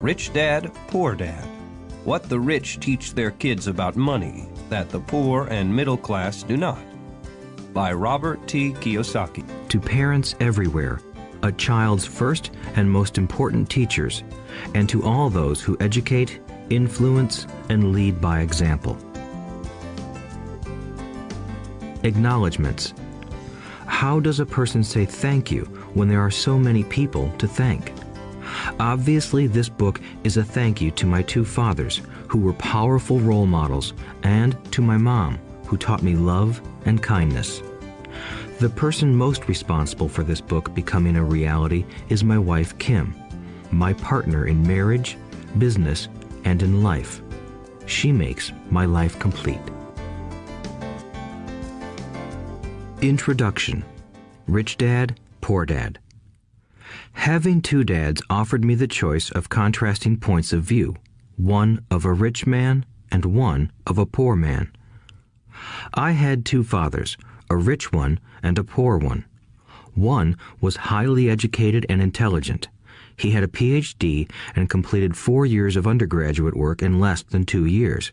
Rich Dad, Poor Dad. What the rich teach their kids about money that the poor and middle class do not. By Robert T. Kiyosaki. To parents everywhere, a child's first and most important teachers, and to all those who educate, influence, and lead by example. Acknowledgements. How does a person say thank you when there are so many people to thank? Obviously, this book is a thank you to my two fathers, who were powerful role models, and to my mom, who taught me love and kindness. The person most responsible for this book becoming a reality is my wife, Kim, my partner in marriage, business, and in life. She makes my life complete. Introduction. Rich Dad, Poor Dad. Having two dads offered me the choice of contrasting points of view, one of a rich man and one of a poor man. I had two fathers, a rich one and a poor one. One was highly educated and intelligent. He had a Ph.D. and completed 4 years of undergraduate work in less than 2 years.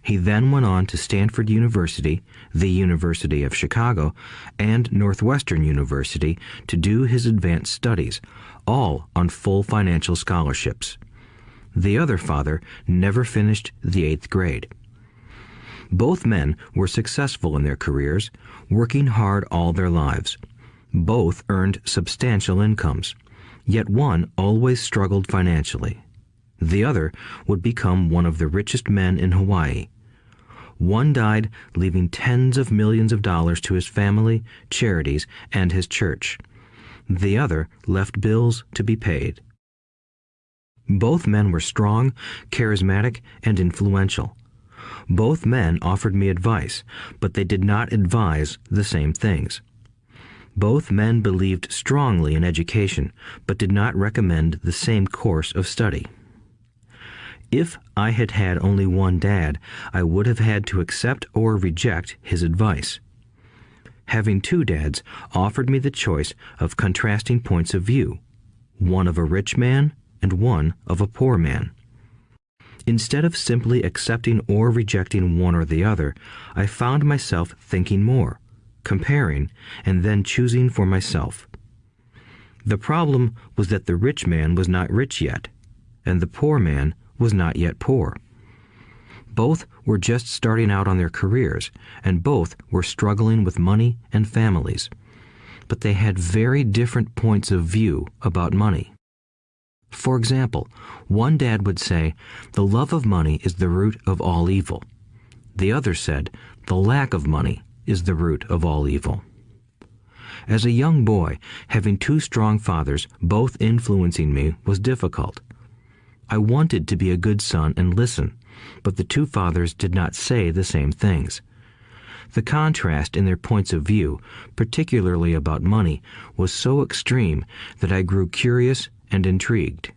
He then went on to Stanford University, the University of Chicago, and Northwestern University to do his advanced studies, all on full financial scholarships. The other father never finished the 8th grade. Both men were successful in their careers, working hard all their lives. Both earned substantial incomes, yet one always struggled financially. The other would become one of the richest men in Hawaii. One died, leaving tens of millions of dollars to his family, charities, and his church. The other left bills to be paid. Both men were strong, charismatic, and influential. Both men offered me advice, but they did not advise the same things. Both men believed strongly in education, but did not recommend the same course of study. If I had had only one dad, I would have had to accept or reject his advice. Having two dads offered me the choice of contrasting points of view, one of a rich man and one of a poor man. Instead of simply accepting or rejecting one or the other, I found myself thinking more, comparing, and then choosing for myself. The problem was that the rich man was not rich yet, and the poor man was not yet poor. Both were just starting out on their careers, and both were struggling with money and families. But they had very different points of view about money. For example, one dad would say, "The love of money is the root of all evil." The other said, "The lack of money is the root of all evil." As a young boy, having two strong fathers, both influencing me, was difficult. I wanted to be a good son and listen, but the two fathers did not say the same things. The contrast in their points of view, particularly about money, was so extreme that I grew curious and intrigued.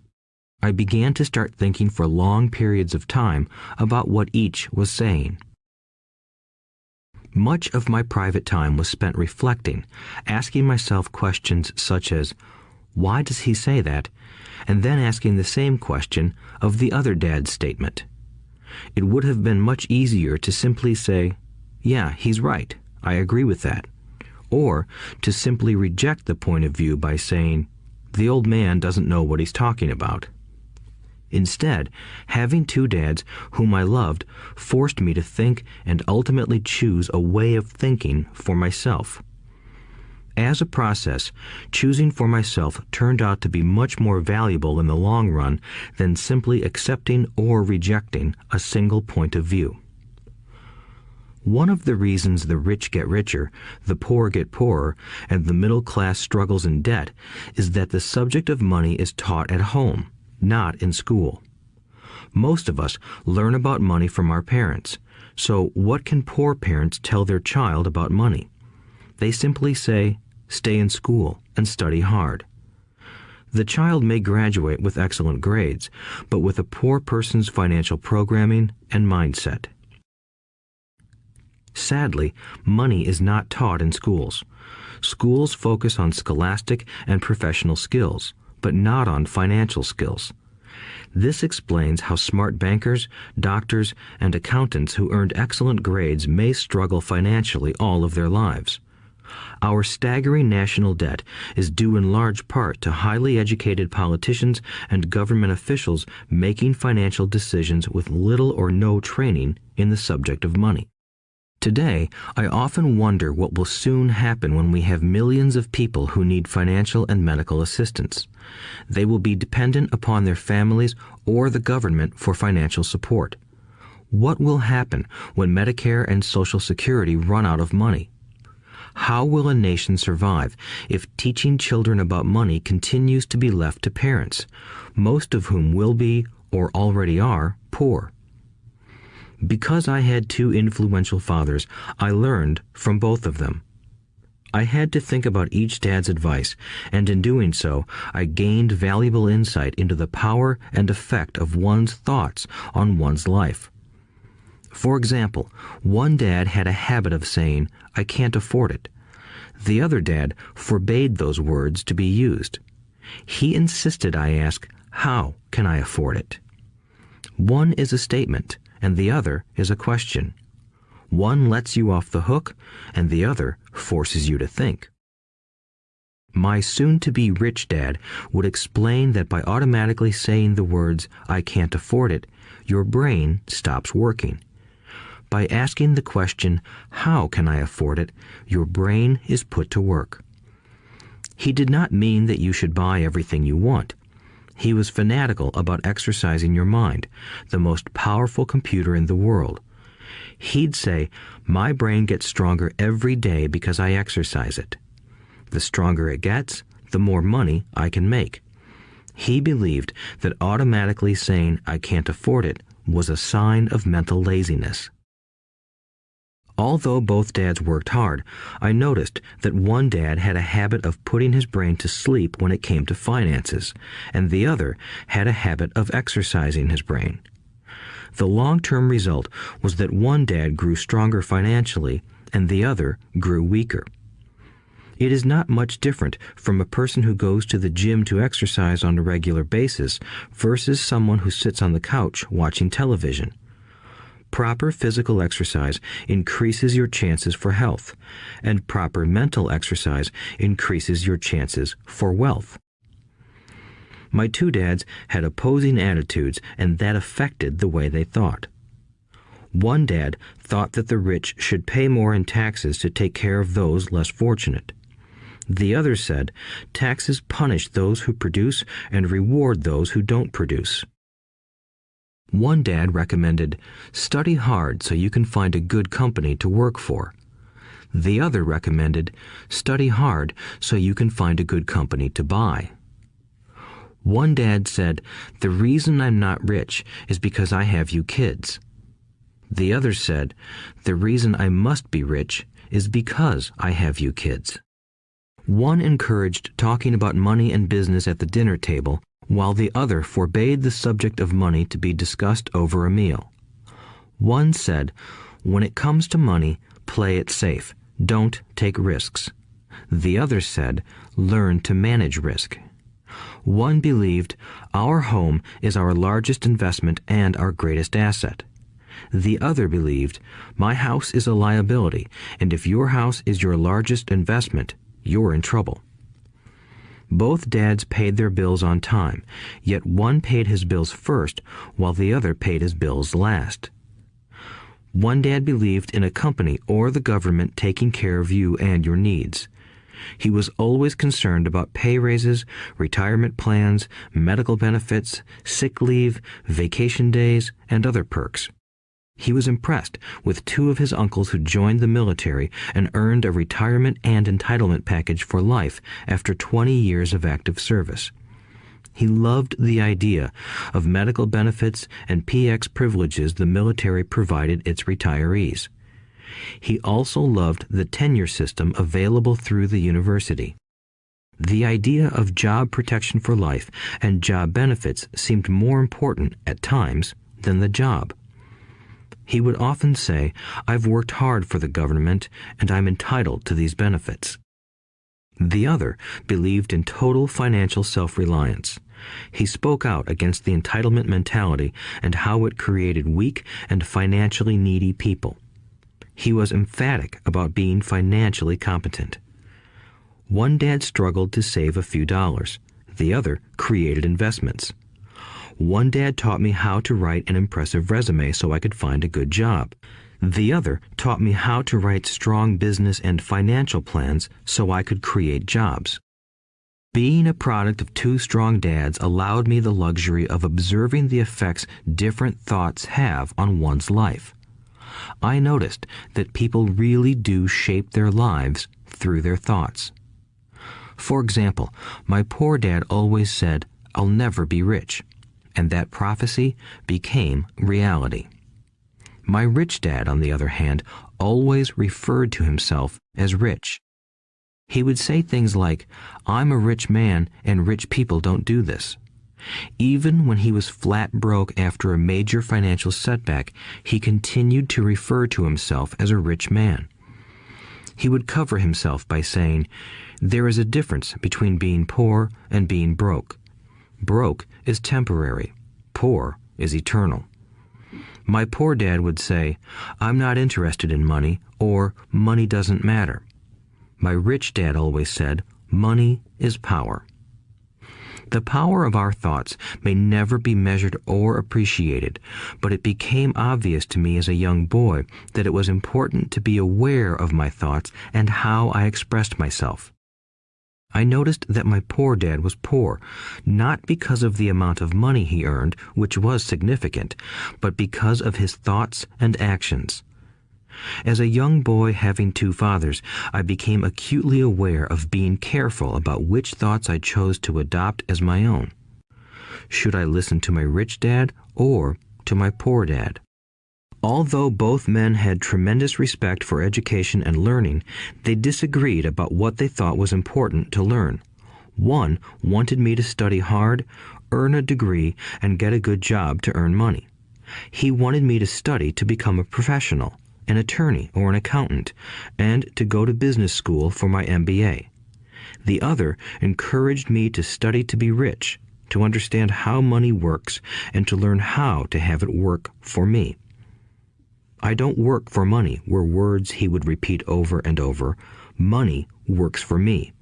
I began to start thinking for long periods of time about what each was saying. Much of my private time was spent reflecting, asking myself questions such as, "Why does he say that?" and then asking the same question of the other dad's statement. It would have been much easier to simply say, "Yeah, he's right, I agree with that," or to simply reject the point of view by saying, "The old man doesn't know what he's talking about." Instead, having two dads whom I loved forced me to think and ultimately choose a way of thinking for myself. As a process, choosing for myself turned out to be much more valuable in the long run than simply accepting or rejecting a single point of view. One of the reasons the rich get richer, the poor get poorer, and the middle class struggles in debt is that the subject of money is taught at home, not in school. Most of us learn about money from our parents, so what can poor parents tell their child about money? They simply say, "Stay in school and study hard." The child may graduate with excellent grades, but with a poor person's financial programming and mindset. Sadly, money is not taught in schools. Schools focus on scholastic and professional skills, but not on financial skills. This explains how smart bankers, doctors, and accountants who earned excellent grades may struggle financially all of their lives. Our staggering national debt is due in large part to highly educated politicians and government officials making financial decisions with little or no training in the subject of money. Today, I often wonder what will soon happen when we have millions of people who need financial and medical assistance. They will be dependent upon their families or the government for financial support. What will happen when Medicare and Social Security run out of money? How will a nation survive if teaching children about money continues to be left to parents, most of whom will be, or already are, poor? Because I had two influential fathers, I learned from both of them. I had to think about each dad's advice, and in doing so, I gained valuable insight into the power and effect of one's thoughts on one's life. For example, one dad had a habit of saying, "I can't afford it." The other dad forbade those words to be used. He insisted I ask, "How can I afford it?" One is a statement, and the other is a question. One lets you off the hook, and the other forces you to think. My soon-to-be rich dad would explain that by automatically saying the words, "I can't afford it," your brain stops working. By asking the question, "How can I afford it?" your brain is put to work. He did not mean that you should buy everything you want. He was fanatical about exercising your mind, the most powerful computer in the world. He'd say, "My brain gets stronger every day because I exercise it. The stronger it gets, the more money I can make." He believed that automatically saying, "I can't afford it," was a sign of mental laziness. Although both dads worked hard, I noticed that one dad had a habit of putting his brain to sleep when it came to finances, and the other had a habit of exercising his brain. The long-term result was that one dad grew stronger financially, and the other grew weaker. It is not much different from a person who goes to the gym to exercise on a regular basis versus someone who sits on the couch watching television. Proper physical exercise increases your chances for health, and proper mental exercise increases your chances for wealth. My two dads had opposing attitudes, and that affected the way they thought. One dad thought that the rich should pay more in taxes to take care of those less fortunate. The other said, taxes punish those who produce and reward those who don't produce. One dad recommended, study hard so you can find a good company to work for. The other recommended, study hard so you can find a good company to buy. One dad said, the reason I'm not rich is because I have you kids. The other said, the reason I must be rich is because I have you kids. One encouraged talking about money and business at the dinner table, while the other forbade the subject of money to be discussed over a meal. One said, when it comes to money, play it safe. Don't take risks. The other said, learn to manage risk. One believed, our home is our largest investment and our greatest asset. The other believed, my house is a liability, and if your house is your largest investment, you're in trouble. Both dads paid their bills on time, yet one paid his bills first while the other paid his bills last. One dad believed in a company or the government taking care of you and your needs. He was always concerned about pay raises, retirement plans, medical benefits, sick leave, vacation days, and other perks. He was impressed with two of his uncles who joined the military and earned a retirement and entitlement package for life after 20 years of active service. He loved the idea of medical benefits and PX privileges the military provided its retirees. He also loved the tenure system available through the university. The idea of job protection for life and job benefits seemed more important at times than the job. He would often say, I've worked hard for the government and I'm entitled to these benefits. The other believed in total financial self-reliance. He spoke out against the entitlement mentality and how it created weak and financially needy people. He was emphatic about being financially competent. One dad struggled to save a few dollars. The other created investments. One dad taught me how to write an impressive resume so I could find a good job. The other taught me how to write strong business and financial plans so I could create jobs. Being a product of two strong dads allowed me the luxury of observing the effects different thoughts have on one's life. I noticed that people really do shape their lives through their thoughts. For example, my poor dad always said, "I'll never be rich," and that prophecy became reality. My rich dad, on the other hand, always referred to himself as rich. He would say things like, "I'm a rich man and rich people don't do this." Even when he was flat broke after a major financial setback, he continued to refer to himself as a rich man. He would cover himself by saying, "There is a difference between being poor and being broke. Broke is temporary. Poor is eternal." My poor dad would say, "I'm not interested in money," or "money doesn't matter." My rich dad always said, "Money is power." The power of our thoughts may never be measured or appreciated, but it became obvious to me as a young boy that it was important to be aware of my thoughts and how I expressed myself. I noticed that my poor dad was poor, not because of the amount of money he earned, which was significant, but because of his thoughts and actions. As a young boy having two fathers, I became acutely aware of being careful about which thoughts I chose to adopt as my own. Should I listen to my rich dad or to my poor dad? Although both men had tremendous respect for education and learning, they disagreed about what they thought was important to learn. One wanted me to study hard, earn a degree, and get a good job to earn money. He wanted me to study to become a professional, an attorney or an accountant, and to go to business school for my MBA. The other encouraged me to study to be rich, to understand how money works, and to learn how to have it work for me. "I don't work for money" were words he would repeat over and over. "Money works for me."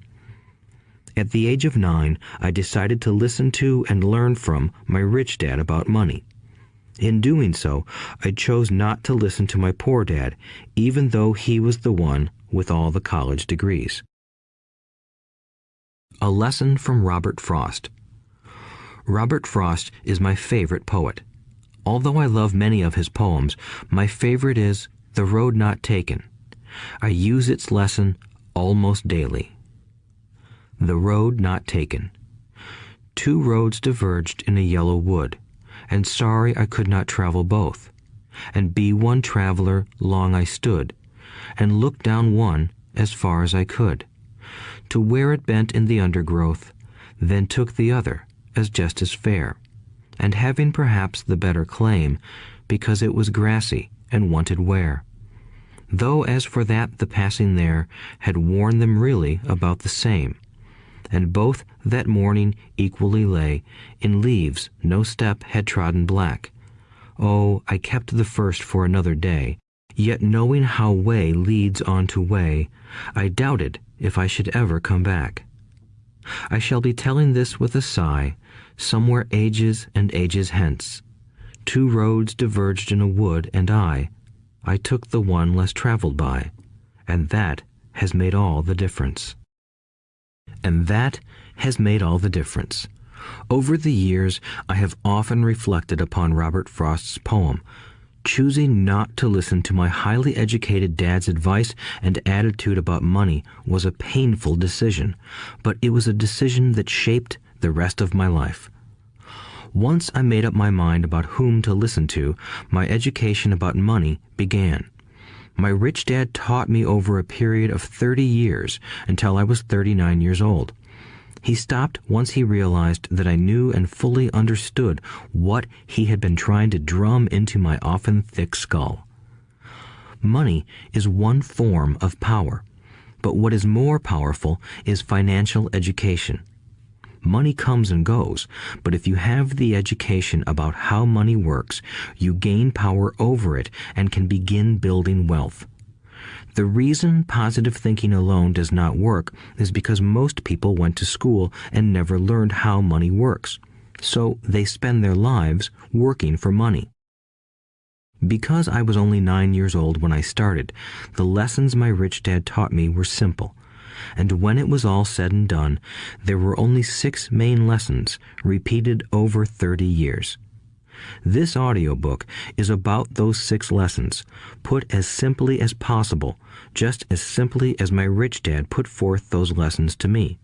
At the age of 9, I decided to listen to and learn from my rich dad about money. In doing so, I chose not to listen to my poor dad, even though he was the one with all the college degrees. A lesson from Robert Frost. Robert Frost is my favorite poet. Although I love many of his poems, my favorite is "The Road Not Taken." I use its lesson almost daily. The road not taken. Two roads diverged in a yellow wood, and sorry I could not travel both. And be one traveler long I stood, and looked down one as far as I could, to where it bent in the undergrowth, then took the other as just as fair, and having perhaps the better claim, because it was grassy and wanted wear. Though as for that the passing there had worn them really about the same, and both that morning equally lay in leaves no step had trodden black. Oh, I kept the first for another day, yet knowing how way leads on to way, I doubted if I should ever come back. I shall be telling this with a sigh, somewhere ages and ages hence. Two roads diverged in a wood, and I took the one less traveled by, and that has made all the difference. And that has made all the difference. Over the years, I have often reflected upon Robert Frost's poem. Choosing not to listen to my highly educated dad's advice and attitude about money was a painful decision, but it was a decision that shaped the rest of my life. Once I made up my mind about whom to listen to, my education about money began. My rich dad taught me over a period of 30 years until I was 39 years old. He stopped once he realized that I knew and fully understood what he had been trying to drum into my often thick skull. Money is one form of power, but what is more powerful is financial education. Money comes and goes, but if you have the education about how money works, you gain power over it and can begin building wealth. The reason positive thinking alone does not work is because most people went to school and never learned how money works, so they spend their lives working for money. Because I was only 9 years old when I started, the lessons my rich dad taught me were simple. And when it was all said and done, there were only 6 main lessons, repeated over 30 years. This audiobook is about those 6 lessons, put as simply as possible, just as simply as my rich dad put forth those lessons to me.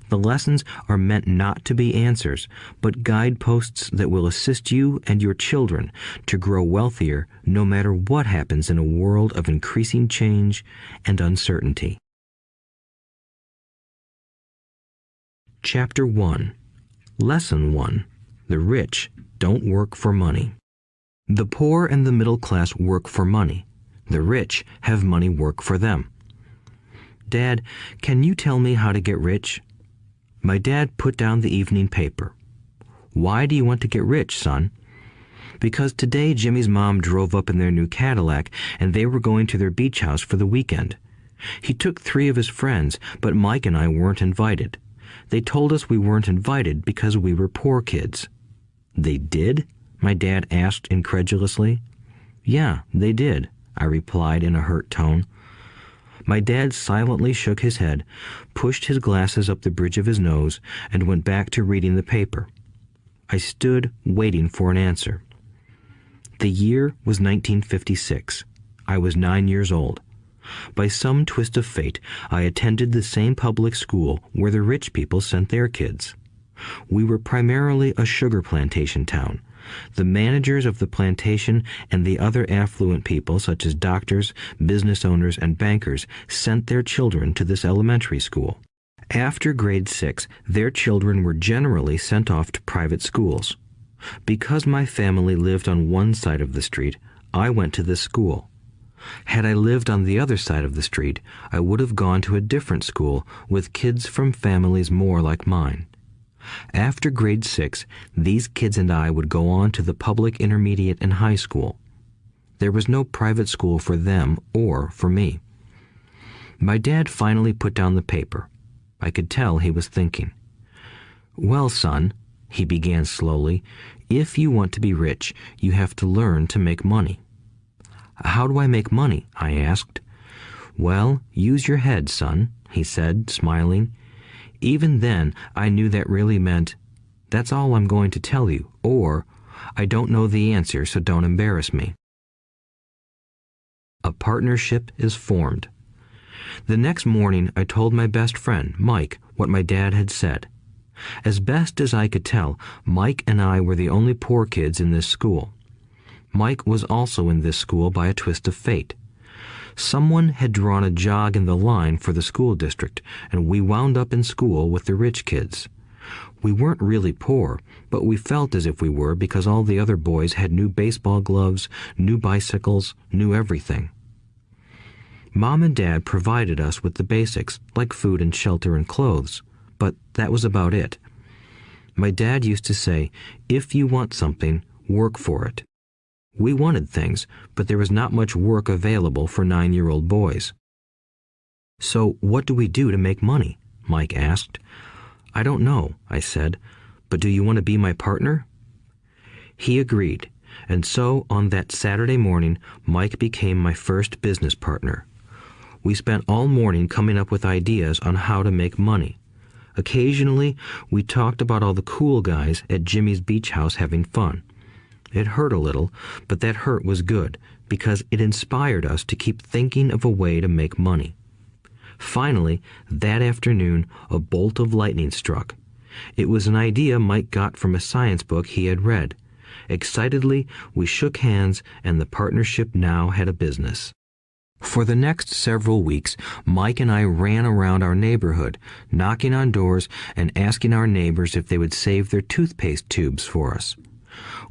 The lessons are meant not to be answers, but guideposts that will assist you and your children to grow wealthier no matter what happens in a world of increasing change and uncertainty. Chapter 1. Lesson 1. The rich don't work for money. The poor and the middle class work for money. The rich have money work for them. Dad, can you tell me how to get rich? My dad put down the evening paper. Why do you want to get rich, son? Because today Jimmy's mom drove up in their new Cadillac and they were going to their beach house for the weekend. He took 3 of his friends, but Mike and I weren't invited. They told us we weren't invited because we were poor kids. They did? My dad asked incredulously. Yeah, they did, I replied in a hurt tone. My dad silently shook his head, pushed his glasses up the bridge of his nose, and went back to reading the paper. I stood waiting for an answer. The year was 1956. I was 9 years old. By some twist of fate, I attended the same public school where the rich people sent their kids. We were primarily a sugar plantation town. The managers of the plantation and the other affluent people, such as doctors, business owners, and bankers, sent their children to this elementary school. After grade 6, their children were generally sent off to private schools. Because my family lived on one side of the street, I went to this school. Had I lived on the other side of the street, I would have gone to a different school with kids from families more like mine. After grade 6, these kids and I would go on to the public intermediate and high school. There was no private school for them or for me. My dad finally put down the paper. I could tell he was thinking. Well, son, he began slowly, if you want to be rich, you have to learn to make money. How do I make money? I asked. Well, use your head, son, he said, smiling. Even then, I knew that really meant, that's all I'm going to tell you, or, I don't know the answer, so don't embarrass me. A partnership is formed. The next morning, I told my best friend, Mike, what my dad had said. As best as I could tell, Mike and I were the only poor kids in this school. Mike was also in this school by a twist of fate. Someone had drawn a jog in the line for the school district, and we wound up in school with the rich kids. We weren't really poor, but we felt as if we were because all the other boys had new baseball gloves, new bicycles, new everything. Mom and Dad provided us with the basics, like food and shelter and clothes, but that was about it. My dad used to say, if you want something, work for it. We wanted things, but there was not much work available for 9-year-old boys. So what do we do to make money? Mike asked. I don't know, I said, but do you want to be my partner? He agreed, and so on that Saturday morning, Mike became my first business partner. We spent all morning coming up with ideas on how to make money. Occasionally, we talked about all the cool guys at Jimmy's beach house having fun. It hurt a little, but that hurt was good, because it inspired us to keep thinking of a way to make money. Finally, that afternoon, a bolt of lightning struck. It was an idea Mike got from a science book he had read. Excitedly, we shook hands, and the partnership now had a business. For the next several weeks, Mike and I ran around our neighborhood, knocking on doors and asking our neighbors if they would save their toothpaste tubes for us.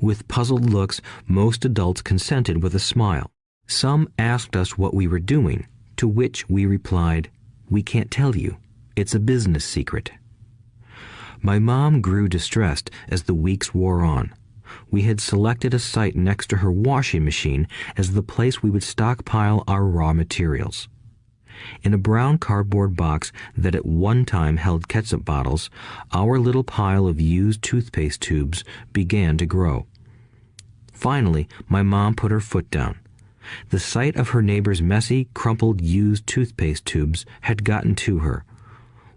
With puzzled looks, most adults consented with a smile. Some asked us what we were doing, to which we replied, "We can't tell you. It's a business secret." My mom grew distressed as the weeks wore on. We had selected a site next to her washing machine as the place we would stockpile our raw materials. In a brown cardboard box that at one time held ketchup bottles, our little pile of used toothpaste tubes began to grow. Finally, my mom put her foot down. The sight of her neighbor's messy, crumpled used toothpaste tubes had gotten to her.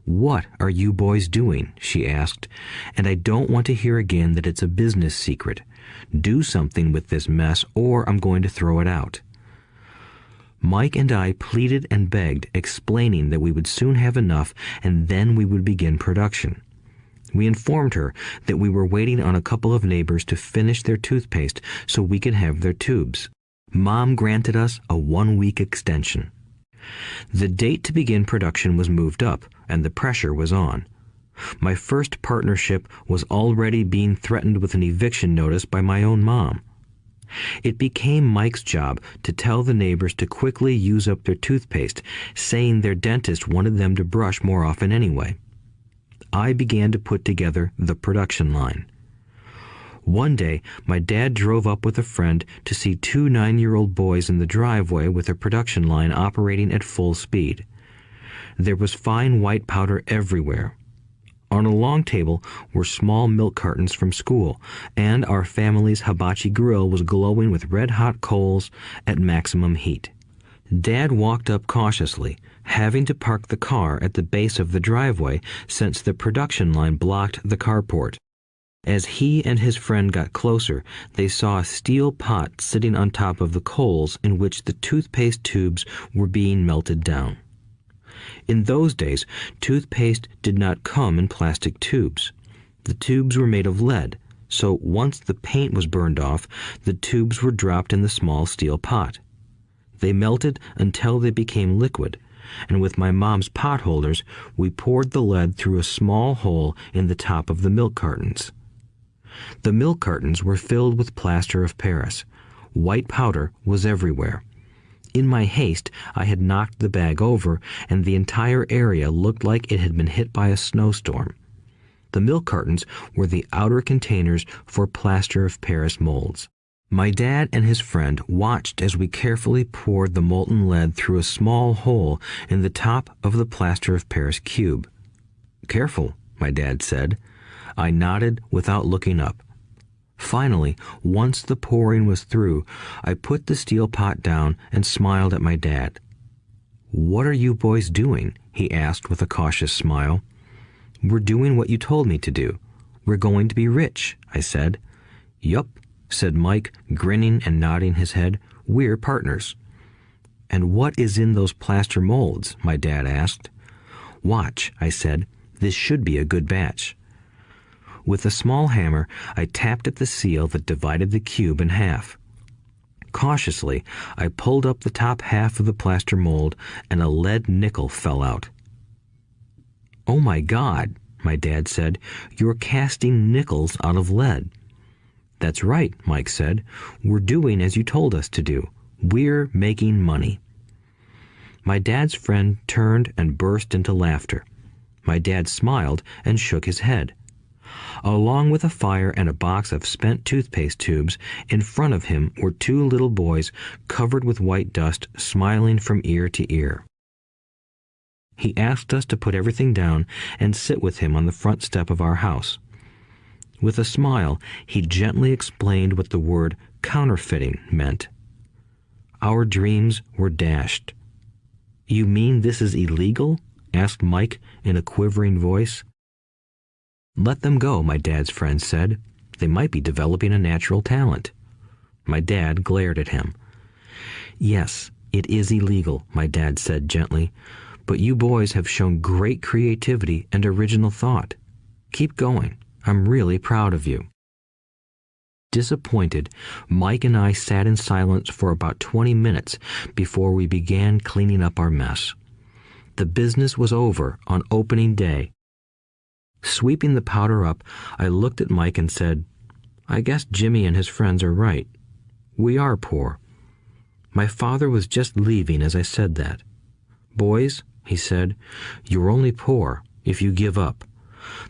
"What are you boys doing?" she asked, "and I don't want to hear again that it's a business secret. Do something with this mess or I'm going to throw it out." Mike and I pleaded and begged, explaining that we would soon have enough and then we would begin production. We informed her that we were waiting on a couple of neighbors to finish their toothpaste so we could have their tubes. Mom granted us a 1-week extension. The date to begin production was moved up, and the pressure was on. My first partnership was already being threatened with an eviction notice by my own mom. It became Mike's job to tell the neighbors to quickly use up their toothpaste, saying their dentist wanted them to brush more often anyway. I began to put together the production line. One day, my dad drove up with a friend to see 2 9-year-old boys in the driveway with their production line operating at full speed. There was fine white powder everywhere. On a long table were small milk cartons from school, and our family's hibachi grill was glowing with red-hot coals at maximum heat. Dad walked up cautiously, having to park the car at the base of the driveway since the production line blocked the carport. As he and his friend got closer, they saw a steel pot sitting on top of the coals in which the toothpaste tubes were being melted down. In those days, toothpaste did not come in plastic tubes. The tubes were made of lead, so once the paint was burned off, the tubes were dropped in the small steel pot. They melted until they became liquid, and with my mom's pot holders, we poured the lead through a small hole in the top of the milk cartons. The milk cartons were filled with plaster of Paris. White powder was everywhere. In my haste, I had knocked the bag over, and the entire area looked like it had been hit by a snowstorm. The milk cartons were the outer containers for plaster of Paris molds. My dad and his friend watched as we carefully poured the molten lead through a small hole in the top of the plaster of Paris cube. "Careful," my dad said. I nodded without looking up. Finally, once the pouring was through, I put the steel pot down and smiled at my dad. "What are you boys doing?" he asked with a cautious smile. "We're doing what you told me to do. We're going to be rich," I said. "Yup," said Mike, grinning and nodding his head. "We're partners." "And what is in those plaster molds?" my dad asked. "Watch," I said. "This should be a good batch." With a small hammer, I tapped at the seal that divided the cube in half. Cautiously, I pulled up the top half of the plaster mold, and a lead nickel fell out. "Oh my God," my dad said, "you're casting nickels out of lead." "That's right," Mike said. "We're doing as you told us to do. We're making money." My dad's friend turned and burst into laughter. My dad smiled and shook his head. Along with a fire and a box of spent toothpaste tubes, in front of him were 2 little boys covered with white dust, smiling from ear to ear. He asked us to put everything down and sit with him on the front step of our house. With a smile, he gently explained what the word counterfeiting meant. Our dreams were dashed. "You mean this is illegal?" asked Mike in a quivering voice. "Let them go," my dad's friend said. "They might be developing a natural talent." My dad glared at him. "Yes, it is illegal," my dad said gently, "but you boys have shown great creativity and original thought. Keep going. I'm really proud of you." Disappointed, Mike and I sat in silence for about 20 minutes before we began cleaning up our mess. The business was over on opening day. Sweeping the powder up, I looked at Mike and said, "I guess Jimmy and his friends are right. We are poor." My father was just leaving as I said that. "Boys," he said, "you're only poor if you give up.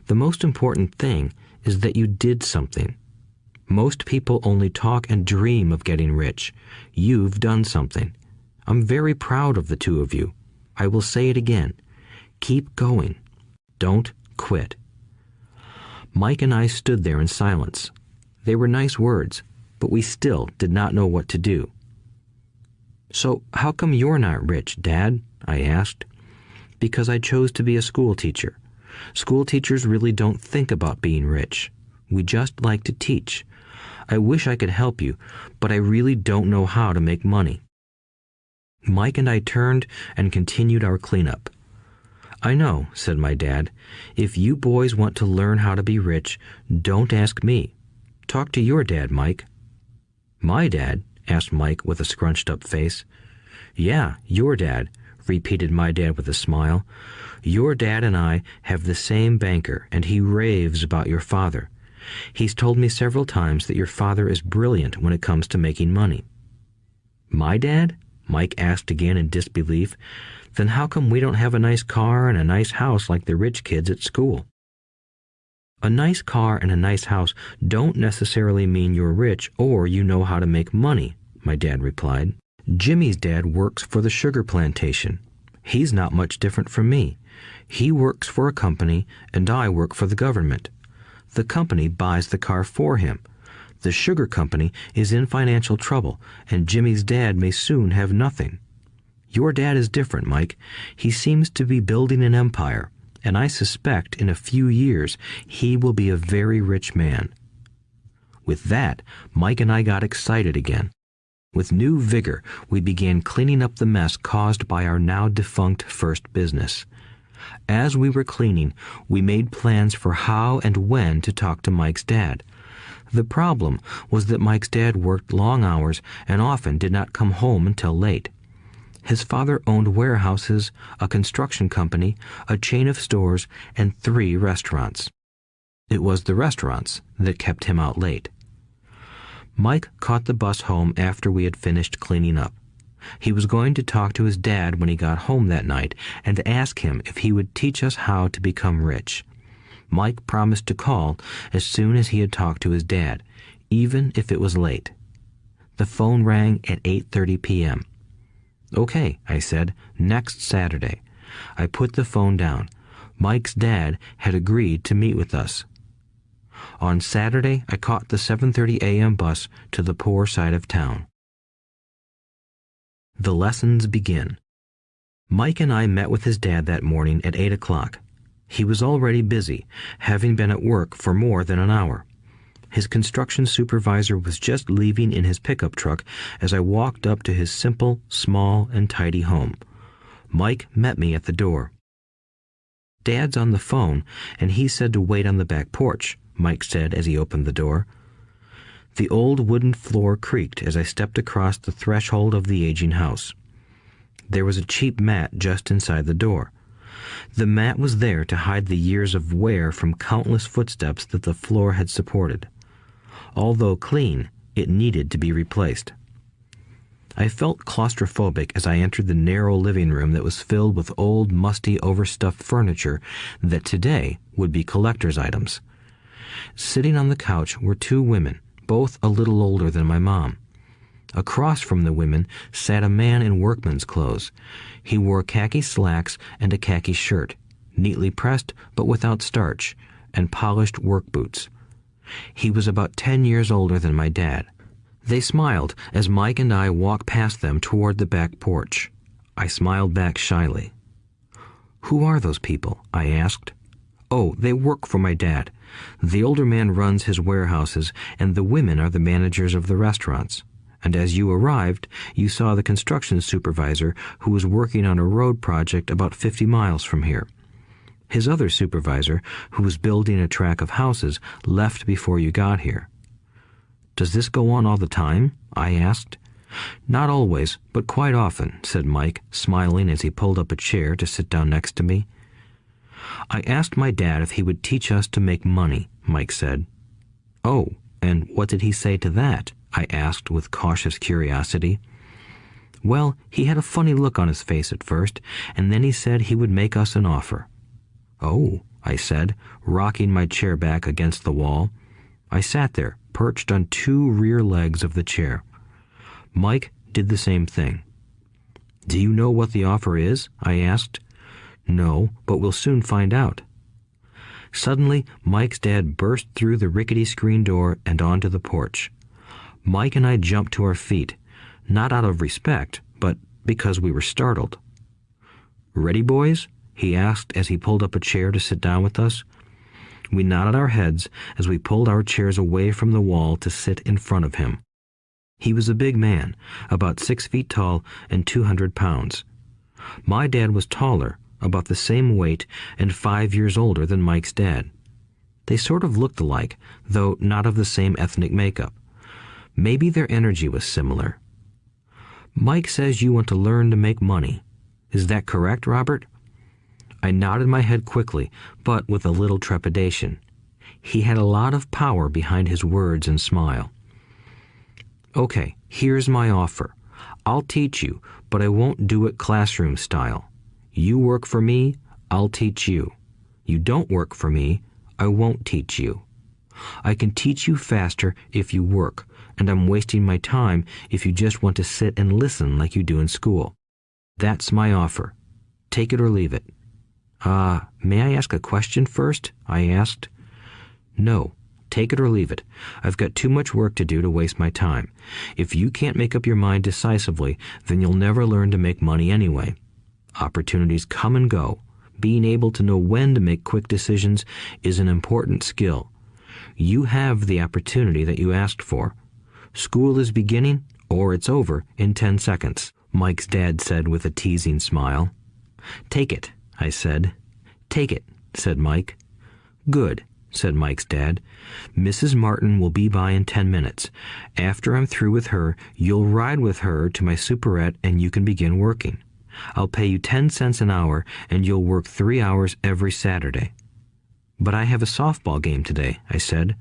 The most important thing is that you did something. Most people only talk and dream of getting rich. You've done something. I'm very proud of the two of you. I will say it again. Keep going. Don't quit. Mike and I stood there in silence. They were nice words, but we still did not know what to do. "So how come you're not rich, Dad?" I asked. "Because I chose to be a school teacher. School teachers really don't think about being rich. We just like to teach. I wish I could help you, but I really don't know how to make money." Mike and I turned and continued our cleanup. "I know," said my dad. "If you boys want to learn how to be rich, don't ask me. Talk to your dad, Mike." "My dad?" asked Mike with a scrunched-up face. "Yeah, your dad," repeated my dad with a smile. "Your dad and I have the same banker, and he raves about your father. He's told me several times that your father is brilliant when it comes to making money." "My dad?" Mike asked again in disbelief. "Then how come we don't have a nice car and a nice house like the rich kids at school?" "A nice car and a nice house don't necessarily mean you're rich or you know how to make money," my dad replied. "Jimmy's dad works for the sugar plantation. He's not much different from me. He works for a company and I work for the government. The company buys the car for him. The sugar company is in financial trouble, and Jimmy's dad may soon have nothing. Your dad is different, Mike. He seems to be building an empire, and I suspect in a few years he will be a very rich man." With that, Mike and I got excited again. With new vigor, we began cleaning up the mess caused by our now defunct first business. As we were cleaning, we made plans for how and when to talk to Mike's dad. The problem was that Mike's dad worked long hours and often did not come home until late. His father owned warehouses, a construction company, a chain of stores, and 3 restaurants. It was the restaurants that kept him out late. Mike caught the bus home after we had finished cleaning up. He was going to talk to his dad when he got home that night and ask him if he would teach us how to become rich. Mike promised to call as soon as he had talked to his dad, even if it was late. The phone rang at 8:30 p.m. "Okay," I said, "next Saturday." I put the phone down. Mike's dad had agreed to meet with us. On Saturday, I caught the 7:30 a.m. bus to the poor side of town. The lessons begin. Mike and I met with his dad that morning at 8 o'clock. He was already busy, having been at work for more than an hour. His construction supervisor was just leaving in his pickup truck as I walked up to his simple, small, and tidy home. Mike met me at the door. "Dad's on the phone, and he said to wait on the back porch," Mike said as he opened the door. The old wooden floor creaked as I stepped across the threshold of the aging house. There was a cheap mat just inside the door. The mat was there to hide the years of wear from countless footsteps that the floor had supported. Although clean, it needed to be replaced. I felt claustrophobic as I entered the narrow living room that was filled with old, musty, overstuffed furniture that today would be collector's items. Sitting on the couch were 2 women, both a little older than my mom. Across from the women sat a man in workman's clothes. He wore khaki slacks and a khaki shirt, neatly pressed but without starch, and polished work boots. He was about 10 years older than my dad. They smiled as Mike and I walked past them toward the back porch. I smiled back shyly. "Who are those people?" I asked. "Oh, they work for my dad. The older man runs his warehouses, and the women are the managers of the restaurants. And as you arrived, you saw the construction supervisor who was working on a road project about 50 miles from here. His other supervisor, who was building a track of houses, left before you got here." "Does this go on all the time?" I asked. "Not always, but quite often," said Mike, smiling as he pulled up a chair to sit down next to me. "I asked my dad if he would teach us to make money," Mike said. "Oh, and what did he say to that?" I asked with cautious curiosity. "Well, he had a funny look on his face at first, and then he said he would make us an offer." "Oh," I said, rocking my chair back against the wall. I sat there, perched on two rear legs of the chair. Mike did the same thing. "Do you know what the offer is?" I asked. "No, but we'll soon find out." Suddenly, Mike's dad burst through the rickety screen door and onto the porch. Mike and I jumped to our feet, not out of respect, but because we were startled. "Ready, boys?" he asked as he pulled up a chair to sit down with us. We nodded our heads as we pulled our chairs away from the wall to sit in front of him. He was a big man, about 6 feet tall and 200 pounds. My dad was taller, about the same weight, and 5 years older than Mike's dad. They sort of looked alike, though not of the same ethnic makeup. Maybe their energy was similar. "Mike says you want to learn to make money. Is that correct, Robert?" I nodded my head quickly, but with a little trepidation. He had a lot of power behind his words and smile. "Okay, here's my offer. I'll teach you, but I won't do it classroom style. You work for me, I'll teach you. You don't work for me, I won't teach you. I can teach you faster if you work, and I'm wasting my time if you just want to sit and listen like you do in school. That's my offer. Take it or leave it." May I ask a question first?" I asked. "No. Take it or leave it. I've got too much work to do to waste my time. If you can't make up your mind decisively, then you'll never learn to make money anyway. Opportunities come and go. Being able to know when to make quick decisions is an important skill. You have the opportunity that you asked for. School is beginning, or it's over, in 10 seconds, Mike's dad said with a teasing smile. "Take it," I said. "Take it," said Mike. "Good," said Mike's dad. "Mrs. Martin will be by in 10 minutes. After I'm through with her, you'll ride with her to my superette and you can begin working. I'll pay you 10 cents an hour and you'll work 3 hours every Saturday." "But I have a softball game today," I said.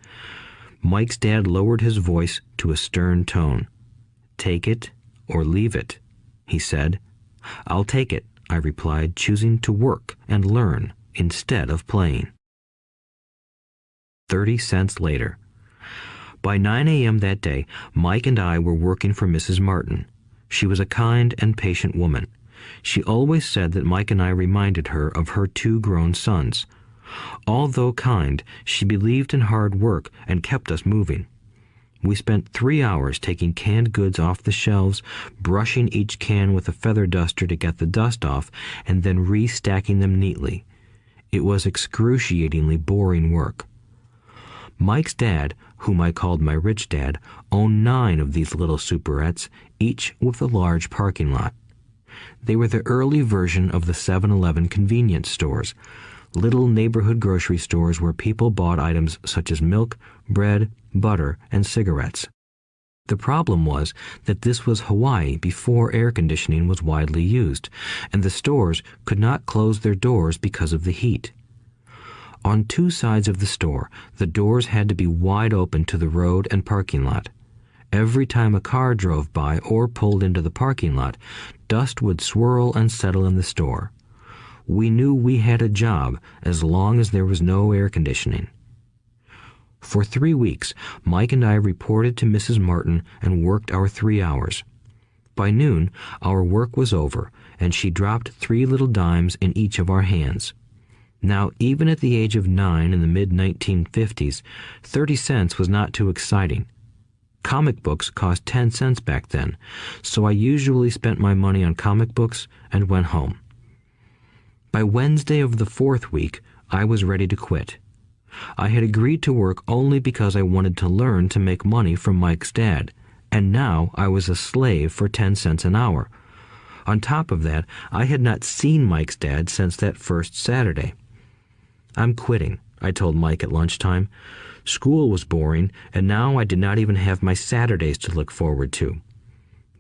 Mike's dad lowered his voice to a stern tone. "Take it or leave it," he said. "I'll take it," I replied, choosing to work and learn instead of playing. 30 cents later. By 9 a.m. that day, Mike and I were working for Mrs. Martin. She was a kind and patient woman. She always said that Mike and I reminded her of her 2 grown sons. Although kind, she believed in hard work and kept us moving. We spent 3 hours taking canned goods off the shelves, brushing each can with a feather duster to get the dust off, and then restacking them neatly. It was excruciatingly boring work. Mike's dad, whom I called my rich dad, owned 9 of these little superettes, each with a large parking lot. They were the early version of the 7-Eleven convenience stores, little neighborhood grocery stores where people bought items such as milk, bread, butter, and cigarettes. The problem was that this was Hawaii before air conditioning was widely used, and the stores could not close their doors because of the heat. On 2 sides of the store, the doors had to be wide open to the road and parking lot. Every time a car drove by or pulled into the parking lot, dust would swirl and settle in the store. We knew we had a job as long as there was no air conditioning. For 3 weeks, Mike and I reported to Mrs. Martin and worked our 3 hours. By noon, our work was over, and she dropped 3 little dimes in each of our hands. Now, even at the age of 9 in the mid-1950s, 30 cents was not too exciting. Comic books cost 10 cents back then, so I usually spent my money on comic books and went home. By Wednesday of the 4th week, I was ready to quit. I had agreed to work only because I wanted to learn to make money from Mike's dad, and now I was a slave for 10 cents an hour. On top of that, I had not seen Mike's dad since that first Saturday. "I'm quitting," I told Mike at lunchtime. School was boring, and now I did not even have my Saturdays to look forward to.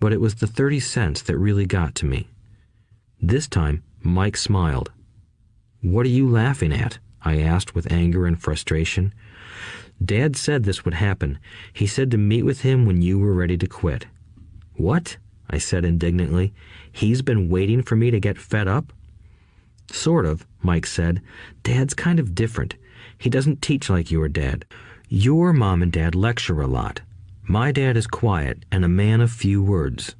But it was the 30 cents that really got to me. This time, Mike smiled. "What are you laughing at?" I asked with anger and frustration. "Dad said this would happen. He said to meet with him when you were ready to quit." "What?" I said indignantly. "He's been waiting for me to get fed up?" Sort of, Mike said. Dad's kind of different. He doesn't teach like your dad. Your mom and dad lecture a lot. My dad is quiet and a man of few words.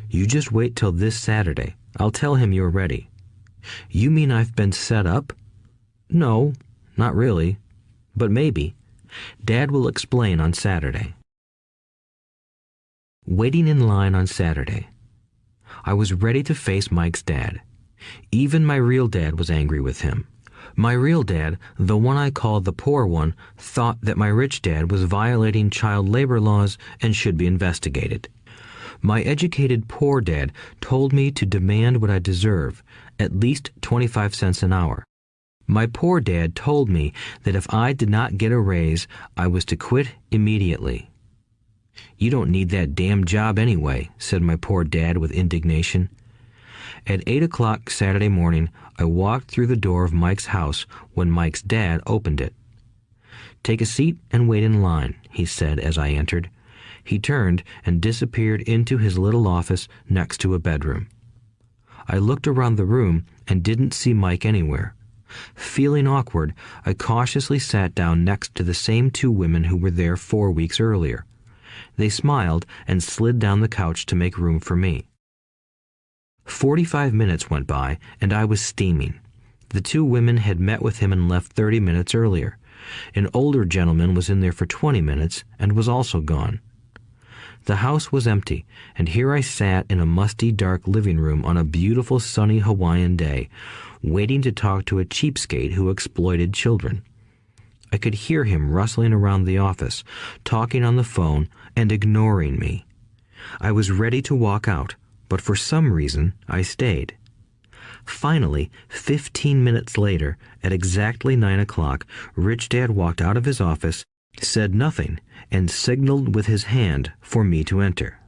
You just wait till this Saturday. I'll tell him you're ready. You mean I've been set up? No, not really. But maybe. Dad will explain on Saturday. Waiting in line on Saturday. I was ready to face Mike's dad. Even my real dad was angry with him. My real dad, the one I called the poor one, thought that my rich dad was violating child labor laws and should be investigated. My educated poor dad told me to demand what I deserve, at least 25 cents an hour. My poor dad told me that if I did not get a raise, I was to quit immediately. You don't need that damn job anyway, said my poor dad with indignation. At 8 o'clock Saturday morning, I walked through the door of Mike's house when Mike's dad opened it. Take a seat and wait in line, he said as I entered. He turned and disappeared into his little office next to a bedroom. I looked around the room and didn't see Mike anywhere. Feeling awkward, I cautiously sat down next to the same two women who were there 4 weeks earlier. They smiled and slid down the couch to make room for me. 45 minutes went by, and I was steaming. The two women had met with him and left 30 minutes earlier. An older gentleman was in there for 20 minutes and was also gone. The house was empty, and here I sat in a musty, dark living room on a beautiful, sunny Hawaiian day, waiting to talk to a cheapskate who exploited children. I could hear him rustling around the office, talking on the phone, and ignoring me. I was ready to walk out, but for some reason I stayed. Finally, 15 minutes later, at exactly 9 o'clock, Rich Dad walked out of his office, said nothing, and signaled with his hand for me to enter.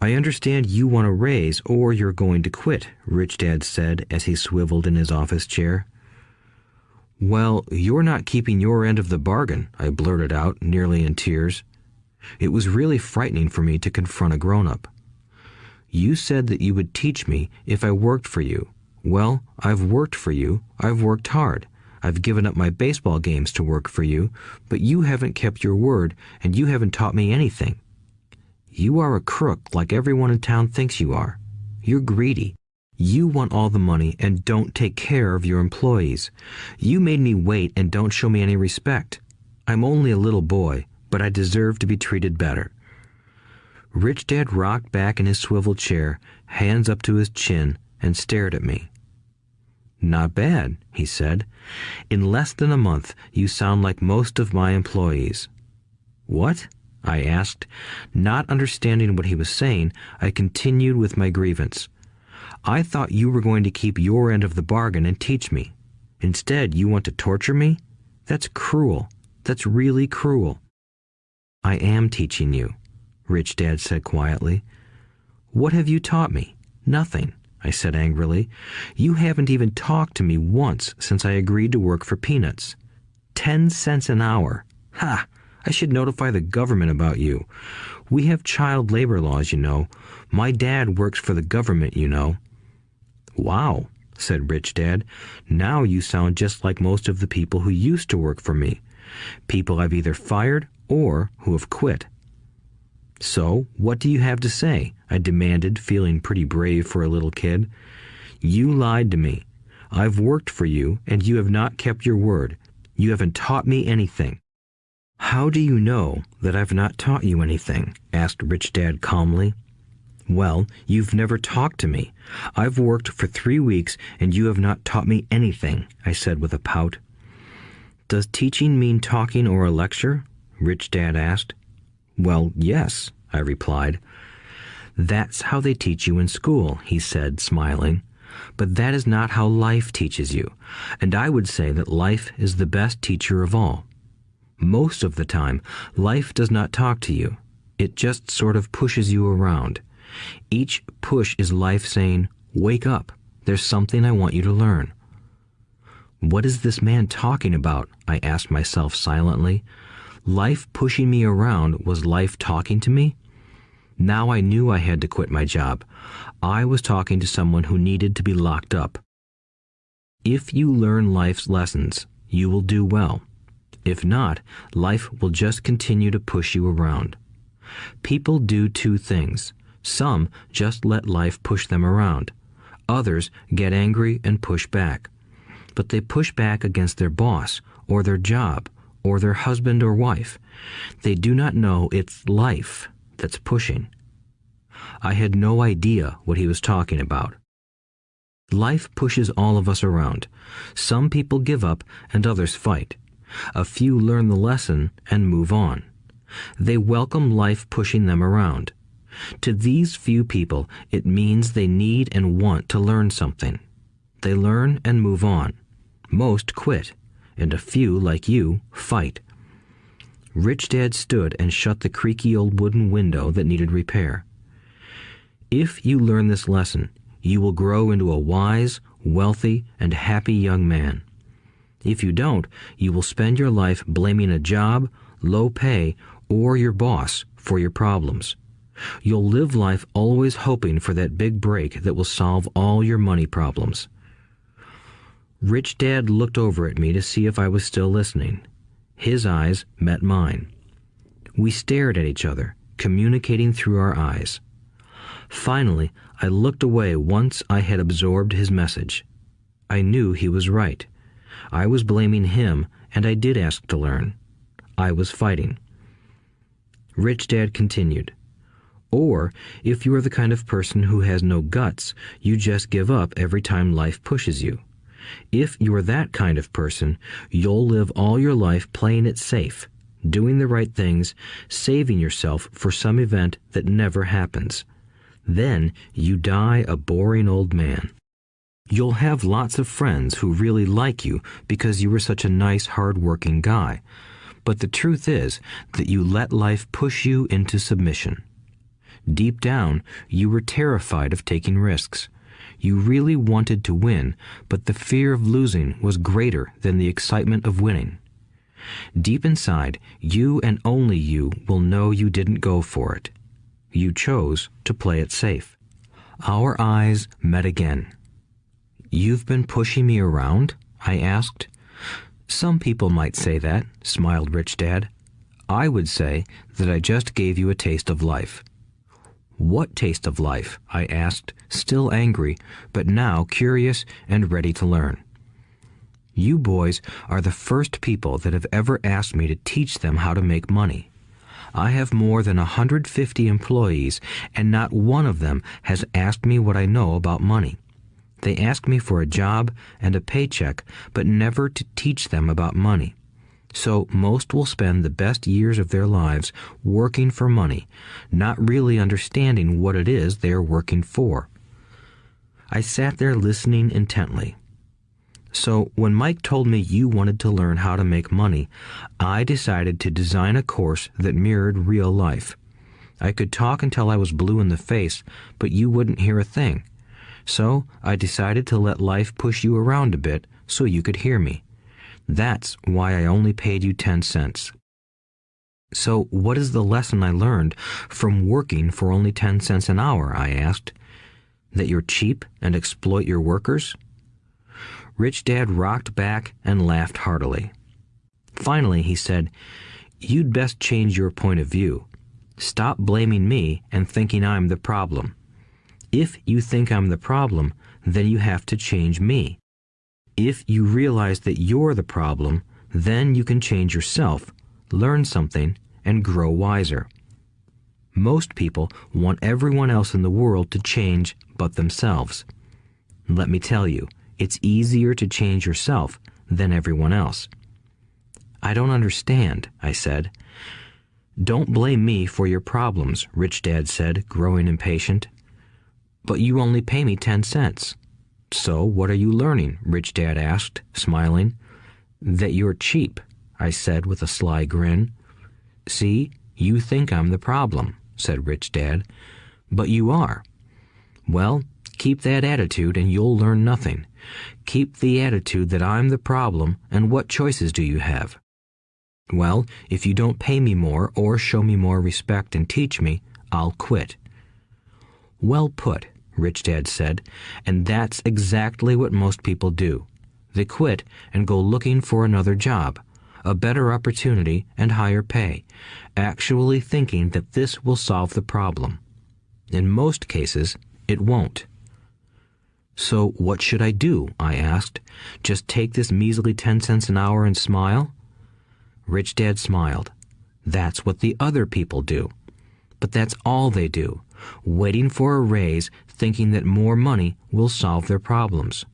I understand you want a raise or you're going to quit, Rich Dad said as he swiveled in his office chair. Well, you're not keeping your end of the bargain, I blurted out, nearly in tears. It was really frightening for me to confront a grown-up. You said that you would teach me if I worked for you. Well, I've worked for you. I've worked hard. I've given up my baseball games to work for you, but you haven't kept your word, and you haven't taught me anything. You are a crook like everyone in town thinks you are. You're greedy. You want all the money and don't take care of your employees. You made me wait and don't show me any respect. I'm only a little boy, but I deserve to be treated better. Rich Dad rocked back in his swivel chair, hands up to his chin, and stared at me. Not bad, he said. In less than a month, you sound like most of my employees. What? I asked. Not understanding what he was saying, I continued with my grievance. I thought you were going to keep your end of the bargain and teach me. Instead, you want to torture me? That's cruel. That's really cruel. I am teaching you, Rich Dad said quietly. What have you taught me? Nothing, I said angrily. You haven't even talked to me once since I agreed to work for peanuts. 10 cents an hour. Ha! I should notify the government about you. We have child labor laws, you know. My dad works for the government, you know. Wow, said Rich Dad. Now you sound just like most of the people who used to work for me. People I've either fired or who have quit. So, what do you have to say? I demanded, feeling pretty brave for a little kid. You lied to me. I've worked for you, and you have not kept your word. You haven't taught me anything. How do you know that I've not taught you anything? Asked Rich Dad calmly. Well, you've never talked to me. I've worked for 3 weeks, and you have not taught me anything, I said with a pout. Does teaching mean talking or a lecture? Rich Dad asked. Well, yes, I replied. That's how they teach you in school, he said, smiling. But that is not how life teaches you, and I would say that life is the best teacher of all. Most of the time, life does not talk to you. It just sort of pushes you around. Each push is life saying, wake up, there's something I want you to learn. What is this man talking about? I asked myself silently. Life pushing me around was life talking to me? Now I knew I had to quit my job. I was talking to someone who needed to be locked up. If you learn life's lessons, you will do well. If not, life will just continue to push you around. People do two things. Some just let life push them around. Others get angry and push back. But they push back against their boss, or their job, or their husband or wife. They do not know it's life that's pushing. I had no idea what he was talking about. Life pushes all of us around. Some people give up and others fight. A few learn the lesson and move on. They welcome life pushing them around. To these few people, it means they need and want to learn something. They learn and move on. Most quit, and a few, like you, fight. Rich Dad stood and shut the creaky old wooden window that needed repair. If you learn this lesson, you will grow into a wise, wealthy, and happy young man. If you don't, you will spend your life blaming a job, low pay, or your boss for your problems. You'll live life always hoping for that big break that will solve all your money problems. Rich Dad looked over at me to see if I was still listening. His eyes met mine. We stared at each other, communicating through our eyes. Finally, I looked away once I had absorbed his message. I knew he was right. I was blaming him, and I did ask to learn. I was fighting. Rich Dad continued, "Or, if you are the kind of person who has no guts, you just give up every time life pushes you. If you are that kind of person, you'll live all your life playing it safe, doing the right things, saving yourself for some event that never happens. Then you die a boring old man. You'll have lots of friends who really like you because you were such a nice, hard-working guy. But the truth is that you let life push you into submission. Deep down, you were terrified of taking risks. You really wanted to win, but the fear of losing was greater than the excitement of winning. Deep inside, you and only you will know you didn't go for it. You chose to play it safe." Our eyes met again. "You've been pushing me around?" I asked. "Some people might say that," smiled Rich Dad. "I would say that I just gave you a taste of life." "What taste of life?" I asked, still angry, but now curious and ready to learn. "You boys are the first people that have ever asked me to teach them how to make money. I have more than 150 employees, and not one of them has asked me what I know about money. They ask me for a job and a paycheck, but never to teach them about money. So most will spend the best years of their lives working for money, not really understanding what it is they are working for." I sat there listening intently. "So when Mike told me you wanted to learn how to make money, I decided to design a course that mirrored real life. I could talk until I was blue in the face, but you wouldn't hear a thing. So I decided to let life push you around a bit so you could hear me. That's why I only paid you 10 cents. "So what is the lesson I learned from working for only 10 cents an hour?" I asked. "That you're cheap and exploit your workers?" Rich Dad rocked back and laughed heartily. Finally, he said, "You'd best change your point of view. Stop blaming me and thinking I'm the problem. If you think I'm the problem, then you have to change me. If you realize that you're the problem, then you can change yourself, learn something, and grow wiser. Most people want everyone else in the world to change but themselves. Let me tell you, it's easier to change yourself than everyone else." "I don't understand," I said. "Don't blame me for your problems," Rich Dad said, growing impatient. "But you only pay me 10 cents. "So what are you learning?" Rich Dad asked, smiling. "That you're cheap," I said with a sly grin. "See, you think I'm the problem," said Rich Dad. "But you are. Well, keep that attitude and you'll learn nothing. Keep the attitude that I'm the problem, and what choices do you have?" "Well, if you don't pay me more or show me more respect and teach me, I'll quit." "Well put," Rich Dad said, "and that's exactly what most people do. They quit and go looking for another job, a better opportunity and higher pay, actually thinking that this will solve the problem. In most cases, it won't. So what should I do? I asked. Just take this measly 10 cents an hour and smile? Rich Dad smiled. That's what the other people do. But that's all they do, waiting for a raise, thinking that more money will solve their problems.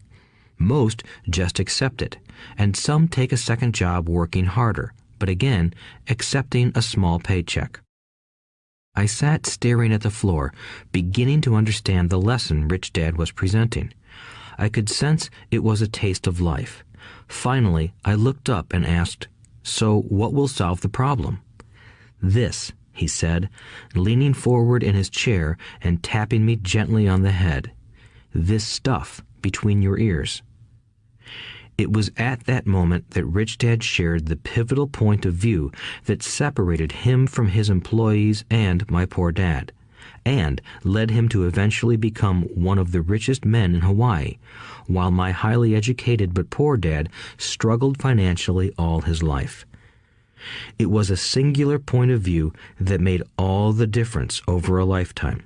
Most just accept it, and some take a second job working harder, but again, accepting a small paycheck. I sat staring at the floor, beginning to understand the lesson Rich Dad was presenting. I could sense it was a taste of life. Finally, I looked up and asked, "So what will solve the problem?" "This," he said, leaning forward in his chair and tapping me gently on the head. "This stuff between your ears." It was at that moment that Rich Dad shared the pivotal point of view that separated him from his employees and my poor dad, and led him to eventually become one of the richest men in Hawaii, while my highly educated but poor dad struggled financially all his life. It was a singular point of view that made all the difference over a lifetime.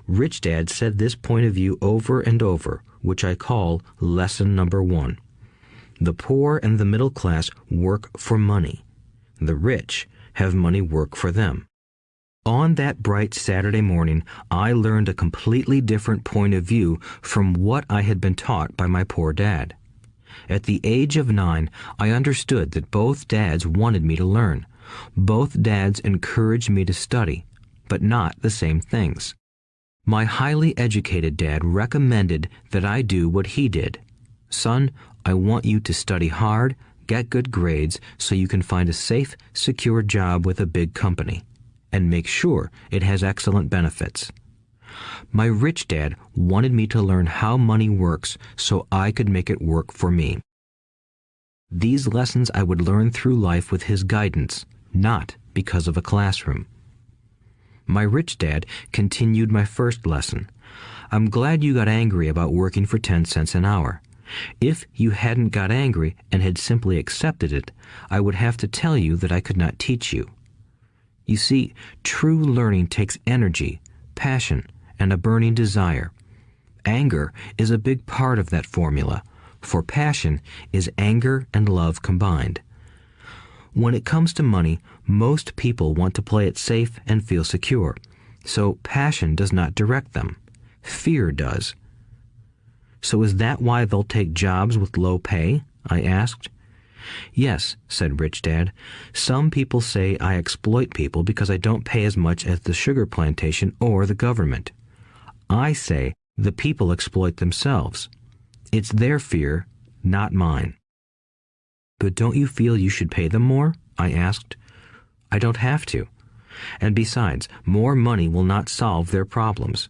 Rich Dad said this point of view over and over, which I call lesson number 1. The poor and the middle class work for money. The rich have money work for them. On that bright Saturday morning, I learned a completely different point of view from what I had been taught by my poor dad. At the age of 9, I understood that both dads wanted me to learn. Both dads encouraged me to study, but not the same things. My highly educated dad recommended that I do what he did. "Son, I want you to study hard, get good grades so you can find a safe, secure job with a big company, and make sure it has excellent benefits." My rich dad wanted me to learn how money works so I could make it work for me. These lessons I would learn through life with his guidance, not because of a classroom. My rich dad continued my first lesson. "I'm glad you got angry about working for 10 cents an hour. If you hadn't got angry and had simply accepted it, I would have to tell you that I could not teach you. You see, true learning takes energy, passion, and a burning desire. Anger is a big part of that formula, for passion is anger and love combined. When it comes to money, most people want to play it safe and feel secure, so passion does not direct them. Fear does." "So is that why they'll take jobs with low pay?" I asked. "Yes," said Rich Dad. "Some people say I exploit people because I don't pay as much as the sugar plantation or the government. I say the people exploit themselves. It's their fear, not mine." "But don't you feel you should pay them more?" I asked. "I don't have to. And besides, more money will not solve their problems.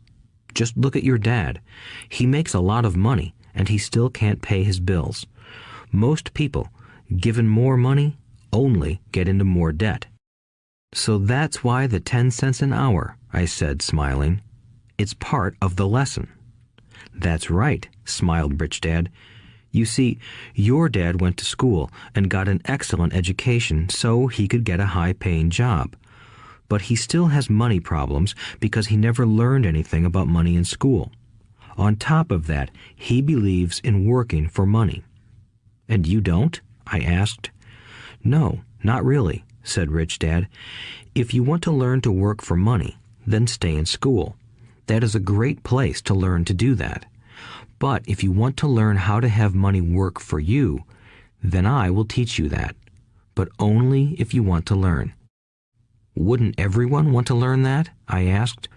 Just look at your dad. He makes a lot of money, and he still can't pay his bills. Most people, given more money, only get into more debt." "So that's why the 10 cents an hour," I said, smiling. "It's part of the lesson." "That's right," smiled Rich Dad. "You see, your dad went to school and got an excellent education so he could get a high-paying job. But he still has money problems because he never learned anything about money in school. On top of that, he believes in working for money." "And you don't?" I asked. "No, not really," said Rich Dad. "If you want to learn to work for money, then stay in school. That is a great place to learn to do that. But if you want to learn how to have money work for you, then I will teach you that. But only if you want to learn." "Wouldn't everyone want to learn that?" I asked.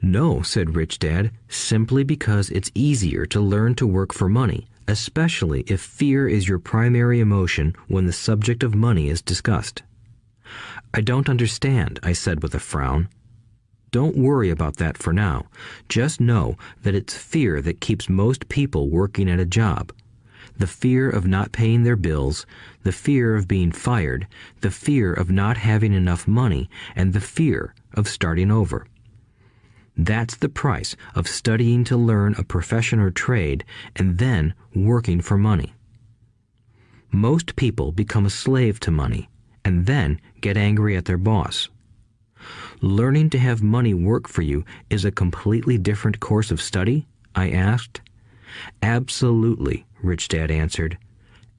"No," said Rich Dad, "simply because it's easier to learn to work for money, especially if fear is your primary emotion when the subject of money is discussed." "I don't understand," I said with a frown. "Don't worry about that for now. Just know that it's fear that keeps most people working at a job. The fear of not paying their bills, the fear of being fired, the fear of not having enough money, and the fear of starting over. That's the price of studying to learn a profession or trade and then working for money. Most people become a slave to money and then get angry at their boss. Learning to have money work for you is a completely different course of study? I asked. Absolutely, Rich Dad answered.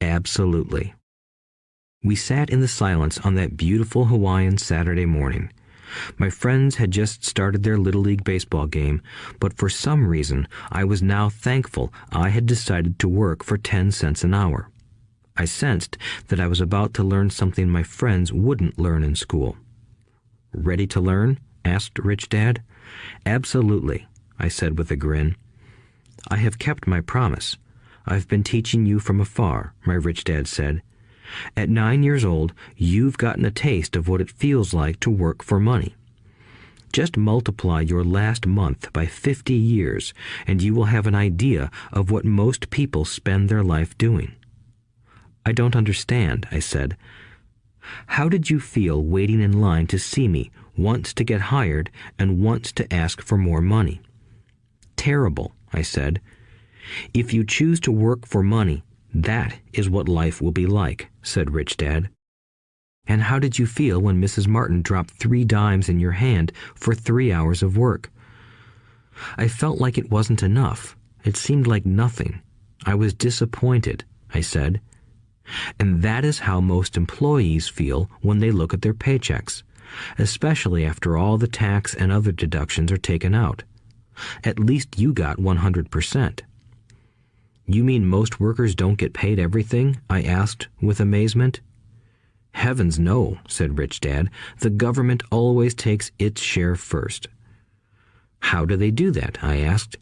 Absolutely. We sat in the silence on that beautiful Hawaiian Saturday morning. My friends had just started their Little League baseball game, but for some reason I was now thankful I had decided to work for 10 cents an hour. I sensed that I was about to learn something my friends wouldn't learn in school. Ready to learn? Asked Rich Dad. Absolutely, I said with a grin. I have kept my promise. I've been teaching you from afar, my Rich Dad said. At 9 years old, you've gotten a taste of what it feels like to work for money. Just multiply your last month by 50 years, and you will have an idea of what most people spend their life doing. I don't understand, I said. How did you feel waiting in line to see me, once to get hired and once to ask for more money? Terrible, I said. If you choose to work for money, that is what life will be like, said Rich Dad. And how did you feel when Mrs. Martin dropped 3 dimes in your hand for 3 hours of work? I felt like it wasn't enough. It seemed like nothing. I was disappointed, I said. And that is how most employees feel when they look at their paychecks, especially after all the tax and other deductions are taken out. At least you got 100%. You mean most workers don't get paid everything? I asked with amazement. Heavens no, said Rich Dad. The government always takes its share first. How do they do that? I asked.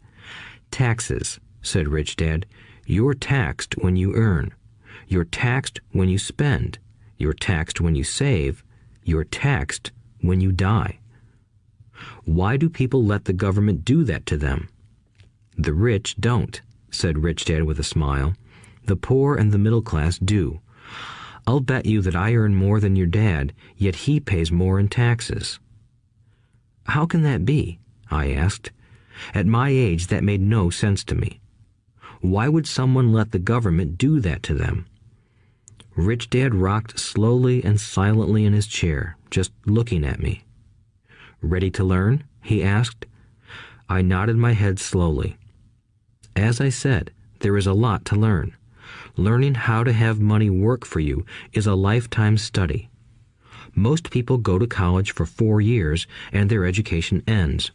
Taxes, said Rich Dad. You're taxed when you earn. You're taxed when you spend. You're taxed when you save. You're taxed when you die. Why do people let the government do that to them? The rich don't, said Rich Dad with a smile. The poor and the middle class do. I'll bet you that I earn more than your dad, yet he pays more in taxes. How can that be? I asked. At my age, that made no sense to me. Why would someone let the government do that to them? Rich Dad rocked slowly and silently in his chair, just looking at me. Ready to learn? He asked. I nodded my head slowly. As I said, there is a lot to learn. Learning how to have money work for you is a lifetime study. Most people go to college for 4 years and their education ends.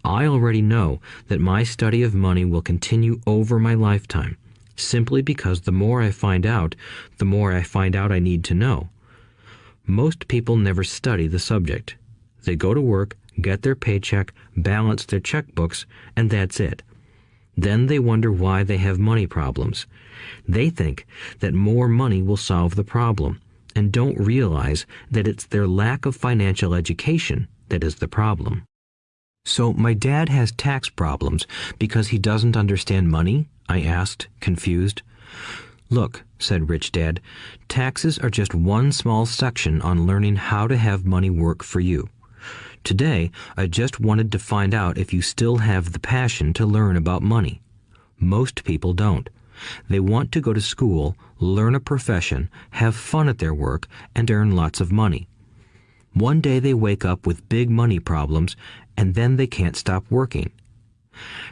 I already know that my study of money will continue over my lifetime, simply because the more I find out I need to know. Most people never study the subject. They go to work, get their paycheck, balance their checkbooks, and that's it. Then they wonder why they have money problems. They think that more money will solve the problem, and don't realize that it's their lack of financial education that is the problem. So my dad has tax problems because he doesn't understand money? I asked, confused. Look, said Rich Dad, taxes are just one small section on learning how to have money work for you. Today, I just wanted to find out if you still have the passion to learn about money. Most people don't. They want to go to school, learn a profession, have fun at their work, and earn lots of money. One day they wake up with big money problems, and then they can't stop working.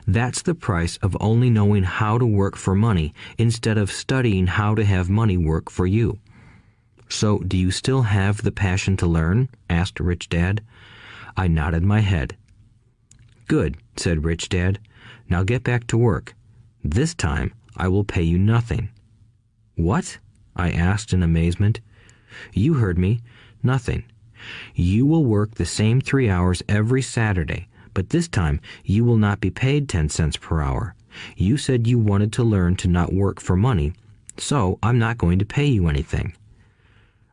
That's the price of only knowing how to work for money instead of studying how to have money work for you. So, do you still have the passion to learn? Asked Rich Dad. I nodded my head. Good, said Rich Dad. Now get back to work. This time, I will pay you nothing. What? I asked in amazement. You heard me. Nothing. You will work the same 3 hours every Saturday, but this time you will not be paid 10 cents per hour. You said you wanted to learn to not work for money, so I'm not going to pay you anything.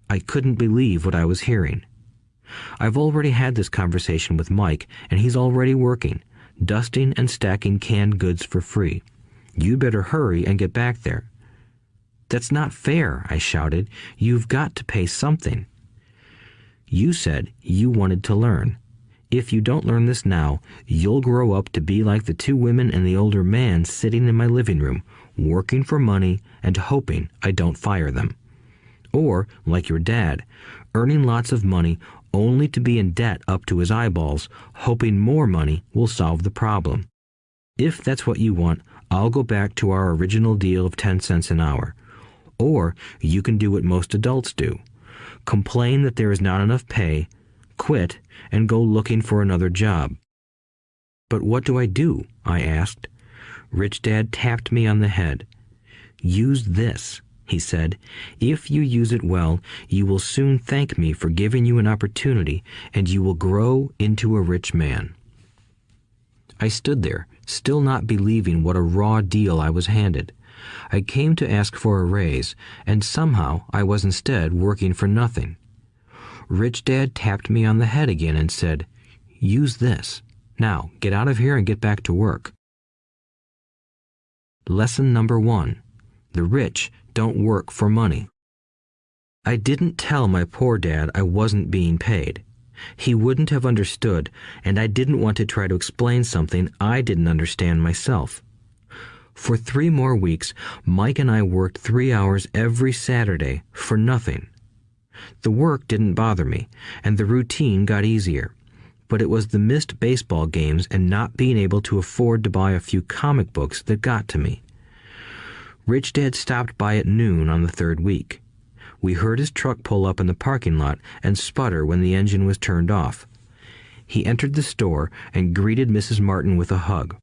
I couldn't believe what I was hearing. I've already had this conversation with Mike, and he's already working, dusting and stacking canned goods for free. You'd better hurry and get back there. That's not fair, I shouted. You've got to pay something. You said you wanted to learn. If you don't learn this now, you'll grow up to be like the two women and the older man sitting in my living room, working for money and hoping I don't fire them. Or, like your dad, earning lots of money only to be in debt up to his eyeballs, hoping more money will solve the problem. If that's what you want, I'll go back to our original deal of 10 cents an hour. Or you can do what most adults do. Complain that there is not enough pay, quit, and go looking for another job. But what do I do? I asked. Rich Dad tapped me on the head. Use this, he said. If you use it well, you will soon thank me for giving you an opportunity, and you will grow into a rich man. I stood there, still not believing what a raw deal I was handed. I came to ask for a raise, and somehow I was instead working for nothing. Rich Dad tapped me on the head again and said, "Use this. Now, get out of here and get back to work." Lesson number 1. The rich don't work for money. I didn't tell my poor dad I wasn't being paid. He wouldn't have understood, and I didn't want to try to explain something I didn't understand myself. For 3 more weeks, Mike and I worked 3 hours every Saturday for nothing. The work didn't bother me, and the routine got easier. But it was the missed baseball games and not being able to afford to buy a few comic books that got to me. Rich Dad stopped by at noon on the 3rd week. We heard his truck pull up in the parking lot and sputter when the engine was turned off. He entered the store and greeted Mrs. Martin with a hug.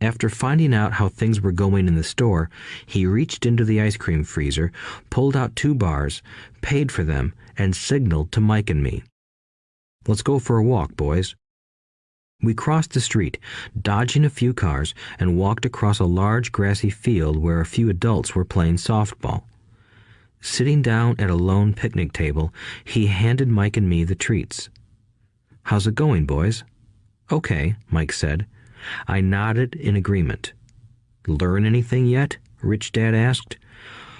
After finding out how things were going in the store, he reached into the ice cream freezer, pulled out 2 bars, paid for them, and signaled to Mike and me. "Let's go for a walk, boys." We crossed the street, dodging a few cars, and walked across a large grassy field where a few adults were playing softball. Sitting down at a lone picnic table, he handed Mike and me the treats. "How's it going, boys?" "Okay," Mike said. I nodded in agreement. "Learn anything yet?" Rich Dad asked.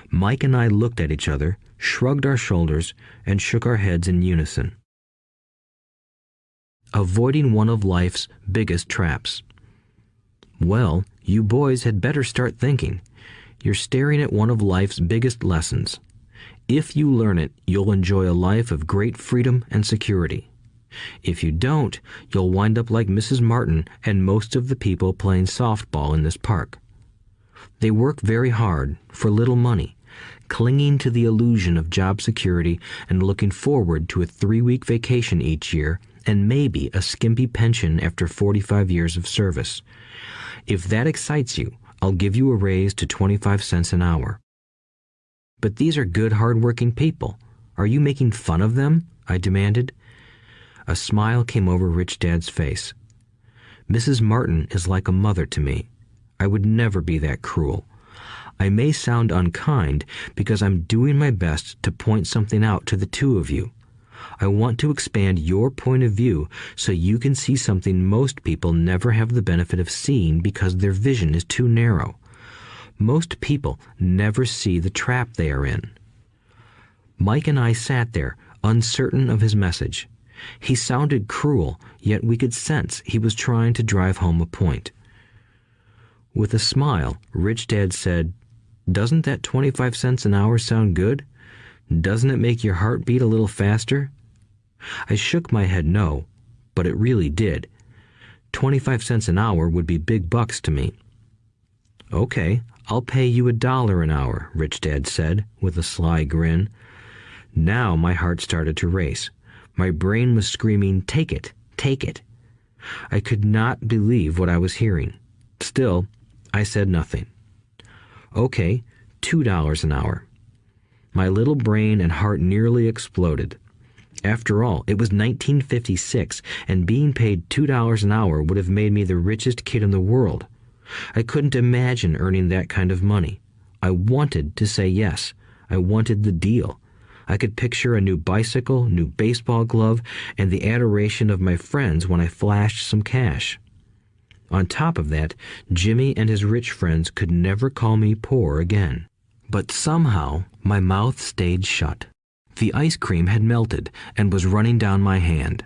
Mike and I looked at each other, shrugged our shoulders, and shook our heads in unison. Avoiding one of life's biggest traps. Well, you boys had better start thinking. You're staring at one of life's biggest lessons. If you learn it, you'll enjoy a life of great freedom and security. If you don't, you'll wind up like Mrs. Martin and most of the people playing softball in this park. They work very hard for little money, clinging to the illusion of job security and looking forward to a 3-week vacation each year and maybe a skimpy pension after 45 years of service. If that excites you, I'll give you a raise to 25 cents an hour. But these are good, hard-working people. Are you making fun of them? I demanded. A smile came over Rich Dad's face. Mrs. Martin is like a mother to me. I would never be that cruel. I may sound unkind because I'm doing my best to point something out to the two of you. I want to expand your point of view so you can see something most people never have the benefit of seeing because their vision is too narrow. Most people never see the trap they are in. Mike and I sat there, uncertain of his message. He sounded cruel, yet we could sense he was trying to drive home a point. With a smile, Rich Dad said, "Doesn't that 25 cents an hour sound good? Doesn't it make your heart beat a little faster?" I shook my head no, but it really did. 25 cents an hour would be big bucks to me. "Okay, I'll pay you $1 an hour," Rich Dad said, with a sly grin. Now my heart started to race. My brain was screaming, "Take it, take it." I could not believe what I was hearing. Still, I said nothing. "Okay, $2 an hour." My little brain and heart nearly exploded. After all, it was 1956, and being paid $2 an hour would have made me the richest kid in the world. I couldn't imagine earning that kind of money. I wanted to say yes. I wanted the deal. I could picture a new bicycle, new baseball glove, and the adoration of my friends when I flashed some cash. On top of that, Jimmy and his rich friends could never call me poor again. But somehow, my mouth stayed shut. The ice cream had melted and was running down my hand.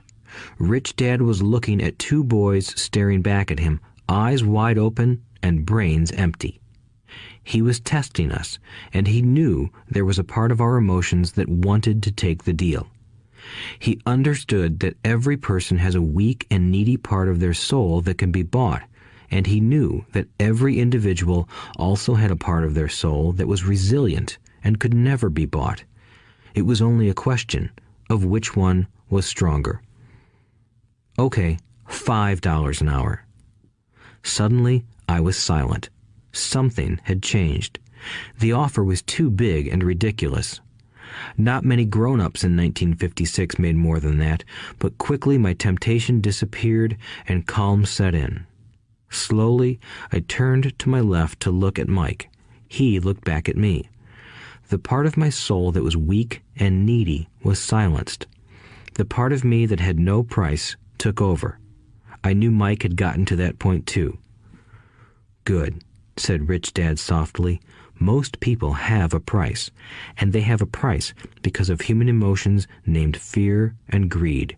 Rich Dad was looking at two boys staring back at him, eyes wide open and brains empty. He was testing us, and he knew there was a part of our emotions that wanted to take the deal. He understood that every person has a weak and needy part of their soul that can be bought, and he knew that every individual also had a part of their soul that was resilient and could never be bought. It was only a question of which one was stronger. Okay, $5 an hour. Suddenly, I was silent. Something had changed. The offer was too big and ridiculous. Not many grown-ups in 1956 made more than that, but quickly my temptation disappeared and calm set in. Slowly, I turned to my left to look at Mike. He looked back at me. The part of my soul that was weak and needy was silenced. The part of me that had no price took over. I knew Mike had gotten to that point too. "Good," said Rich Dad softly. "Most people have a price, and they have a price because of human emotions named fear and greed.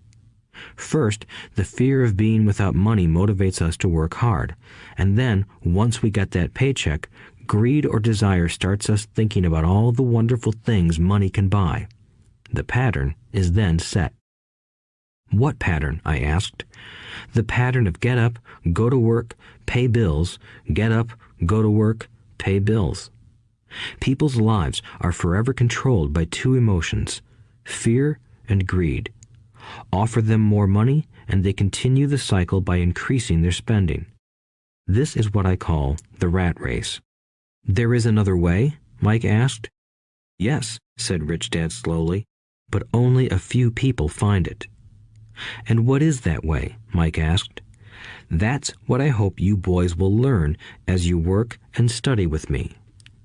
First, the fear of being without money motivates us to work hard, and then, once we get that paycheck, greed or desire starts us thinking about all the wonderful things money can buy. The pattern is then set." "What pattern?" I asked. "The pattern of get up, go to work, pay bills, get up, go to work, pay bills." People's lives are forever controlled by two emotions, fear and greed. Offer them more money, and they continue the cycle by increasing their spending. This is what I call the rat race. "There is another way?" Mike asked. "Yes," said Rich Dad slowly, "but only a few people find it." "And what is that way?" Mike asked. "That's what I hope you boys will learn as you work and study with me.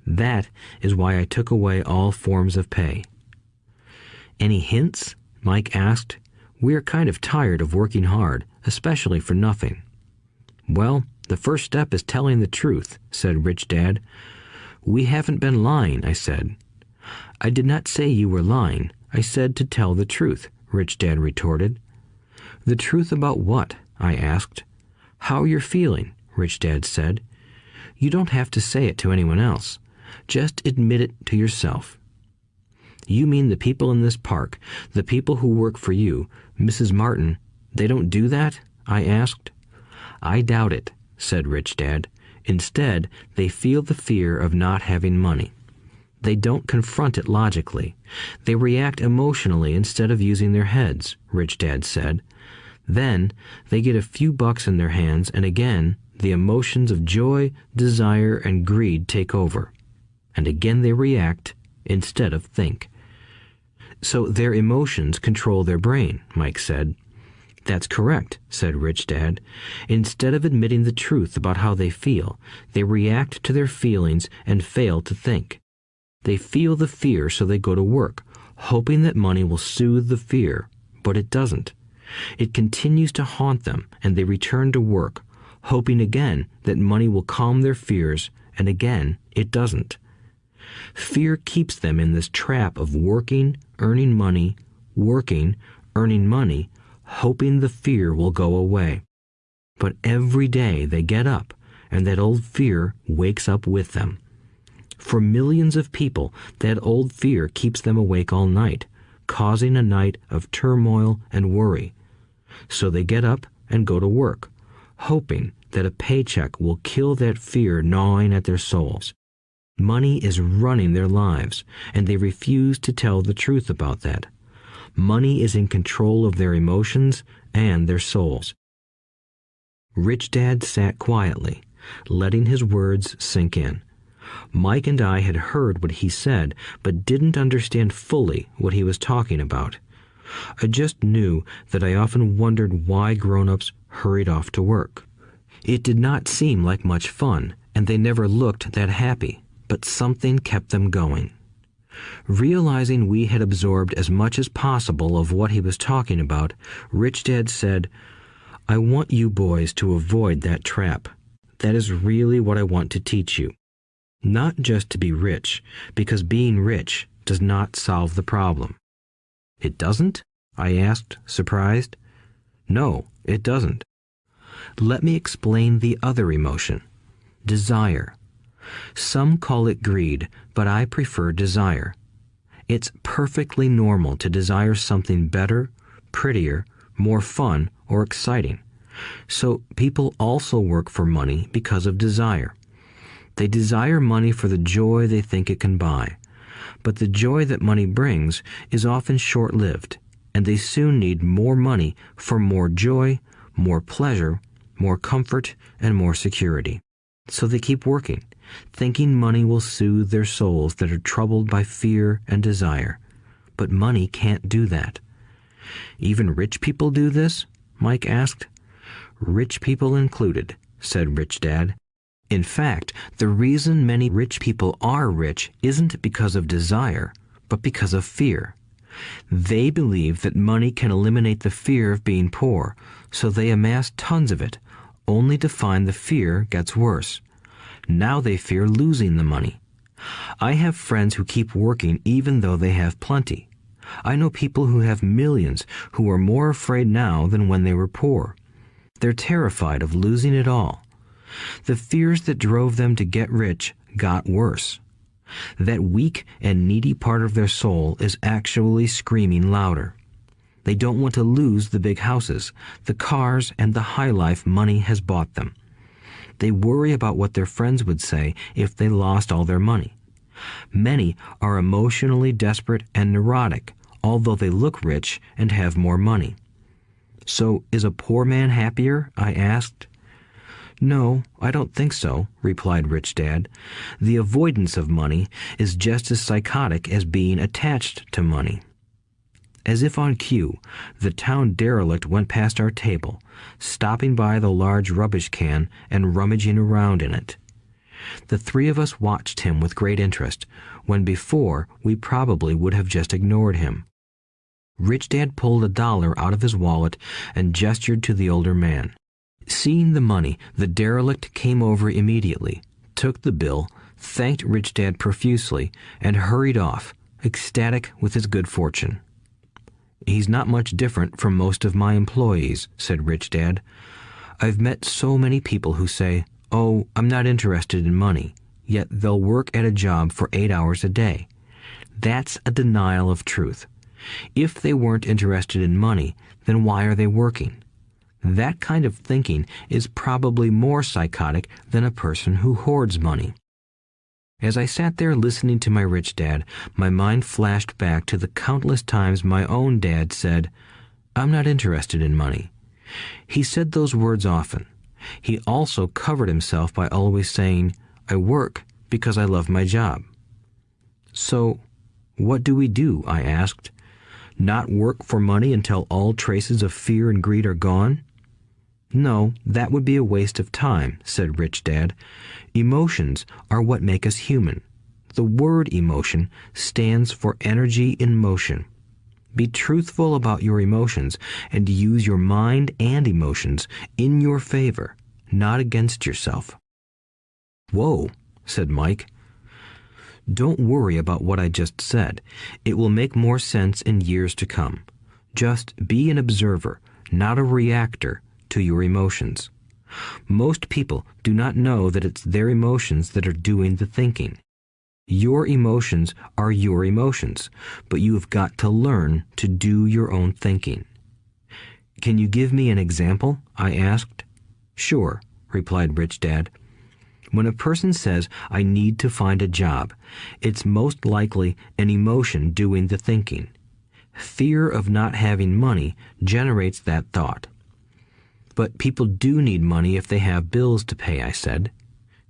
That is why I took away all forms of pay." "Any hints?" Mike asked. "We're kind of tired of working hard, especially for nothing." "Well, the first step is telling the truth," said Rich Dad. "We haven't been lying," I said. "I did not say you were lying. I said to tell the truth," Rich Dad retorted. "The truth about what?" I asked. "How you're feeling," Rich Dad said. "You don't have to say it to anyone else. Just admit it to yourself." "You mean the people in this park, the people who work for you, Mrs. Martin, they don't do that?" I asked. "I doubt it," said Rich Dad. "Instead, they feel the fear of not having money. They don't confront it logically. They react emotionally instead of using their heads," Rich Dad said. "Then they get a few bucks in their hands, and again, the emotions of joy, desire, and greed take over. And again they react instead of think." "So their emotions control their brain," Mike said. "That's correct," said Rich Dad. "Instead of admitting the truth about how they feel, they react to their feelings and fail to think. They feel the fear, so they go to work, hoping that money will soothe the fear, but it doesn't. It continues to haunt them, and they return to work, hoping again that money will calm their fears, and again it doesn't. Fear keeps them in this trap of working, earning money, hoping the fear will go away. But every day they get up, and that old fear wakes up with them. For millions of people, that old fear keeps them awake all night, causing a night of turmoil and worry. So they get up and go to work, hoping that a paycheck will kill that fear gnawing at their souls. Money is running their lives, and they refuse to tell the truth about that. Money is in control of their emotions and their souls." Rich Dad sat quietly, letting his words sink in. Mike and I had heard what he said, but didn't understand fully what he was talking about. I just knew that I often wondered why grown-ups hurried off to work. It did not seem like much fun, and they never looked that happy, but something kept them going. Realizing we had absorbed as much as possible of what he was talking about, Rich Dad said, "I want you boys to avoid that trap. That is really what I want to teach you. Not just to be rich, because being rich does not solve the problem." "It doesn't?" I asked, surprised. No, it doesn't. Let me explain the other emotion, desire. Some call it greed, but I prefer desire. It's perfectly normal to desire something better, prettier, more fun, or exciting. So people also work for money because of desire. They desire money for the joy they think it can buy. But the joy that money brings is often short-lived, and they soon need more money for more joy, more pleasure, more comfort, and more security. So they keep working, thinking money will soothe their souls that are troubled by fear and desire. But money can't do that. Even rich people do this? Mike asked. Rich people included, said Rich Dad. In fact, the reason many rich people are rich isn't because of desire, but because of fear. They believe that money can eliminate the fear of being poor, so they amass tons of it, only to find the fear gets worse. Now they fear losing the money. I have friends who keep working even though they have plenty. I know people who have millions who are more afraid now than when they were poor. They're terrified of losing it all. The fears that drove them to get rich got worse. That weak and needy part of their soul is actually screaming louder. They don't want to lose the big houses, the cars, and the high life money has bought them. They worry about what their friends would say if they lost all their money. Many are emotionally desperate and neurotic, although they look rich and have more money. So, is a poor man happier? I asked. No, I don't think so, replied Rich Dad. The avoidance of money is just as psychotic as being attached to money. As if on cue, the town derelict went past our table, stopping by the large rubbish can and rummaging around in it. The three of us watched him with great interest, when before we probably would have just ignored him. Rich Dad pulled $1 out of his wallet and gestured to the older man. Seeing the money, the derelict came over immediately, took the bill, thanked Rich Dad profusely, and hurried off, ecstatic with his good fortune. He's not much different from most of my employees, said Rich Dad. I've met so many people who say, "Oh, I'm not interested in money," yet they'll work at a job for 8 hours a day. That's a denial of truth. If they weren't interested in money, then why are they working? That kind of thinking is probably more psychotic than a person who hoards money. As I sat there listening to my Rich Dad, my mind flashed back to the countless times my own dad said, "I'm not interested in money." He said those words often. He also covered himself by always saying, "I work because I love my job." So, what do we do? I asked. Not work for money until all traces of fear and greed are gone? No, that would be a waste of time, said Rich Dad. Emotions are what make us human. The word emotion stands for energy in motion. Be truthful about your emotions and use your mind and emotions in your favor, not against yourself. Whoa, said Mike. Don't worry about what I just said. It will make more sense in years to come. Just be an observer, not a reactor to your emotions. Most people do not know that it's their emotions that are doing the thinking. Your emotions are your emotions, but you have got to learn to do your own thinking. Can you give me an example? I asked. Sure, replied Rich Dad. When a person says, I need to find a job, it's most likely an emotion doing the thinking. Fear of not having money generates that thought. But people do need money if they have bills to pay, I said.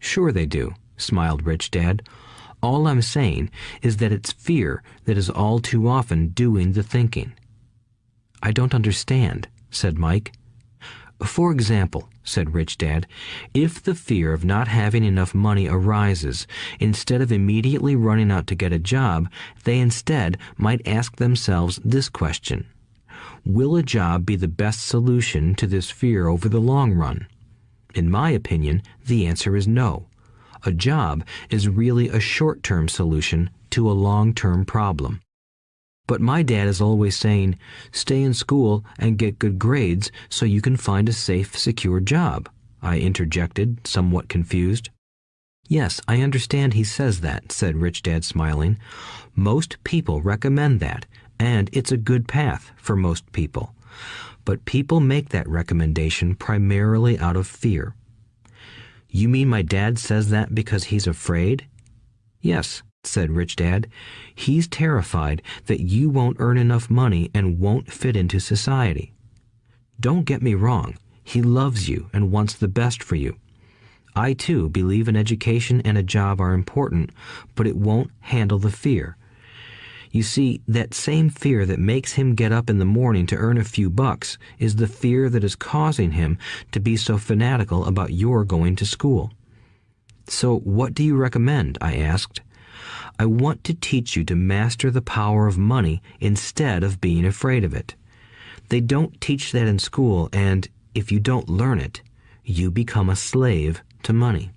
Sure they do, smiled Rich Dad. All I'm saying is that it's fear that is all too often doing the thinking. I don't understand, said Mike. For example, said Rich Dad, if the fear of not having enough money arises, instead of immediately running out to get a job, they instead might ask themselves this question. Will a job be the best solution to this fear over the long run? In my opinion, the answer is no. A job is really a short-term solution to a long-term problem. But my dad is always saying, stay in school and get good grades so you can find a safe, secure job, I interjected, somewhat confused. Yes, I understand he says that, said Rich Dad, smiling. Most people recommend that, and it's a good path for most people. But people make that recommendation primarily out of fear. You mean my dad says that because he's afraid? Yes, said Rich Dad. He's terrified that you won't earn enough money and won't fit into society. Don't get me wrong. He loves you and wants the best for you. I, too, believe an education and a job are important, but it won't handle the fear. You see, that same fear that makes him get up in the morning to earn a few bucks is the fear that is causing him to be so fanatical about your going to school. So what do you recommend? I asked. I want to teach you to master the power of money instead of being afraid of it. They don't teach that in school, and if you don't learn it, you become a slave to money.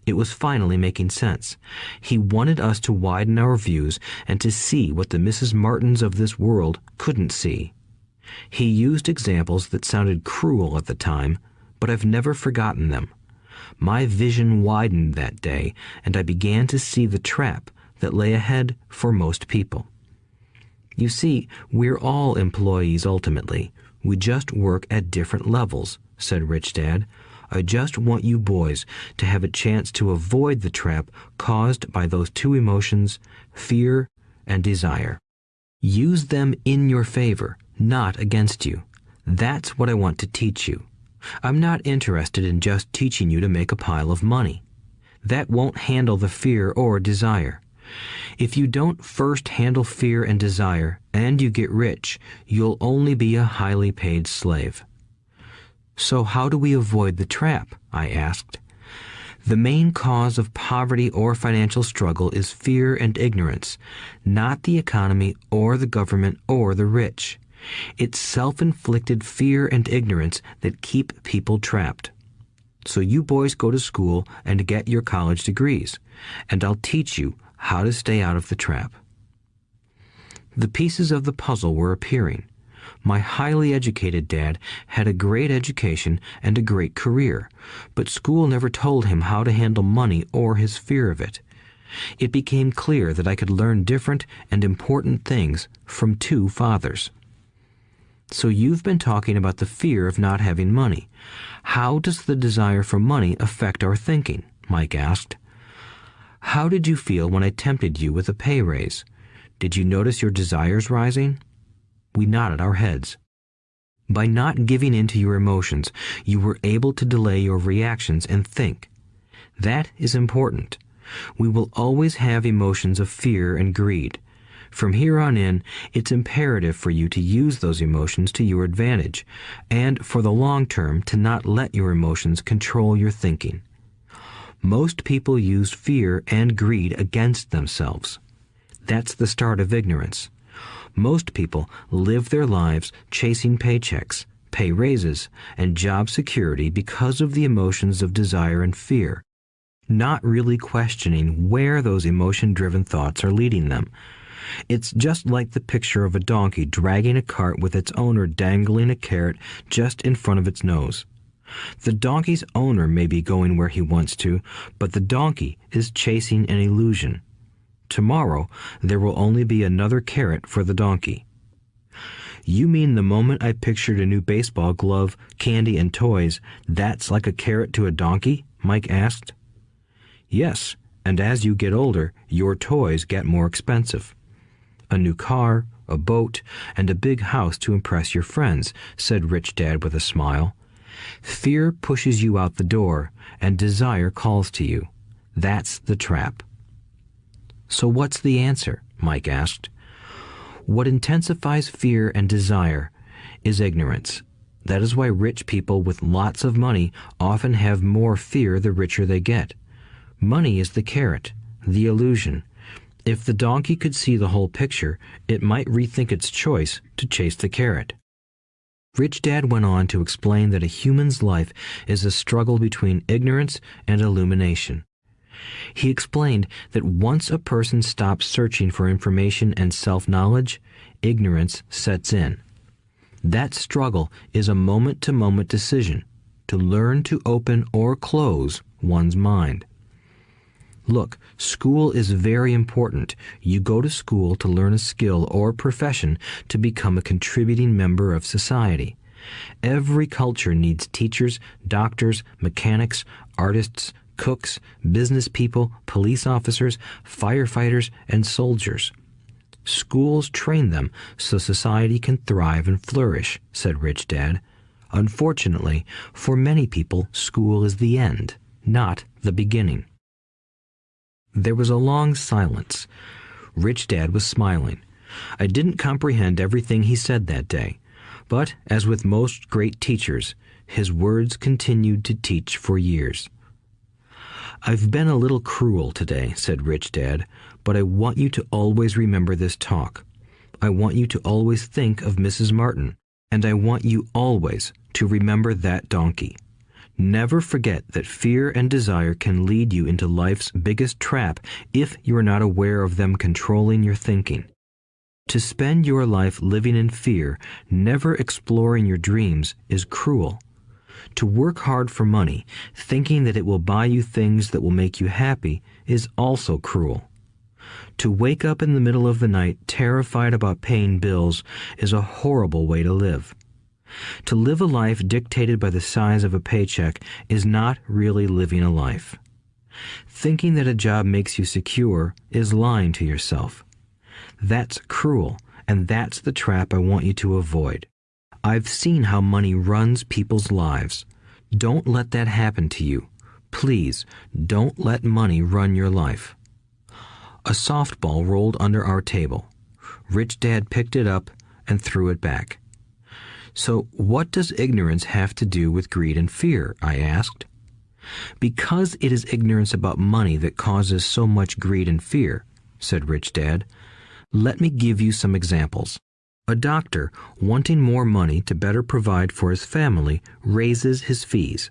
It was finally making sense. He wanted us to widen our views and to see what the Mrs. Martins of this world couldn't see. He used examples that sounded cruel at the time, but I've never forgotten them. My vision widened that day, and I began to see the trap that lay ahead for most people. You see, we're all employees ultimately. We just work at different levels, said Rich Dad. I just want you boys to have a chance to avoid the trap caused by those two emotions, fear and desire. Use them in your favor, not against you. That's what I want to teach you. I'm not interested in just teaching you to make a pile of money. That won't handle the fear or desire. If you don't first handle fear and desire, and you get rich, you'll only be a highly paid slave. So how do we avoid the trap? I asked. The main cause of poverty or financial struggle is fear and ignorance, not the economy or the government or the rich. It's self-inflicted fear and ignorance that keep people trapped. So you boys go to school and get your college degrees, and I'll teach you how to stay out of the trap. The pieces of the puzzle were appearing. My highly educated dad had a great education and a great career, but school never told him how to handle money or his fear of it. It became clear that I could learn different and important things from two fathers. So you've been talking about the fear of not having money. How does the desire for money affect our thinking? Mike asked. How did you feel when I tempted you with a pay raise? Did you notice your desires rising? We nodded our heads. By not giving in to your emotions, you were able to delay your reactions and think. That is important. We will always have emotions of fear and greed. From here on in, it's imperative for you to use those emotions to your advantage, and for the long term to not let your emotions control your thinking. Most people use fear and greed against themselves. That's the start of ignorance. Most people live their lives chasing paychecks, pay raises, and job security because of the emotions of desire and fear, not really questioning where those emotion-driven thoughts are leading them. It's just like the picture of a donkey dragging a cart with its owner dangling a carrot just in front of its nose. The donkey's owner may be going where he wants to, but the donkey is chasing an illusion. Tomorrow, there will only be another carrot for the donkey. You mean the moment I pictured a new baseball glove, candy, and toys, that's like a carrot to a donkey? Mike asked. Yes, and as you get older, your toys get more expensive. A new car, a boat, and a big house to impress your friends, said Rich Dad with a smile. Fear pushes you out the door, and desire calls to you. That's the trap. So what's the answer? Mike asked. What intensifies fear and desire is ignorance. That is why rich people with lots of money often have more fear the richer they get. Money is the carrot, the illusion. If the donkey could see the whole picture, it might rethink its choice to chase the carrot. Rich Dad went on to explain that a human's life is a struggle between ignorance and illumination. He explained that once a person stops searching for information and self-knowledge, ignorance sets in. That struggle is a moment-to-moment decision to learn to open or close one's mind. Look, school is very important. You go to school to learn a skill or profession to become a contributing member of society. Every culture needs teachers, doctors, mechanics, artists, cooks, business people, police officers, firefighters, and soldiers. Schools train them so society can thrive and flourish, said Rich Dad. Unfortunately, for many people, school is the end, not the beginning. There was a long silence. Rich Dad was smiling. I didn't comprehend everything he said that day, but, as with most great teachers, his words continued to teach for years. I've been a little cruel today, said Rich Dad, but I want you to always remember this talk. I want you to always think of Mrs. Martin, and I want you always to remember that donkey. Never forget that fear and desire can lead you into life's biggest trap if you are not aware of them controlling your thinking. To spend your life living in fear, never exploring your dreams, is cruel. To work hard for money, thinking that it will buy you things that will make you happy, is also cruel. To wake up in the middle of the night terrified about paying bills is a horrible way to live. To live a life dictated by the size of a paycheck is not really living a life. Thinking that a job makes you secure is lying to yourself. That's cruel, and that's the trap I want you to avoid. I've seen how money runs people's lives. Don't let that happen to you. Please, don't let money run your life. A softball rolled under our table. Rich Dad picked it up and threw it back. So what does ignorance have to do with greed and fear? I asked. Because it is ignorance about money that causes so much greed and fear, said Rich Dad. Let me give you some examples. A doctor, wanting more money to better provide for his family, raises his fees.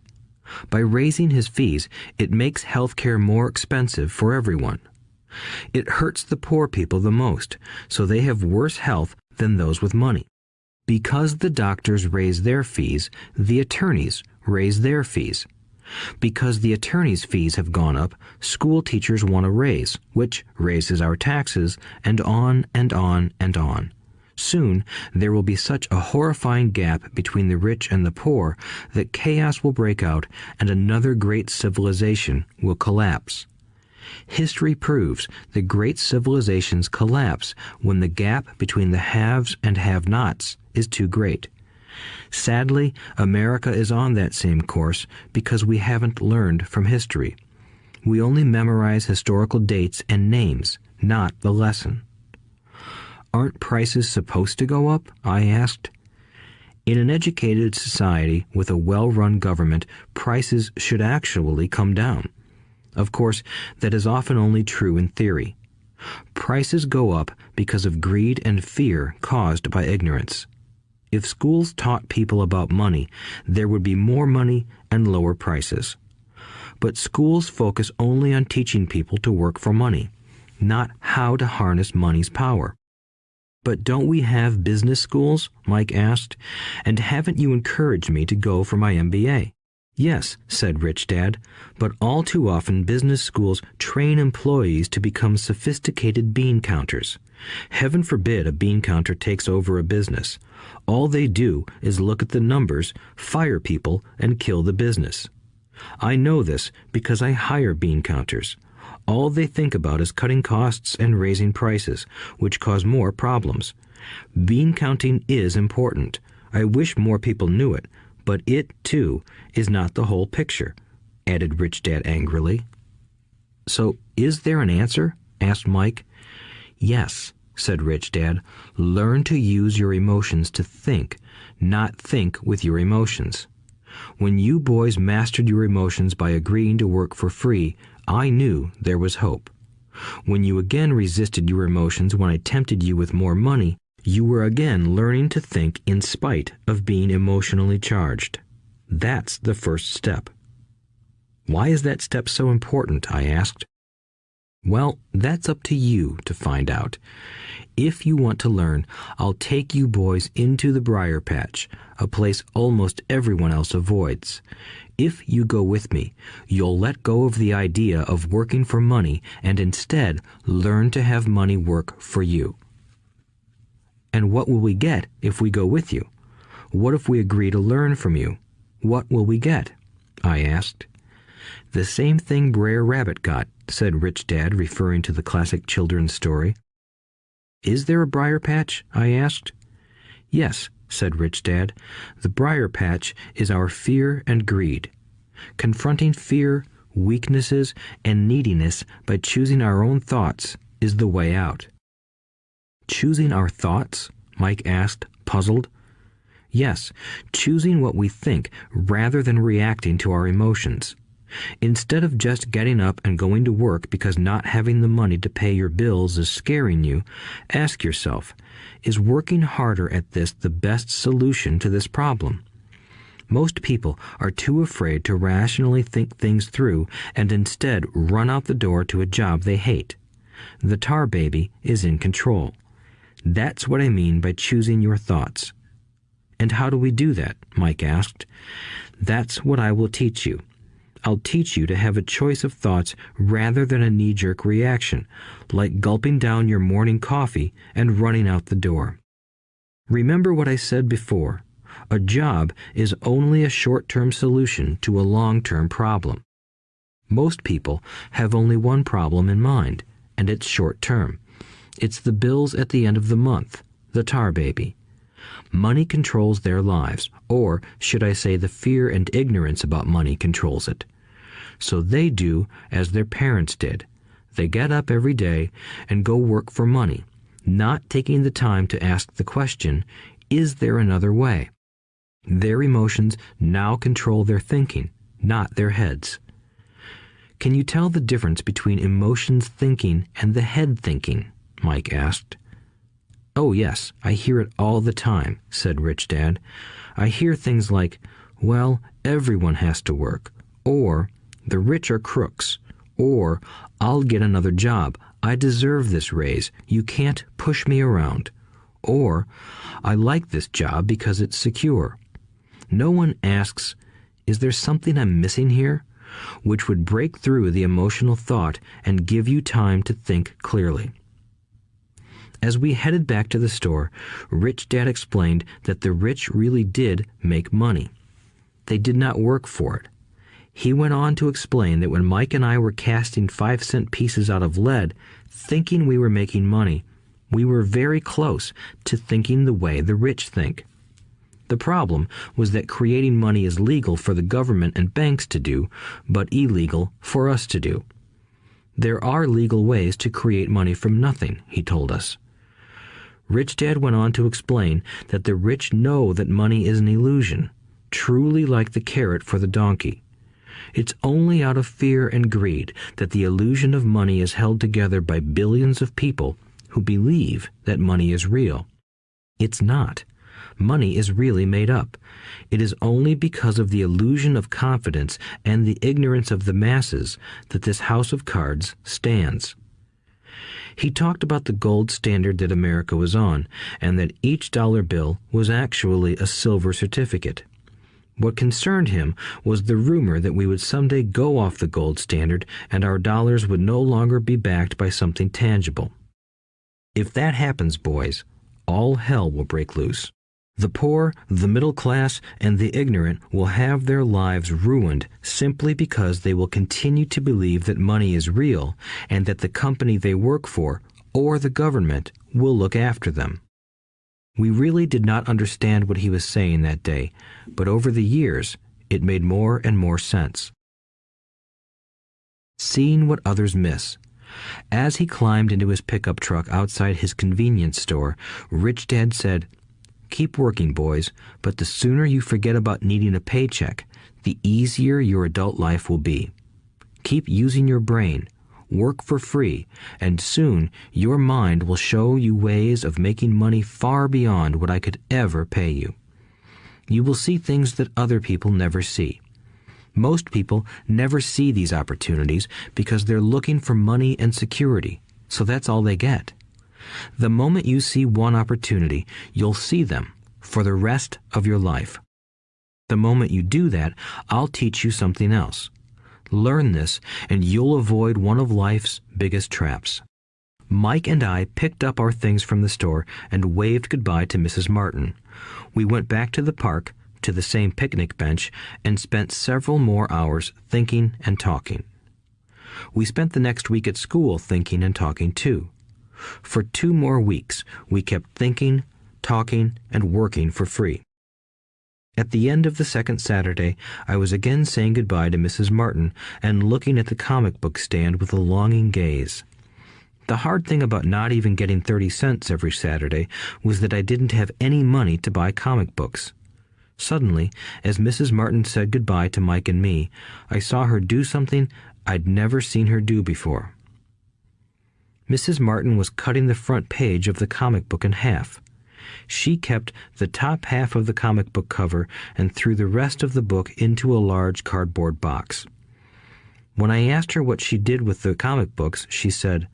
By raising his fees, it makes healthcare more expensive for everyone. It hurts the poor people the most, so they have worse health than those with money. Because the doctors raise their fees, the attorneys raise their fees. Because the attorneys' fees have gone up, school teachers want a raise, which raises our taxes, and on and on and on. Soon, there will be such a horrifying gap between the rich and the poor that chaos will break out and another great civilization will collapse. History proves that great civilizations collapse when the gap between the haves and have-nots is too great. Sadly, America is on that same course because we haven't learned from history. We only memorize historical dates and names, not the lesson. Aren't prices supposed to go up? I asked. In an educated society with a well-run government, prices should actually come down. Of course, that is often only true in theory. Prices go up because of greed and fear caused by ignorance. If schools taught people about money, there would be more money and lower prices. But schools focus only on teaching people to work for money, not how to harness money's power. But don't we have business schools? Mike asked. And haven't you encouraged me to go for my MBA? Yes, said Rich Dad, but all too often business schools train employees to become sophisticated bean counters. Heaven forbid a bean counter takes over a business. All they do is look at the numbers, fire people, and kill the business. I know this because I hire bean counters. All they think about is cutting costs and raising prices, which cause more problems. Bean counting is important. I wish more people knew it, but it, too, is not the whole picture, added Rich Dad angrily. So, is there an answer? Asked Mike. Yes, said Rich Dad. Learn to use your emotions to think, not think with your emotions. When you boys mastered your emotions by agreeing to work for free, I knew there was hope. When you again resisted your emotions when I tempted you with more money, you were again learning to think in spite of being emotionally charged. That's the first step. Why is that step so important? I asked. Well, that's up to you to find out. If you want to learn, I'll take you boys into the briar patch, a place almost everyone else avoids. If you go with me, you'll let go of the idea of working for money and instead learn to have money work for you. And what will we get if we go with you? What if we agree to learn from you? What will we get? I asked. The same thing Brer Rabbit got, said Rich Dad, referring to the classic children's story. Is there a briar patch? I asked. Yes, said Rich Dad. The briar patch is our fear and greed. Confronting fear, weaknesses, and neediness by choosing our own thoughts is the way out. Choosing our thoughts? Mike asked, puzzled. Yes, choosing what we think rather than reacting to our emotions. Instead of just getting up and going to work because not having the money to pay your bills is scaring you, ask yourself, is working harder at this the best solution to this problem? Most people are too afraid to rationally think things through and instead run out the door to a job they hate. The tar baby is in control. That's what I mean by choosing your thoughts. And how do we do that? Mike asked. That's what I will teach you. I'll teach you to have a choice of thoughts rather than a knee-jerk reaction, like gulping down your morning coffee and running out the door. Remember what I said before. A job is only a short-term solution to a long-term problem. Most people have only one problem in mind, and it's short-term. It's the bills at the end of the month, the tar baby. Money controls their lives, or should I say the fear and ignorance about money controls it. So they do as their parents did. They get up every day and go work for money, not taking the time to ask the question, is there another way? Their emotions now control their thinking, not their heads. Can you tell the difference between emotions thinking and the head thinking? Mike asked. Oh yes, I hear it all the time, said Rich Dad. I hear things like, well, everyone has to work, or the rich are crooks, or I'll get another job, I deserve this raise, you can't push me around, or I like this job because it's secure. No one asks, is there something I'm missing here? Which would break through the emotional thought and give you time to think clearly. As we headed back to the store, Rich Dad explained that the rich really did make money. They did not work for it. He went on to explain that when Mike and I were casting 5-cent pieces out of lead, thinking we were making money, we were very close to thinking the way the rich think. The problem was that creating money is legal for the government and banks to do, but illegal for us to do. There are legal ways to create money from nothing, he told us. Rich Dad went on to explain that the rich know that money is an illusion, truly like the carrot for the donkey. It's only out of fear and greed that the illusion of money is held together by billions of people who believe that money is real. It's not. Money is really made up. It is only because of the illusion of confidence and the ignorance of the masses that this house of cards stands. He talked about the gold standard that America was on, and that each dollar bill was actually a silver certificate. What concerned him was the rumor that we would someday go off the gold standard and our dollars would no longer be backed by something tangible. If that happens, boys, all hell will break loose. The poor, the middle class, and the ignorant will have their lives ruined simply because they will continue to believe that money is real and that the company they work for, or the government, will look after them. We really did not understand what he was saying that day, but over the years, it made more and more sense. Seeing what others miss. As he climbed into his pickup truck outside his convenience store, Rich Dad said, "Keep working, boys, but the sooner you forget about needing a paycheck, the easier your adult life will be. Keep using your brain, work for free, and soon your mind will show you ways of making money far beyond what I could ever pay you. You will see things that other people never see. Most people never see these opportunities because they're looking for money and security, so that's all they get. The moment you see one opportunity, you'll see them for the rest of your life. The moment you do that, I'll teach you something else. Learn this, and you'll avoid one of life's biggest traps. Mike and I picked up our things from the store and waved goodbye to Mrs. Martin. We went back to the park, to the same picnic bench, and spent several more hours thinking and talking. We spent the next week at school thinking and talking too. For 2 more weeks, we kept thinking, talking, and working for free. At the end of the second Saturday, I was again saying goodbye to Mrs. Martin and looking at the comic book stand with a longing gaze. The hard thing about not even getting 30 cents every Saturday was that I didn't have any money to buy comic books. Suddenly, as Mrs. Martin said goodbye to Mike and me, I saw her do something I'd never seen her do before. Mrs. Martin was cutting the front page of the comic book in half. She kept the top half of the comic book cover and threw the rest of the book into a large cardboard box. When I asked her what she did with the comic books, she said,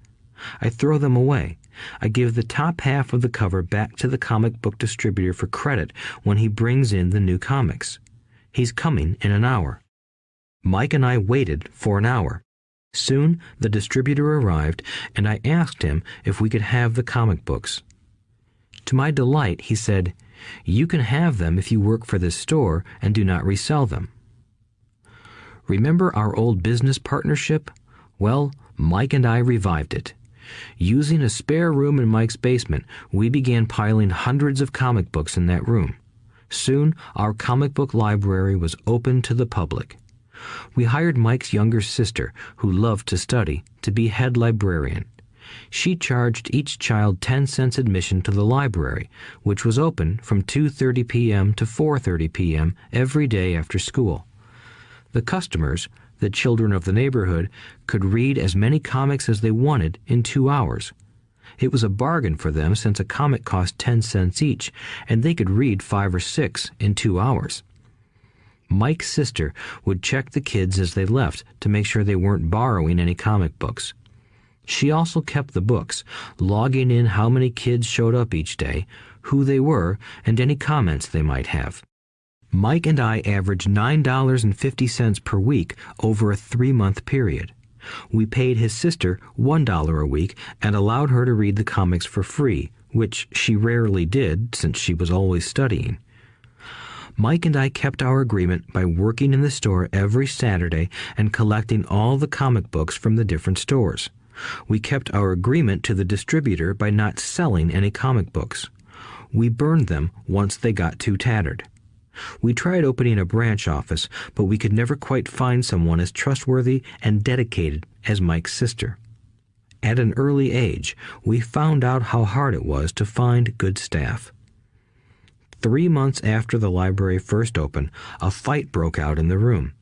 "I throw them away. I give the top half of the cover back to the comic book distributor for credit when he brings in the new comics. He's coming in an hour." Mike and I waited for an hour. Soon the distributor arrived, and I asked him if we could have the comic books. To my delight, he said, "You can have them if you work for this store and do not resell them." Remember our old business partnership? Well, Mike and I revived it. Using a spare room in Mike's basement, we began piling hundreds of comic books in that room. Soon, our comic book library was open to the public. We hired Mike's younger sister, who loved to study, to be head librarian. She charged each child 10 cents admission to the library, which was open from 2:30 p.m. to 4:30 p.m. every day after school. The customers, the children of the neighborhood, could read as many comics as they wanted in 2 hours. It was a bargain for them since a comic cost 10 cents each, and they could read 5 or 6 in 2 hours. Mike's sister would check the kids as they left to make sure they weren't borrowing any comic books. She also kept the books, logging in how many kids showed up each day, who they were, and any comments they might have. Mike and I averaged $9.50 per week over a 3-month period. We paid his sister $1 a week and allowed her to read the comics for free, which she rarely did since she was always studying. Mike and I kept our agreement by working in the store every Saturday and collecting all the comic books from the different stores. We kept our agreement to the distributor by not selling any comic books. We burned them once they got too tattered. We tried opening a branch office, but we could never quite find someone as trustworthy and dedicated as Mike's sister. At an early age, we found out how hard it was to find good staff. 3 months after the library first opened, a fight broke out in the room.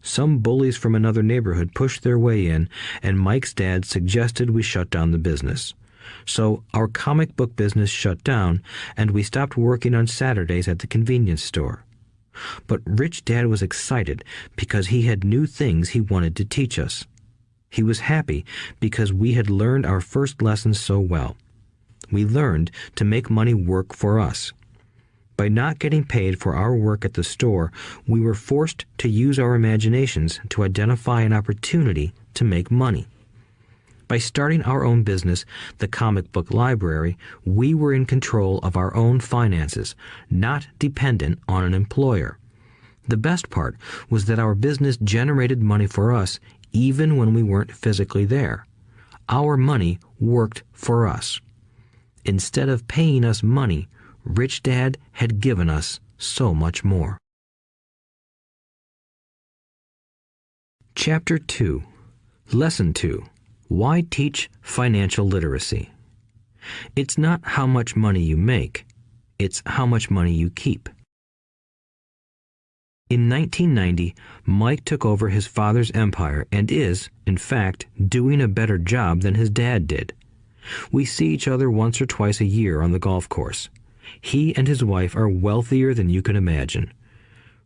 Some bullies from another neighborhood pushed their way in, and Mike's dad suggested we shut down the business. So our comic book business shut down, and we stopped working on Saturdays at the convenience store. But Rich Dad was excited because he had new things he wanted to teach us. He was happy because we had learned our first lessons so well. We learned to make money work for us. By not getting paid for our work at the store, we were forced to use our imaginations to identify an opportunity to make money. By starting our own business, the comic book library, we were in control of our own finances, not dependent on an employer. The best part was that our business generated money for us even when we weren't physically there. Our money worked for us. Instead of paying us money, Rich Dad had given us so much more. Chapter 2. Lesson 2. Why teach financial literacy? It's not how much money you make, it's how much money you keep. In 1990, Mike took over his father's empire and is, in fact, doing a better job than his dad did. We see each other once or twice a year on the golf course. He and his wife are wealthier than you can imagine.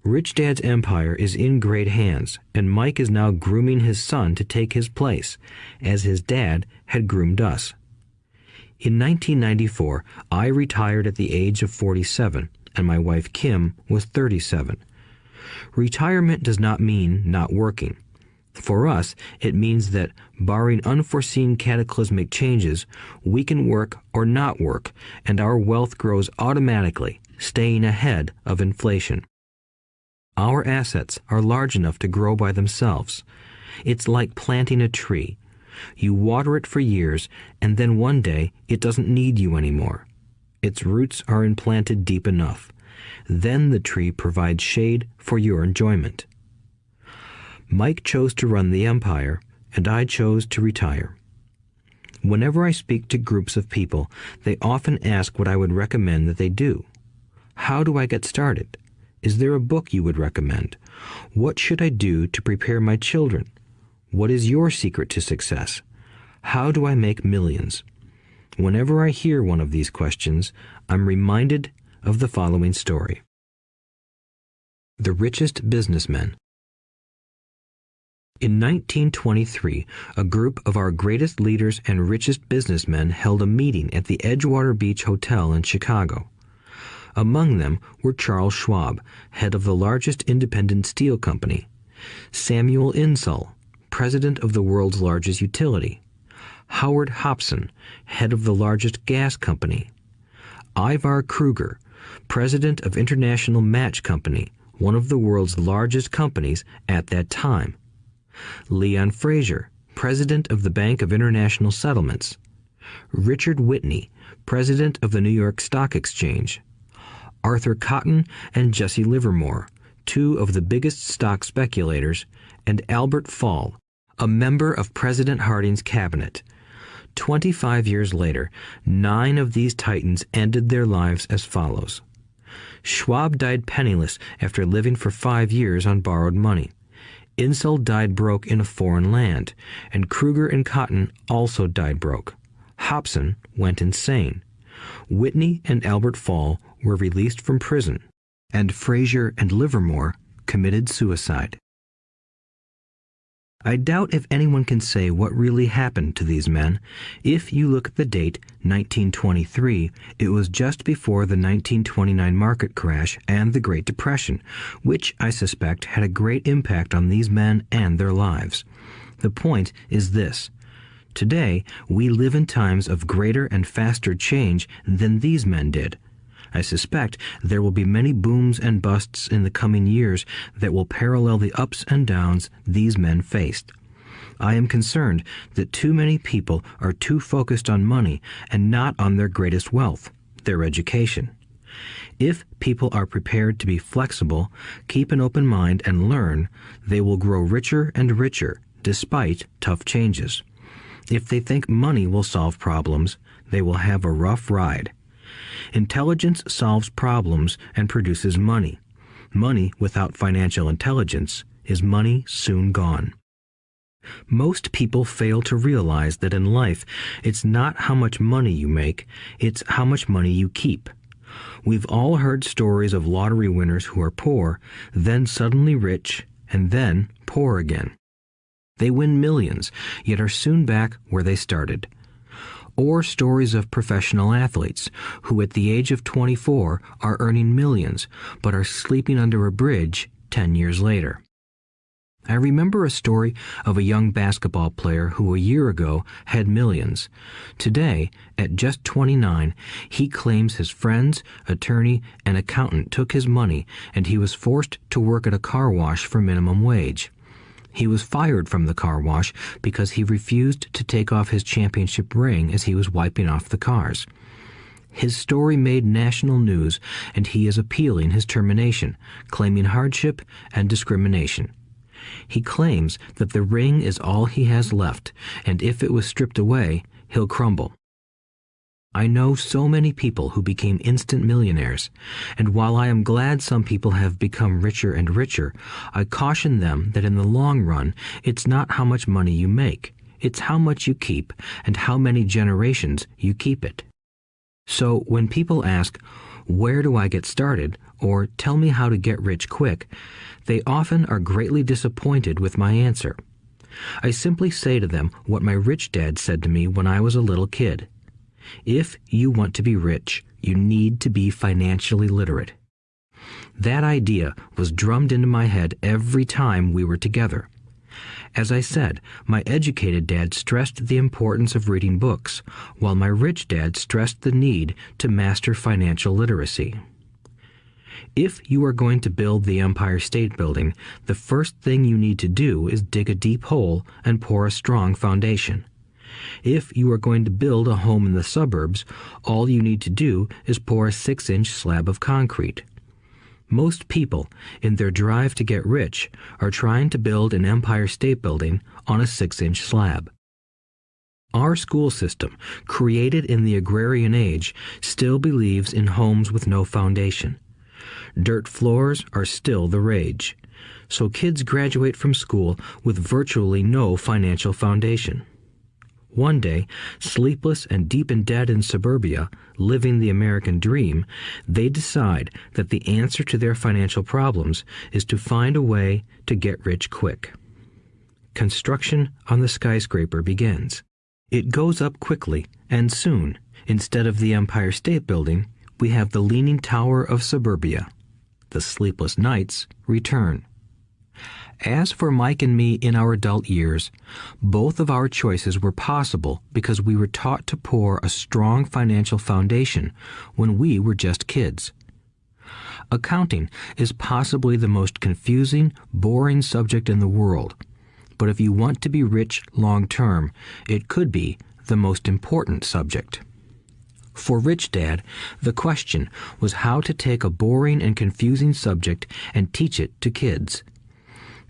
Rich Dad's empire is in great hands, and Mike is now grooming his son to take his place, as his dad had groomed us. In 1994, I retired at the age of 47, and my wife Kim was 37. Retirement does not mean not working. For us, it means that, barring unforeseen cataclysmic changes, we can work or not work, and our wealth grows automatically, staying ahead of inflation. Our assets are large enough to grow by themselves. It's like planting a tree. You water it for years, and then one day it doesn't need you anymore. Its roots are implanted deep enough. Then the tree provides shade for your enjoyment. Mike chose to run the empire, and I chose to retire. Whenever I speak to groups of people, they often ask what I would recommend that they do. How do I get started? Is there a book you would recommend? What should I do to prepare my children? What is your secret to success? How do I make millions? Whenever I hear one of these questions, I'm reminded of the following story. The Richest Businessmen. In 1923, a group of our greatest leaders and richest businessmen held a meeting at the Edgewater Beach Hotel in Chicago. Among them were Charles Schwab, head of the largest independent steel company; Samuel Insull, president of the world's largest utility; Howard Hobson, head of the largest gas company; Ivar Kruger, president of International Match Company, one of the world's largest companies at that time; Leon Fraser, president of the Bank of International Settlements; Richard Whitney, president of the New York Stock Exchange; Arthur Cotton and Jesse Livermore, two of the biggest stock speculators; and Albert Fall, a member of President Harding's cabinet. 25 years later, 9 of these titans ended their lives as follows. Schwab died penniless after living for 5 years on borrowed money. Insull died broke in a foreign land, and Kruger and Cotton also died broke. Hobson went insane. Whitney and Albert Fall were released from prison, and Fraser and Livermore committed suicide. I doubt if anyone can say what really happened to these men. If you look at the date, 1923, it was just before the 1929 market crash and the Great Depression, which I suspect had a great impact on these men and their lives. The point is this. Today, we live in times of greater and faster change than these men did. I suspect there will be many booms and busts in the coming years that will parallel the ups and downs these men faced. I am concerned that too many people are too focused on money and not on their greatest wealth, their education. If people are prepared to be flexible, keep an open mind, and learn, they will grow richer and richer despite tough changes. If they think money will solve problems, they will have a rough ride. Intelligence solves problems and produces money. Money without financial intelligence is money soon gone. Most people fail to realize that in life, it's not how much money you make, it's how much money you keep. We've all heard stories of lottery winners who are poor, then suddenly rich, and then poor again. They win millions, yet are soon back where they started. Or stories of professional athletes who at the age of 24 are earning millions but are sleeping under a bridge 10 years later. I remember a story of a young basketball player who a year ago had millions. Today, at just 29, he claims his friends, attorney, and accountant took his money and he was forced to work at a car wash for minimum wage. He was fired from the car wash because he refused to take off his championship ring as he was wiping off the cars. His story made national news, and he is appealing his termination, claiming hardship and discrimination. He claims that the ring is all he has left, and if it was stripped away, he'll crumble. I know so many people who became instant millionaires, and while I am glad some people have become richer and richer, I caution them that in the long run, it's not how much money you make, it's how much you keep and how many generations you keep it. So when people ask, "Where do I get started?" or "Tell me how to get rich quick," they often are greatly disappointed with my answer. I simply say to them what my rich dad said to me when I was a little kid. If you want to be rich, you need to be financially literate. That idea was drummed into my head every time we were together. As I said, my educated dad stressed the importance of reading books, while my rich dad stressed the need to master financial literacy. If you are going to build the Empire State Building, the first thing you need to do is dig a deep hole and pour a strong foundation. If you are going to build a home in the suburbs, all you need to do is pour a 6-inch slab of concrete. Most people, in their drive to get rich, are trying to build an Empire State Building on a 6-inch slab. Our school system, created in the agrarian age, still believes in homes with no foundation. Dirt floors are still the rage, so kids graduate from school with virtually no financial foundation. One day, sleepless and deep in debt in suburbia, living the American dream, they decide that the answer to their financial problems is to find a way to get rich quick. Construction on the skyscraper begins. It goes up quickly, and soon, instead of the Empire State Building, we have the Leaning Tower of suburbia. The sleepless nights return. As for Mike and me in our adult years, both of our choices were possible because we were taught to pour a strong financial foundation when we were just kids. Accounting is possibly the most confusing, boring subject in the world, but if you want to be rich long term, it could be the most important subject. For Rich Dad, the question was how to take a boring and confusing subject and teach it to kids.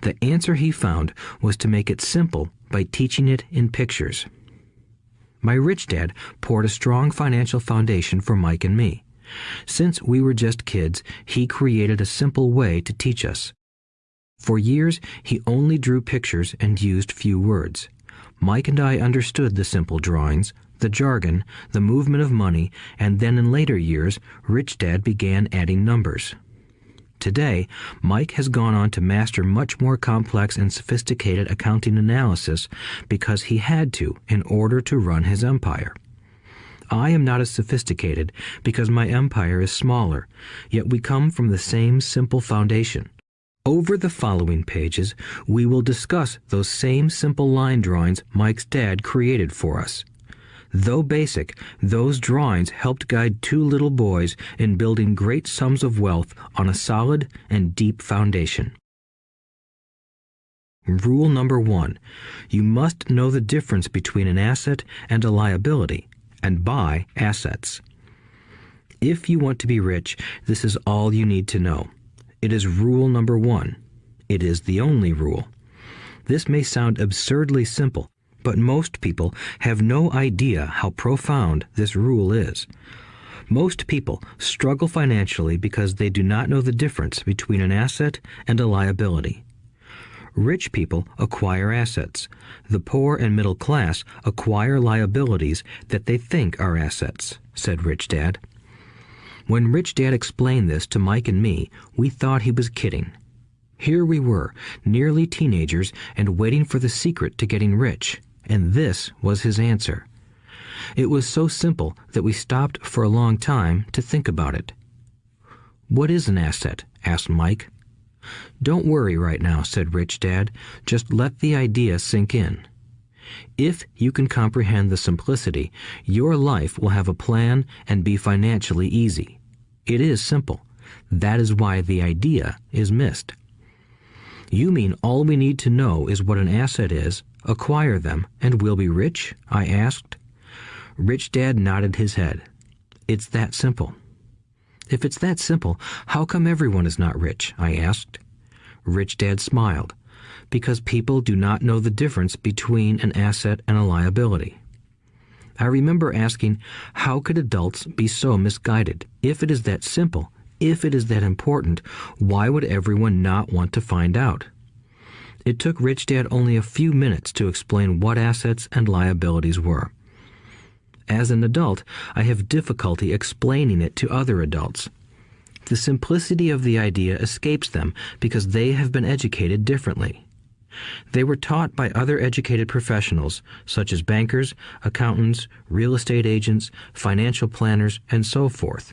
The answer he found was to make it simple by teaching it in pictures. My rich dad poured a strong financial foundation for Mike and me. Since we were just kids, he created a simple way to teach us. For years, he only drew pictures and used few words. Mike and I understood the simple drawings, the jargon, the movement of money, and then in later years, Rich Dad began adding numbers. Today, Mike has gone on to master much more complex and sophisticated accounting analysis because he had to in order to run his empire. I am not as sophisticated because my empire is smaller, yet we come from the same simple foundation. Over the following pages, we will discuss those same simple line drawings Mike's dad created for us. Though basic, those drawings helped guide two little boys in building great sums of wealth on a solid and deep foundation. Rule number 1. You must know the difference between an asset and a liability, and buy assets. If you want to be rich, this is all you need to know. It is rule number 1. It is the only rule. This may sound absurdly simple, but most people have no idea how profound this rule is. Most people struggle financially because they do not know the difference between an asset and a liability. Rich people acquire assets. The poor and middle class acquire liabilities that they think are assets, said Rich Dad. When Rich Dad explained this to Mike and me, we thought he was kidding. Here we were, nearly teenagers, and waiting for the secret to getting rich. And this was his answer. It was so simple that we stopped for a long time to think about it. "What is an asset?" asked Mike. "Don't worry right now," said Rich Dad. "Just let the idea sink in. If you can comprehend the simplicity, your life will have a plan and be financially easy. It is simple. That is why the idea is missed." "You mean all we need to know is what an asset is, acquire them, and we'll be rich?" I asked. Rich Dad nodded his head. "It's that simple." "If it's that simple, how come everyone is not rich?" I asked. Rich Dad smiled. "Because people do not know the difference between an asset and a liability." I remember asking, how could adults be so misguided? If it is that simple, if it is that important, why would everyone not want to find out? It took Rich Dad only a few minutes to explain what assets and liabilities were. As an adult, I have difficulty explaining it to other adults. The simplicity of the idea escapes them because they have been educated differently. They were taught by other educated professionals, such as bankers, accountants, real estate agents, financial planners, and so forth.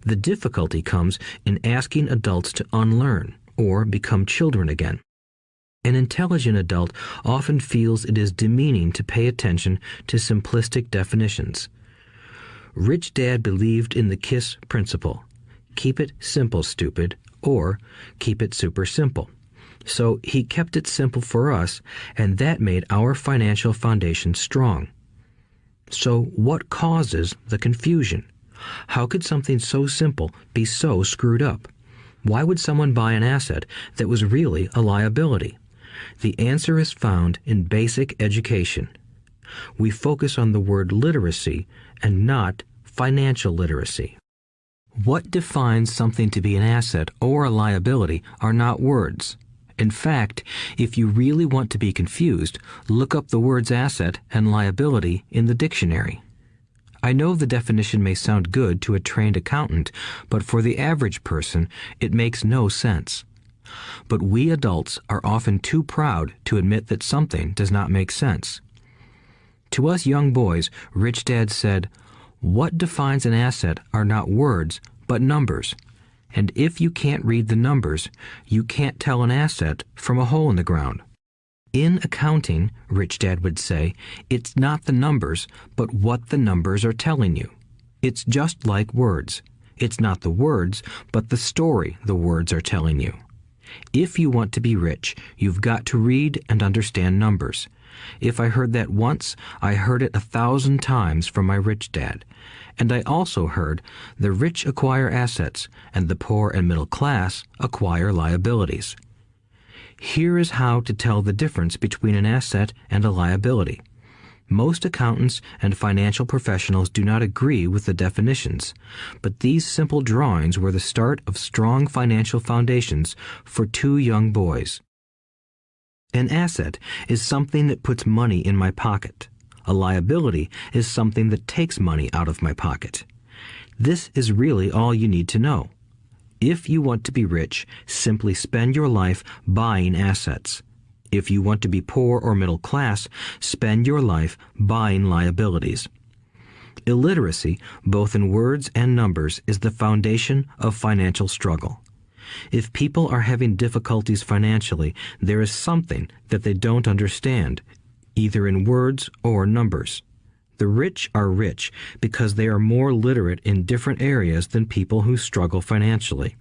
The difficulty comes in asking adults to unlearn or become children again. An intelligent adult often feels it is demeaning to pay attention to simplistic definitions. Rich Dad believed in the KISS principle. Keep it simple, stupid, or keep it super simple. So he kept it simple for us, and that made our financial foundation strong. So what causes the confusion? How could something so simple be so screwed up? Why would someone buy an asset that was really a liability? The answer is found in basic education. We focus on the word literacy and not financial literacy. What defines something to be an asset or a liability are not words. In fact, if you really want to be confused, look up the words asset and liability in the dictionary. I know the definition may sound good to a trained accountant, but for the average person, it makes no sense. But we adults are often too proud to admit that something does not make sense. To us young boys, Rich Dad said, "What defines an asset are not words, but numbers. And if you can't read the numbers, you can't tell an asset from a hole in the ground." In accounting, Rich Dad would say, it's not the numbers, but what the numbers are telling you. It's just like words. It's not the words, but the story the words are telling you. If you want to be rich, you've got to read and understand numbers. If I heard that once, I heard it 1,000 times from my rich dad. And I also heard the rich acquire assets and the poor and middle class acquire liabilities. Here is how to tell the difference between an asset and a liability. Most accountants and financial professionals do not agree with the definitions, but these simple drawings were the start of strong financial foundations for two young boys. An asset is something that puts money in my pocket. A liability is something that takes money out of my pocket. This is really all you need to know. If you want to be rich, simply spend your life buying assets. If you want to be poor or middle class, spend your life buying liabilities. Illiteracy, both in words and numbers, is the foundation of financial struggle. If people are having difficulties financially, there is something that they don't understand, either in words or numbers. The rich are rich because they are more literate in different areas than people who struggle financially.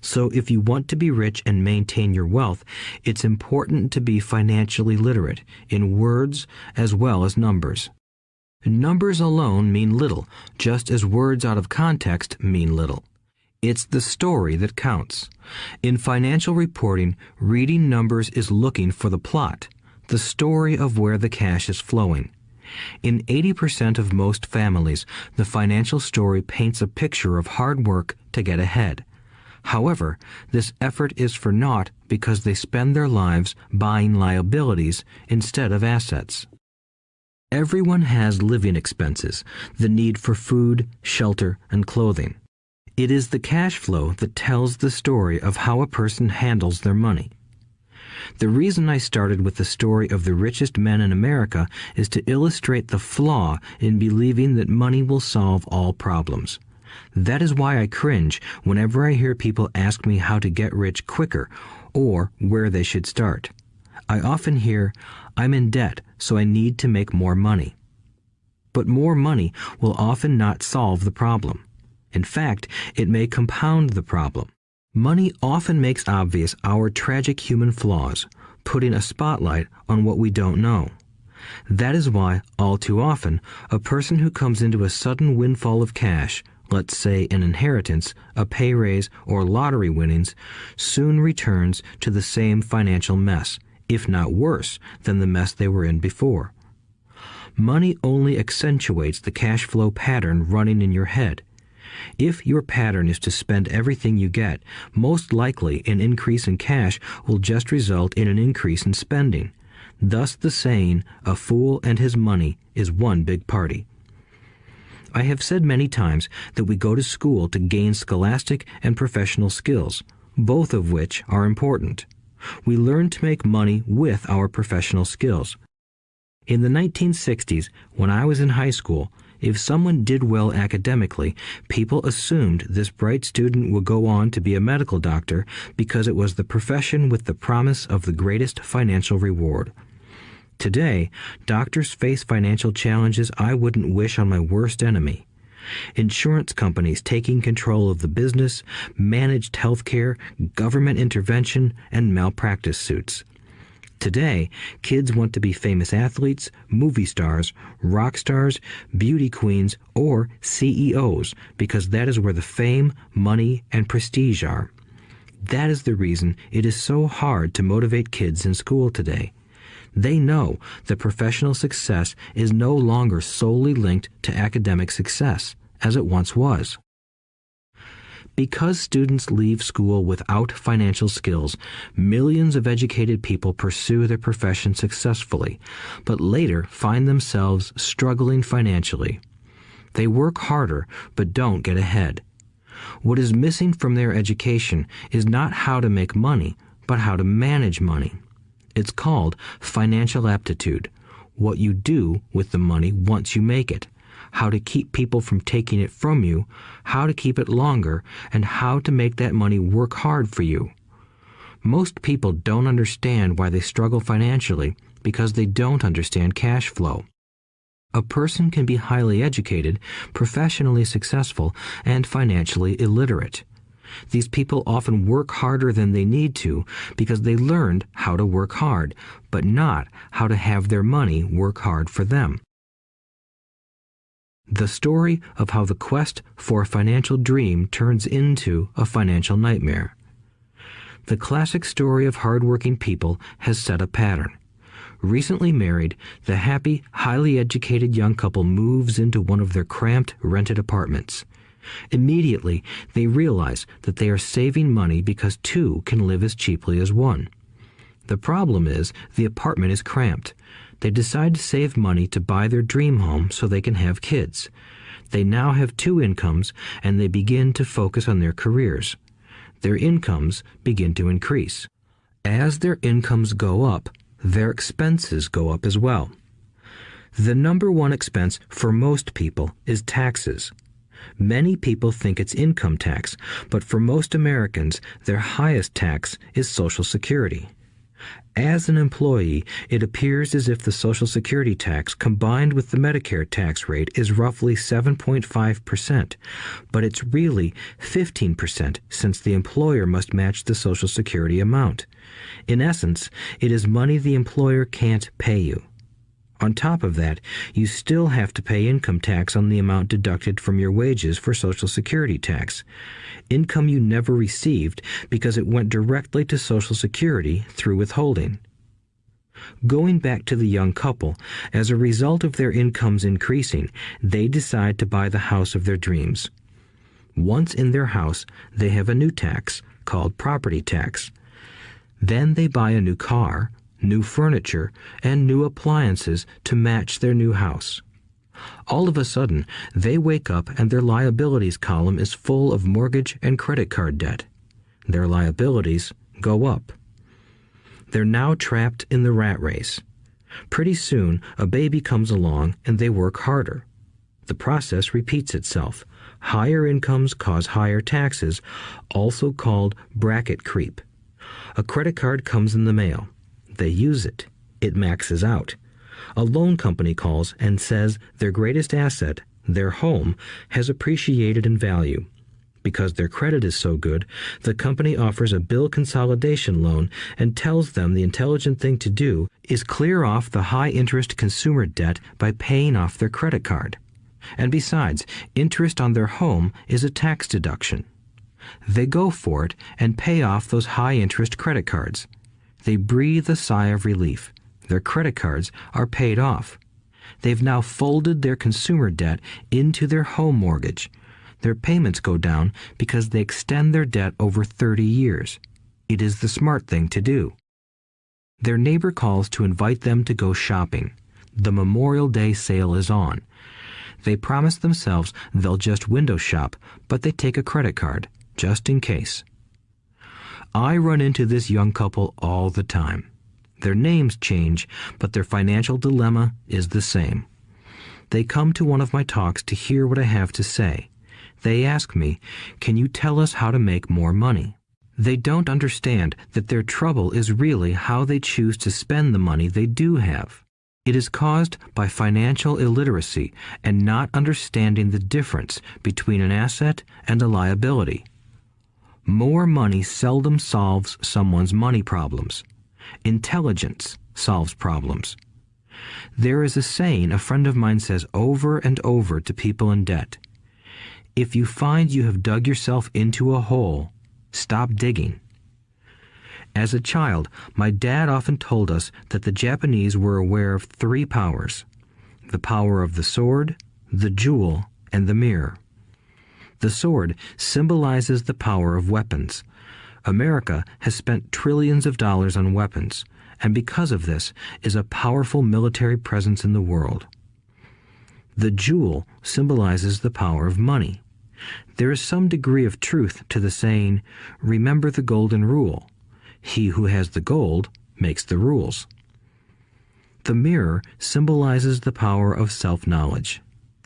So if you want to be rich and maintain your wealth, it's important to be financially literate in words as well as numbers. Numbers alone mean little, just as words out of context mean little. It's the story that counts. In financial reporting, reading numbers is looking for the plot, the story of where the cash is flowing. In 80% of most families, the financial story paints a picture of hard work to get ahead. However, this effort is for naught because they spend their lives buying liabilities instead of assets. Everyone has living expenses, the need for food, shelter, and clothing. It is the cash flow that tells the story of how a person handles their money. The reason I started with the story of the richest men in America is to illustrate the flaw in believing that money will solve all problems. That is why I cringe whenever I hear people ask me how to get rich quicker or where they should start. I often hear, "I'm in debt, so I need to make more money." But more money will often not solve the problem. In fact, it may compound the problem. Money often makes obvious our tragic human flaws, putting a spotlight on what we don't know. That is why, all too often, a person who comes into a sudden windfall of cash, let's say an inheritance, a pay raise, or lottery winnings, soon returns to the same financial mess, if not worse than the mess they were in before. Money only accentuates the cash flow pattern running in your head. If your pattern is to spend everything you get, most likely an increase in cash will just result in an increase in spending. Thus the saying, "A fool and his money is one big party." I have said many times that we go to school to gain scholastic and professional skills, both of which are important. We learn to make money with our professional skills. In the 1960s, when I was in high school, if someone did well academically, people assumed this bright student would go on to be a medical doctor because it was the profession with the promise of the greatest financial reward. Today, doctors face financial challenges I wouldn't wish on my worst enemy. Insurance companies taking control of the business, managed healthcare, government intervention, and malpractice suits. Today, kids want to be famous athletes, movie stars, rock stars, beauty queens, or CEOs because that is where the fame, money, and prestige are. That is the reason it is so hard to motivate kids in school today. They know that professional success is no longer solely linked to academic success, as it once was. Because students leave school without financial skills, millions of educated people pursue their profession successfully, but later find themselves struggling financially. They work harder, but don't get ahead. What is missing from their education is not how to make money, but how to manage money. It's called financial aptitude, what you do with the money once you make it, how to keep people from taking it from you, how to keep it longer, and how to make that money work hard for you. Most people don't understand why they struggle financially because they don't understand cash flow. A person can be highly educated, professionally successful, and financially illiterate. These people often work harder than they need to because they learned how to work hard, but not how to have their money work hard for them. The story of how the quest for a financial dream turns into a financial nightmare. The classic story of hardworking people has set a pattern. Recently married, the happy, highly educated young couple moves into one of their cramped, rented apartments. Immediately, they realize that they are saving money because two can live as cheaply as one. The problem is the apartment is cramped. They decide to save money to buy their dream home so they can have kids. They now have two incomes, and they begin to focus on their careers. Their incomes begin to increase. As their incomes go up, their expenses go up as well. The number one expense for most people is taxes. Many people think it's income tax, but for most Americans, their highest tax is Social Security. As an employee, it appears as if the Social Security tax combined with the Medicare tax rate is roughly 7.5%, but it's really 15% since the employer must match the Social Security amount. In essence, it is money the employer can't pay you. On top of that, you still have to pay income tax on the amount deducted from your wages for Social Security tax. Income you never received because it went directly to Social Security through withholding. Going back to the young couple, as a result of their incomes increasing, they decide to buy the house of their dreams. Once in their house, they have a new tax called property tax. Then they buy a new car, new furniture, and new appliances to match their new house. All of a sudden, they wake up and their liabilities column is full of mortgage and credit card debt. Their liabilities go up. They're now trapped in the rat race. Pretty soon, a baby comes along and they work harder. The process repeats itself. Higher incomes cause higher taxes, also called bracket creep. A credit card comes in the mail. They use it. It maxes out. A loan company calls and says their greatest asset, their home, has appreciated in value. Because their credit is so good, the company offers a bill consolidation loan and tells them the intelligent thing to do is clear off the high-interest consumer debt by paying off their credit card. And besides, interest on their home is a tax deduction. They go for it and pay off those high-interest credit cards. They breathe a sigh of relief. Their credit cards are paid off. They've now folded their consumer debt into their home mortgage. Their payments go down because they extend their debt over 30 years. It is the smart thing to do. Their neighbor calls to invite them to go shopping. The Memorial Day sale is on. They promise themselves they'll just window shop, but they take a credit card, just in case. I run into this young couple all the time. Their names change, but their financial dilemma is the same. They come to one of my talks to hear what I have to say. They ask me, "Can you tell us how to make more money?" They don't understand that their trouble is really how they choose to spend the money they do have. It is caused by financial illiteracy and not understanding the difference between an asset and a liability. More money seldom solves someone's money problems. Intelligence solves problems. There is a saying a friend of mine says over and over to people in debt. If you find you have dug yourself into a hole, stop digging. As a child, my dad often told us that the Japanese were aware of 3 powers: the power of the sword, the jewel, and the mirror. The sword symbolizes the power of weapons. America has spent trillions of dollars on weapons, and because of this is a powerful military presence in the world. The jewel symbolizes the power of money. There is some degree of truth to the saying, "Remember the golden rule. He who has the gold makes the rules." The mirror symbolizes the power of self-knowledge.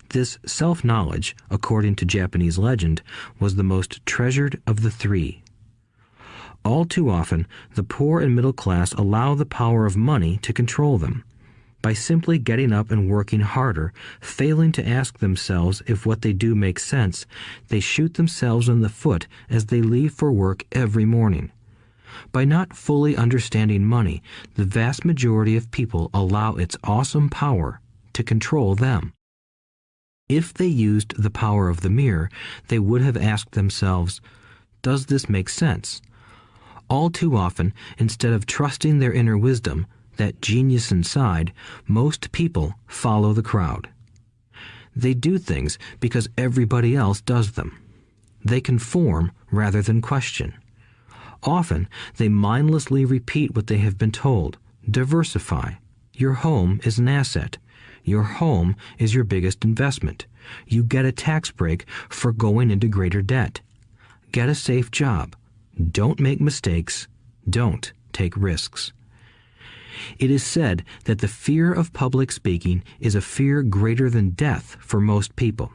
This self-knowledge, according to Japanese legend, was the most treasured of the 3. All too often, the poor and middle class allow the power of money to control them. By simply getting up and working harder, failing to ask themselves if what they do makes sense, they shoot themselves in the foot as they leave for work every morning. By not fully understanding money, the vast majority of people allow its awesome power to control them. If they used the power of the mirror, they would have asked themselves, "Does this make sense?" All too often, instead of trusting their inner wisdom, that genius inside, most people follow the crowd. They do things because everybody else does them. They conform rather than question. Often, they mindlessly repeat what they have been told. Diversify. Your home is an asset. Your home is your biggest investment. You get a tax break for going into greater debt. Get a safe job. Don't make mistakes. Don't take risks. It is said that the fear of public speaking is a fear greater than death for most people.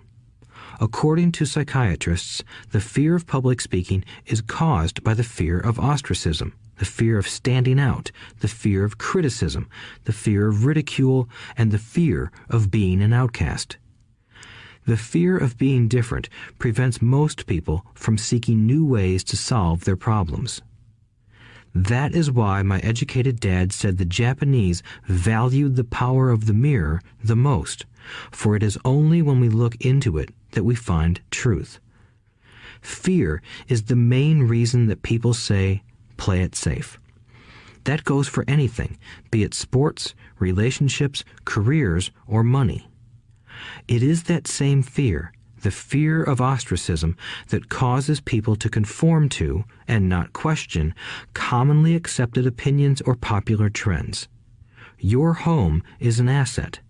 According to psychiatrists, the fear of public speaking is caused by the fear of ostracism, the fear of standing out, the fear of criticism, the fear of ridicule, and the fear of being an outcast. The fear of being different prevents most people from seeking new ways to solve their problems. That is why my educated dad said the Japanese valued the power of the mirror the most, for it is only when we look into it that we find truth. Fear is the main reason that people say, "Play it safe." That goes for anything, be it sports, relationships, careers, or money. It is that same fear, the fear of ostracism, that causes people to conform to, and not question, commonly accepted opinions or popular trends. Your home is an asset.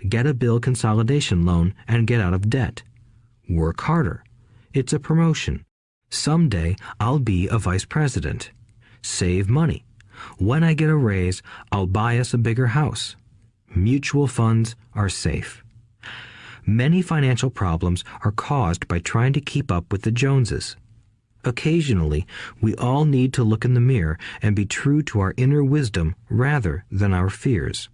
Get a bill consolidation loan and get out of debt. Work harder. It's a promotion. Someday I'll be a vice president. Save money. When I get a raise, I'll buy us a bigger house. Mutual funds are safe. Many financial problems are caused by trying to keep up with the Joneses. Occasionally, we all need to look in the mirror and be true to our inner wisdom rather than our fears.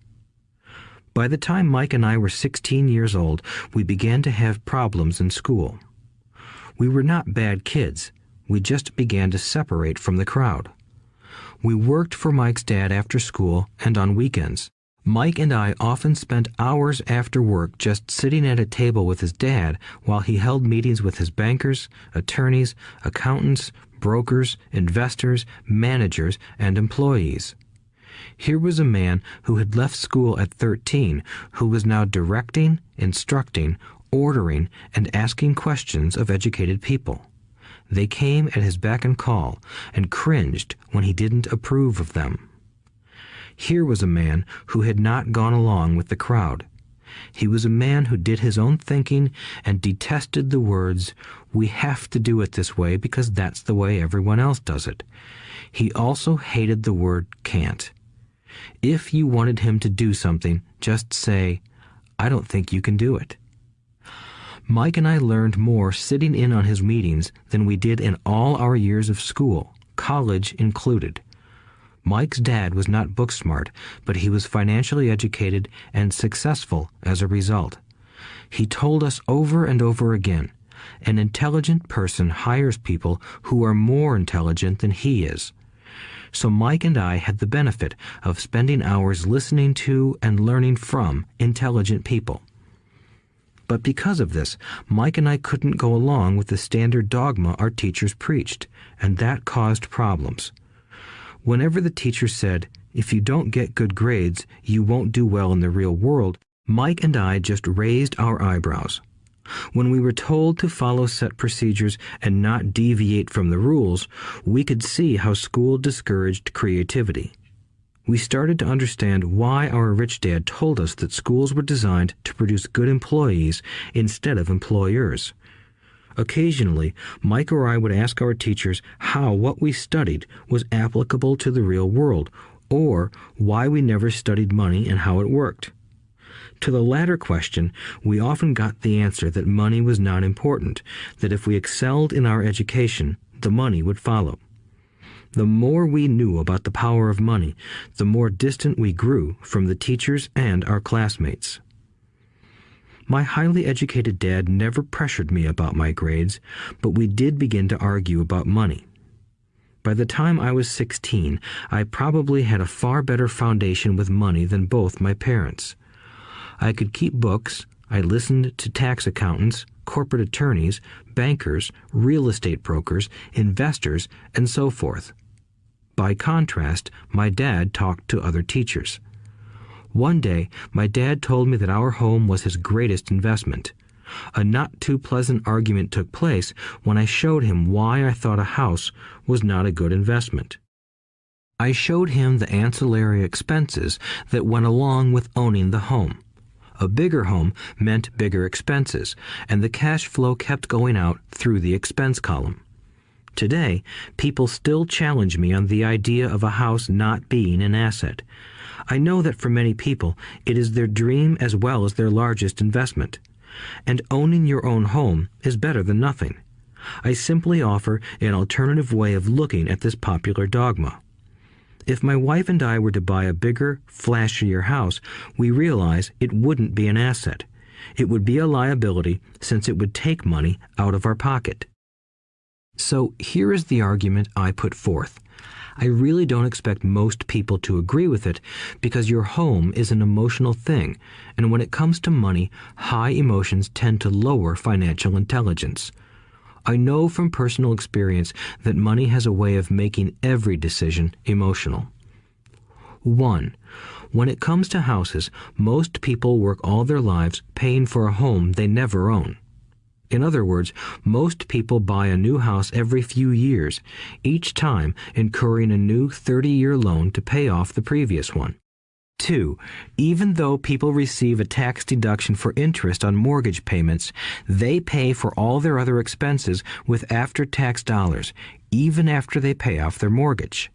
By the time Mike and I were 16 years old, we began to have problems in school. We were not bad kids. We just began to separate from the crowd. We worked for Mike's dad after school and on weekends. Mike and I often spent hours after work just sitting at a table with his dad while he held meetings with his bankers, attorneys, accountants, brokers, investors, managers, and employees. Here was a man who had left school at 13, who was now directing, instructing, ordering, and asking questions of educated people. They came at his beck and call and cringed when he didn't approve of them. Here was a man who had not gone along with the crowd. He was a man who did his own thinking and detested the words, "We have to do it this way because that's the way everyone else does it." He also hated the word can't. If you wanted him to do something, just say, "I don't think you can do it." Mike and I learned more sitting in on his meetings than we did in all our years of school, college included. Mike's dad was not book smart, but he was financially educated and successful as a result. He told us over and over again, an intelligent person hires people who are more intelligent than he is. So Mike and I had the benefit of spending hours listening to and learning from intelligent people. But because of this, Mike and I couldn't go along with the standard dogma our teachers preached, and that caused problems. Whenever the teacher said, "If you don't get good grades, you won't do well in the real world," Mike and I just raised our eyebrows. When we were told to follow set procedures and not deviate from the rules, we could see how school discouraged creativity. We started to understand why our rich dad told us that schools were designed to produce good employees instead of employers. Occasionally, Mike or I would ask our teachers how what we studied was applicable to the real world, or why we never studied money and how it worked. To the latter question, we often got the answer that money was not important, that if we excelled in our education, the money would follow. The more we knew about the power of money, the more distant we grew from the teachers and our classmates. My highly educated dad never pressured me about my grades, but we did begin to argue about money. By the time I was 16, I probably had a far better foundation with money than both my parents. I could keep books, I listened to tax accountants, corporate attorneys, bankers, real estate brokers, investors, and so forth. By contrast, my dad talked to other teachers. One day, my dad told me that our home was his greatest investment. A not too pleasant argument took place when I showed him why I thought a house was not a good investment. I showed him the ancillary expenses that went along with owning the home. A bigger home meant bigger expenses, and the cash flow kept going out through the expense column. Today, people still challenge me on the idea of a house not being an asset. I know that for many people, it is their dream as well as their largest investment. And owning your own home is better than nothing. I simply offer an alternative way of looking at this popular dogma. If my wife and I were to buy a bigger, flashier house, we realize it wouldn't be an asset. It would be a liability since it would take money out of our pocket. So here is the argument I put forth. I really don't expect most people to agree with it because your home is an emotional thing, and when it comes to money, high emotions tend to lower financial intelligence. I know from personal experience that money has a way of making every decision emotional. 1. When it comes to houses, most people work all their lives paying for a home they never own. In other words, most people buy a new house every few years, each time incurring a new 30-year loan to pay off the previous one. 2. Even though people receive a tax deduction for interest on mortgage payments, they pay for all their other expenses with after-tax dollars, even after they pay off their mortgage.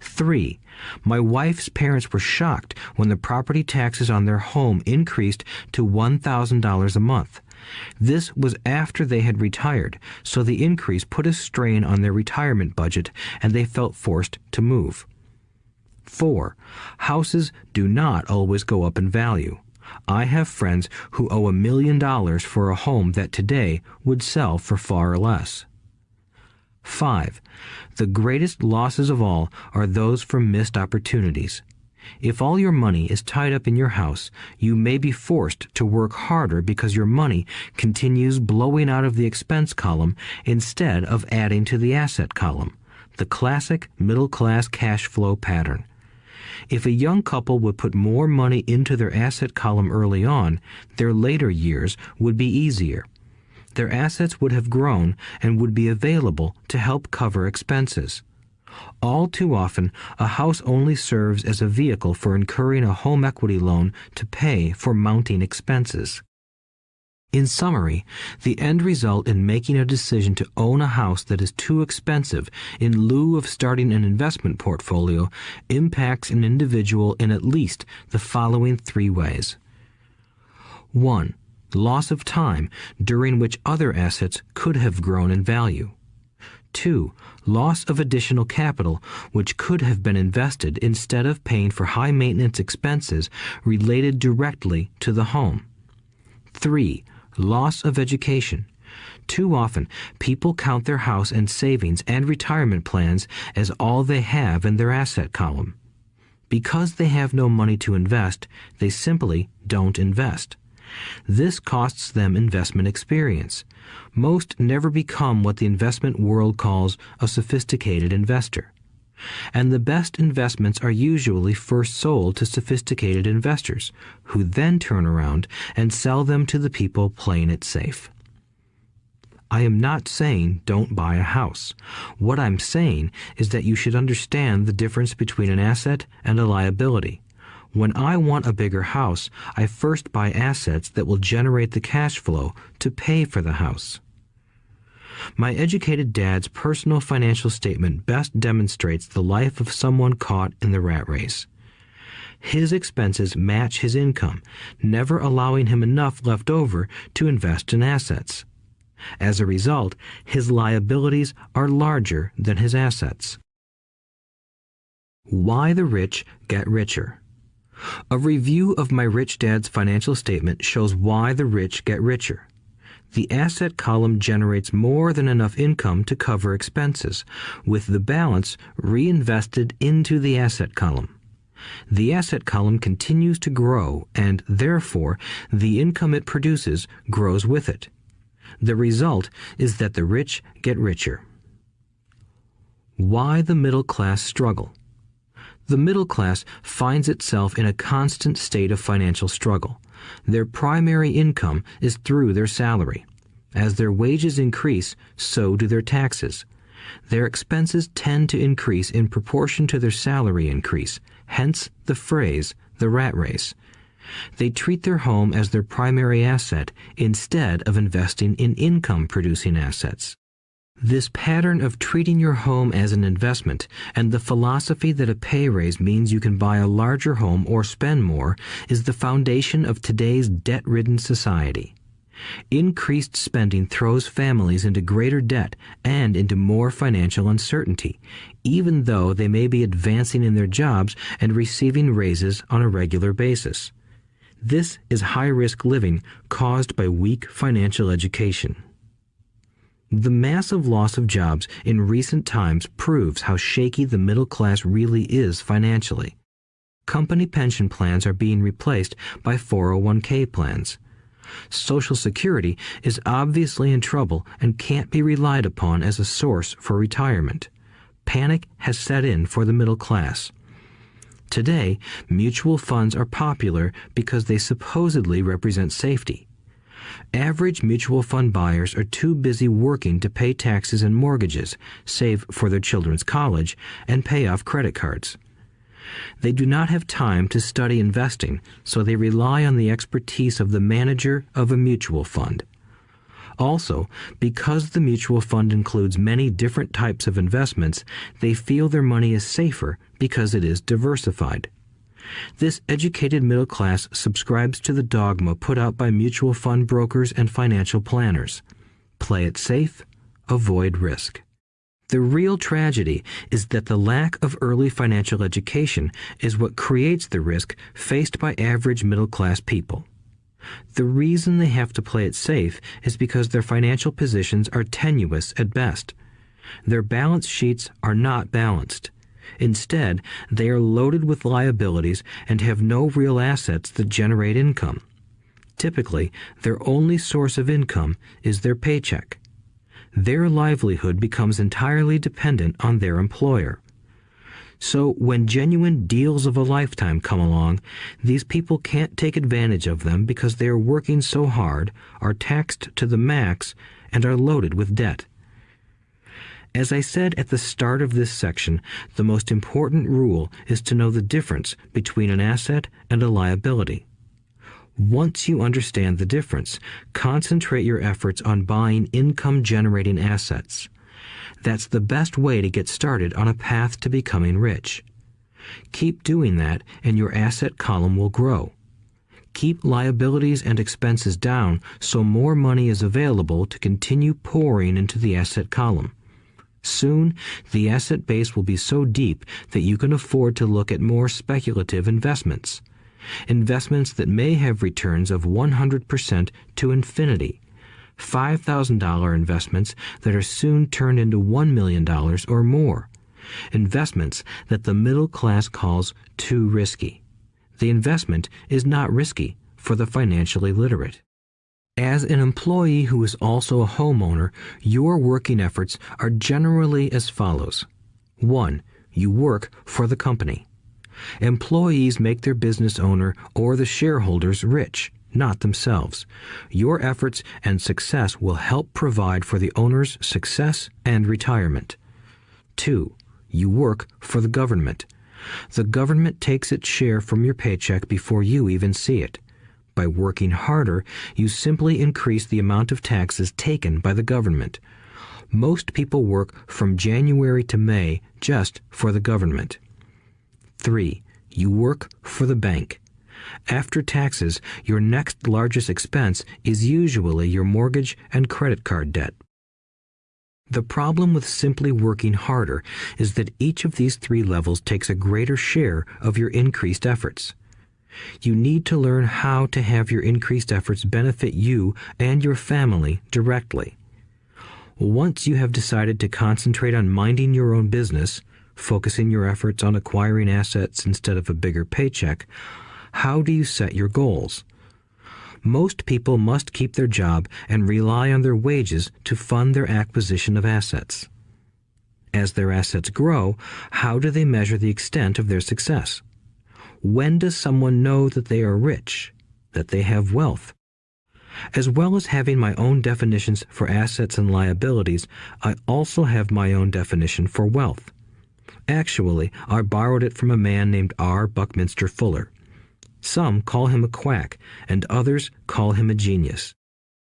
3. My wife's parents were shocked when the property taxes on their home increased to $1,000 a month. This was after they had retired, so the increase put a strain on their retirement budget and they felt forced to move. 4. Houses do not always go up in value. I have friends who owe $1 million for a home that today would sell for far less. 5. The greatest losses of all are those from missed opportunities. If all your money is tied up in your house, you may be forced to work harder because your money continues blowing out of the expense column instead of adding to the asset column, the classic middle-class cash flow pattern. If a young couple would put more money into their asset column early on, their later years would be easier. Their assets would have grown and would be available to help cover expenses. All too often, a house only serves as a vehicle for incurring a home equity loan to pay for mounting expenses. In summary, the end result in making a decision to own a house that is too expensive in lieu of starting an investment portfolio impacts an individual in at least the following 3 ways. 1. Loss of time during which other assets could have grown in value. 2. Loss of additional capital which could have been invested instead of paying for high-maintenance expenses related directly to the home. 3. Loss of education. Too often, people count their house and savings and retirement plans as all they have in their asset column. Because they have no money to invest, they simply don't invest. This costs them investment experience. Most never become what the investment world calls a sophisticated investor. And the best investments are usually first sold to sophisticated investors, who then turn around and sell them to the people playing it safe. I am not saying don't buy a house. What I'm saying is that you should understand the difference between an asset and a liability. When I want a bigger house, I first buy assets that will generate the cash flow to pay for the house. My educated dad's personal financial statement best demonstrates the life of someone caught in the rat race. His expenses match his income, never allowing him enough left over to invest in assets. As a result, his liabilities are larger than his assets. Why the rich get richer. A review of my rich dad's financial statement shows why the rich get richer. The asset column generates more than enough income to cover expenses, with the balance reinvested into the asset column. The asset column continues to grow, and therefore the income it produces grows with it. The result is that the rich get richer. Why the middle class struggle. The middle class finds itself in a constant state of financial struggle. Their primary income is through their salary. As their wages increase, so do their taxes. Their expenses tend to increase in proportion to their salary increase, hence the phrase, the rat race. They treat their home as their primary asset instead of investing in income-producing assets. This pattern of treating your home as an investment and the philosophy that a pay raise means you can buy a larger home or spend more is the foundation of today's debt-ridden society. Increased spending throws families into greater debt and into more financial uncertainty, even though they may be advancing in their jobs and receiving raises on a regular basis. This is high-risk living caused by weak financial education. The massive loss of jobs in recent times proves how shaky the middle class really is financially. Company pension plans are being replaced by 401k plans. Social Security is obviously in trouble and can't be relied upon as a source for retirement. Panic has set in for the middle class. Today, mutual funds are popular because they supposedly represent safety. Average mutual fund buyers are too busy working to pay taxes and mortgages, save for their children's college, and pay off credit cards. They do not have time to study investing, so they rely on the expertise of the manager of a mutual fund. Also, because the mutual fund includes many different types of investments, they feel their money is safer because it is diversified. This educated middle class subscribes to the dogma put out by mutual fund brokers and financial planners. Play it safe, avoid risk. The real tragedy is that the lack of early financial education is what creates the risk faced by average middle class people. The reason they have to play it safe is because their financial positions are tenuous at best. Their balance sheets are not balanced. Instead, they are loaded with liabilities and have no real assets that generate income. Typically, their only source of income is their paycheck. Their livelihood becomes entirely dependent on their employer. So when genuine deals of a lifetime come along, these people can't take advantage of them because they are working so hard, are taxed to the max, and are loaded with debt. As I said at the start of this section, the most important rule is to know the difference between an asset and a liability. Once you understand the difference, concentrate your efforts on buying income-generating assets. That's the best way to get started on a path to becoming rich. Keep doing that and your asset column will grow. Keep liabilities and expenses down so more money is available to continue pouring into the asset column. Soon, the asset base will be so deep that you can afford to look at more speculative investments. Investments that may have returns of 100% to infinity. $5,000 investments that are soon turned into $1 million or more. Investments that the middle class calls too risky. The investment is not risky for the financially literate. As an employee who is also a homeowner, your working efforts are generally as follows. 1. You work for the company. Employees make their business owner or the shareholders rich, not themselves. Your efforts and success will help provide for the owner's success and retirement. 2. You work for the government. The government takes its share from your paycheck before you even see it. By working harder, you simply increase the amount of taxes taken by the government. Most people work from January to May just for the government. 3. You work for the bank. After taxes, your next largest expense is usually your mortgage and credit card debt. The problem with simply working harder is that each of these 3 levels takes a greater share of your increased efforts. You need to learn how to have your increased efforts benefit you and your family directly. Once you have decided to concentrate on minding your own business, focusing your efforts on acquiring assets instead of a bigger paycheck, how do you set your goals? Most people must keep their job and rely on their wages to fund their acquisition of assets. As their assets grow, how do they measure the extent of their success? When does someone know that they are rich, that they have wealth? As well as having my own definitions for assets and liabilities, I also have my own definition for wealth. Actually, I borrowed it from a man named R. Buckminster Fuller. Some call him a quack, and others call him a genius.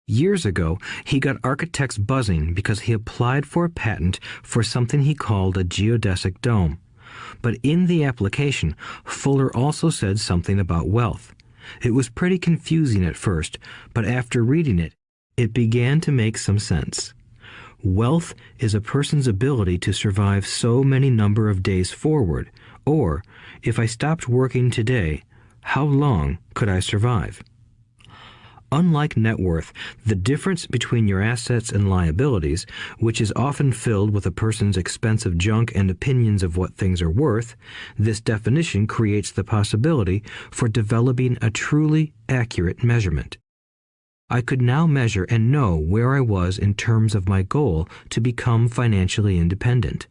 Years ago, he got architects buzzing because he applied for a patent for something he called a geodesic dome. But in the application, Fuller also said something about wealth. It was pretty confusing at first, but after reading it, it began to make some sense. Wealth is a person's ability to survive so many number of days forward, or, if I stopped working today, how long could I survive? Unlike net worth, the difference between your assets and liabilities, which is often filled with a person's expensive junk and opinions of what things are worth, this definition creates the possibility for developing a truly accurate measurement. I could now measure and know where I was in terms of my goal to become financially independent.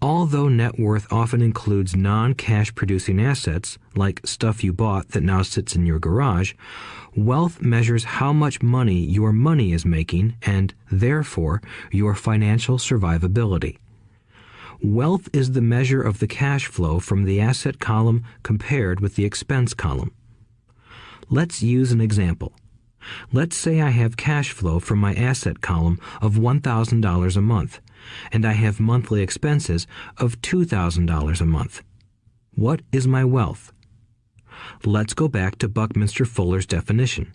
Although net worth often includes non-cash producing assets, like stuff you bought that now sits in your garage, wealth measures how much money your money is making and, therefore, your financial survivability. Wealth is the measure of the cash flow from the asset column compared with the expense column. Let's use an example. Let's say I have cash flow from my asset column of $1,000 a month, and I have monthly expenses of $2,000 a month. What is my wealth? Let's go back to Buckminster Fuller's definition.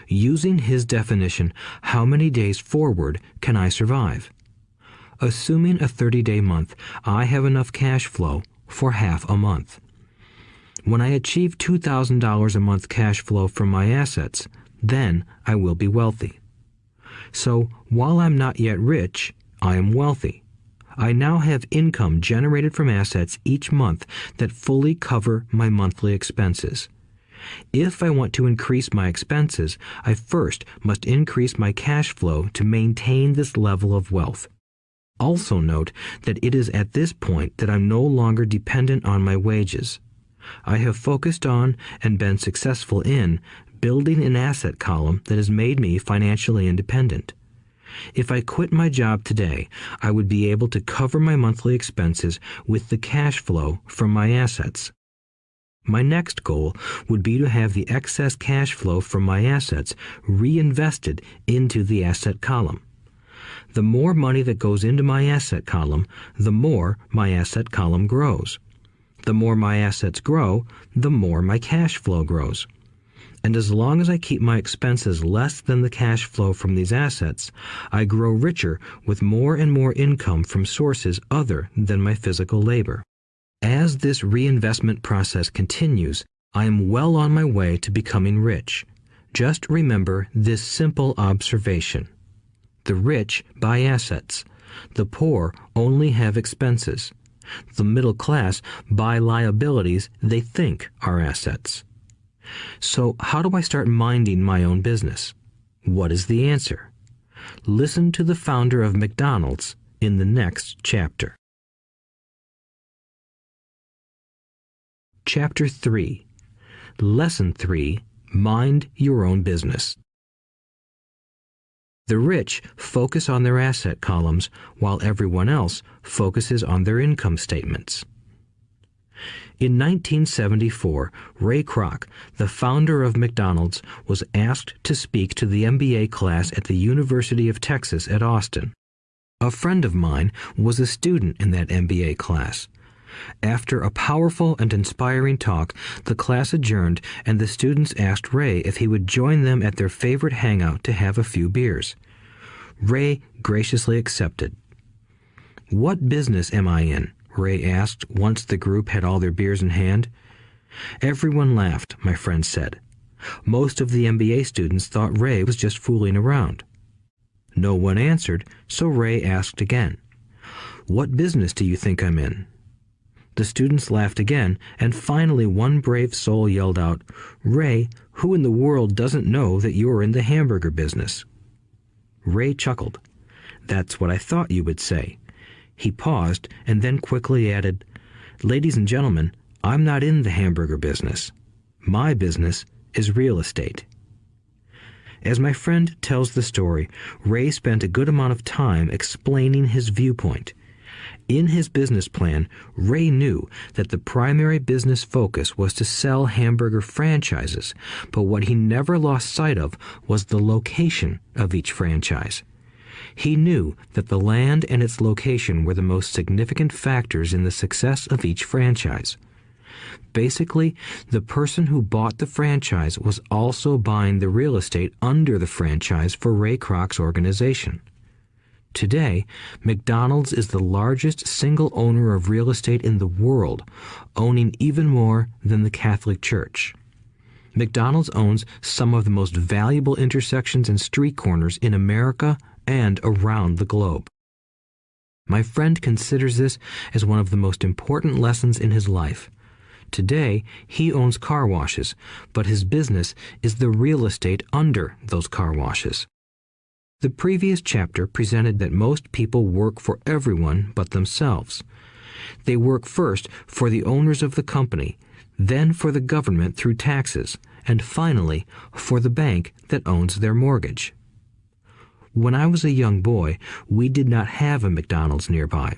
Using his definition, how many days forward can I survive? Assuming a 30-day month, I have enough cash flow for half a month. When I achieve $2,000 a month cash flow from my assets, then I will be wealthy. So, while I'm not yet rich, I am wealthy. I now have income generated from assets each month that fully cover my monthly expenses. If I want to increase my expenses, I first must increase my cash flow to maintain this level of wealth. Also note that it is at this point that I'm no longer dependent on my wages. I have focused on and been successful in building an asset column that has made me financially independent. If I quit my job today, I would be able to cover my monthly expenses with the cash flow from my assets. My next goal would be to have the excess cash flow from my assets reinvested into the asset column. The more money that goes into my asset column, the more my asset column grows. The more my assets grow, the more my cash flow grows. And as long as I keep my expenses less than the cash flow from these assets, I grow richer with more and more income from sources other than my physical labor. As this reinvestment process continues, I am well on my way to becoming rich. Just remember this simple observation. The rich buy assets. The poor only have expenses. The middle class buy liabilities they think are assets. So how do I start minding my own business? What is the answer? Listen to the founder of McDonald's in the next chapter. Chapter 3. Lesson 3. Mind your own business. The rich focus on their asset columns while everyone else focuses on their income statements. In 1974, Ray Kroc, the founder of McDonald's, was asked to speak to the MBA class at the University of Texas at Austin. A friend of mine was a student in that MBA class. After a powerful and inspiring talk, the class adjourned and the students asked Ray if he would join them at their favorite hangout to have a few beers. Ray graciously accepted. "What business am I in?" Ray asked once the group had all their beers in hand. Everyone laughed, my friend said. Most of the MBA students thought Ray was just fooling around. No one answered, so Ray asked again. "What business do you think I'm in?" The students laughed again, and finally one brave soul yelled out, "Ray, who in the world doesn't know that you're in the hamburger business?" Ray chuckled. "That's what I thought you would say." He paused and then quickly added, "Ladies and gentlemen, I'm not in the hamburger business. My business is real estate." As my friend tells the story, Ray spent a good amount of time explaining his viewpoint. In his business plan, Ray knew that the primary business focus was to sell hamburger franchises, but what he never lost sight of was the location of each franchise. He knew that the land and its location were the most significant factors in the success of each franchise. Basically, the person who bought the franchise was also buying the real estate under the franchise for Ray Kroc's organization. Today, McDonald's is the largest single owner of real estate in the world, owning even more than the Catholic Church. McDonald's owns some of the most valuable intersections and street corners in America and around the globe. My friend considers this as one of the most important lessons in his life. Today, he owns car washes, but his business is the real estate under those car washes. The previous chapter presented that most people work for everyone but themselves. They work first for the owners of the company, then for the government through taxes, and finally for the bank that owns their mortgage. When I was a young boy, we did not have a McDonald's nearby.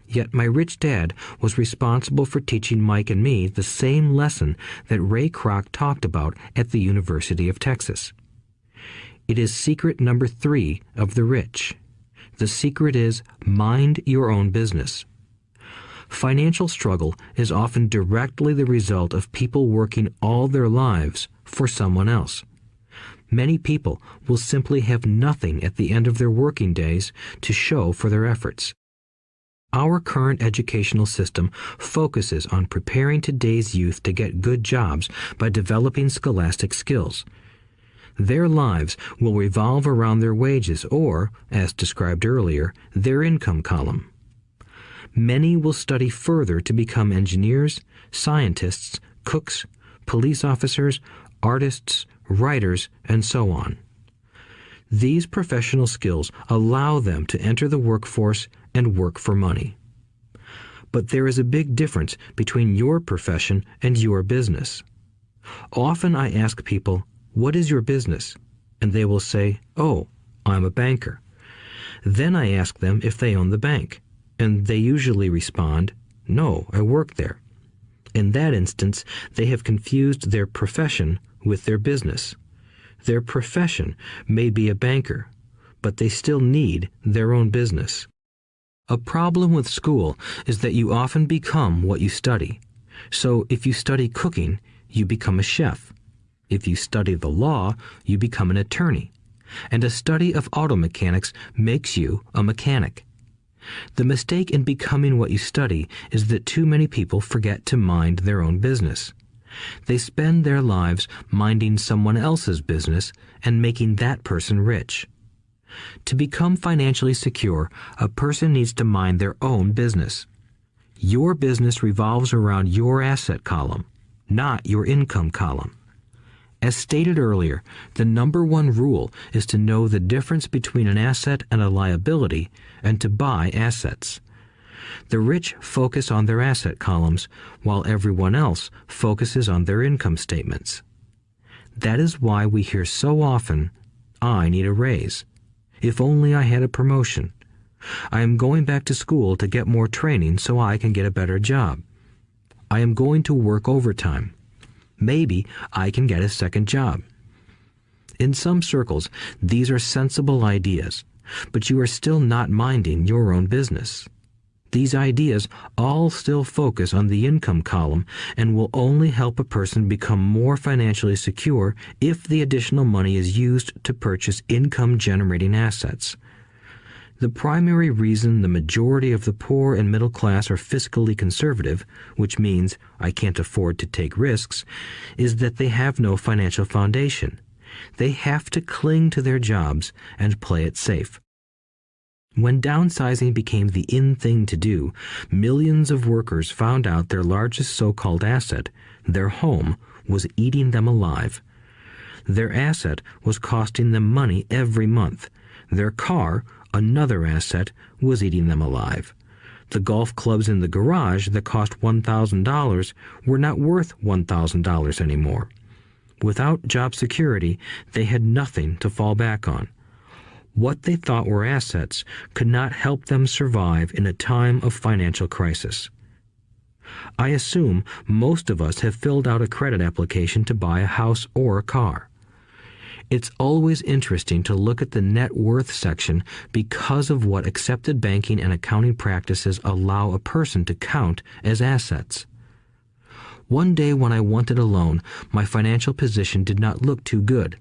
Yet my rich dad was responsible for teaching Mike and me the same lesson that Ray Kroc talked about at the University of Texas. It is secret number 3 of the rich. The secret is mind your own business. Financial struggle is often directly the result of people working all their lives for someone else. Many people will simply have nothing at the end of their working days to show for their efforts. Our current educational system focuses on preparing today's youth to get good jobs by developing scholastic skills. Their lives will revolve around their wages or, as described earlier, their income column. Many will study further to become engineers, scientists, cooks, police officers, artists, writers, and so on. These professional skills allow them to enter the workforce and work for money. But there is a big difference between your profession and your business. Often I ask people, "What is your business?" And they will say, "Oh, I'm a banker." Then I ask them if they own the bank, and they usually respond, "No, I work there." In that instance, they have confused their profession with their business. Their profession may be a banker, but they still need their own business. A problem with school is that you often become what you study. So if you study cooking, you become a chef. If you study the law, you become an attorney. And a study of auto mechanics makes you a mechanic. The mistake in becoming what you study is that too many people forget to mind their own business. They spend their lives minding someone else's business and making that person rich. To become financially secure, a person needs to mind their own business. Your business revolves around your asset column, not your income column. As stated earlier, the number one rule is to know the difference between an asset and a liability and to buy assets. The rich focus on their asset columns, while everyone else focuses on their income statements. That is why we hear so often, "I need a raise. If only I had a promotion. I am going back to school to get more training so I can get a better job. I am going to work overtime. Maybe I can get a second job." In some circles, these are sensible ideas, but you are still not minding your own business. These ideas all still focus on the income column and will only help a person become more financially secure if the additional money is used to purchase income-generating assets. The primary reason the majority of the poor and middle class are fiscally conservative, which means I can't afford to take risks, is that they have no financial foundation. They have to cling to their jobs and play it safe. When downsizing became the in thing to do, millions of workers found out their largest so-called asset, their home, was eating them alive. Their asset was costing them money every month. Their car, another asset, was eating them alive. The golf clubs in the garage that cost $1,000 were not worth $1,000 anymore. Without job security, they had nothing to fall back on. What they thought were assets could not help them survive in a time of financial crisis. I assume most of us have filled out a credit application to buy a house or a car. It's always interesting to look at the net worth section because of what accepted banking and accounting practices allow a person to count as assets. One day when I wanted a loan, my financial position did not look too good.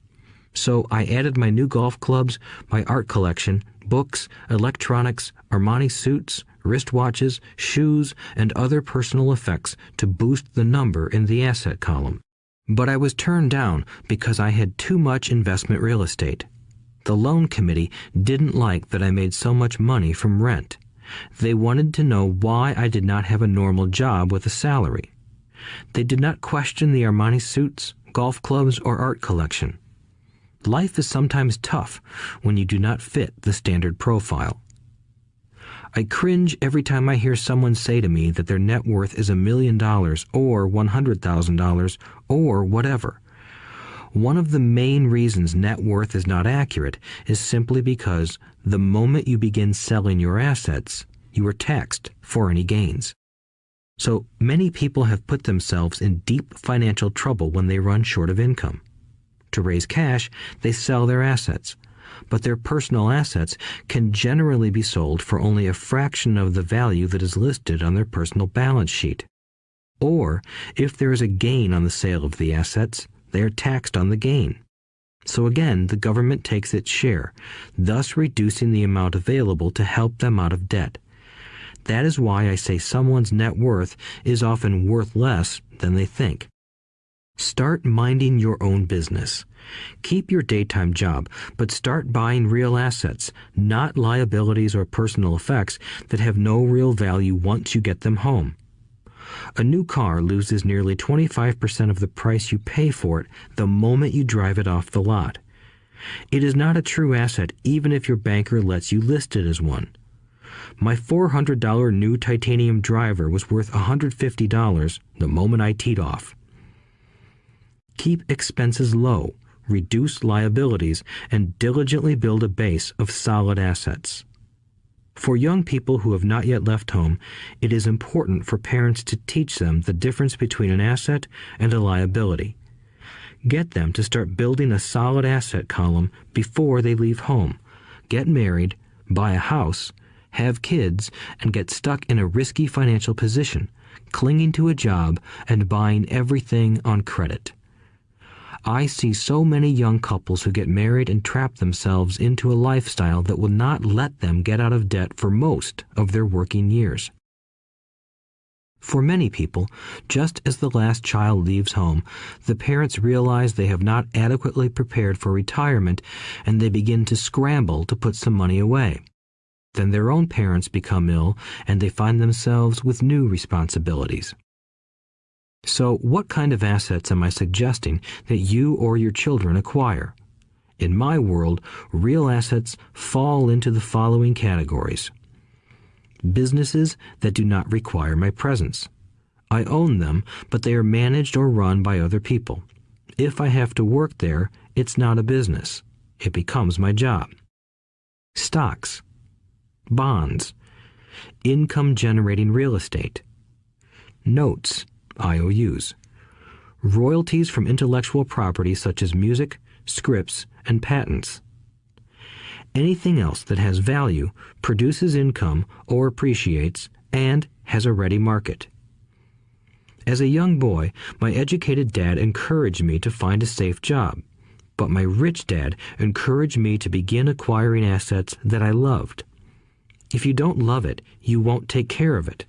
So I added my new golf clubs, my art collection, books, electronics, Armani suits, wristwatches, shoes, and other personal effects to boost the number in the asset column. But I was turned down because I had too much investment real estate. The loan committee didn't like that I made so much money from rent. They wanted to know why I did not have a normal job with a salary. They did not question the Armani suits, golf clubs, or art collection. Life is sometimes tough when you do not fit the standard profile. I cringe every time I hear someone say to me that their net worth is $1 million or $100,000 or whatever. One of the main reasons net worth is not accurate is simply because the moment you begin selling your assets, you are taxed for any gains. So many people have put themselves in deep financial trouble when they run short of income. To raise cash, they sell their assets. But their personal assets can generally be sold for only a fraction of the value that is listed on their personal balance sheet. Or, if there is a gain on the sale of the assets, they are taxed on the gain. So again, the government takes its share, thus reducing the amount available to help them out of debt. That is why I say someone's net worth is often worth less than they think. Start minding your own business. Keep your daytime job, but start buying real assets, not liabilities or personal effects that have no real value once you get them home. A new car loses nearly 25% of the price you pay for it the moment you drive it off the lot. It is not a true asset even if your banker lets you list it as one. My $400 new titanium driver was worth $150 the moment I teed off. Keep expenses low, reduce liabilities, and diligently build a base of solid assets. For young people who have not yet left home, it is important for parents to teach them the difference between an asset and a liability. Get them to start building a solid asset column before they leave home, get married, buy a house, have kids, and get stuck in a risky financial position, clinging to a job and buying everything on credit. I see so many young couples who get married and trap themselves into a lifestyle that will not let them get out of debt for most of their working years. For many people, just as the last child leaves home, the parents realize they have not adequately prepared for retirement and they begin to scramble to put some money away. Then their own parents become ill and they find themselves with new responsibilities. So what kind of assets am I suggesting that you or your children acquire? In my world, real assets fall into the following categories. Businesses that do not require my presence. I own them, but they are managed or run by other people. If I have to work there, it's not a business. It becomes my job. Stocks, bonds, income-generating real estate, notes, IOUs, royalties from intellectual property such as music, scripts, and patents. Anything else that has value, produces income, or appreciates, and has a ready market. As a young boy, my educated dad encouraged me to find a safe job, but my rich dad encouraged me to begin acquiring assets that I loved. If you don't love it, you won't take care of it.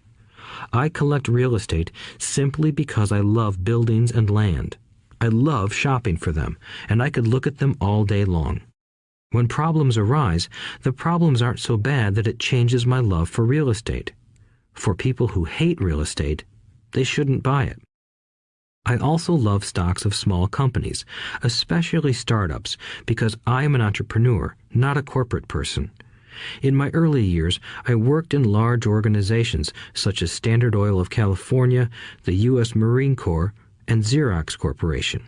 I collect real estate simply because I love buildings and land. I love shopping for them, and I could look at them all day long. When problems arise, the problems aren't so bad that it changes my love for real estate. For people who hate real estate, they shouldn't buy it. I also love stocks of small companies, especially startups, because I am an entrepreneur, not a corporate person. In my early years, I worked in large organizations such as Standard Oil of California, the U.S. Marine Corps, and Xerox Corporation.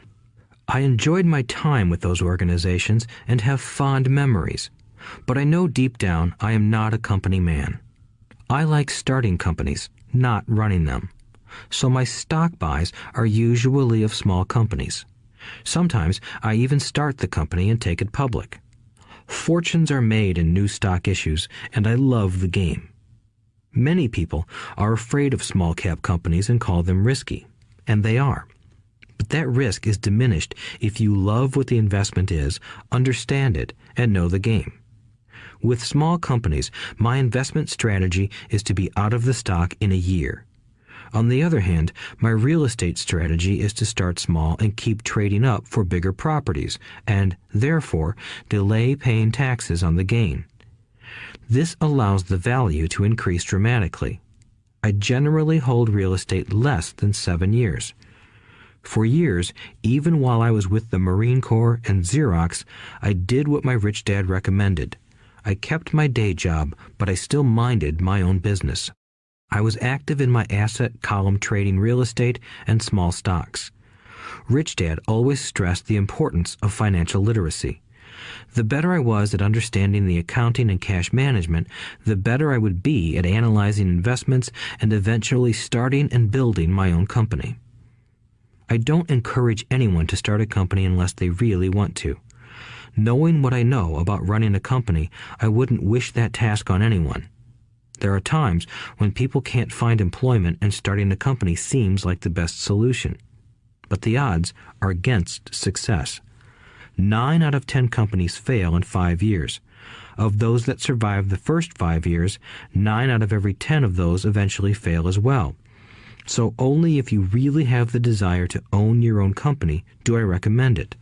I enjoyed my time with those organizations and have fond memories, but I know deep down I am not a company man. I like starting companies, not running them. So my stock buys are usually of small companies. Sometimes I even start the company and take it public. Fortunes are made in new stock issues, and I love the game. Many people are afraid of small-cap companies and call them risky, and they are. But that risk is diminished if you love what the investment is, understand it, and know the game. With small companies, my investment strategy is to be out of the stock in a year. On the other hand, my real estate strategy is to start small and keep trading up for bigger properties, and, therefore, delay paying taxes on the gain. This allows the value to increase dramatically. I generally hold real estate less than 7 years. For years, even while I was with the Marine Corps and Xerox, I did what my rich dad recommended. I kept my day job, but I still minded my own business. I was active in my asset column trading real estate and small stocks. Rich Dad always stressed the importance of financial literacy. The better I was at understanding the accounting and cash management, the better I would be at analyzing investments and eventually starting and building my own company. I don't encourage anyone to start a company unless they really want to. Knowing what I know about running a company, I wouldn't wish that task on anyone. There are times when people can't find employment and starting a company seems like the best solution. But the odds are against success. 9 out of 10 companies fail in 5 years. Of those that survive the first 5 years, 9 out of every 10 of those eventually fail as well. So only if you really have the desire to own your own company do I recommend it.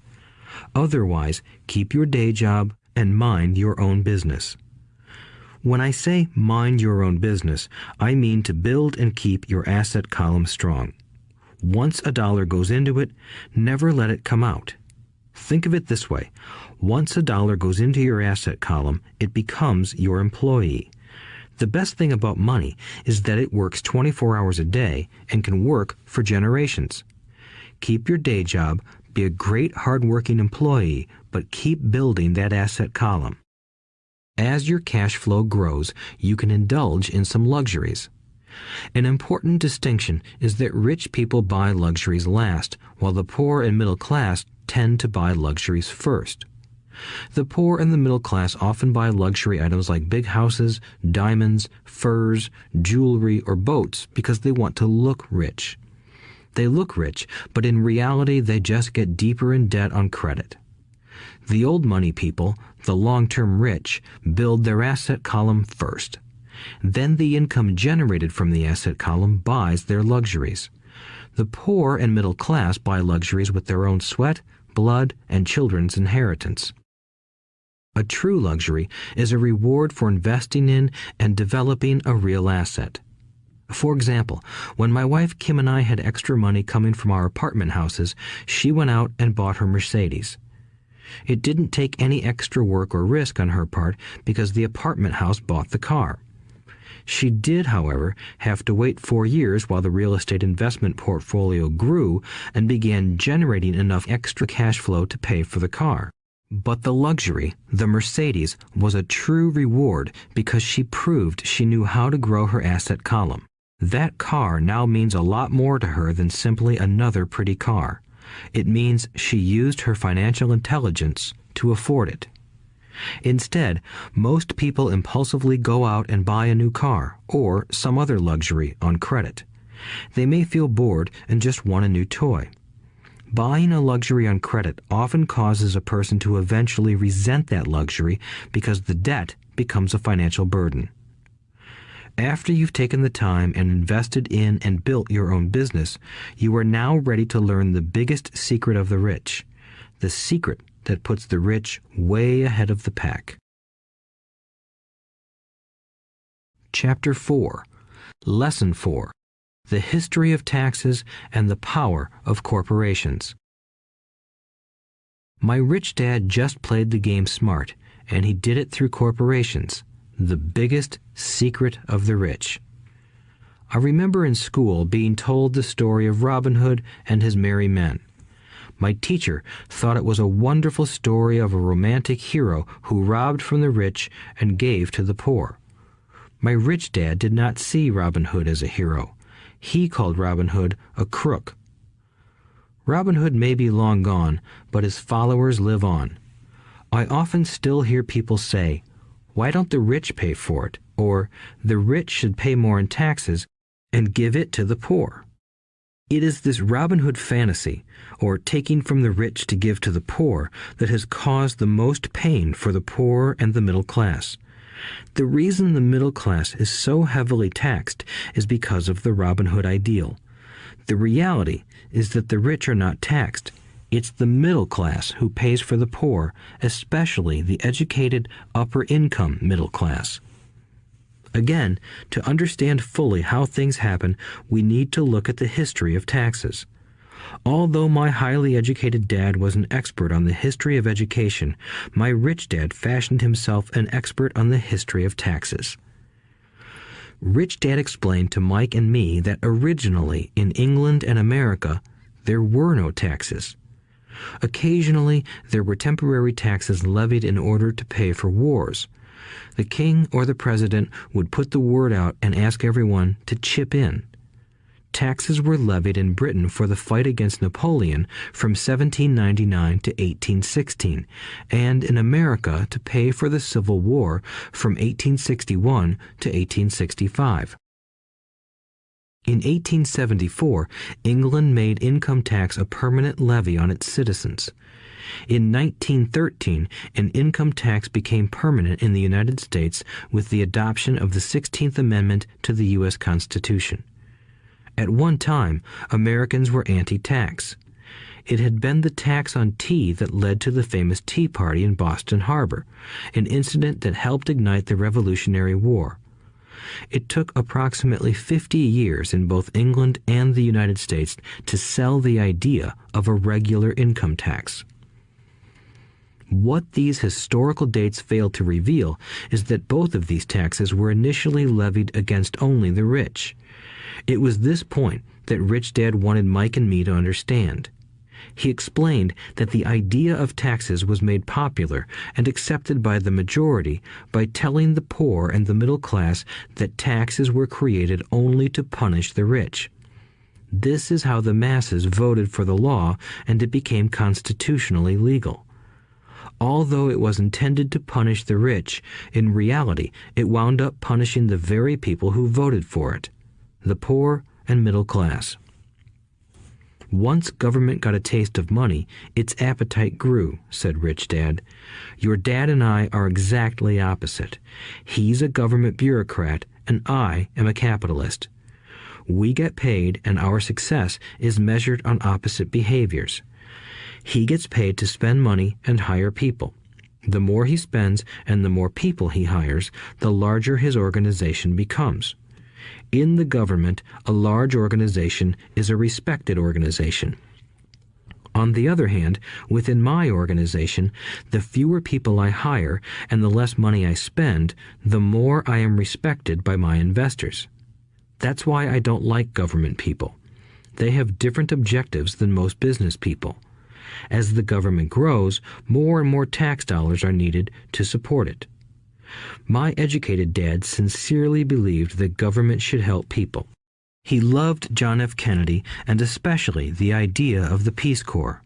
Otherwise, keep your day job and mind your own business. When I say mind your own business, I mean to build and keep your asset column strong. Once a dollar goes into it, never let it come out. Think of it this way. Once a dollar goes into your asset column, it becomes your employee. The best thing about money is that it works 24 hours a day and can work for generations. Keep your day job, be a great hard-working employee, but keep building that asset column. As your cash flow grows, you can indulge in some luxuries. An important distinction is that rich people buy luxuries last, while the poor and middle class tend to buy luxuries first. The poor and the middle class often buy luxury items like big houses, diamonds, furs, jewelry, or boats because they want to look rich. They look rich, but in reality they just get deeper in debt on credit. The old money people, the long-term rich, build their asset column first. Then the income generated from the asset column buys their luxuries. The poor and middle class buy luxuries with their own sweat, blood, and children's inheritance. A true luxury is a reward for investing in and developing a real asset. For example, when my wife Kim and I had extra money coming from our apartment houses, she went out and bought her Mercedes. It didn't take any extra work or risk on her part because the apartment house bought the car. She did, however, have to wait 4 years while the real estate investment portfolio grew and began generating enough extra cash flow to pay for the car. But the luxury, the Mercedes, was a true reward because she proved she knew how to grow her asset column. That car now means a lot more to her than simply another pretty car. It means she used her financial intelligence to afford it. Instead, most people impulsively go out and buy a new car or some other luxury on credit. They may feel bored and just want a new toy. Buying a luxury on credit often causes a person to eventually resent that luxury because the debt becomes a financial burden. After you've taken the time and invested in and built your own business, you are now ready to learn the biggest secret of the rich, the secret that puts the rich way ahead of the pack. Chapter 4. Lesson 4. The History of Taxes and the Power of Corporations. My rich dad just played the game smart, and he did it through corporations, the biggest secret of the rich. I remember in school being told the story of Robin Hood and his merry men. My teacher thought it was a wonderful story of a romantic hero who robbed from the rich and gave to the poor. My rich dad did not see Robin Hood as a hero. He called Robin Hood a crook. Robin Hood may be long gone, but his followers live on. I often still hear people say, "Why don't the rich pay for it?" or "The rich should pay more in taxes and give it to the poor." It is this Robin Hood fantasy, or taking from the rich to give to the poor, that has caused the most pain for the poor and the middle class. The reason the middle class is so heavily taxed is because of the Robin Hood ideal. The reality is that the rich are not taxed. It's the middle class who pays for the poor, especially the educated upper-income middle class. Again, to understand fully how things happen, we need to look at the history of taxes. Although my highly educated dad was an expert on the history of education, my rich dad fashioned himself an expert on the history of taxes. Rich Dad explained to Mike and me that originally in England and America, there were no taxes. Occasionally, there were temporary taxes levied in order to pay for wars. The king or the president would put the word out and ask everyone to chip in. Taxes were levied in Britain for the fight against Napoleon from 1799 to 1816, and in America to pay for the Civil War from 1861 to 1865. In 1874, England made income tax a permanent levy on its citizens. In 1913, an income tax became permanent in the United States with the adoption of the 16th Amendment to the U.S. Constitution. At one time, Americans were anti-tax. It had been the tax on tea that led to the famous Tea Party in Boston Harbor, an incident that helped ignite the Revolutionary War. It took approximately 50 years in both England and the United States to sell the idea of a regular income tax. What these historical dates fail to reveal is that both of these taxes were initially levied against only the rich. It was this point that Rich Dad wanted Mike and me to understand. He explained that the idea of taxes was made popular and accepted by the majority by telling the poor and the middle class that taxes were created only to punish the rich. This is how the masses voted for the law, and it became constitutionally legal. Although it was intended to punish the rich, in reality it wound up punishing the very people who voted for it, the poor and middle class. Once government got a taste of money, its appetite grew, said Rich Dad. Your dad and I are exactly opposite. He's a government bureaucrat, and I am a capitalist. We get paid, and our success is measured on opposite behaviors. He gets paid to spend money and hire people. The more he spends and the more people he hires, the larger his organization becomes. In the government, a large organization is a respected organization. On the other hand, within my organization, the fewer people I hire and the less money I spend, the more I am respected by my investors. That's why I don't like government people. They have different objectives than most business people. As the government grows, more and more tax dollars are needed to support it. My educated dad sincerely believed that government should help people. He loved John F. Kennedy and especially the idea of the Peace Corps.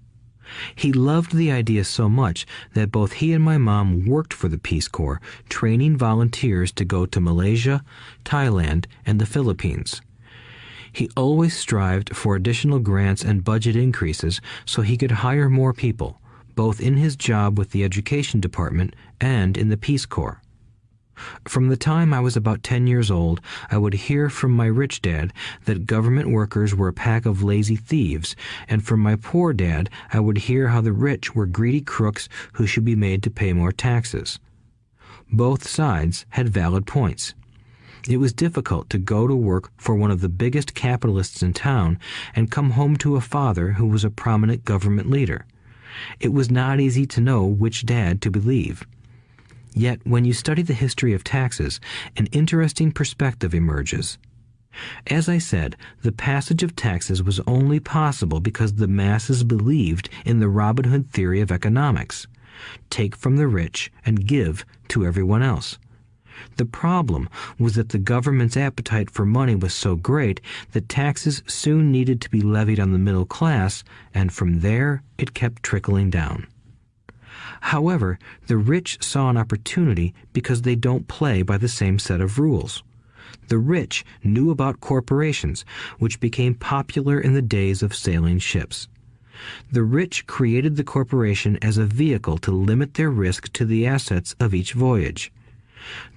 He loved the idea so much that both he and my mom worked for the Peace Corps, training volunteers to go to Malaysia, Thailand, and the Philippines. He always strived for additional grants and budget increases so he could hire more people, both in his job with the Education Department and in the Peace Corps. From the time I was about 10 years old, I would hear from my rich dad that government workers were a pack of lazy thieves, and from my poor dad I would hear how the rich were greedy crooks who should be made to pay more taxes. Both sides had valid points. It was difficult to go to work for one of the biggest capitalists in town and come home to a father who was a prominent government leader. It was not easy to know which dad to believe. Yet, when you study the history of taxes, an interesting perspective emerges. As I said, the passage of taxes was only possible because the masses believed in the Robin Hood theory of economics. Take from the rich and give to everyone else. The problem was that the government's appetite for money was so great that taxes soon needed to be levied on the middle class, and from there it kept trickling down. However, the rich saw an opportunity because they don't play by the same set of rules. The rich knew about corporations, which became popular in the days of sailing ships. The rich created the corporation as a vehicle to limit their risk to the assets of each voyage.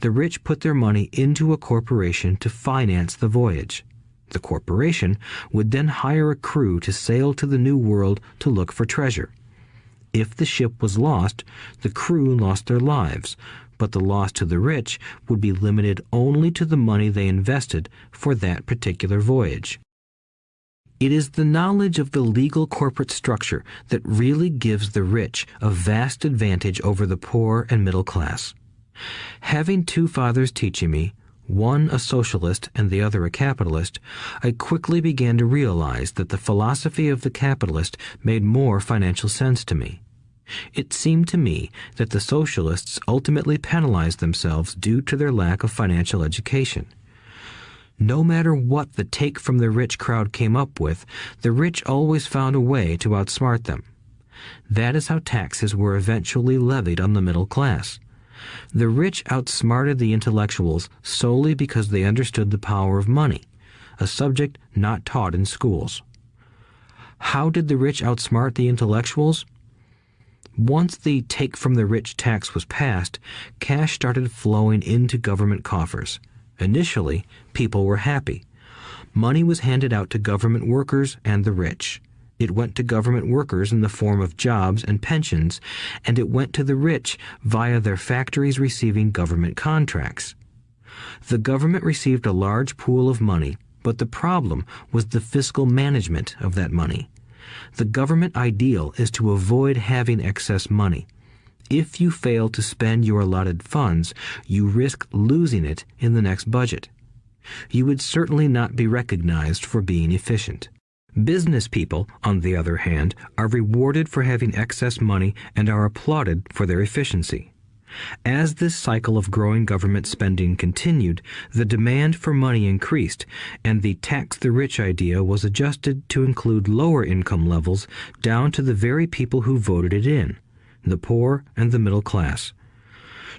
The rich put their money into a corporation to finance the voyage. The corporation would then hire a crew to sail to the New World to look for treasure. If the ship was lost, the crew lost their lives, but the loss to the rich would be limited only to the money they invested for that particular voyage. It is the knowledge of the legal corporate structure that really gives the rich a vast advantage over the poor and middle class. Having two fathers teaching me, one a socialist and the other a capitalist, I quickly began to realize that the philosophy of the capitalist made more financial sense to me. It seemed to me that the socialists ultimately penalized themselves due to their lack of financial education. No matter what the take from the rich crowd came up with, the rich always found a way to outsmart them. That is how taxes were eventually levied on the middle class. The rich outsmarted the intellectuals solely because they understood the power of money, a subject not taught in schools. How did the rich outsmart the intellectuals? Once the take from the rich tax was passed, cash started flowing into government coffers. Initially, people were happy. Money was handed out to government workers and the rich. It went to government workers in the form of jobs and pensions, and it went to the rich via their factories receiving government contracts. The government received a large pool of money, but the problem was the fiscal management of that money. The government ideal is to avoid having excess money. If you fail to spend your allotted funds, you risk losing it in the next budget. You would certainly not be recognized for being efficient. Business people, on the other hand, are rewarded for having excess money and are applauded for their efficiency. As this cycle of growing government spending continued, the demand for money increased, and the tax the rich idea was adjusted to include lower income levels down to the very people who voted it in, the poor and the middle class.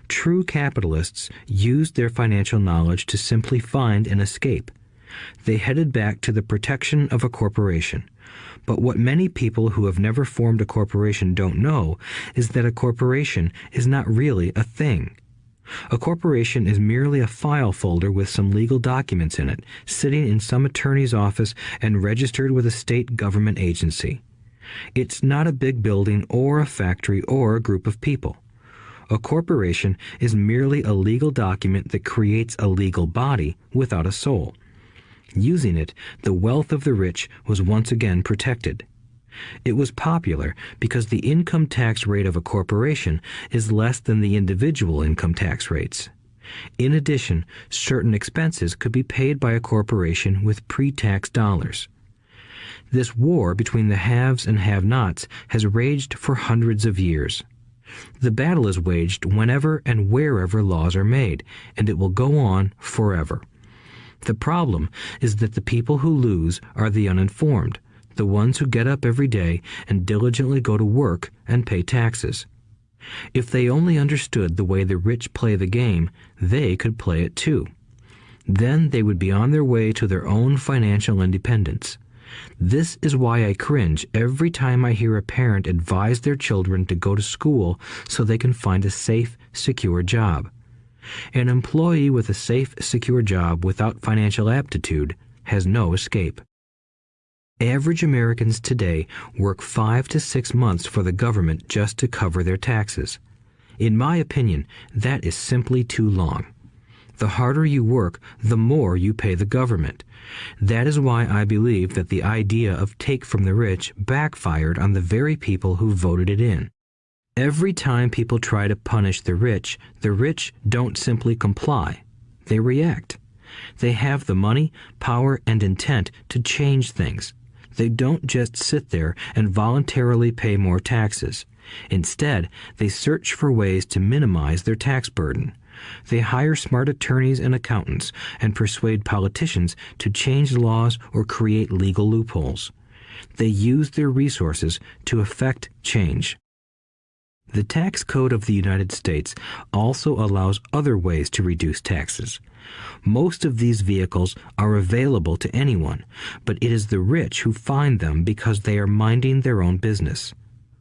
True capitalists used their financial knowledge to simply find an escape. They headed back to the protection of a corporation. But what many people who have never formed a corporation don't know is that a corporation is not really a thing. A corporation is merely a file folder with some legal documents in it, sitting in some attorney's office and registered with a state government agency. It's not a big building or a factory or a group of people. A corporation is merely a legal document that creates a legal body without a soul. Using it, the wealth of the rich was once again protected. It was popular because the income tax rate of a corporation is less than the individual income tax rates. In addition, certain expenses could be paid by a corporation with pre-tax dollars. This war between the haves and have-nots has raged for hundreds of years. The battle is waged whenever and wherever laws are made, and it will go on forever. The problem is that the people who lose are the uninformed, the ones who get up every day and diligently go to work and pay taxes. If they only understood the way the rich play the game, they could play it too. Then they would be on their way to their own financial independence. This is why I cringe every time I hear a parent advise their children to go to school so they can find a safe, secure job. An employee with a safe, secure job without financial aptitude has no escape. Average Americans today work 5 to 6 months for the government just to cover their taxes. In my opinion, that is simply too long. The harder you work, the more you pay the government. That is why I believe that the idea of take from the rich backfired on the very people who voted it in. Every time people try to punish the rich don't simply comply. They react. They have the money, power, and intent to change things. They don't just sit there and voluntarily pay more taxes. Instead, they search for ways to minimize their tax burden. They hire smart attorneys and accountants and persuade politicians to change laws or create legal loopholes. They use their resources to effect change. The tax code of the United States also allows other ways to reduce taxes. Most of these vehicles are available to anyone, but it is the rich who find them because they are minding their own business.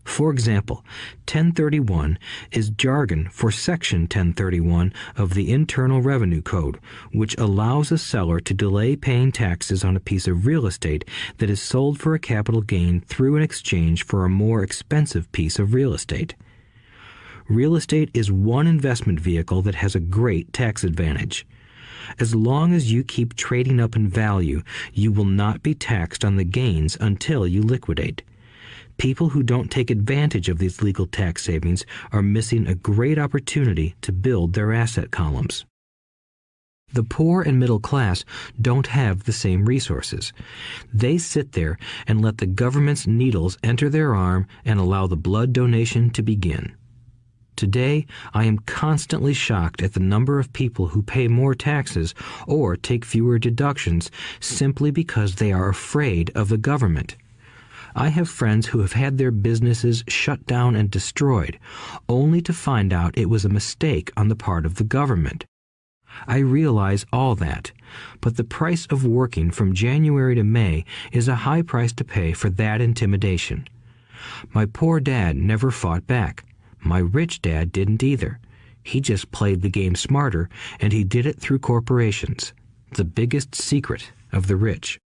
For example, 1031 is jargon for Section 1031 of the Internal Revenue Code, which allows a seller to delay paying taxes on a piece of real estate that is sold for a capital gain through an exchange for a more expensive piece of real estate. Real estate is one investment vehicle that has a great tax advantage. As long as you keep trading up in value, you will not be taxed on the gains until you liquidate. People who don't take advantage of these legal tax savings are missing a great opportunity to build their asset columns. The poor and middle class don't have the same resources. They sit there and let the government's needles enter their arm and allow the blood donation to begin. Today, I am constantly shocked at the number of people who pay more taxes or take fewer deductions simply because they are afraid of the government. I have friends who have had their businesses shut down and destroyed, only to find out it was a mistake on the part of the government. I realize all that, but the price of working from January to May is a high price to pay for that intimidation. My poor dad never fought back. My rich dad didn't either. He just played the game smarter, and he did it through corporations, the biggest secret of the rich.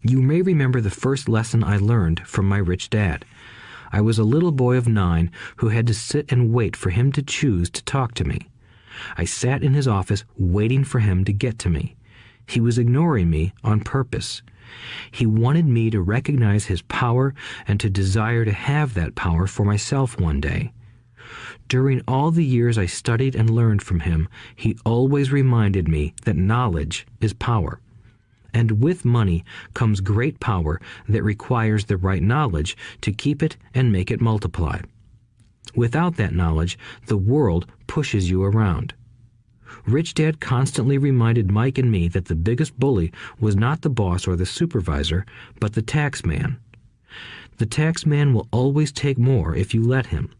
You may remember the first lesson I learned from my rich dad. I was a little boy of 9 who had to sit and wait for him to choose to talk to me. I sat in his office waiting for him to get to me. He was ignoring me on purpose. He wanted me to recognize his power and to desire to have that power for myself one day. During all the years I studied and learned from him, he always reminded me that knowledge is power. and with money comes great power that requires the right knowledge to keep it and make it multiply. Without that knowledge, the world pushes you around. Rich Dad constantly reminded Mike and me that the biggest bully was not the boss or the supervisor, but the tax man. The tax man will always take more if you let him.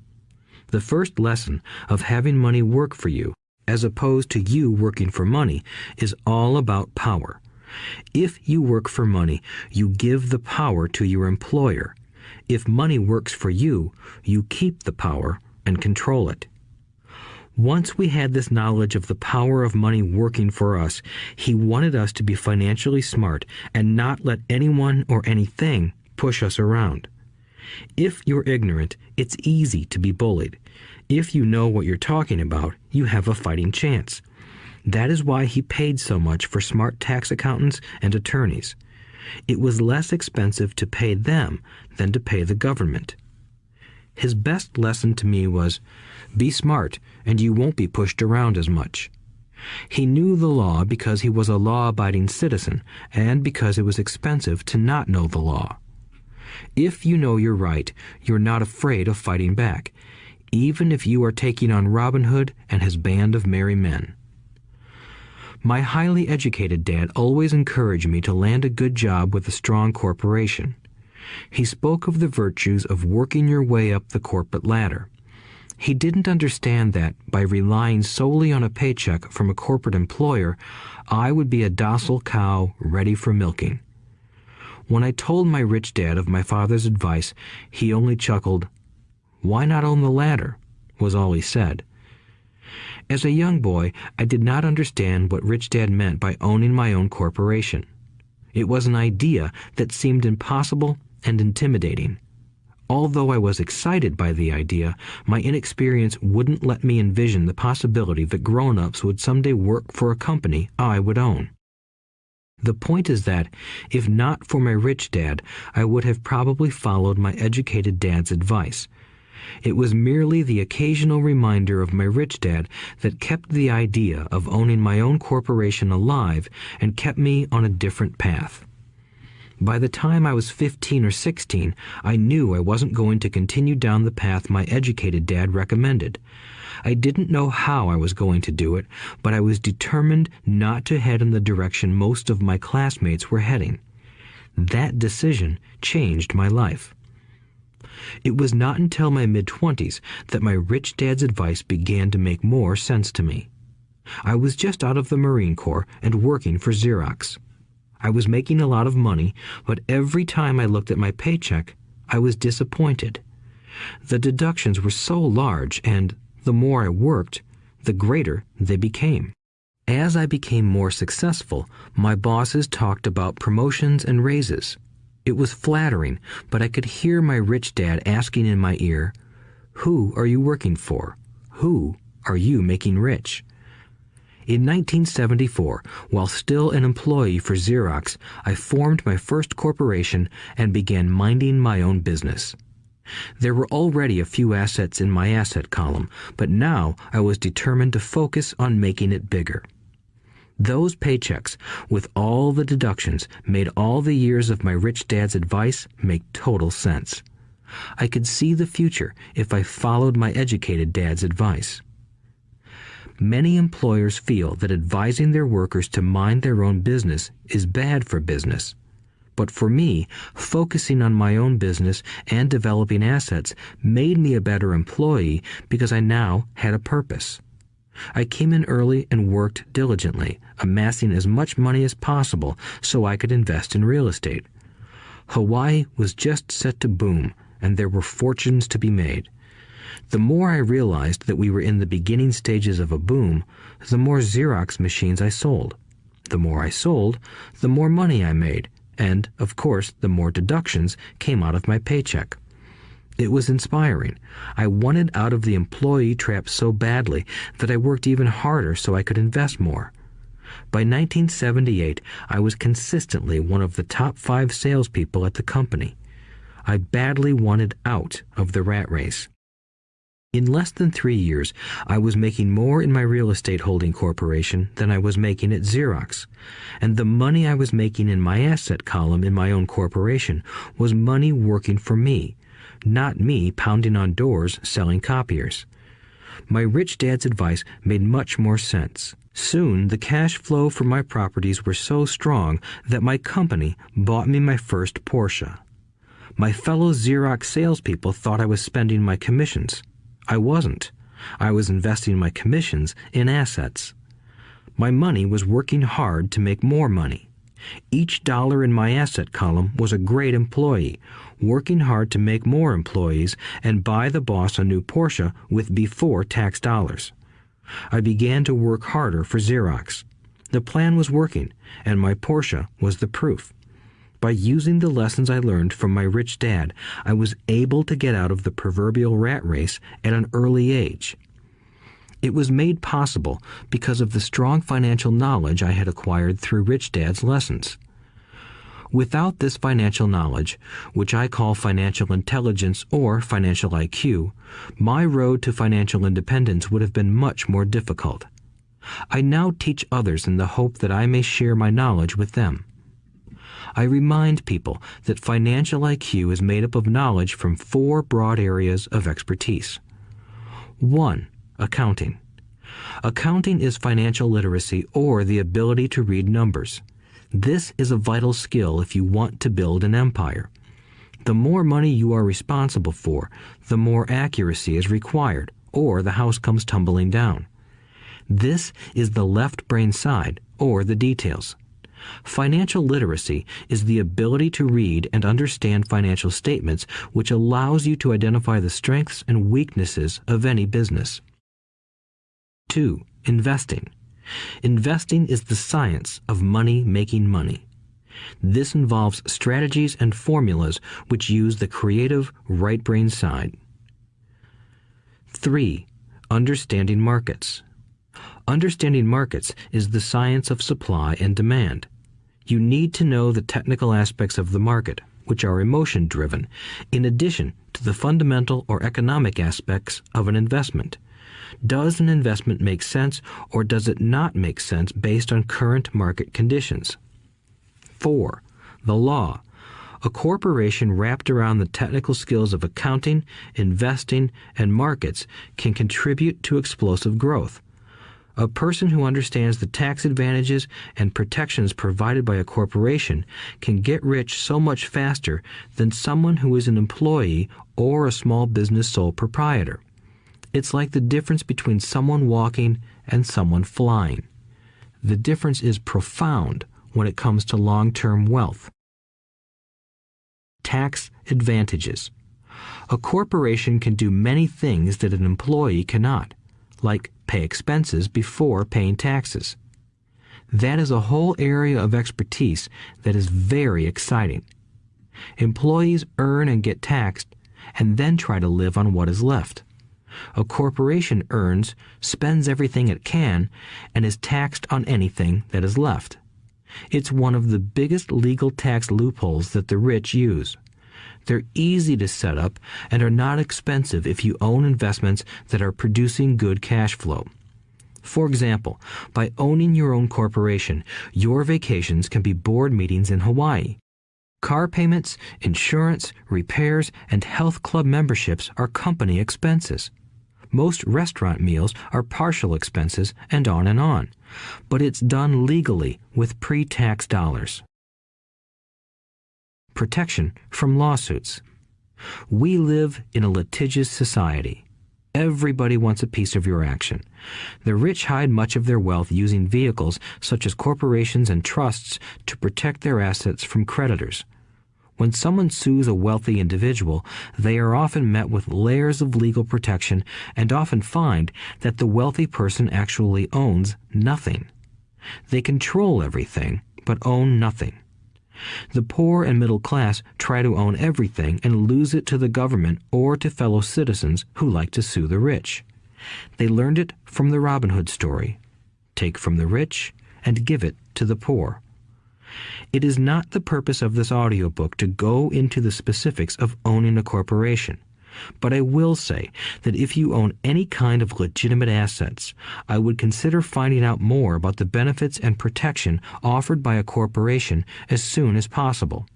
The first lesson of having money work for you, as opposed to you working for money, is all about power. If you work for money, you give the power to your employer. If money works for you, you keep the power and control it. Once we had this knowledge of the power of money working for us, he wanted us to be financially smart and not let anyone or anything push us around. If you're ignorant, it's easy to be bullied. If you know what you're talking about, you have a fighting chance. That is why he paid so much for smart tax accountants and attorneys. It was less expensive to pay them than to pay the government. His best lesson to me was, be smart and you won't be pushed around as much. He knew the law because he was a law-abiding citizen and because it was expensive to not know the law. If you know you're right, you're not afraid of fighting back, even if you are taking on Robin Hood and his band of merry men. My highly educated dad always encouraged me to land a good job with a strong corporation. He spoke of the virtues of working your way up the corporate ladder. He didn't understand that, by relying solely on a paycheck from a corporate employer, I would be a docile cow ready for milking. When I told my rich dad of my father's advice, he only chuckled. "Why not own the ladder?" was all he said. As a young boy, I did not understand what Rich Dad meant by owning my own corporation. It was an idea that seemed impossible and intimidating. Although I was excited by the idea, my inexperience wouldn't let me envision the possibility that grown-ups would someday work for a company I would own. The point is that, if not for my rich dad, I would have probably followed my educated dad's advice. It was merely the occasional reminder of my rich dad that kept the idea of owning my own corporation alive and kept me on a different path. By the time I was 15 or 16, I knew I wasn't going to continue down the path my educated dad recommended. I didn't know how I was going to do it, but I was determined not to head in the direction most of my classmates were heading. That decision changed my life. It was not until my mid-20s that my rich dad's advice began to make more sense to me. I was just out of the Marine Corps and working for Xerox. I was making a lot of money, but every time I looked at my paycheck, I was disappointed. The deductions were so large, and the more I worked, the greater they became. As I became more successful, my bosses talked about promotions and raises. It was flattering, but I could hear my rich dad asking in my ear, "Who are you working for? Who are you making rich?" In 1974, while still an employee for Xerox, I formed my first corporation and began minding my own business. There were already a few assets in my asset column, but now I was determined to focus on making it bigger. Those paychecks, with all the deductions, made all the years of my rich dad's advice make total sense. I could see the future if I followed my educated dad's advice. Many employers feel that advising their workers to mind their own business is bad for business. But for me, focusing on my own business and developing assets made me a better employee because I now had a purpose. I came in early and worked diligently, amassing as much money as possible so I could invest in real estate. Hawaii was just set to boom, and there were fortunes to be made. The more I realized that we were in the beginning stages of a boom, the more Xerox machines I sold. The more I sold, the more money I made, and, of course, the more deductions came out of my paycheck. It was inspiring. I wanted out of the employee trap so badly that I worked even harder so I could invest more. By 1978, I was consistently one of the top 5 salespeople at the company. I badly wanted out of the rat race. In less than 3 years, I was making more in my real estate holding corporation than I was making at Xerox, and the money I was making in my asset column in my own corporation was money working for me, not me pounding on doors selling copiers. My rich dad's advice made much more sense. Soon, the cash flow from my properties were so strong that my company bought me my first Porsche. My fellow Xerox salespeople thought I was spending my commissions. I wasn't. I was investing my commissions in assets. My money was working hard to make more money. Each dollar in my asset column was a great employee, working hard to make more employees and buy the boss a new Porsche with before-tax dollars. I began to work harder for Xerox. The plan was working, and my Porsche was the proof. By using the lessons I learned from my rich dad, I was able to get out of the proverbial rat race at an early age. It was made possible because of the strong financial knowledge I had acquired through Rich Dad's lessons. Without this financial knowledge, which I call financial intelligence or financial IQ, my road to financial independence would have been much more difficult. I now teach others in the hope that I may share my knowledge with them. I remind people that financial IQ is made up of knowledge from 4 broad areas of expertise. 1. Accounting. Accounting is financial literacy or the ability to read numbers. This is a vital skill if you want to build an empire. The more money you are responsible for, the more accuracy is required, or the house comes tumbling down. This is the left brain side, or the details. Financial literacy is the ability to read and understand financial statements, which allows you to identify the strengths and weaknesses of any business. 2. Investing. Investing is the science of money making money. This involves strategies and formulas which use the creative right brain side. 3. Understanding markets. Understanding markets is the science of supply and demand. You need to know the technical aspects of the market, which are emotion-driven, in addition to the fundamental or economic aspects of an investment. Does an investment make sense or does it not make sense based on current market conditions? 4. The law. A corporation wrapped around the technical skills of accounting, investing, and markets can contribute to explosive growth. A person who understands the tax advantages and protections provided by a corporation can get rich so much faster than someone who is an employee or a small business sole proprietor. It's like the difference between someone walking and someone flying. The difference is profound when it comes to long-term wealth. Tax advantages. A corporation can do many things that an employee cannot, like pay expenses before paying taxes. That is a whole area of expertise that is very exciting. Employees earn and get taxed and then try to live on what is left. A corporation earns, spends everything it can, and is taxed on anything that is left. It's one of the biggest legal tax loopholes that the rich use. They're easy to set up and are not expensive if you own investments that are producing good cash flow. For example, by owning your own corporation, your vacations can be board meetings in Hawaii. Car payments, insurance, repairs, and health club memberships are company expenses. Most restaurant meals are partial expenses and on. But it's done legally with pre-tax dollars. Protection from lawsuits. We live in a litigious society. Everybody wants a piece of your action. The rich hide much of their wealth using vehicles such as corporations and trusts to protect their assets from creditors. When someone sues a wealthy individual, they are often met with layers of legal protection and often find that the wealthy person actually owns nothing. They control everything, but own nothing. The poor and middle class try to own everything and lose it to the government or to fellow citizens who like to sue the rich. They learned it from the Robin Hood story. Take from the rich and give it to the poor. It is not the purpose of this audiobook to go into the specifics of owning a corporation. But I will say that if you own any kind of legitimate assets, I would consider finding out more about the benefits and protection offered by a corporation as soon as possible.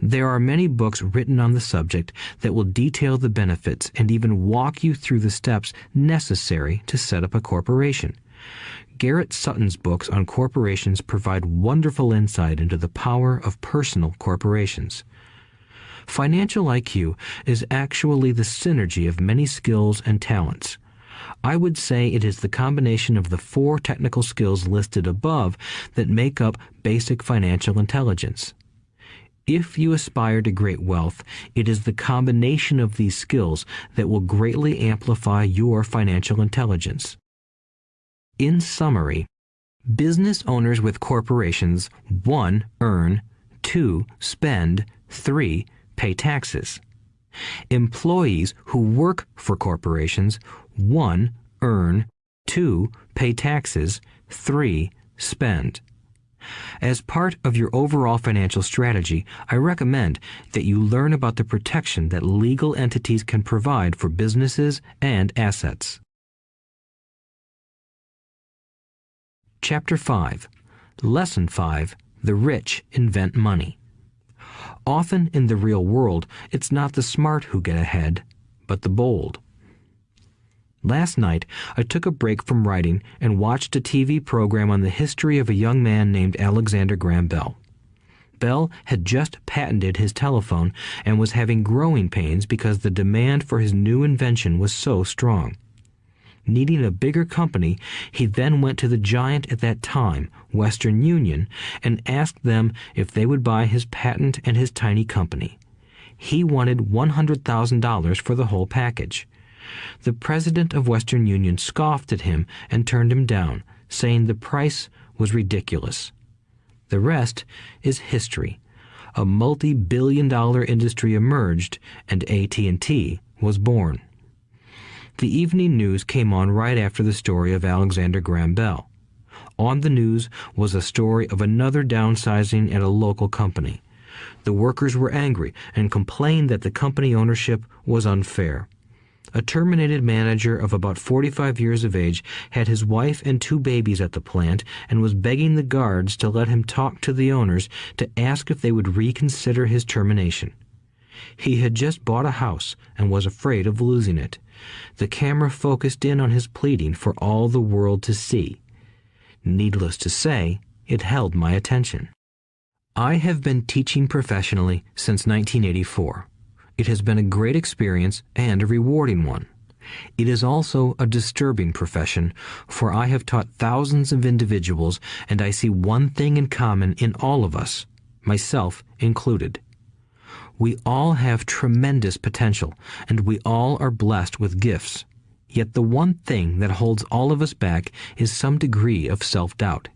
There are many books written on the subject that will detail the benefits and even walk you through the steps necessary to set up a corporation. Garrett Sutton's books on corporations provide wonderful insight into the power of personal corporations. Financial IQ is actually the synergy of many skills and talents. I would say it is the combination of the 4 technical skills listed above that make up basic financial intelligence. If you aspire to great wealth, it is the combination of these skills that will greatly amplify your financial intelligence. In summary, business owners with corporations 1. Earn, 2. Spend, 3. Pay taxes. Employees who work for corporations 1. Earn, 2. Pay taxes, 3. Spend. As part of your overall financial strategy, I recommend that you learn about the protection that legal entities can provide for businesses and assets. Chapter 5. Lesson 5. The rich invent money. Often in the real world, it's not the smart who get ahead, but the bold. Last night, I took a break from writing and watched a TV program on the history of a young man named Alexander Graham Bell. Bell had just patented his telephone and was having growing pains because the demand for his new invention was so strong. Needing a bigger company, he then went to the giant at that time, Western Union, and asked them if they would buy his patent and his tiny company. He wanted $100,000 for the whole package. The president of Western Union scoffed at him and turned him down, saying the price was ridiculous. The rest is history. A multi-billion-dollar industry emerged, and AT&T was born. The evening news came on right after the story of Alexander Graham Bell. On the news was a story of another downsizing at a local company. The workers were angry and complained that the company ownership was unfair. A terminated manager of about 45 years of age had his wife and 2 babies at the plant and was begging the guards to let him talk to the owners to ask if they would reconsider his termination. He had just bought a house and was afraid of losing it. The camera focused in on his pleading for all the world to see. Needless to say, it held my attention. I have been teaching professionally since 1984. It has been a great experience and a rewarding one. It is also a disturbing profession, for I have taught thousands of individuals, and I see one thing in common in all of us, myself included. We all have tremendous potential, and we all are blessed with gifts. Yet the one thing that holds all of us back is some degree of self-doubt.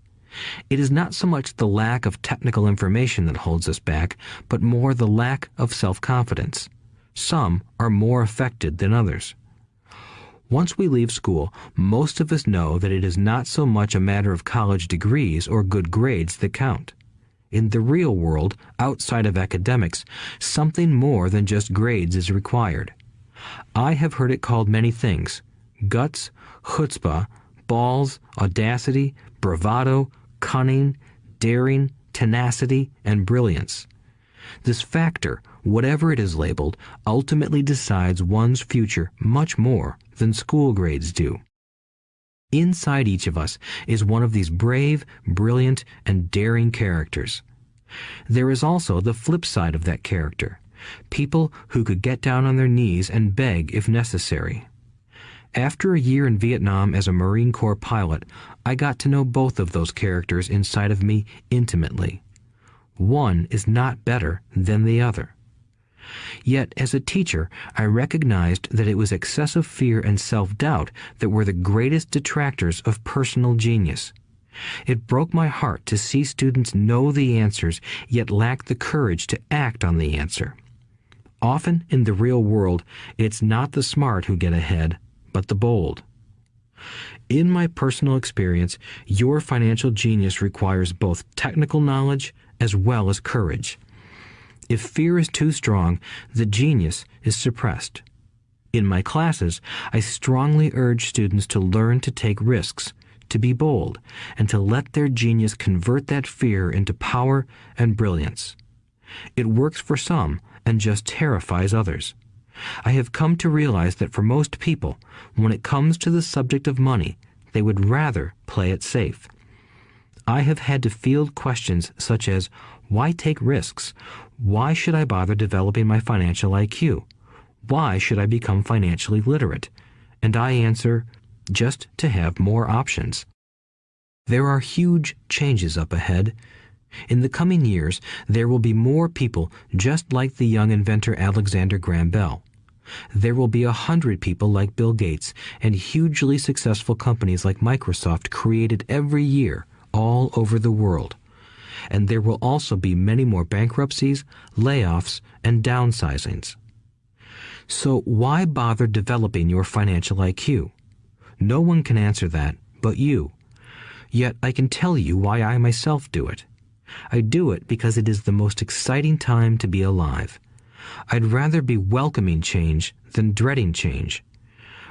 It is not so much the lack of technical information that holds us back, but more the lack of self-confidence. Some are more affected than others. Once we leave school, most of us know that it is not so much a matter of college degrees or good grades that count. In the real world, outside of academics, something more than just grades is required. I have heard it called many things: guts, chutzpah, balls, audacity, bravado, cunning, daring, tenacity, and brilliance. This factor, whatever it is labeled, ultimately decides one's future much more than school grades do. Inside each of us is one of these brave, brilliant, and daring characters. There is also the flip side of that character, people who could get down on their knees and beg if necessary. After a year in Vietnam as a Marine Corps pilot, I got to know both of those characters inside of me intimately. One is not better than the other. Yet, as a teacher, I recognized that it was excessive fear and self-doubt that were the greatest detractors of personal genius. It broke my heart to see students know the answers, yet lack the courage to act on the answer. Often in the real world, it's not the smart who get ahead, but the bold. In my personal experience, your financial genius requires both technical knowledge as well as courage. If fear is too strong, the genius is suppressed. In my classes, I strongly urge students to learn to take risks, to be bold, and to let their genius convert that fear into power and brilliance. It works for some and just terrifies others. I have come to realize that for most people, when it comes to the subject of money, they would rather play it safe. I have had to field questions such as, why take risks? Why should I bother developing my financial IQ? Why should I become financially literate? And I answer, just to have more options. There are huge changes up ahead. In the coming years, there will be more people just like the young inventor Alexander Graham Bell. There will be 100 people like Bill Gates and hugely successful companies like Microsoft created every year all over the world. And there will also be many more bankruptcies, layoffs, and downsizings. So why bother developing your financial IQ? No one can answer that but you. Yet I can tell you why I myself do it. I do it because it is the most exciting time to be alive. I'd rather be welcoming change than dreading change.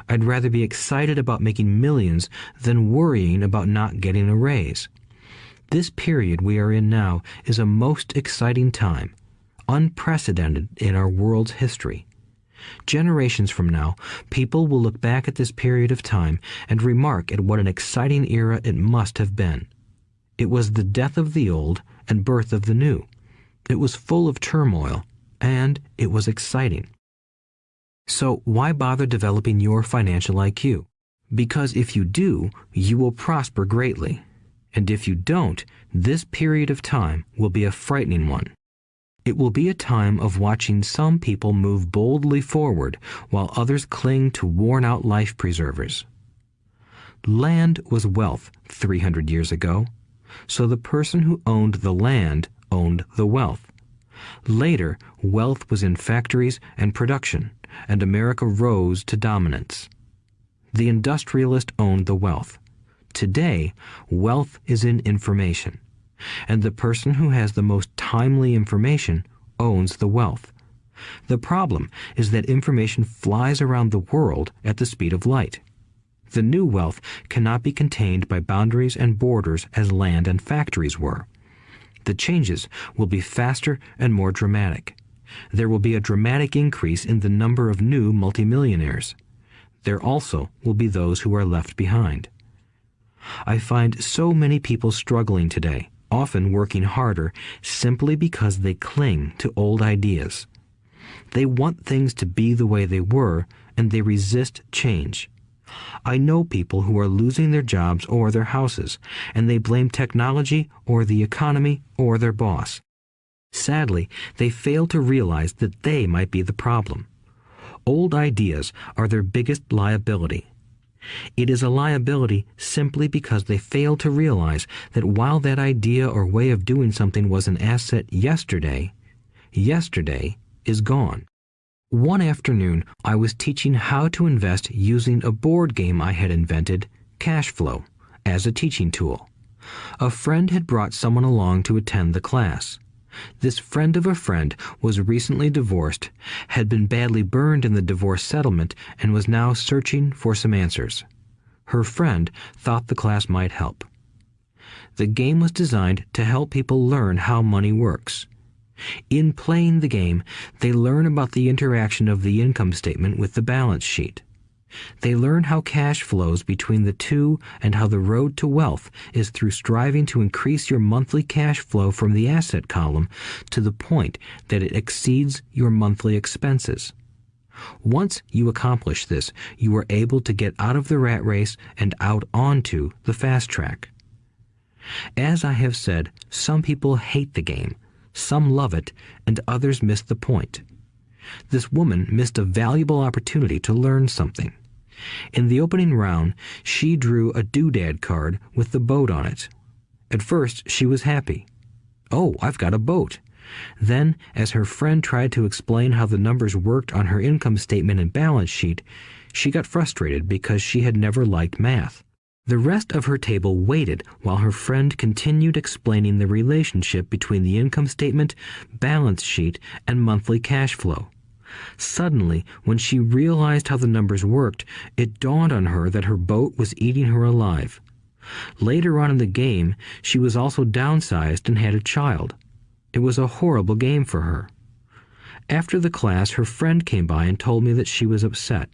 I'd rather be excited about making millions than worrying about not getting a raise. This period we are in now is a most exciting time, unprecedented in our world's history. Generations from now, people will look back at this period of time and remark at what an exciting era it must have been. It was the death of the old and birth of the new. It was full of turmoil, and it was exciting. So why bother developing your financial IQ? Because if you do, you will prosper greatly. And if you don't, this period of time will be a frightening one. It will be a time of watching some people move boldly forward while others cling to worn-out life preservers. Land was wealth 300 years ago, so the person who owned the land owned the wealth. Later, wealth was in factories and production, and America rose to dominance. The industrialist owned the wealth. Today, wealth is in information, and the person who has the most timely information owns the wealth. The problem is that information flies around the world at the speed of light. The new wealth cannot be contained by boundaries and borders as land and factories were. The changes will be faster and more dramatic. There will be a dramatic increase in the number of new multimillionaires. There also will be those who are left behind. I find so many people struggling today, often working harder, simply because they cling to old ideas. They want things to be the way they were, and they resist change. I know people who are losing their jobs or their houses, and they blame technology or the economy or their boss. Sadly, they fail to realize that they might be the problem. Old ideas are their biggest liability. It is a liability simply because they fail to realize that while that idea or way of doing something was an asset yesterday, yesterday is gone. One afternoon, I was teaching how to invest using a board game I had invented, Cash Flow, as a teaching tool. A friend had brought someone along to attend the class. This friend of a friend was recently divorced, had been badly burned in the divorce settlement, and was now searching for some answers. Her friend thought the class might help. The game was designed to help people learn how money works. In playing the game, they learn about the interaction of the income statement with the balance sheet. They learn how cash flows between the two and how the road to wealth is through striving to increase your monthly cash flow from the asset column to the point that it exceeds your monthly expenses. Once you accomplish this, you are able to get out of the rat race and out onto the fast track. As I have said, some people hate the game, some love it, and others miss the point. This woman missed a valuable opportunity to learn something. In the opening round, she drew a doodad card with the boat on it. At first, she was happy. "Oh, I've got a boat." Then, as her friend tried to explain how the numbers worked on her income statement and balance sheet, she got frustrated because she had never liked math. The rest of her table waited while her friend continued explaining the relationship between the income statement, balance sheet, and monthly cash flow. Suddenly, when she realized how the numbers worked, it dawned on her that her boat was eating her alive. Later on in the game, she was also downsized and had a child. It was a horrible game for her. After the class, her friend came by and told me that she was upset.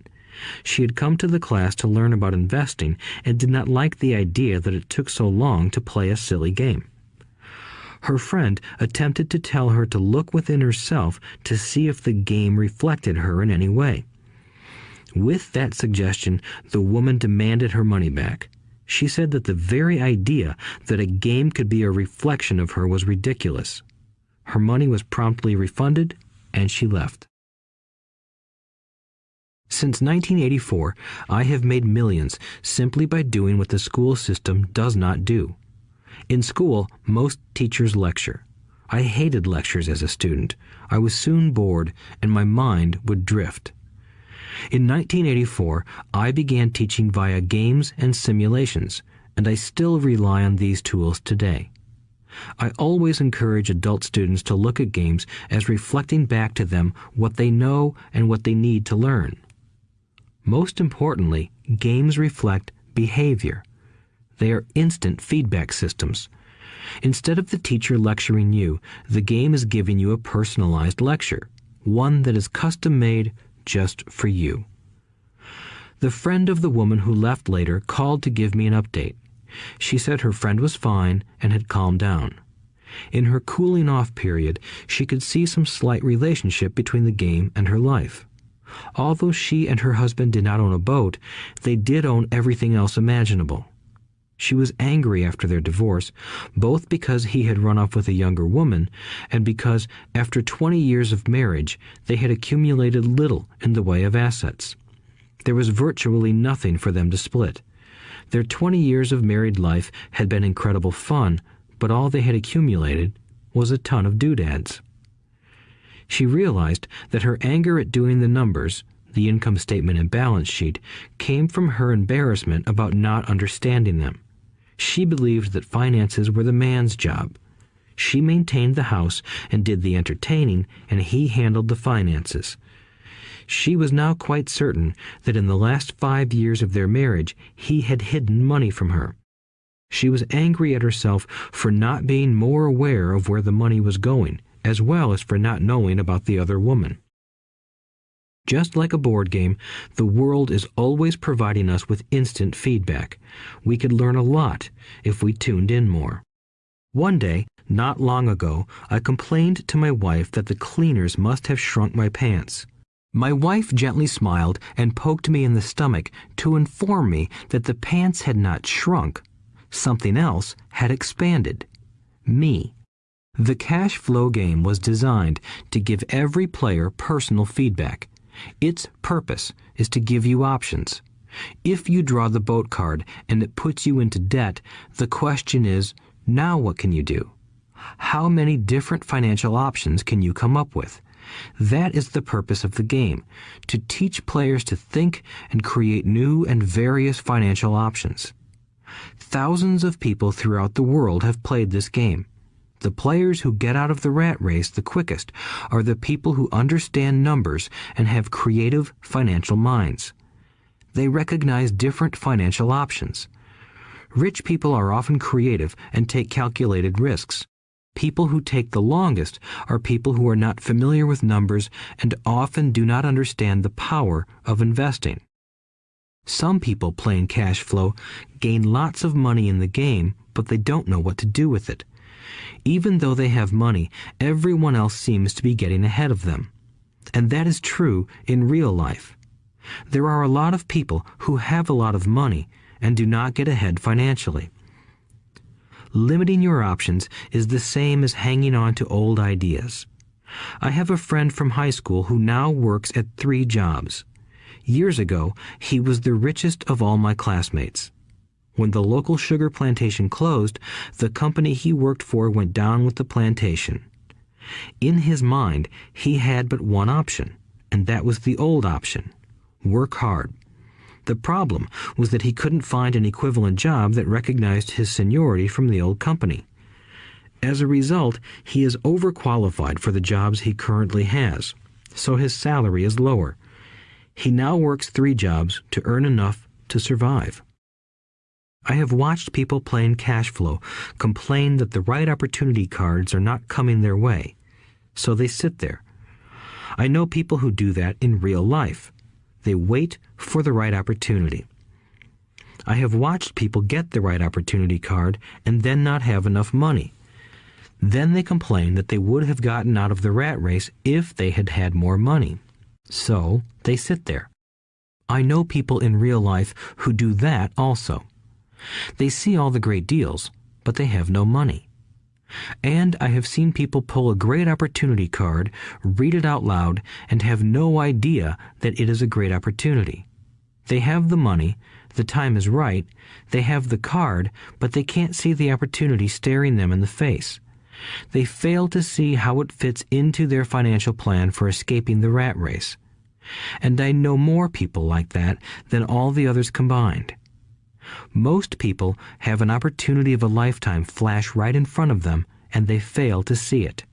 She had come to the class to learn about investing and did not like the idea that it took so long to play a silly game. Her friend attempted to tell her to look within herself to see if the game reflected her in any way. With that suggestion, the woman demanded her money back. She said that the very idea that a game could be a reflection of her was ridiculous. Her money was promptly refunded, and she left. Since 1984, I have made millions simply by doing what the school system does not do. In school, most teachers lecture. I hated lectures as a student. I was soon bored, and my mind would drift. In 1984, I began teaching via games and simulations, and I still rely on these tools today. I always encourage adult students to look at games as reflecting back to them what they know and what they need to learn. Most importantly, games reflect behavior. They are instant feedback systems. Instead of the teacher lecturing you, the game is giving you a personalized lecture, one that is custom-made just for you. The friend of the woman who left later called to give me an update. She said her friend was fine and had calmed down. In her cooling-off period, she could see some slight relationship between the game and her life. Although she and her husband did not own a boat, they did own everything else imaginable. She was angry after their divorce, both because he had run off with a younger woman and because, after 20 years of marriage, they had accumulated little in the way of assets. There was virtually nothing for them to split. Their 20 years of married life had been incredible fun, but all they had accumulated was a ton of doodads. She realized that her anger at doing the numbers, the income statement and balance sheet, came from her embarrassment about not understanding them. She believed that finances were the man's job. She maintained the house and did the entertaining, and he handled the finances. She was now quite certain that in the last 5 years of their marriage, he had hidden money from her. She was angry at herself for not being more aware of where the money was going, as well as for not knowing about the other woman. Just like a board game, the world is always providing us with instant feedback. We could learn a lot if we tuned in more. One day, not long ago, I complained to my wife that the cleaners must have shrunk my pants. My wife gently smiled and poked me in the stomach to inform me that the pants had not shrunk. Something else had expanded. Me. The cash flow game was designed to give every player personal feedback. Its purpose is to give you options. If you draw the boat card and it puts you into debt, the question is, now what can you do? How many different financial options can you come up with? That is the purpose of the game, to teach players to think and create new and various financial options. Thousands of people throughout the world have played this game. The players who get out of the rat race the quickest are the people who understand numbers and have creative financial minds. They recognize different financial options. Rich people are often creative and take calculated risks. People who take the longest are people who are not familiar with numbers and often do not understand the power of investing. Some people playing cash flow gain lots of money in the game, but they don't know what to do with it. Even though they have money, everyone else seems to be getting ahead of them. And that is true in real life. There are a lot of people who have a lot of money and do not get ahead financially. Limiting your options is the same as hanging on to old ideas. I have a friend from high school who now works at 3 jobs. Years ago, he was the richest of all my classmates. When the local sugar plantation closed, the company he worked for went down with the plantation. In his mind, he had but one option, and that was the old option: work hard. The problem was that he couldn't find an equivalent job that recognized his seniority from the old company. As a result, he is overqualified for the jobs he currently has. so his salary is lower. He now works 3 jobs to earn enough to survive. I have watched people playing cash flow complain that the right opportunity cards are not coming their way, so they sit there. I know people who do that in real life. They wait for the right opportunity. I have watched people get the right opportunity card and then not have enough money. Then they complain that they would have gotten out of the rat race if they had had more money. So they sit there. I know people in real life who do that also. They see all the great deals, but they have no money. And I have seen people pull a great opportunity card, read it out loud, and have no idea that it is a great opportunity. They have the money, the time is right, they have the card, but they can't see the opportunity staring them in the face. They fail to see how it fits into their financial plan for escaping the rat race. And I know more people like that than all the others combined. Most people have an opportunity of a lifetime flash right in front of them, and they fail to see it.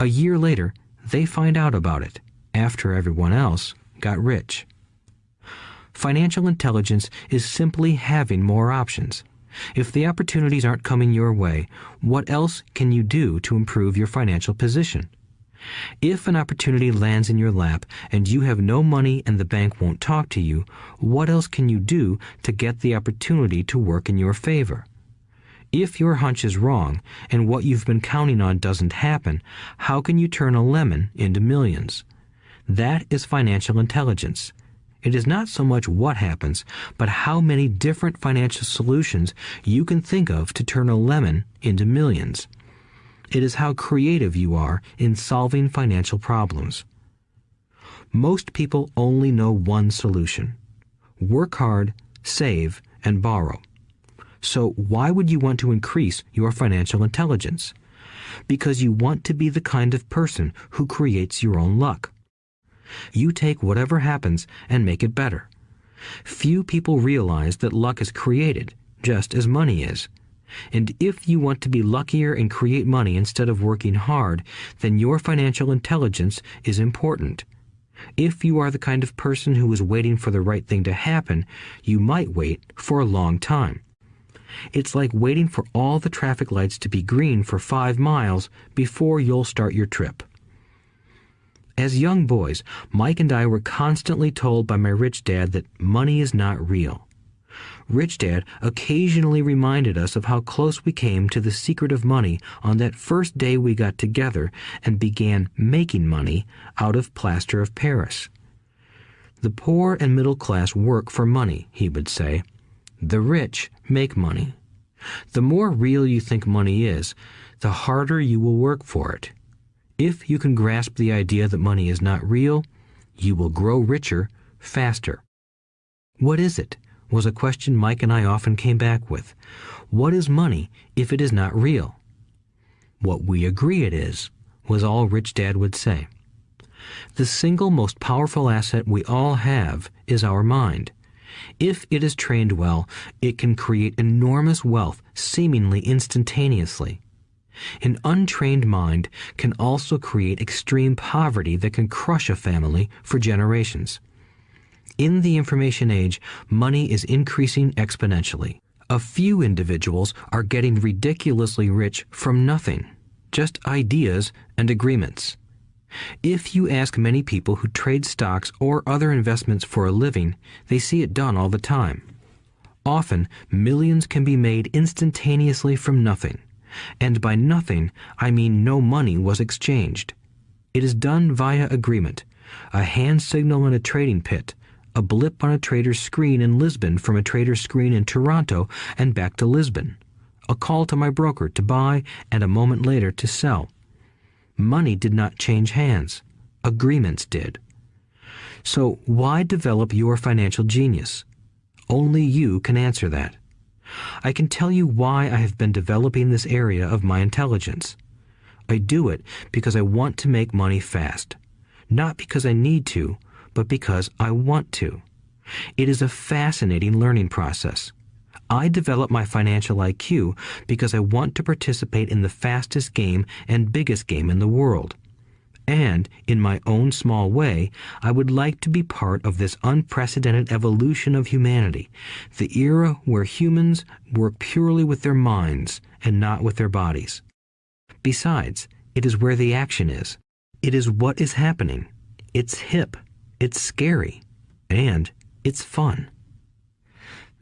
A year later, they find out about it, after everyone else got rich. Financial intelligence is simply having more options. If the opportunities aren't coming your way, what else can you do to improve your financial position? If an opportunity lands in your lap and you have no money and the bank won't talk to you, what else can you do to get the opportunity to work in your favor? If your hunch is wrong and what you've been counting on doesn't happen, how can you turn a lemon into millions? That is financial intelligence. It is not so much what happens, but how many different financial solutions you can think of to turn a lemon into millions. It is how creative you are in solving financial problems. Most people only know one solution: work hard, save, and borrow. So why would you want to increase your financial intelligence? Because you want to be the kind of person who creates your own luck. You take whatever happens and make it better. Few people realize that luck is created, just as money is. And if you want to be luckier and create money instead of working hard, then your financial intelligence is important. If you are the kind of person who is waiting for the right thing to happen, you might wait for a long time. It's like waiting for all the traffic lights to be green for 5 miles before you'll start your trip. As young boys, Mike and I were constantly told by my rich dad that money is not real. Rich Dad occasionally reminded us of how close we came to the secret of money on that first day we got together and began making money out of plaster of Paris. The poor and middle class work for money, he would say. The rich make money. The more real you think money is, the harder you will work for it. If you can grasp the idea that money is not real, you will grow richer faster. What is it? Was a question Mike and I often came back with. What is money if it is not real? What we agree it is, was all Rich Dad would say. The single most powerful asset we all have is our mind. If it is trained well, it can create enormous wealth seemingly instantaneously. An untrained mind can also create extreme poverty that can crush a family for generations. In the information age, money is increasing exponentially. A few individuals are getting ridiculously rich from nothing, just ideas and agreements. If you ask many people who trade stocks or other investments for a living, they see it done all the time. Often, millions can be made instantaneously from nothing. And by nothing, I mean no money was exchanged. It is done via agreement, a hand signal in a trading pit, a blip on a trader's screen in Lisbon from a trader's screen in Toronto and back to Lisbon, a call to my broker to buy and a moment later to sell. Money did not change hands. Agreements did. So why develop your financial genius? Only you can answer that. I can tell you why I have been developing this area of my intelligence. I do it because I want to make money fast. Not because I need to, but because I want to. It is a fascinating learning process. I develop my financial IQ because I want to participate in the fastest game and biggest game in the world. And, in my own small way, I would like to be part of this unprecedented evolution of humanity, the era where humans work purely with their minds and not with their bodies. Besides, it is where the action is. It is what is happening. It's hip, it's scary, and it's fun.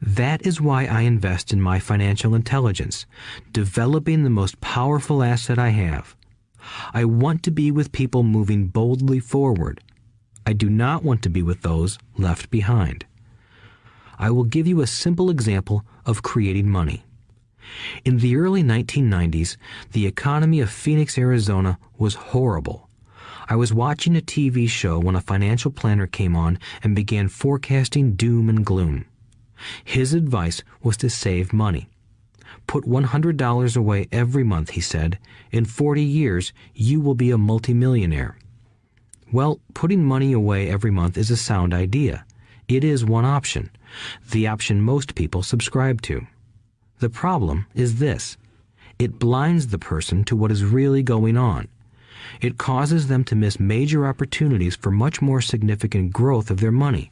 That is why I invest in my financial intelligence, developing the most powerful asset I have. I want to be with people moving boldly forward. I do not want to be with those left behind. I will give you a simple example of creating money. In the early 1990s, the economy of Phoenix, Arizona was horrible. I was watching a TV show when a financial planner came on and began forecasting doom and gloom. His advice was to save money. Put $100 away every month, he said. In 40 years, you will be a multimillionaire. Well, putting money away every month is a sound idea. It is one option, the option most people subscribe to. The problem is this. It blinds the person to what is really going on. It causes them to miss major opportunities for much more significant growth of their money.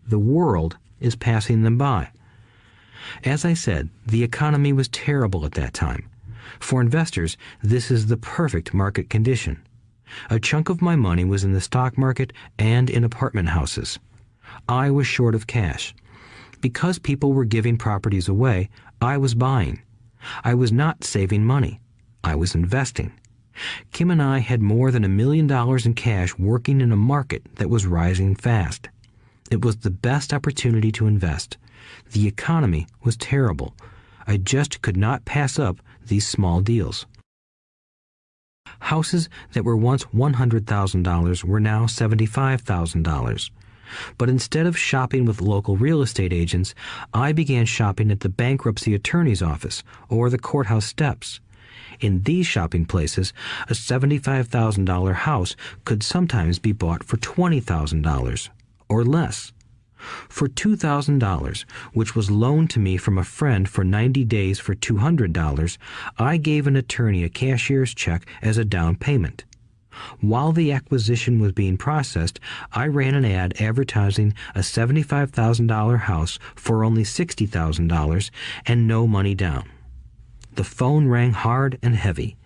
The world is passing them by. As I said, the economy was terrible at that time. For investors, this is the perfect market condition. A chunk of my money was in the stock market and in apartment houses. I was short of cash. Because people were giving properties away, I was buying. I was not saving money. I was investing. Kim and I had more than $1 million in cash working in a market that was rising fast. It was the best opportunity to invest. The economy was terrible. I just could not pass up these small deals. Houses that were once $100,000 were now $75,000. But instead of shopping with local real estate agents, I began shopping at the bankruptcy attorney's office or the courthouse steps. In these shopping places, a $75,000 house could sometimes be bought for $20,000 or less. For $2,000, which was loaned to me from a friend for 90 days for $200, I gave an attorney a cashier's check as a down payment. While the acquisition was being processed, I ran an ad advertising a $75,000 house for only $60,000 and no money down. The phone rang hard and heavy.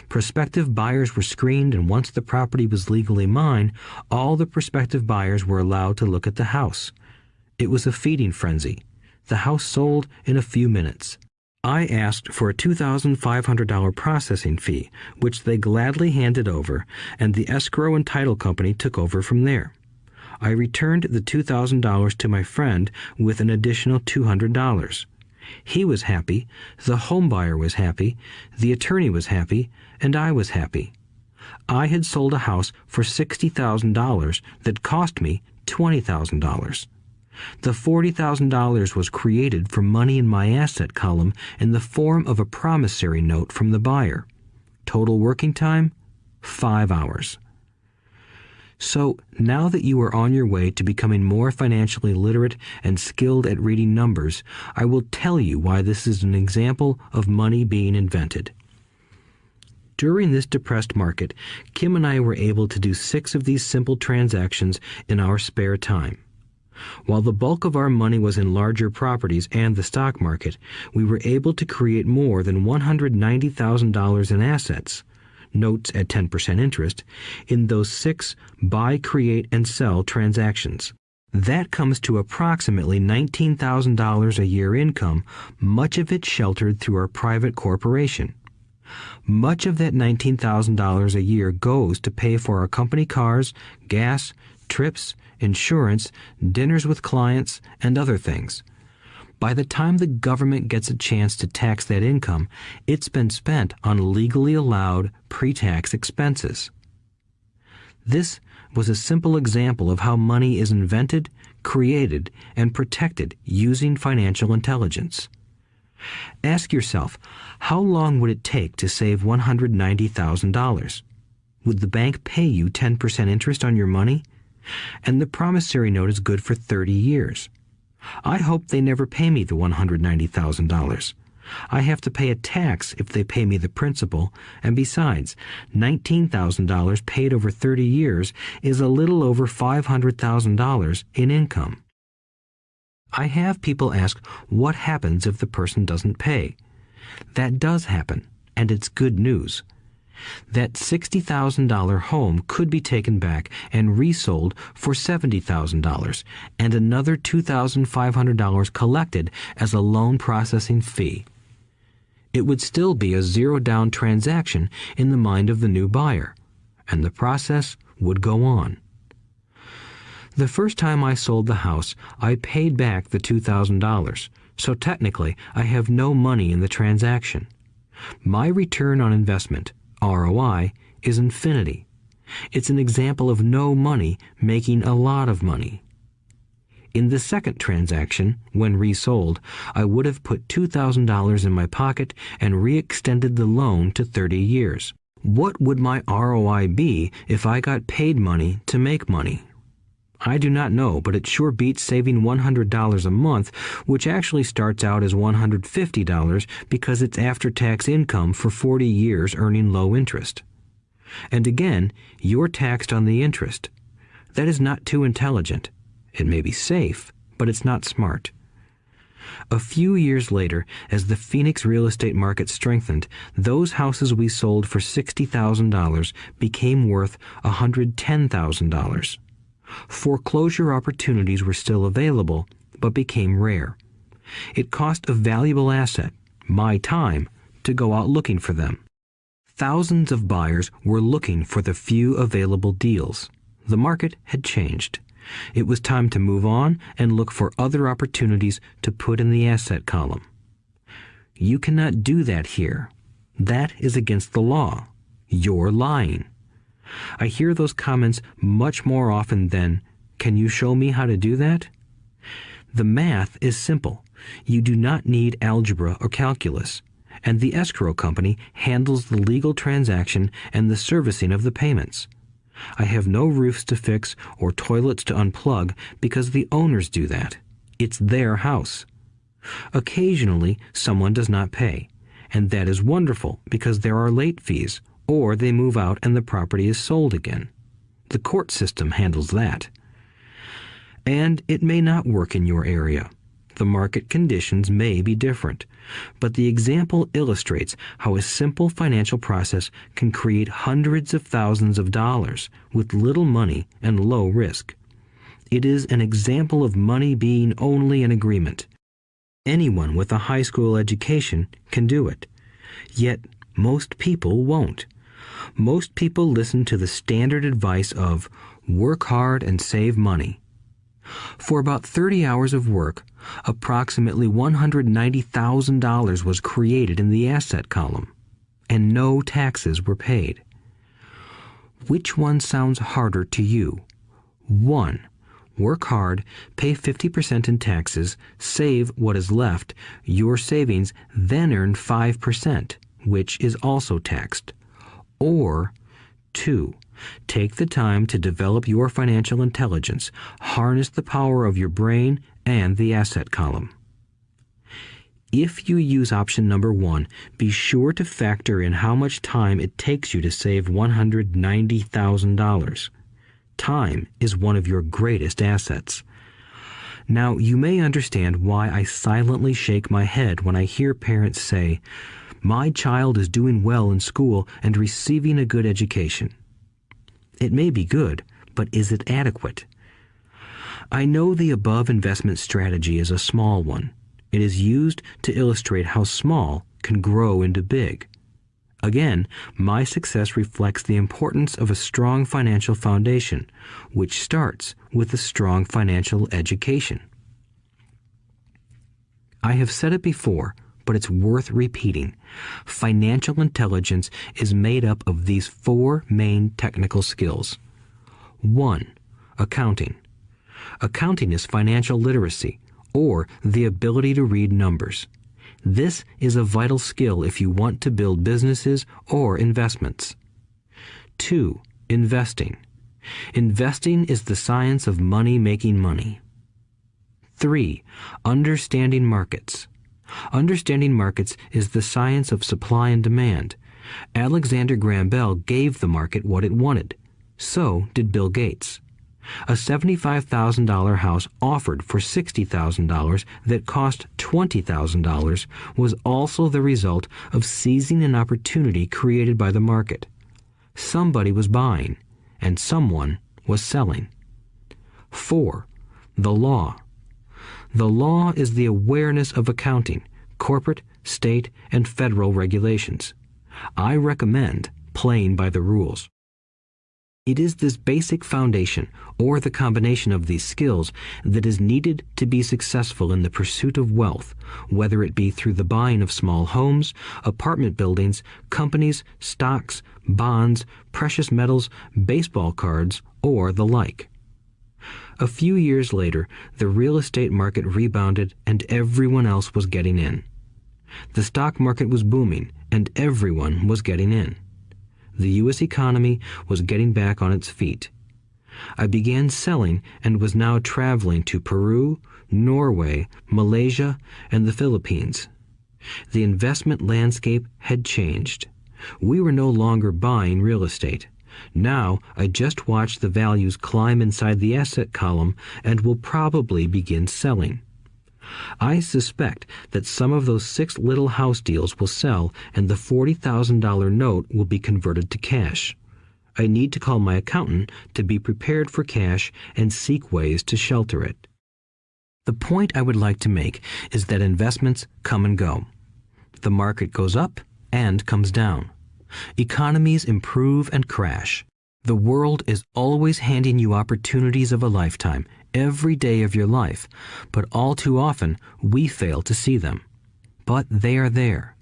Prospective buyers were screened, and once the property was legally mine, all the prospective buyers were allowed to look at the house. It was a feeding frenzy. The house sold in a few minutes. I asked for a $2,500 processing fee, which they gladly handed over, and the escrow and title company took over from there. I returned the $2,000 to my friend with an additional $200. He was happy, the home buyer was happy, the attorney was happy, and I was happy. I had sold a house for $60,000 that cost me $20,000. The $40,000 was created from money in my asset column in the form of a promissory note from the buyer. Total working time, 5 hours. So, now that you are on your way to becoming more financially literate and skilled at reading numbers, I will tell you why this is an example of money being invented. During this depressed market, Kim and I were able to do 6 of these simple transactions in our spare time. While the bulk of our money was in larger properties and the stock market, we were able to create more than $190,000 in assets, notes at 10% interest, in those 6 buy, create, and sell transactions. That comes to approximately $19,000 a year income, much of it sheltered through our private corporation. Much of that $19,000 a year goes to pay for our company cars, gas, trips, insurance, dinners with clients, and other things. By the time the government gets a chance to tax that income, it's been spent on legally allowed pre-tax expenses. This was a simple example of how money is invented, created, and protected using financial intelligence. Ask yourself, how long would it take to save $190,000? Would the bank pay you 10% interest on your money? And the promissory note is good for 30 years. I hope they never pay me the $190,000. I have to pay a tax if they pay me the principal, and besides, $19,000 paid over 30 years is a little over $500,000 in income. I have people ask what happens if the person doesn't pay. That does happen, and it's good news. That $60,000 home could be taken back and resold for $70,000 and another $2,500 collected as a loan processing fee. It would still be a zero-down transaction in the mind of the new buyer, and the process would go on. The first time I sold the house, I paid back the $2,000, so technically I have no money in the transaction. My return on investment, ROI, is infinity. It's an example of no money making a lot of money. In the second transaction, when resold, I would have put $2,000 in my pocket and re-extended the loan to 30 years. What would my ROI be if I got paid money to make money? I do not know, but it sure beats saving $100 a month, which actually starts out as $150 because it's after-tax income for 40 years earning low interest. And again, you're taxed on the interest. That is not too intelligent. It may be safe, but it's not smart. A few years later, as the Phoenix real estate market strengthened, those houses we sold for $60,000 became worth $110,000. Foreclosure opportunities were still available, but became rare. It cost a valuable asset, my time, to go out looking for them. Thousands of buyers were looking for the few available deals. The market had changed. It was time to move on and look for other opportunities to put in the asset column. You cannot do that here. That is against the law. You're lying. I hear those comments much more often than, "Can you show me how to do that?" The math is simple. You do not need algebra or calculus, and the escrow company handles the legal transaction and the servicing of the payments. I have no roofs to fix or toilets to unplug because the owners do that. It's their house. Occasionally, someone does not pay, and that is wonderful because there are late fees, or they move out and the property is sold again. The court system handles that. And it may not work in your area. The market conditions may be different, but the example illustrates how a simple financial process can create hundreds of thousands of dollars with little money and low risk. It is an example of money being only an agreement. Anyone with a high school education can do it. Yet most people won't. Most people listen to the standard advice of work hard and save money. For about 30 hours of work, approximately $190,000 was created in the asset column, and no taxes were paid. Which one sounds harder to you? 1. Work hard, pay 50% in taxes, save what is left, your savings, then earn 5%, which is also taxed. Or 2. Take the time to develop your financial intelligence, harness the power of your brain and the asset column. If you use option number 1, be sure to factor in how much time it takes you to save $190,000. Time is one of your greatest assets. Now, you may understand why I silently shake my head when I hear parents say, "My child is doing well in school and receiving a good education." It may be good, but is it adequate? I know the above investment strategy is a small one. It is used to illustrate how small can grow into big. Again, my success reflects the importance of a strong financial foundation, which starts with a strong financial education. I have said it before, but it's worth repeating. Financial intelligence is made up of these 4 main technical skills. 1. Accounting. Accounting is financial literacy, or the ability to read numbers. This is a vital skill if you want to build businesses or investments. 2. Investing. Investing is the science of money making money. 3. Understanding markets. Understanding markets is the science of supply and demand. Alexander Graham Bell gave the market what it wanted. So did Bill Gates. A $75,000 house offered for $60,000 that cost $20,000 was also the result of seizing an opportunity created by the market. Somebody was buying, and someone was selling. 4. The law. The law is the awareness of accounting, corporate, state, and federal regulations. I recommend playing by the rules. It is this basic foundation, or the combination of these skills, that is needed to be successful in the pursuit of wealth, whether it be through the buying of small homes, apartment buildings, companies, stocks, bonds, precious metals, baseball cards, or the like. A few years later, the real estate market rebounded and everyone else was getting in. The stock market was booming and everyone was getting in. The U.S. economy was getting back on its feet. I began selling and was now traveling to Peru, Norway, Malaysia, and the Philippines. The investment landscape had changed. We were no longer buying real estate. Now I just watch the values climb inside the asset column and will probably begin selling. I suspect that some of those 6 little house deals will sell and the $40,000 note will be converted to cash. I need to call my accountant to be prepared for cash and seek ways to shelter it. The point I would like to make is that investments come and go. The market goes up and comes down. Economies improve and crash. The world is always handing you opportunities of a lifetime, every day of your life, but all too often we fail to see them. But they are there.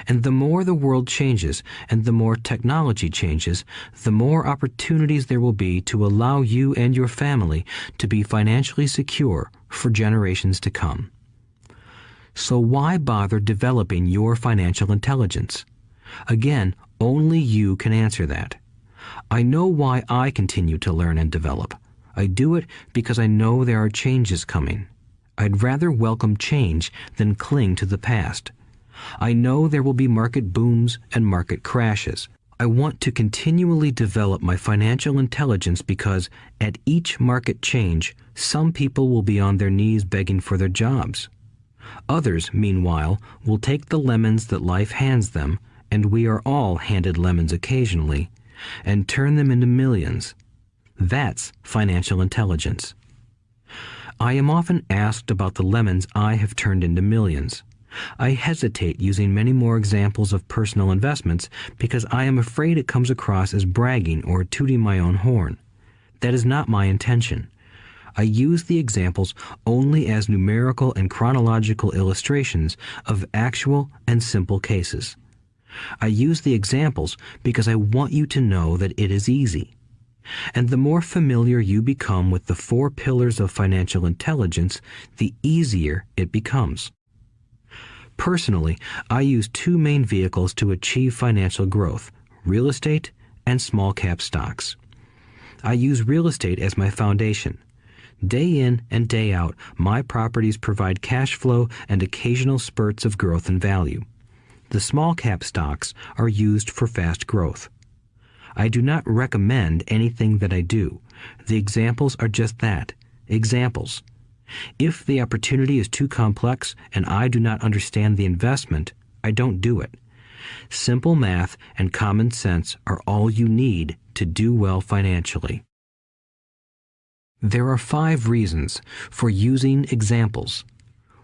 And the more the world changes and the more technology changes, the more opportunities there will be to allow you and your family to be financially secure for generations to come. So why bother developing your financial intelligence? Again, only you can answer that. I know why I continue to learn and develop. I do it because I know there are changes coming. I'd rather welcome change than cling to the past. I know there will be market booms and market crashes. I want to continually develop my financial intelligence because at each market change, some people will be on their knees begging for their jobs. Others, meanwhile, will take the lemons that life hands them, and we are all handed lemons occasionally, and turn them into millions. That's financial intelligence. I am often asked about the lemons I have turned into millions. I hesitate using many more examples of personal investments because I am afraid it comes across as bragging or tooting my own horn. That is not my intention. I use the examples only as numerical and chronological illustrations of actual and simple cases. I use the examples because I want you to know that it is easy. And the more familiar you become with the 4 pillars of financial intelligence, the easier it becomes. Personally, I use 2 main vehicles to achieve financial growth: real estate and small cap stocks. I use real estate as my foundation. Day in and day out, my properties provide cash flow and occasional spurts of growth and value. The small cap stocks are used for fast growth. I do not recommend anything that I do. The examples are just that, examples. If the opportunity is too complex and I do not understand the investment, I don't do it. Simple math and common sense are all you need to do well financially. There are 5 reasons for using examples.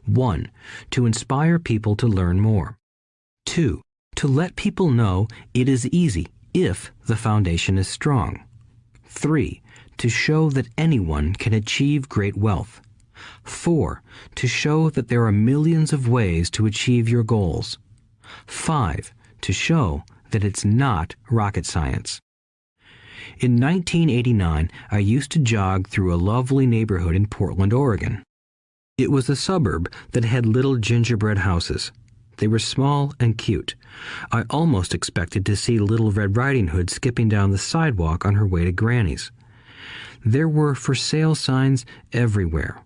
1. To inspire people to learn more. 2. To let people know it is easy if the foundation is strong. 3. To show that anyone can achieve great wealth. 4. To show that there are millions of ways to achieve your goals. 5. To show that it's not rocket science. In 1989, I used to jog through a lovely neighborhood in Portland, Oregon. It was a suburb that had little gingerbread houses. They were small and cute. I almost expected to see Little Red Riding Hood skipping down the sidewalk on her way to Granny's. There were for sale signs everywhere.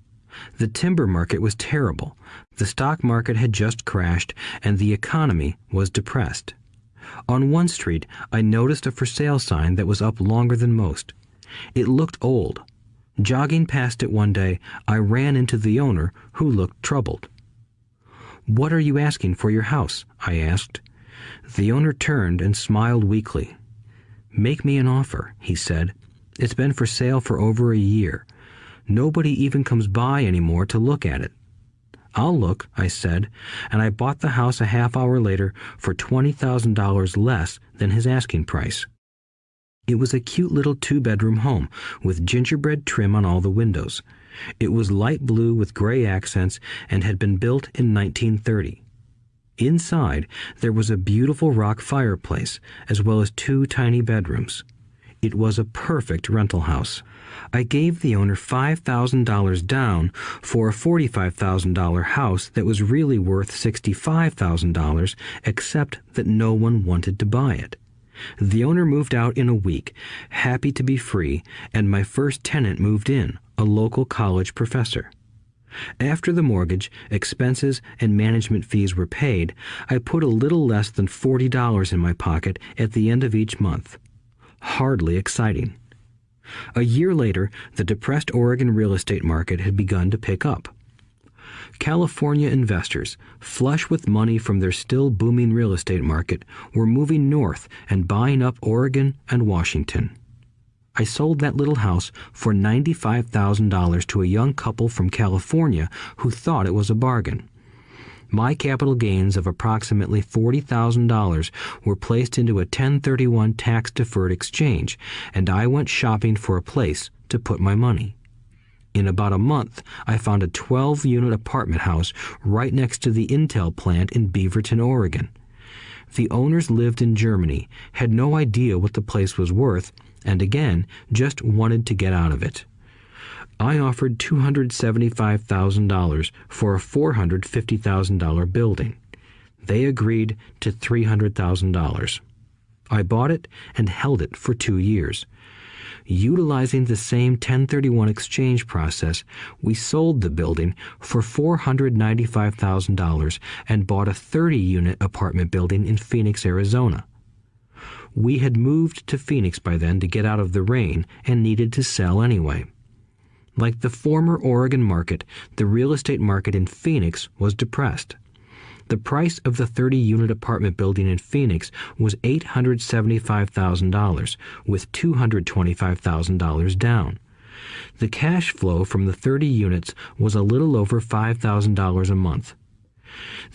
The timber market was terrible. The stock market had just crashed, and the economy was depressed. On one street, I noticed a for sale sign that was up longer than most. It looked old. Jogging past it one day, I ran into the owner, who looked troubled. "What are you asking for your house?" I asked. The owner turned and smiled weakly. "Make me an offer," he said. "It's been for sale for over a year. Nobody even comes by anymore to look at it." "I'll look," I said, and I bought the house a half hour later for $20,000 less than his asking price. It was a cute little 2-bedroom home with gingerbread trim on all the windows. It was light blue with gray accents and had been built in 1930. Inside, there was a beautiful rock fireplace, as well as 2 tiny bedrooms. It was a perfect rental house. I gave the owner $5,000 down for a $45,000 house that was really worth $65,000, except that no one wanted to buy it. The owner moved out in a week, happy to be free, and my first tenant moved in, a local college professor. After the mortgage, expenses, and management fees were paid, I put a little less than $40 in my pocket at the end of each month. Hardly exciting. A year later, the depressed Oregon real estate market had begun to pick up. California investors, flush with money from their still booming real estate market, were moving north and buying up Oregon and Washington. I sold that little house for $95,000 to a young couple from California who thought it was a bargain. My capital gains of approximately $40,000 were placed into a 1031 tax-deferred exchange, and I went shopping for a place to put my money. In about a month, I found a 12-unit apartment house right next to the Intel plant in Beaverton, Oregon. The owners lived in Germany, had no idea what the place was worth, and again, just wanted to get out of it. I offered $275,000 for a $450,000 building. They agreed to $300,000. I bought it and held it for 2 years. Utilizing the same 1031 exchange process, we sold the building for $495,000 and bought a 30-unit apartment building in Phoenix, Arizona. We had moved to Phoenix by then to get out of the rain and needed to sell anyway. Like the former Oregon market, the real estate market in Phoenix was depressed. The price of the 30-unit apartment building in Phoenix was $875,000, with $225,000 down. The cash flow from the 30 units was a little over $5,000 a month.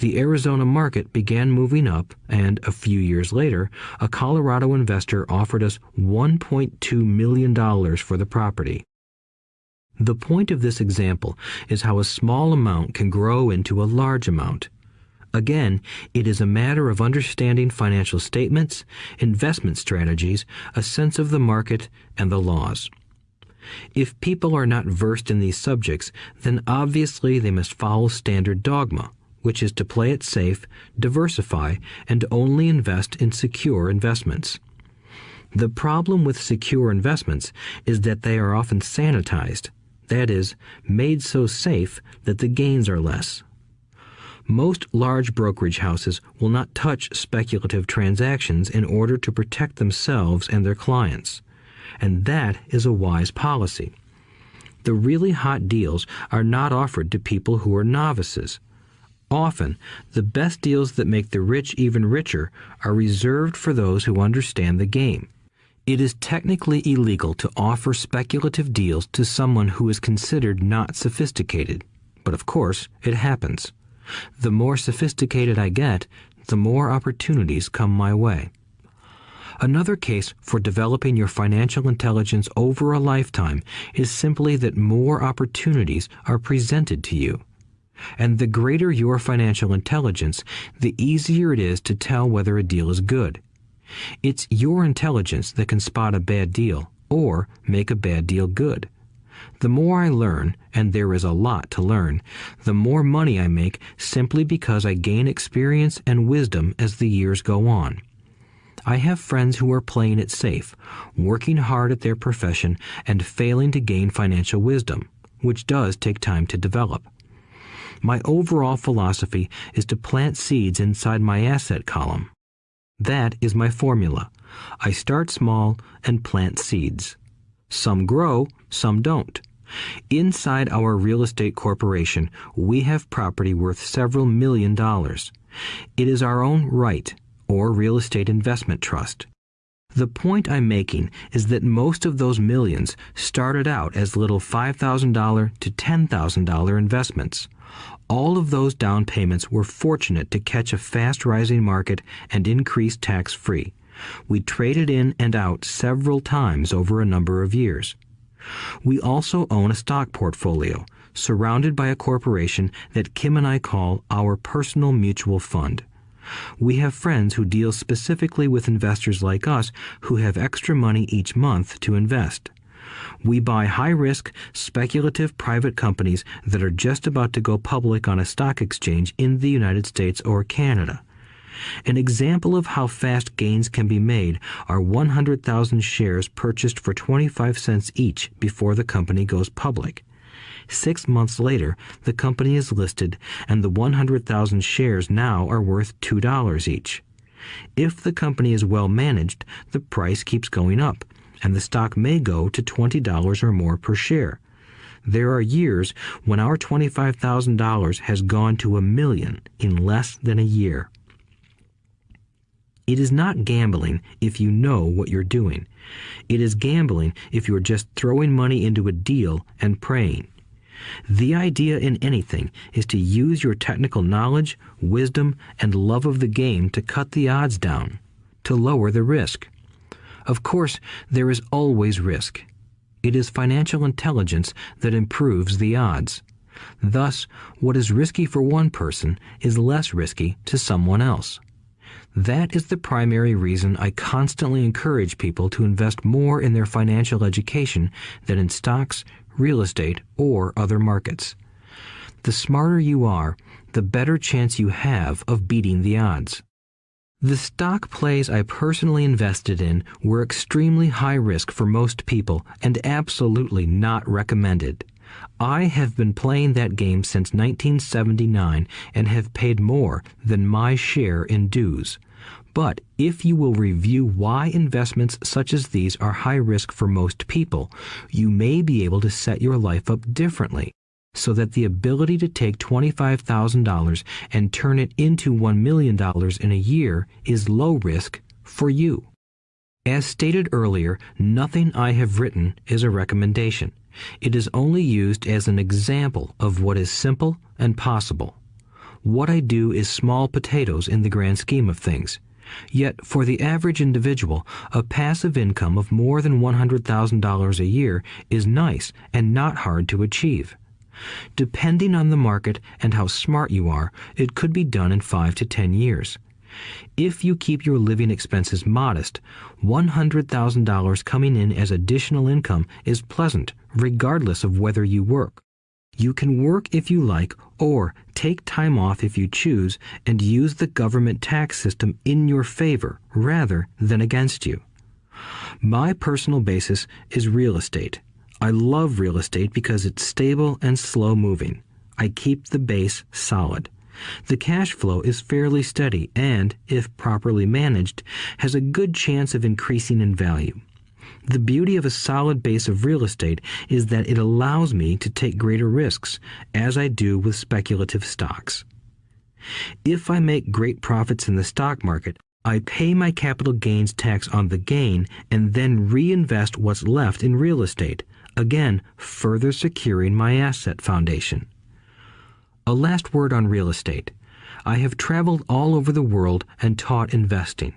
The Arizona market began moving up, and a few years later, a Colorado investor offered us $1.2 million for the property. The point of this example is how a small amount can grow into a large amount. Again, it is a matter of understanding financial statements, investment strategies, a sense of the market, and the laws. If people are not versed in these subjects, then obviously they must follow standard dogma, which is to play it safe, diversify, and only invest in secure investments. The problem with secure investments is that they are often sanitized, that is, made so safe that the gains are less. Most large brokerage houses will not touch speculative transactions in order to protect themselves and their clients, and that is a wise policy. The really hot deals are not offered to people who are novices. Often, the best deals that make the rich even richer are reserved for those who understand the game. It is technically illegal to offer speculative deals to someone who is considered not sophisticated, but of course, it happens. The more sophisticated I get, the more opportunities come my way. Another case for developing your financial intelligence over a lifetime is simply that more opportunities are presented to you. And the greater your financial intelligence, the easier it is to tell whether a deal is good. It's your intelligence that can spot a bad deal or make a bad deal good. The more I learn, and there is a lot to learn, the more money I make simply because I gain experience and wisdom as the years go on. I have friends who are playing it safe, working hard at their profession and failing to gain financial wisdom, which does take time to develop. My overall philosophy is to plant seeds inside my asset column. That is my formula. I start small and plant seeds. Some grow, some don't. Inside our real estate corporation, we have property worth several $1 million. It is our own right, or real estate investment trust. The point I'm making is that most of those millions started out as little $5,000 to $10,000 investments. All of those down payments were fortunate to catch a fast-rising market and increase tax-free. We traded in and out several times over a number of years. We also own a stock portfolio, surrounded by a corporation that Kim and I call our personal mutual fund. We have friends who deal specifically with investors like us who have extra money each month to invest. We buy high-risk, speculative private companies that are just about to go public on a stock exchange in the United States or Canada. An example of how fast gains can be made are 100,000 shares purchased for 25 cents each before the company goes public. 6 months later, the company is listed, and the 100,000 shares now are worth $2 each. If the company is well managed, the price keeps going up, and the stock may go to $20 or more per share. There are years when our $25,000 has gone to $1 million in less than a year. It is not gambling if you know what you're doing. It is gambling if you're just throwing money into a deal and praying. The idea in anything is to use your technical knowledge, wisdom, and love of the game to cut the odds down, to lower the risk. Of course, there is always risk. It is financial intelligence that improves the odds. Thus, what is risky for one person is less risky to someone else. That is the primary reason I constantly encourage people to invest more in their financial education than in stocks, real estate, or other markets. The smarter you are, the better chance you have of beating the odds. The stock plays I personally invested in were extremely high risk for most people and absolutely not recommended. I have been playing that game since 1979 and have paid more than my share in dues. But if you will review why investments such as these are high risk for most people, you may be able to set your life up differently, so that the ability to take $25,000 and turn it into $1 million in a year is low risk for you. As stated earlier, nothing I have written is a recommendation. It is only used as an example of what is simple and possible. What I do is small potatoes in the grand scheme of things. Yet, for the average individual, a passive income of more than $100,000 a year is nice and not hard to achieve. Depending on the market and how smart you are, it could be done in 5 to 10 years. If you keep your living expenses modest, $100,000 coming in as additional income is pleasant, regardless of whether you work. You can work if you like or take time off if you choose and use the government tax system in your favor rather than against you. My personal basis is real estate. I love real estate because it's stable and slow-moving. I keep the base solid. The cash flow is fairly steady and, if properly managed, has a good chance of increasing in value. The beauty of a solid base of real estate is that it allows me to take greater risks, as I do with speculative stocks. If I make great profits in the stock market, I pay my capital gains tax on the gain and then reinvest what's left in real estate, again further securing my asset foundation. A last word on real estate. I have traveled all over the world and taught investing.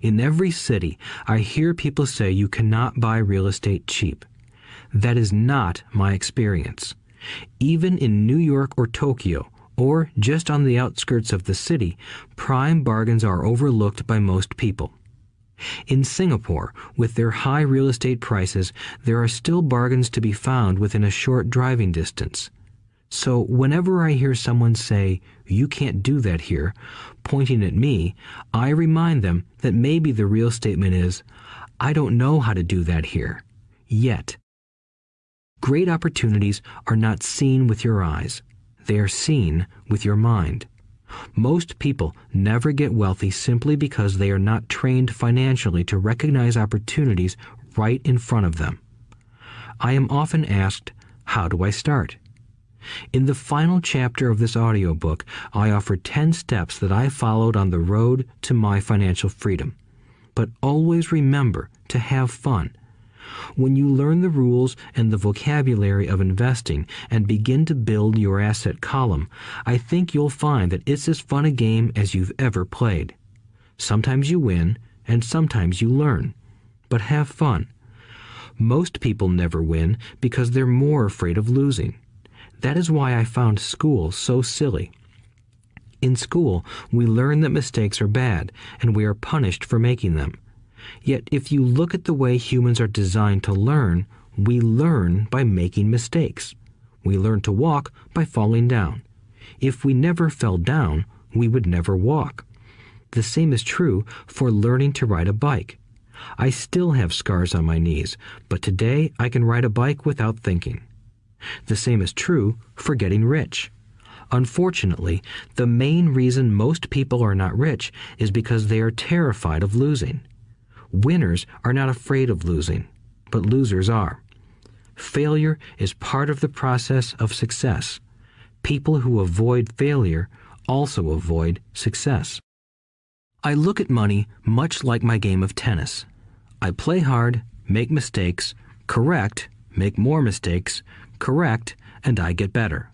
In every city, I hear people say you cannot buy real estate cheap. That is not my experience. Even in New York or Tokyo, or just on the outskirts of the city, prime bargains are overlooked by most people. In Singapore, with their high real estate prices, there are still bargains to be found within a short driving distance. So whenever I hear someone say, "You can't do that here," pointing at me, I remind them that maybe the real statement is, "I don't know how to do that here. Yet." Great opportunities are not seen with your eyes. They are seen with your mind. Most people never get wealthy simply because they are not trained financially to recognize opportunities right in front of them. I am often asked, how do I start? In the final chapter of this audiobook, I offer 10 steps that I followed on the road to my financial freedom. But always remember to have fun. When you learn the rules and the vocabulary of investing and begin to build your asset column, I think you'll find that it's as fun a game as you've ever played. Sometimes you win, and sometimes you learn. But have fun. Most people never win because they're more afraid of losing. That is why I found school so silly. In school, we learn that mistakes are bad, and we are punished for making them. Yet if you look at the way humans are designed to learn, we learn by making mistakes. We learn to walk by falling down. If we never fell down, we would never walk. The same is true for learning to ride a bike. I still have scars on my knees, but today I can ride a bike without thinking. The same is true for getting rich. Unfortunately, the main reason most people are not rich is because they are terrified of losing. Winners are not afraid of losing, but losers are. Failure is part of the process of success. People who avoid failure also avoid success. I look at money much like my game of tennis. I play hard, make mistakes, correct, make more mistakes, correct, and I get better.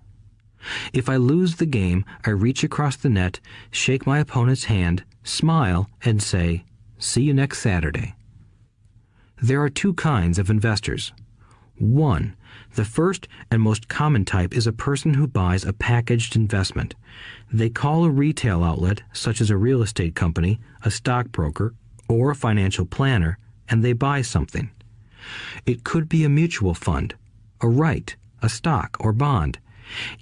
If I lose the game, I reach across the net, shake my opponent's hand, smile, and say, "See you next Saturday." There are two kinds of investors. One, the first and most common type is a person who buys a packaged investment. They call a retail outlet, such as a real estate company, a stockbroker, or a financial planner, and they buy something. It could be a mutual fund, a right, a stock, or bond.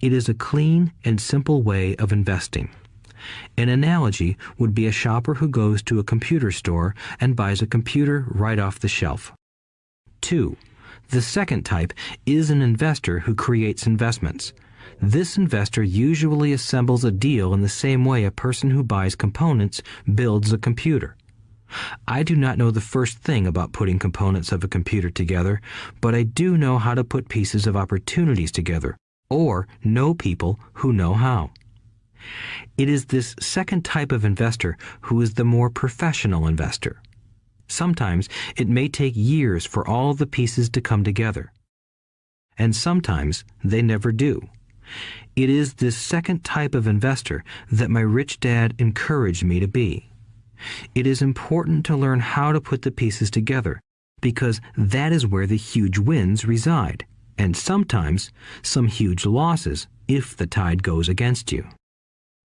It is a clean and simple way of investing. An analogy would be a shopper who goes to a computer store and buys a computer right off the shelf. 2. The second type is an investor who creates investments. This investor usually assembles a deal in the same way a person who buys components builds a computer. I do not know the first thing about putting components of a computer together, but I do know how to put pieces of opportunities together, or know people who know how. It is this second type of investor who is the more professional investor. Sometimes it may take years for all the pieces to come together, and sometimes they never do. It is this second type of investor that my rich dad encouraged me to be. It is important to learn how to put the pieces together, because that is where the huge wins reside, and sometimes some huge losses if the tide goes against you.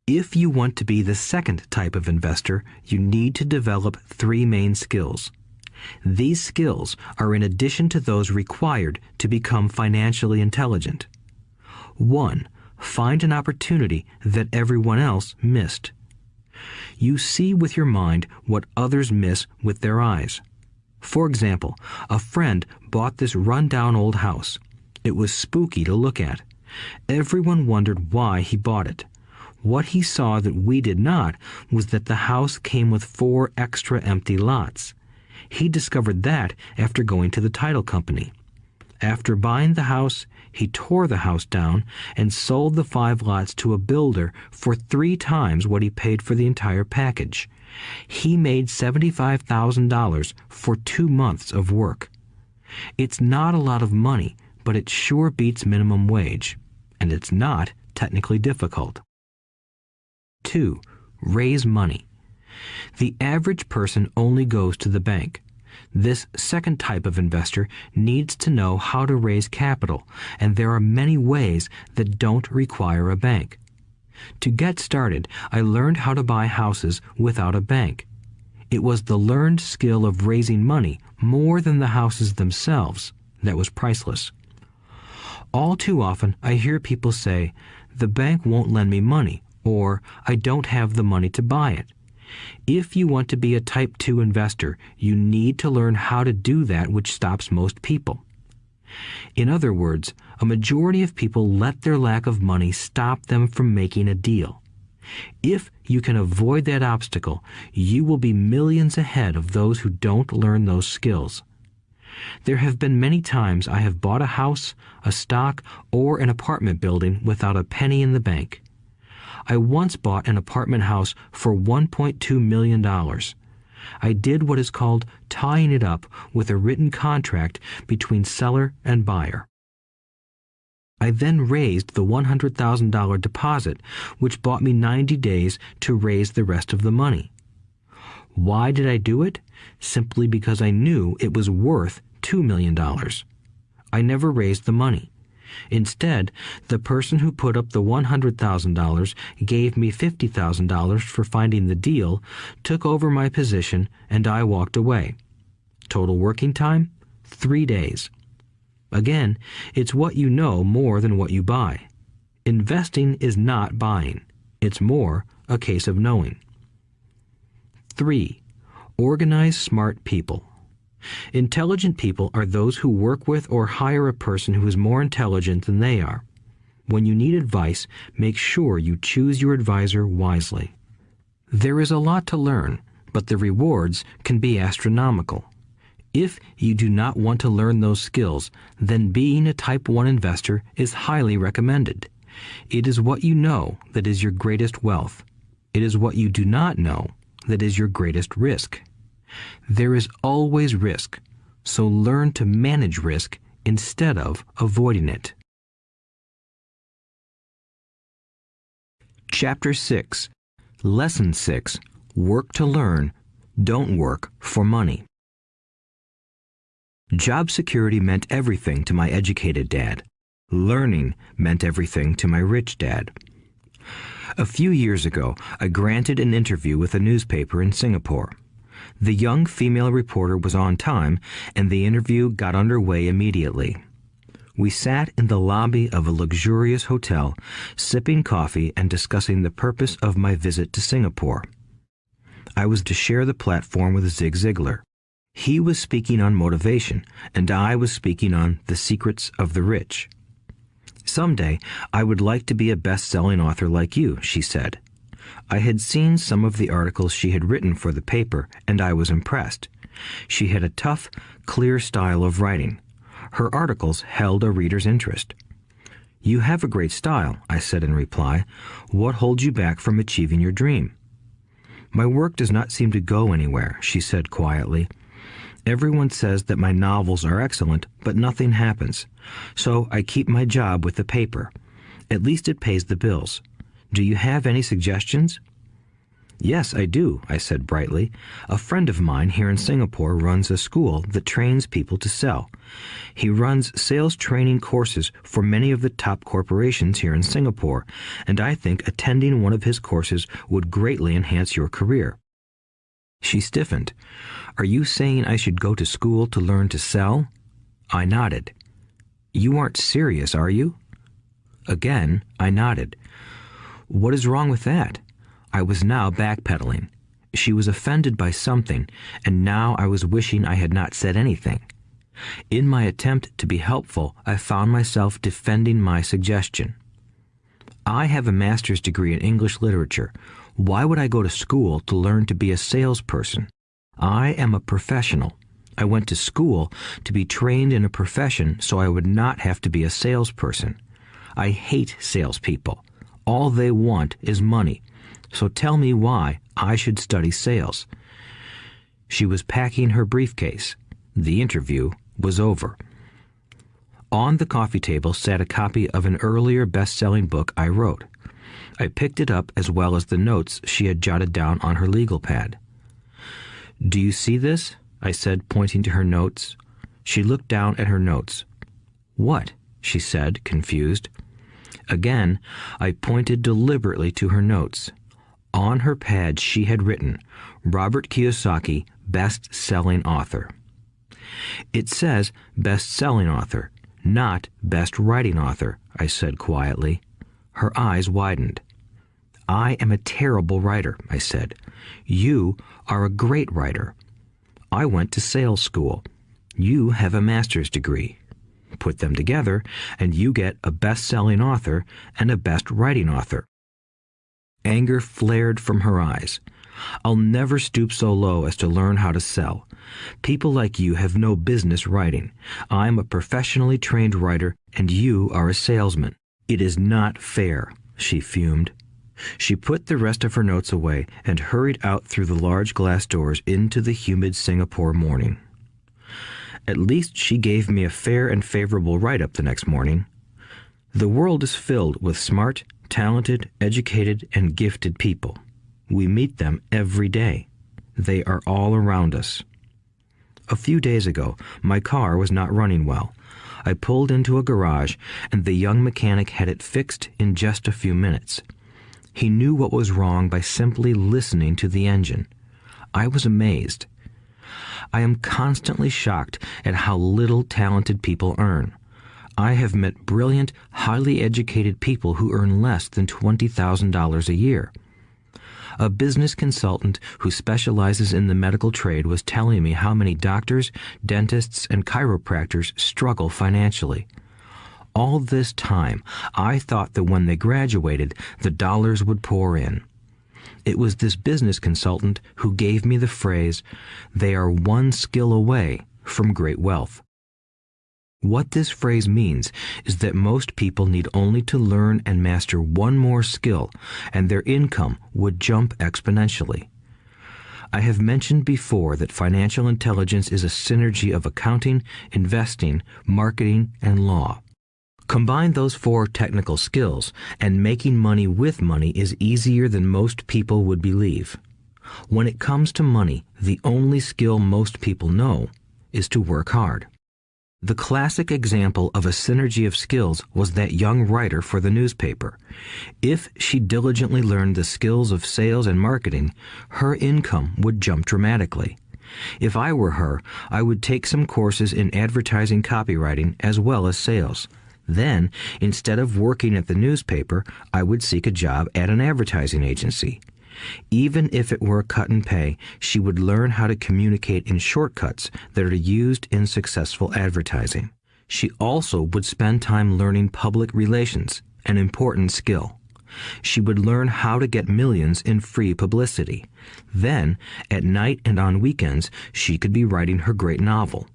If you want to be the second type of investor, you need to develop 3 main skills. These skills are in addition to those required to become financially intelligent. 1. Find an opportunity that everyone else missed. You see with your mind what others miss with their eyes. For example, a friend bought this run-down old house. It was spooky to look at. Everyone wondered why he bought it. What he saw that we did not was that the house came with 4 extra empty lots. He discovered that after going to the title company. After buying the house, he tore the house down and sold the 5 lots to a builder for 3 times what he paid for the entire package. He made $75,000 for 2 months of work. It's not a lot of money, but it sure beats minimum wage, and it's not technically difficult. 2. Raise money. The average person only goes to the bank. This second type of investor needs to know how to raise capital, and there are many ways that don't require a bank. To get started, I learned how to buy houses without a bank. It was the learned skill of raising money more than the houses themselves that was priceless. All too often, I hear people say, "The bank won't lend me money," or "I don't have the money to buy it." If you want to be a Type 2 investor, you need to learn how to do that which stops most people. In other words, a majority of people let their lack of money stop them from making a deal. If you can avoid that obstacle, you will be millions ahead of those who don't learn those skills. There have been many times I have bought a house, a stock, or an apartment building without a penny in the bank. I once bought an apartment house for $1.2 million. I did what is called tying it up with a written contract between seller and buyer. I then raised the $100,000 deposit, which bought me 90 days to raise the rest of the money. Why did I do it? Simply because I knew it was worth $2 million. I never raised the money. Instead, the person who put up the $100,000 gave me $50,000 for finding the deal, took over my position, and I walked away. Total working time? 3 days. Again, it's what you know more than what you buy. Investing is not buying. It's more a case of knowing. 3. Organize smart people. Intelligent people are those who work with or hire a person who is more intelligent than they are. When you need advice, make sure you choose your advisor wisely. There is a lot to learn, but the rewards can be astronomical. If you do not want to learn those skills, then being a Type 1 investor is highly recommended. It is what you know that is your greatest wealth. It is what you do not know that is your greatest risk. There is always risk, so learn to manage risk instead of avoiding it. Chapter 6. Lesson 6. Work to learn, don't work for money. Job security meant everything to my educated dad. Learning meant everything to my rich dad. A few years ago, I granted an interview with a newspaper in Singapore. The young female reporter was on time, and the interview got underway immediately. We sat in the lobby of a luxurious hotel, sipping coffee and discussing the purpose of my visit to Singapore. I was to share the platform with Zig Ziglar. He was speaking on motivation, and I was speaking on the secrets of the rich. Someday, I would like to be a best-selling author like you, she said. I had seen some of the articles she had written for the paper, and I was impressed. She had a tough, clear style of writing. Her articles held a reader's interest. You have a great style, I said in reply. What holds you back from achieving your dream? My work does not seem to go anywhere, she said quietly. Everyone says that my novels are excellent, but nothing happens. So I keep my job with the paper. At least it pays the bills. Do you have any suggestions? Yes, I do, I said brightly. A friend of mine here in Singapore runs a school that trains people to sell. He runs sales training courses for many of the top corporations here in Singapore, and I think attending one of his courses would greatly enhance your career. She stiffened. Are you saying I should go to school to learn to sell? I nodded. You aren't serious, are you? Again, I nodded. What is wrong with that? I was now backpedaling. She was offended by something, and now I was wishing I had not said anything. In my attempt to be helpful, I found myself defending my suggestion. I have a master's degree in English literature. Why would I go to school to learn to be a salesperson? I am a professional. I went to school to be trained in a profession so I would not have to be a salesperson. I hate salespeople. All they want is money. So tell me why I should study sales. She was packing her briefcase. The interview was over. On the coffee table sat a copy of an earlier best-selling book I wrote. I picked it up as well as the notes she had jotted down on her legal pad. Do you see this? I said, pointing to her notes. She looked down at her notes. What? She said, confused. Again, I pointed deliberately to her notes. On her pad she had written, Robert Kiyosaki, best-selling author. It says best-selling author, not best writing author, I said quietly. Her eyes widened. I am a terrible writer, I said. You are a great writer. I went to sales school. You have a master's degree. Put them together, and you get a best-selling author and a best-writing author. Anger flared from her eyes. I'll never stoop so low as to learn how to sell. People like you have no business writing. I'm a professionally trained writer, and you are a salesman. It is not fair, she fumed. She put the rest of her notes away and hurried out through the large glass doors into the humid Singapore morning. At least she gave me a fair and favorable write-up the next morning. The world is filled with smart, talented, educated, and gifted people. We meet them every day. They are all around us. A few days ago, my car was not running well. I pulled into a garage, and the young mechanic had it fixed in just a few minutes. He knew what was wrong by simply listening to the engine. I was amazed. I am constantly shocked at how little talented people earn. I have met brilliant, highly educated people who earn less than $20,000 a year. A business consultant who specializes in the medical trade was telling me how many doctors, dentists, and chiropractors struggle financially. All this time, I thought that when they graduated, the dollars would pour in. It was this business consultant who gave me the phrase, "They are one skill away from great wealth." What this phrase means is that most people need only to learn and master one more skill, and their income would jump exponentially. I have mentioned before that financial intelligence is a synergy of accounting, investing, marketing, and law. Combine those 4 technical skills, and making money with money is easier than most people would believe. When it comes to money, the only skill most people know is to work hard. The classic example of a synergy of skills was that young writer for the newspaper. If she diligently learned the skills of sales and marketing, her income would jump dramatically. If I were her, I would take some courses in advertising copywriting as well as sales. Then, instead of working at the newspaper, I would seek a job at an advertising agency. Even if it were a cut in pay, she would learn how to communicate in shortcuts that are used in successful advertising. She also would spend time learning public relations, an important skill. She would learn how to get millions in free publicity. Then, at night and on weekends, she could be writing her great novel.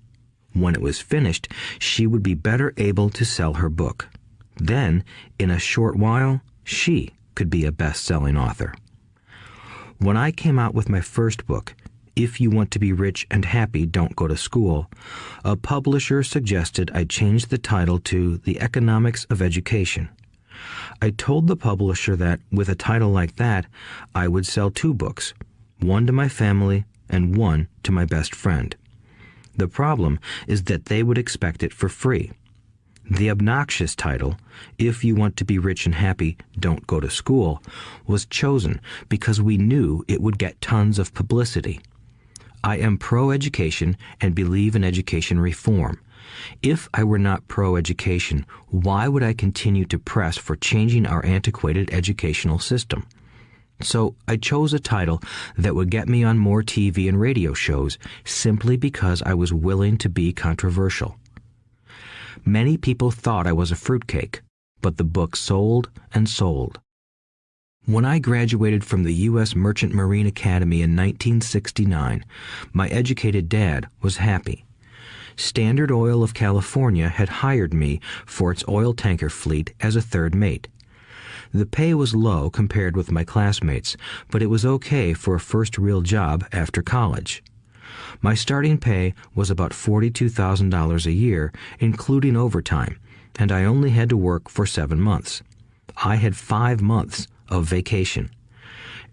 When it was finished, she would be better able to sell her book. Then, in a short while, she could be a best-selling author. When I came out with my first book, If You Want to Be Rich and Happy, Don't Go to School, a publisher suggested I change the title to The Economics of Education. I told the publisher that, with a title like that, I would sell 2 books, one to my family and one to my best friend. The problem is that they would expect it for free. The obnoxious title, If You Want to Be Rich and Happy, Don't Go to School, was chosen because we knew it would get tons of publicity. I am pro-education and believe in education reform. If I were not pro-education, why would I continue to press for changing our antiquated educational system? So I chose a title that would get me on more TV and radio shows simply because I was willing to be controversial. Many people thought I was a fruitcake, but the book sold and sold. When I graduated from the U.S. Merchant Marine Academy in 1969, my educated dad was happy. Standard Oil of California had hired me for its oil tanker fleet as a third mate. The pay was low compared with my classmates, but it was okay for a first real job after college. My starting pay was about $42,000 a year, including overtime, and I only had to work for 7 months. I had 5 months of vacation.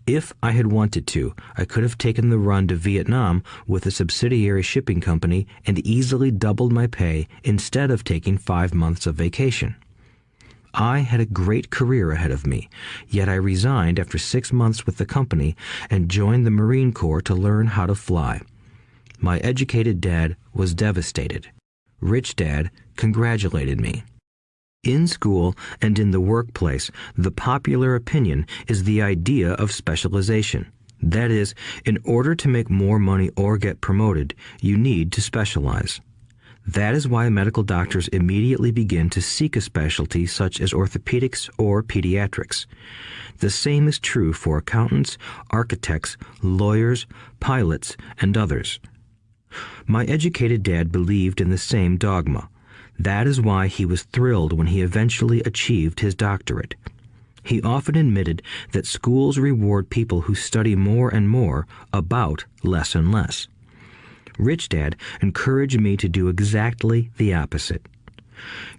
If I had wanted to, I could have taken the run to Vietnam with a subsidiary shipping company and easily doubled my pay instead of taking 5 months of vacation. I had a great career ahead of me, yet I resigned after 6 months with the company and joined the Marine Corps to learn how to fly. My educated dad was devastated. Rich Dad congratulated me. In school and in the workplace, the popular opinion is the idea of specialization. That is, in order to make more money or get promoted, you need to specialize. That is why medical doctors immediately begin to seek a specialty such as orthopedics or pediatrics. The same is true for accountants, architects, lawyers, pilots, and others. My educated dad believed in the same dogma. That is why he was thrilled when he eventually achieved his doctorate. He often admitted that schools reward people who study more and more about less and less. Rich Dad encouraged me to do exactly the opposite.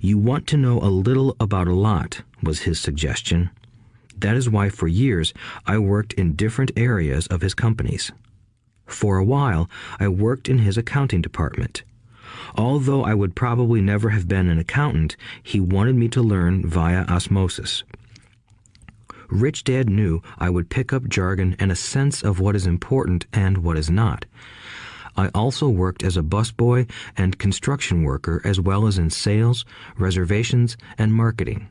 You want to know a little about a lot, was his suggestion. That is why for years I worked in different areas of his companies. For a while, I worked in his accounting department. Although I would probably never have been an accountant, he wanted me to learn via osmosis. Rich Dad knew I would pick up jargon and a sense of what is important and what is not. I also worked as a busboy and construction worker as well as in sales, reservations, and marketing.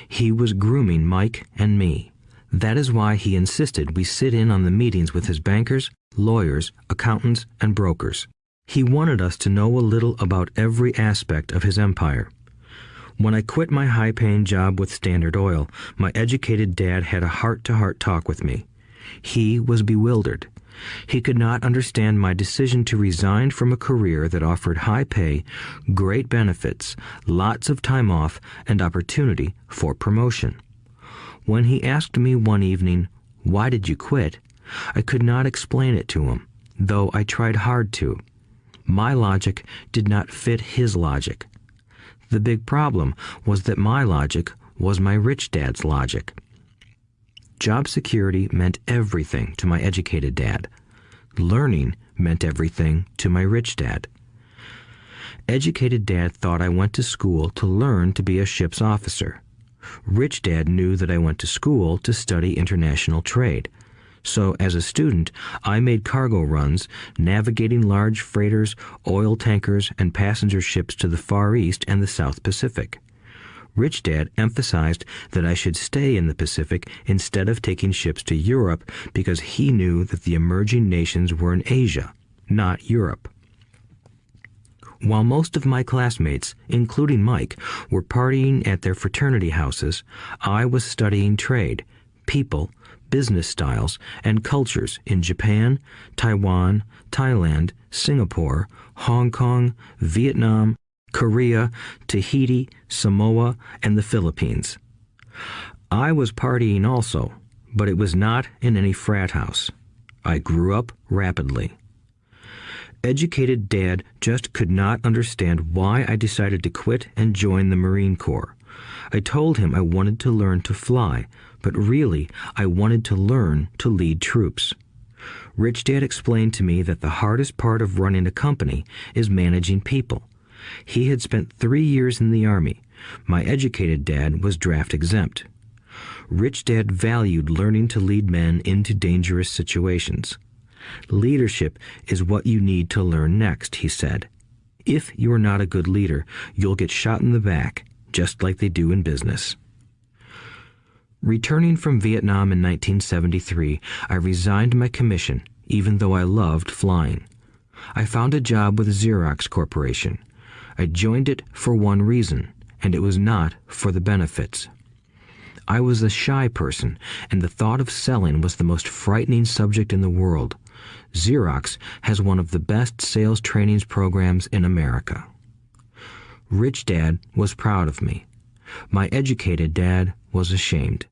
He was grooming Mike and me. That is why he insisted we sit in on the meetings with his bankers, lawyers, accountants, and brokers. He wanted us to know a little about every aspect of his empire. When I quit my high-paying job with Standard Oil, my educated dad had a heart-to-heart talk with me. He was bewildered. He could not understand my decision to resign from a career that offered high pay, great benefits, lots of time off, and opportunity for promotion. When he asked me one evening, "Why did you quit?" I could not explain it to him, though I tried hard to. My logic did not fit his logic. The big problem was that my logic was my rich dad's logic. Job security meant everything to my educated dad. Learning meant everything to my rich dad. Educated dad thought I went to school to learn to be a ship's officer. Rich dad knew that I went to school to study international trade. So as a student, I made cargo runs, navigating large freighters, oil tankers, and passenger ships to the Far East and the South Pacific. Rich Dad emphasized that I should stay in the Pacific instead of taking ships to Europe because he knew that the emerging nations were in Asia, not Europe. While most of my classmates, including Mike, were partying at their fraternity houses, I was studying trade, people, business styles, and cultures in Japan, Taiwan, Thailand, Singapore, Hong Kong, Vietnam, Korea, Tahiti, Samoa, and the Philippines. I was partying also, but it was not in any frat house. I grew up rapidly. Educated Dad just could not understand why I decided to quit and join the Marine Corps. I told him I wanted to learn to fly, but really I wanted to learn to lead troops. Rich Dad explained to me that the hardest part of running a company is managing people. He had spent 3 years in the Army. My educated dad was draft exempt. Rich Dad valued learning to lead men into dangerous situations. Leadership is what you need to learn next, he said. If you are not a good leader, you'll get shot in the back, just like they do in business. Returning from Vietnam in 1973, I resigned my commission, even though I loved flying. I found a job with Xerox Corporation. I joined it for one reason, and it was not for the benefits. I was a shy person, and the thought of selling was the most frightening subject in the world. Xerox has one of the best sales trainings programs in America. Rich Dad was proud of me. My educated dad was ashamed.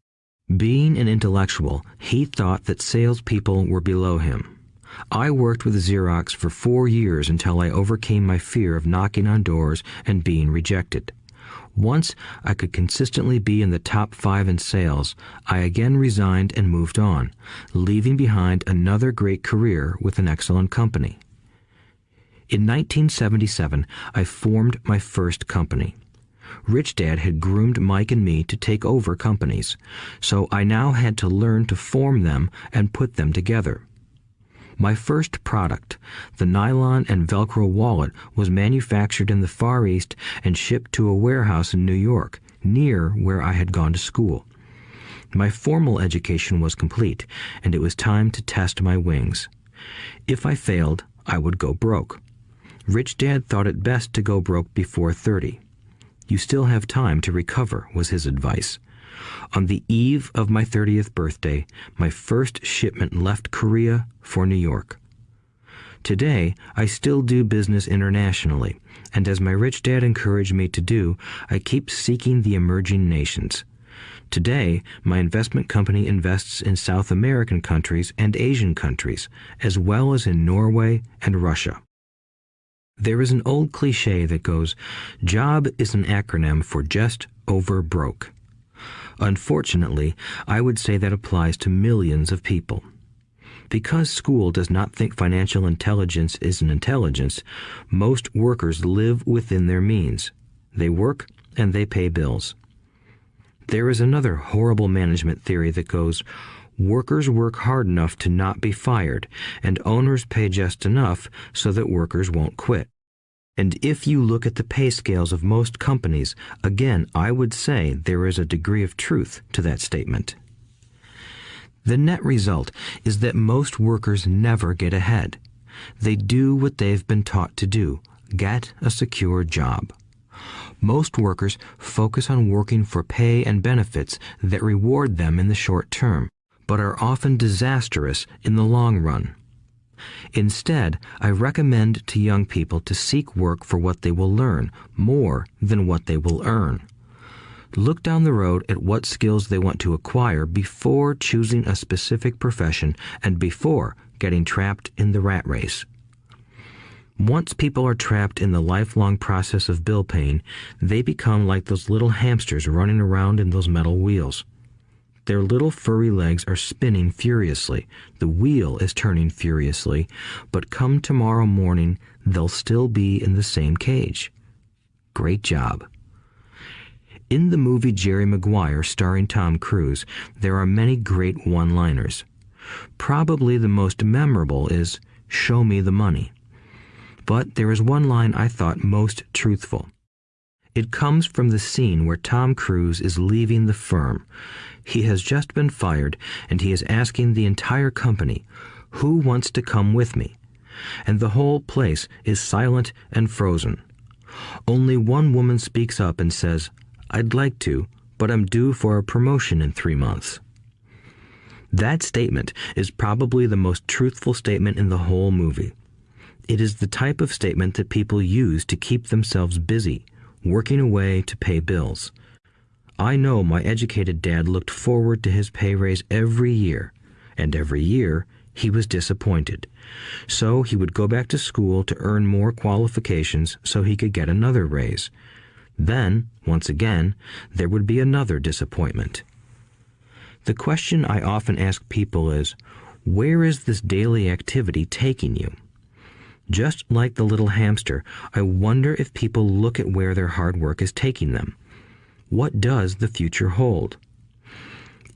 Being an intellectual, he thought that salespeople were below him. I worked with Xerox for 4 years until I overcame my fear of knocking on doors and being rejected. Once I could consistently be in the top 5 in sales, I again resigned and moved on, leaving behind another great career with an excellent company. In 1977, I formed my first company. Rich Dad had groomed Mike and me to take over companies, so I now had to learn to form them and put them together. My first product, the nylon and Velcro wallet, was manufactured in the Far East and shipped to a warehouse in New York, near where I had gone to school. My formal education was complete, and it was time to test my wings. If I failed, I would go broke. Rich Dad thought it best to go broke before 30. You still have time to recover, was his advice. On the eve of my 30th birthday, my first shipment left Korea for New York. Today, I still do business internationally, and as my rich dad encouraged me to do, I keep seeking the emerging nations. Today, my investment company invests in South American countries and Asian countries, as well as in Norway and Russia. There is an old cliche that goes, "Job is an acronym for just over broke." Unfortunately, I would say that applies to millions of people. Because school does not think financial intelligence is an intelligence, most workers live within their means. They work and they pay bills. There is another horrible management theory that goes, workers work hard enough to not be fired, and owners pay just enough so that workers won't quit. And if you look at the pay scales of most companies, again, I would say there is a degree of truth to that statement. The net result is that most workers never get ahead. They do what they've been taught to do, get a secure job. Most workers focus on working for pay and benefits that reward them in the short term, but are often disastrous in the long run. Instead, I recommend to young people to seek work for what they will learn more than what they will earn. Look down the road at what skills they want to acquire before choosing a specific profession and before getting trapped in the rat race. Once people are trapped in the lifelong process of bill paying, they become like those little hamsters running around in those metal wheels. Their little furry legs are spinning furiously, the wheel is turning furiously, but come tomorrow morning, they'll still be in the same cage. Great job. In the movie Jerry Maguire, starring Tom Cruise, there are many great one-liners. Probably the most memorable is, "Show me the money." But there is one line I thought most truthful. It comes from the scene where Tom Cruise is leaving the firm. He has just been fired, and he is asking the entire company, "Who wants to come with me?" And the whole place is silent and frozen. Only one woman speaks up and says, "I'd like to, but I'm due for a promotion in 3 months." That statement is probably the most truthful statement in the whole movie. It is the type of statement that people use to keep themselves busy, working away to pay bills. I know my educated dad looked forward to his pay raise every year, and every year he was disappointed. So he would go back to school to earn more qualifications so he could get another raise. Then, once again, there would be another disappointment. The question I often ask people is, where is this daily activity taking you? Just like the little hamster, I wonder if people look at where their hard work is taking them. What does the future hold?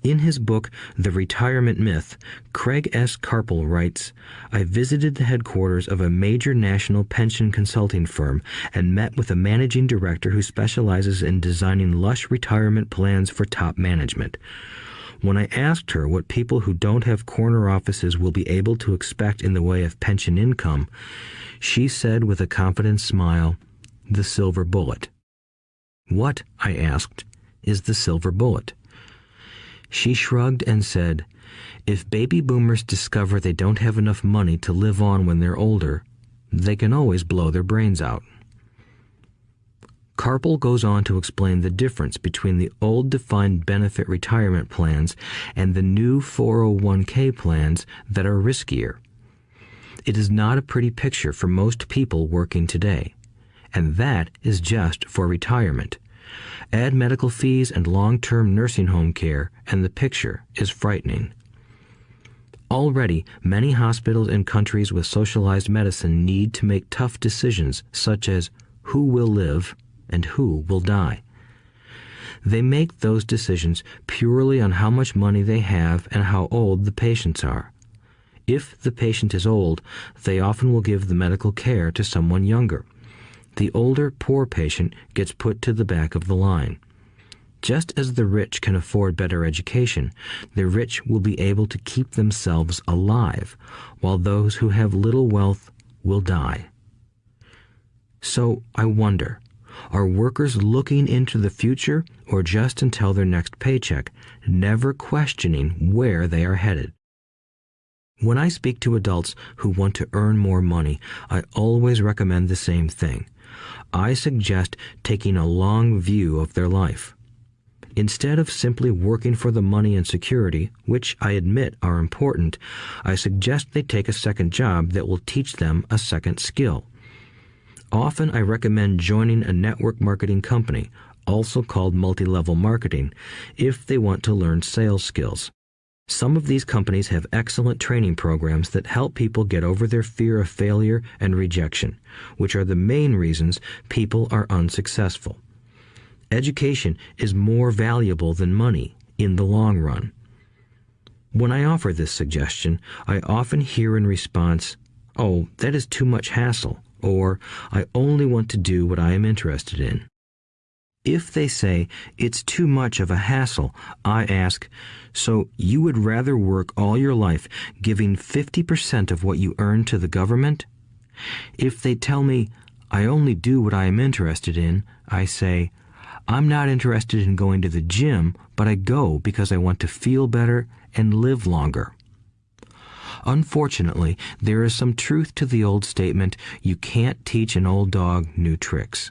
In his book, The Retirement Myth, Craig S. Carpel writes, "I visited the headquarters of a major national pension consulting firm and met with a managing director who specializes in designing lush retirement plans for top management. When I asked her what people who don't have corner offices will be able to expect in the way of pension income, she said with a confident smile, 'The silver bullet.'" "What," I asked, "is the silver bullet?" She shrugged and said, "If baby boomers discover they don't have enough money to live on when they're older, they can always blow their brains out." Carpel goes on to explain the difference between the old defined benefit retirement plans and the new 401k plans that are riskier. It is not a pretty picture for most people working today, and that is just for retirement. Add medical fees and long-term nursing home care, and the picture is frightening. Already, many hospitals in countries with socialized medicine need to make tough decisions such as who will live and who will die. They make those decisions purely on how much money they have and how old the patients are. If the patient is old, they often will give the medical care to someone younger. The older, poor patient gets put to the back of the line. Just as the rich can afford better education, the rich will be able to keep themselves alive, while those who have little wealth will die. So I wonder, are workers looking into the future or just until their next paycheck, never questioning where they are headed? When I speak to adults who want to earn more money, I always recommend the same thing. I suggest taking a long view of their life. Instead of simply working for the money and security, which I admit are important, I suggest they take a second job that will teach them a second skill. Often I recommend joining a network marketing company, also called multi-level marketing, if they want to learn sales skills. Some of these companies have excellent training programs that help people get over their fear of failure and rejection, which are the main reasons people are unsuccessful. Education is more valuable than money in the long run. When I offer this suggestion, I often hear in response, "Oh, that is too much hassle," or "I only want to do what I am interested in." If they say it's too much of a hassle, I ask, so you would rather work all your life giving 50% of what you earn to the government? If they tell me, I only do what I am interested in, I say, I'm not interested in going to the gym, but I go because I want to feel better and live longer. Unfortunately, there is some truth to the old statement, you can't teach an old dog new tricks.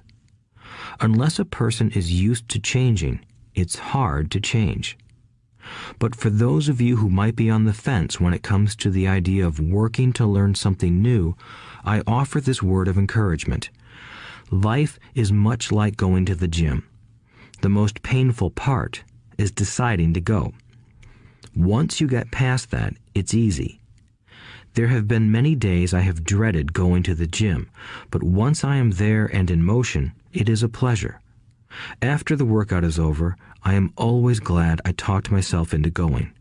Unless a person is used to changing, it's hard to change. But for those of you who might be on the fence when it comes to the idea of working to learn something new, I offer this word of encouragement. Life is much like going to the gym. The most painful part is deciding to go. Once you get past that, it's easy. There have been many days I have dreaded going to the gym, but once I am there and in motion, it is a pleasure. After the workout is over, I am always glad I talked myself into going.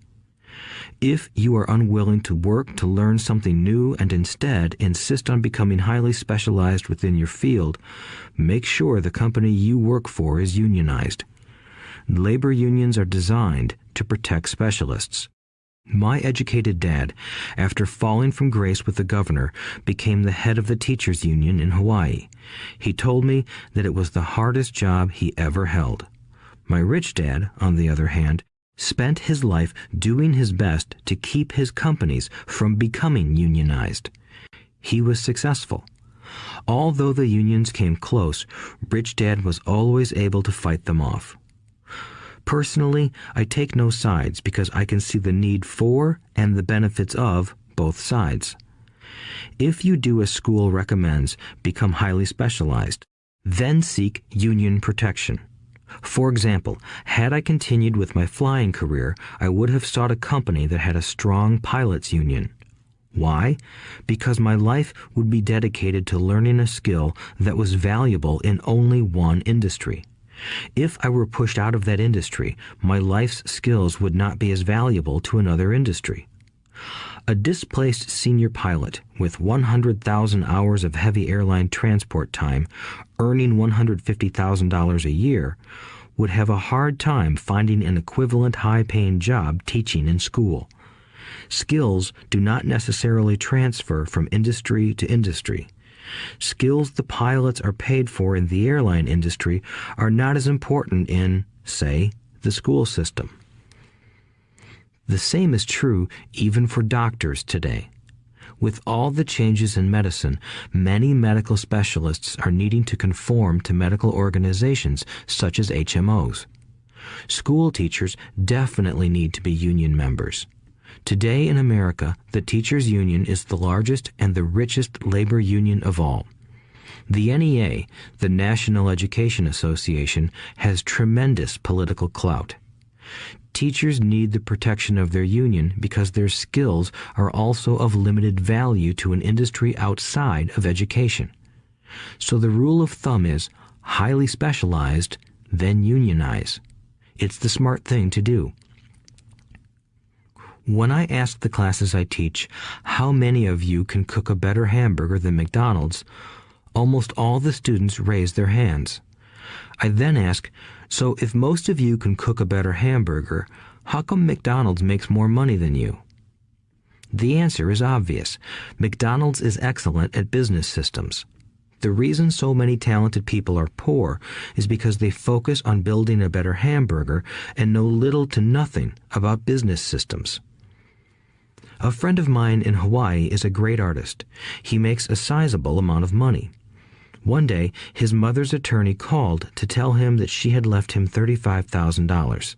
If you are unwilling to work to learn something new and instead insist on becoming highly specialized within your field, make sure the company you work for is unionized. Labor unions are designed to protect specialists. My educated dad, after falling from grace with the governor, became the head of the teachers' union in Hawaii. He told me that it was the hardest job he ever held. My rich dad, on the other hand, spent his life doing his best to keep his companies from becoming unionized. He was successful. Although the unions came close, Rich Dad was always able to fight them off. Personally, I take no sides because I can see the need for and the benefits of both sides. If you do as school recommends, become highly specialized, then seek union protection. For example, had I continued with my flying career, I would have sought a company that had a strong pilots union. Why? Because my life would be dedicated to learning a skill that was valuable in only one industry. If I were pushed out of that industry, my life's skills would not be as valuable to another industry. A displaced senior pilot with 100,000 hours of heavy airline transport time, earning $150,000 a year, would have a hard time finding an equivalent high-paying job teaching in school. Skills do not necessarily transfer from industry to industry. Skills the pilots are paid for in the airline industry are not as important in, say, the school system. The same is true even for doctors today. With all the changes in medicine, many medical specialists are needing to conform to medical organizations such as HMOs. School teachers definitely need to be union members. Today in America, the teachers' union is the largest and the richest labor union of all. The NEA, the National Education Association, has tremendous political clout. Teachers need the protection of their union because their skills are also of limited value to an industry outside of education. So the rule of thumb is highly specialized, then unionize. It's the smart thing to do. When I ask the classes I teach, how many of you can cook a better hamburger than McDonald's, almost all the students raise their hands. I then ask, so if most of you can cook a better hamburger, how come McDonald's makes more money than you? The answer is obvious. McDonald's is excellent at business systems. The reason so many talented people are poor is because they focus on building a better hamburger and know little to nothing about business systems. A friend of mine in Hawaii is a great artist. He makes a sizable amount of money. One day, his mother's attorney called to tell him that she had left him $35,000.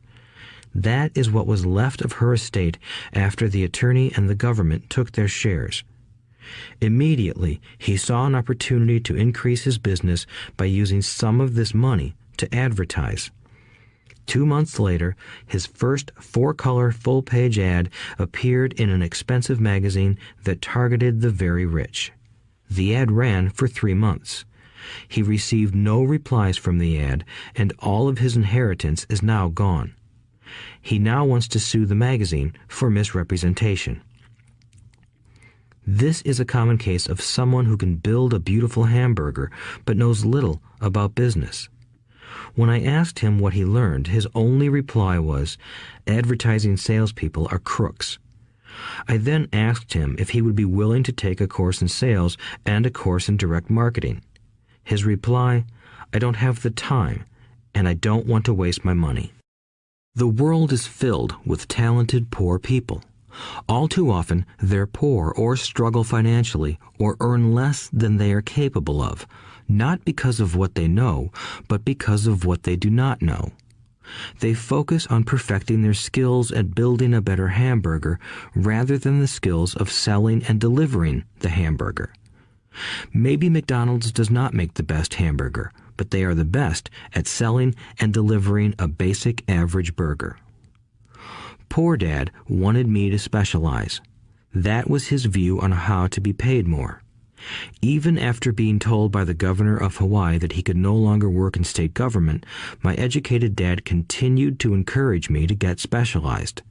That is what was left of her estate after the attorney and the government took their shares. Immediately, he saw an opportunity to increase his business by using some of this money to advertise. 2 months later, his first 4-color full-page ad appeared in an expensive magazine that targeted the very rich. The ad ran for 3 months. He received no replies from the ad, and all of his inheritance is now gone. He now wants to sue the magazine for misrepresentation. This is a common case of someone who can build a beautiful hamburger but knows little about business. When I asked him what he learned, his only reply was, "Advertising salespeople are crooks." I then asked him if he would be willing to take a course in sales and a course in direct marketing. His reply, "I don't have the time, and I don't want to waste my money." The world is filled with talented poor people. All too often, they're poor or struggle financially or earn less than they are capable of, not because of what they know, but because of what they do not know. They focus on perfecting their skills at building a better hamburger rather than the skills of selling and delivering the hamburger. Maybe McDonald's does not make the best hamburger, but they are the best at selling and delivering a basic average burger. Poor Dad wanted me to specialize. That was his view on how to be paid more. Even after being told by the governor of Hawaii that he could no longer work in state government, my educated dad continued to encourage me to get specialized.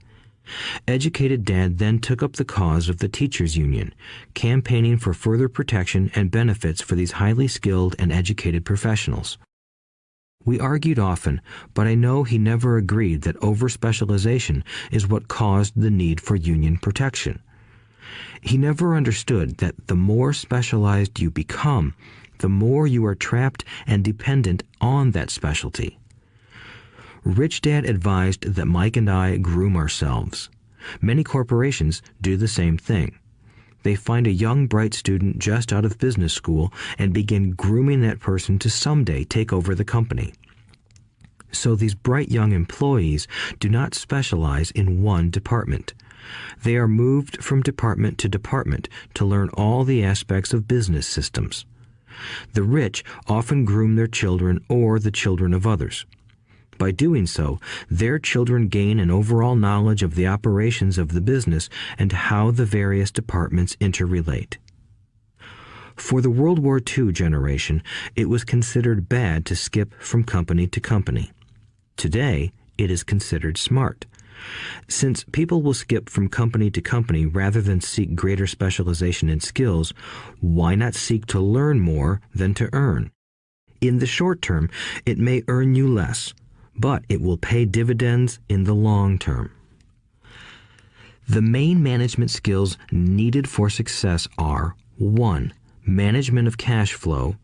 Educated Dad then took up the cause of the teachers' union, campaigning for further protection and benefits for these highly skilled and educated professionals. We argued often, but I know he never agreed that over-specialization is what caused the need for union protection. He never understood that the more specialized you become, the more you are trapped and dependent on that specialty. Rich Dad advised that Mike and I groom ourselves. Many corporations do the same thing. They find a young, bright student just out of business school and begin grooming that person to someday take over the company. So these bright young employees do not specialize in one department. They are moved from department to department to learn all the aspects of business systems. The rich often groom their children or the children of others. By doing so, their children gain an overall knowledge of the operations of the business and how the various departments interrelate. For the World War II generation, it was considered bad to skip from company to company. Today, it is considered smart. Since people will skip from company to company rather than seek greater specialization in skills, why not seek to learn more than to earn? In the short term, it may earn you less, but it will pay dividends in the long term. The main management skills needed for success are 1. Management of cash flow,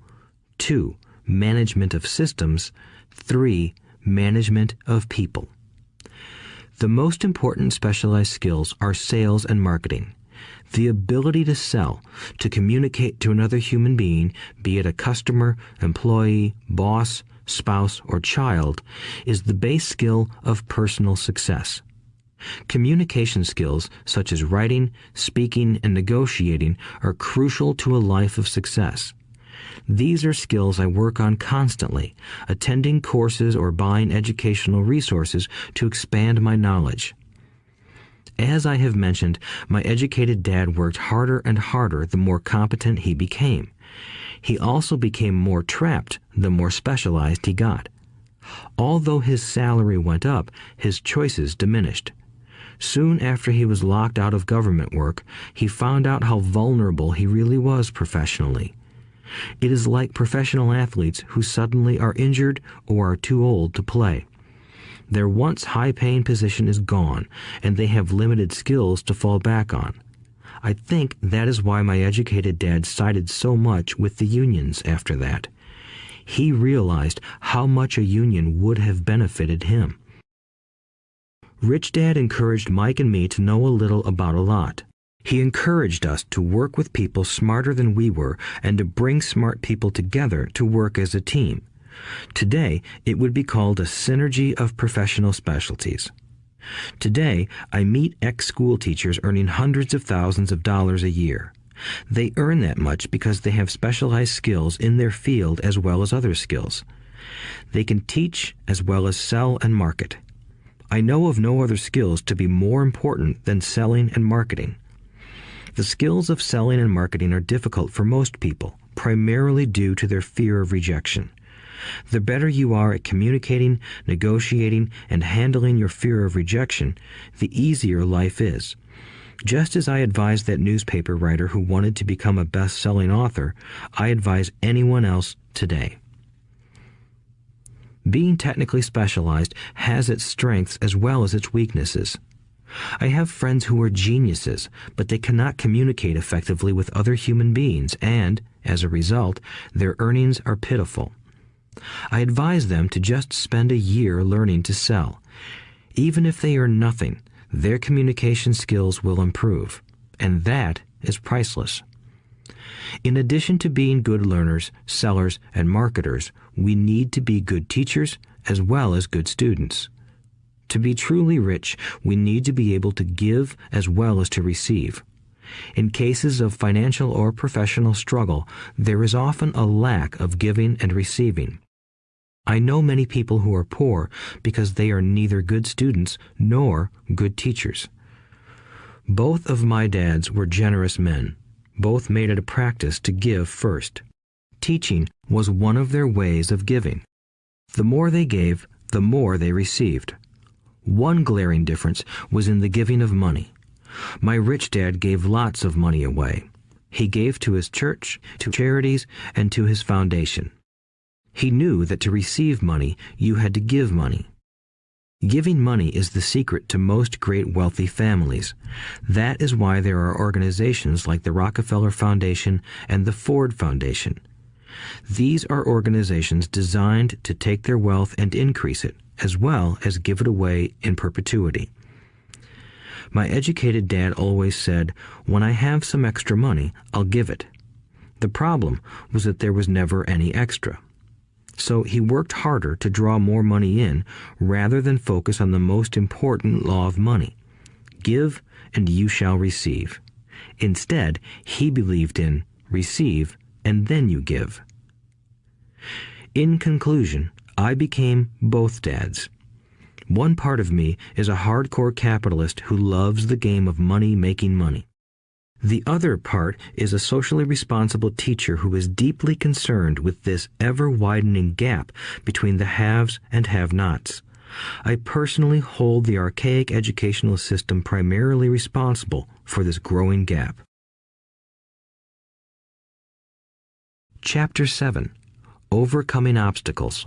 2. Management of systems, 3. Management of people. The most important specialized skills are sales and marketing. The ability to sell, to communicate to another human being, be it a customer, employee, boss, spouse, or child, is the base skill of personal success. Communication skills such as writing, speaking, and negotiating are crucial to a life of success. These are skills I work on constantly, attending courses or buying educational resources to expand my knowledge. As I have mentioned, my educated dad worked harder and harder the more competent he became. He also became more trapped the more specialized he got. Although his salary went up, his choices diminished. Soon after he was locked out of government work, he found out how vulnerable he really was professionally. It is like professional athletes who suddenly are injured or are too old to play. Their once high-paying position is gone, and they have limited skills to fall back on. I think that is why my educated dad sided so much with the unions after that. He realized how much a union would have benefited him. Rich Dad encouraged Mike and me to know a little about a lot. He encouraged us to work with people smarter than we were and to bring smart people together to work as a team. Today, it would be called a synergy of professional specialties. Today, I meet ex-school teachers earning hundreds of thousands of dollars a year. They earn that much because they have specialized skills in their field as well as other skills. They can teach as well as sell and market. I know of no other skills to be more important than selling and marketing. The skills of selling and marketing are difficult for most people, primarily due to their fear of rejection. The better you are at communicating, negotiating, and handling your fear of rejection, the easier life is. Just as I advise that newspaper writer who wanted to become a best-selling author, I advise anyone else today. Being technically specialized has its strengths as well as its weaknesses. I have friends who are geniuses, but they cannot communicate effectively with other human beings, and, as a result, their earnings are pitiful. I advise them to just spend a year learning to sell. Even if they earn nothing, their communication skills will improve, and that is priceless. In addition to being good learners, sellers, and marketers, we need to be good teachers as well as good students. To be truly rich, we need to be able to give as well as to receive. In cases of financial or professional struggle, there is often a lack of giving and receiving. I know many people who are poor because they are neither good students nor good teachers. Both of my dads were generous men. Both made it a practice to give first. Teaching was one of their ways of giving. The more they gave, the more they received. One glaring difference was in the giving of money. My rich dad gave lots of money away. He gave to his church, to charities, and to his foundation. He knew that to receive money, you had to give money. Giving money is the secret to most great wealthy families. That is why there are organizations like the Rockefeller Foundation and the Ford Foundation. These are organizations designed to take their wealth and increase it, as well as give it away in perpetuity. My educated dad always said, "When I have some extra money, I'll give it." The problem was that there was never any extra. So he worked harder to draw more money in rather than focus on the most important law of money. Give and you shall receive. Instead, he believed in receive and then you give. In conclusion, I became both dads. One part of me is a hardcore capitalist who loves the game of money making money. The other part is a socially responsible teacher who is deeply concerned with this ever-widening gap between the haves and have-nots. I personally hold the archaic educational system primarily responsible for this growing gap. Chapter 7. Overcoming Obstacles.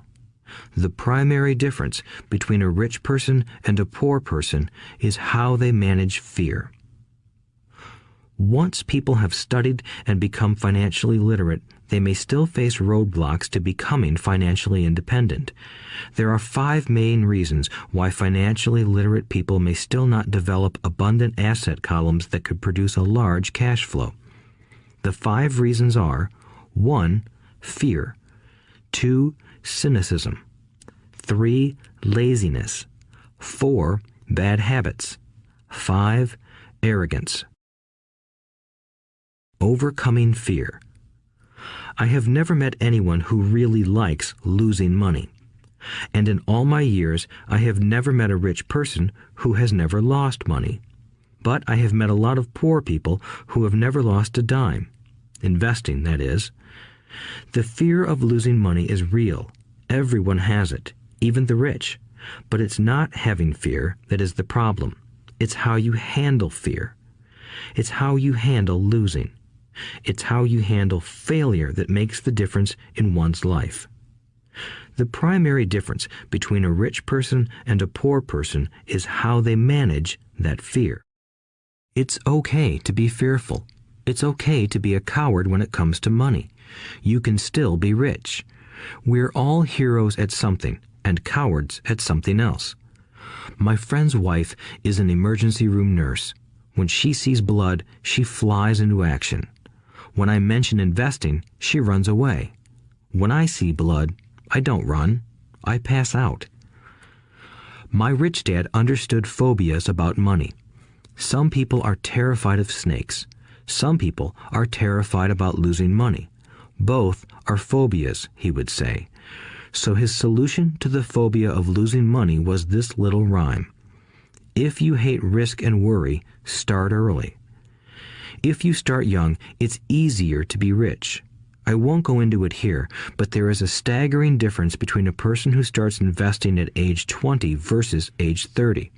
The primary difference between a rich person and a poor person is how they manage fear. Once people have studied and become financially literate, they may still face roadblocks to becoming financially independent. There are 5 main reasons why financially literate people may still not develop abundant asset columns that could produce a large cash flow. The 5 reasons are: 1. Fear. 2. Cynicism. 3. Laziness. 4. Bad habits. 5. Arrogance. Overcoming fear. I have never met anyone who really likes losing money. And in all my years, I have never met a rich person who has never lost money. But I have met a lot of poor people who have never lost a dime. Investing, that is. The fear of losing money is real. Everyone has it, even the rich. But it's not having fear that is the problem. It's how you handle fear. It's how you handle losing. It's how you handle failure that makes the difference in one's life. The primary difference between a rich person and a poor person is how they manage that fear. It's okay to be fearful. It's okay to be a coward when it comes to money. You can still be rich. We're all heroes at something and cowards at something else. My friend's wife is an emergency room nurse. When she sees blood, she flies into action. When I mention investing, she runs away. When I see blood, I don't run. I pass out. My rich dad understood phobias about money. Some people are terrified of snakes. Some people are terrified about losing money. Both are phobias, he would say. So his solution to the phobia of losing money was this little rhyme. If you hate risk and worry, start early. If you start young, it's easier to be rich. I won't go into it here, but there is a staggering difference between a person who starts investing at age 20 versus age 30.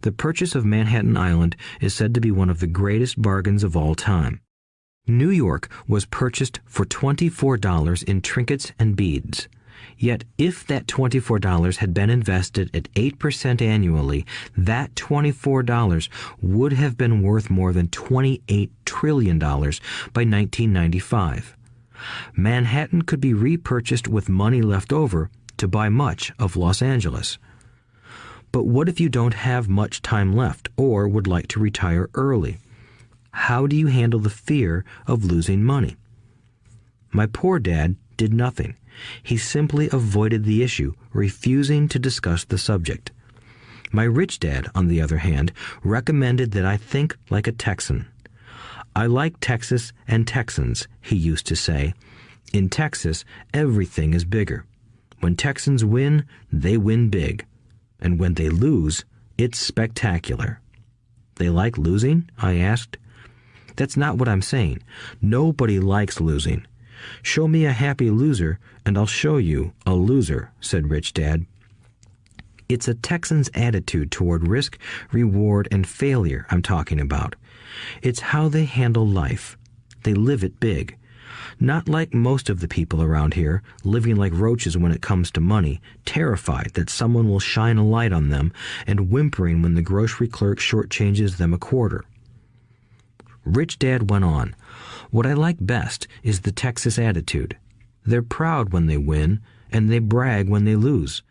The purchase of Manhattan Island is said to be one of the greatest bargains of all time. New York was purchased for $24 in trinkets and beads. Yet if that $24 had been invested at 8% annually, that $24 would have been worth more than $28 trillion by 1995. Manhattan could be repurchased with money left over to buy much of Los Angeles. But what if you don't have much time left or would like to retire early? How do you handle the fear of losing money? My poor dad did nothing. He simply avoided the issue, refusing to discuss the subject. My rich dad, on the other hand, recommended that I think like a Texan. I like Texas and Texans, he used to say. In Texas, everything is bigger. When Texans win, they win big. And when they lose, it's spectacular. They like losing? I asked. That's not what I'm saying. Nobody likes losing. Show me a happy loser, and I'll show you a loser, said Rich Dad. It's a Texan's attitude toward risk, reward, and failure I'm talking about. It's how they handle life. They live it big. Not like most of the people around here, living like roaches when it comes to money, terrified that someone will shine a light on them and whimpering when the grocery clerk shortchanges them a quarter. Rich Dad went on, "What I like best is the Texas attitude. They're proud when they win, and they brag when they lose.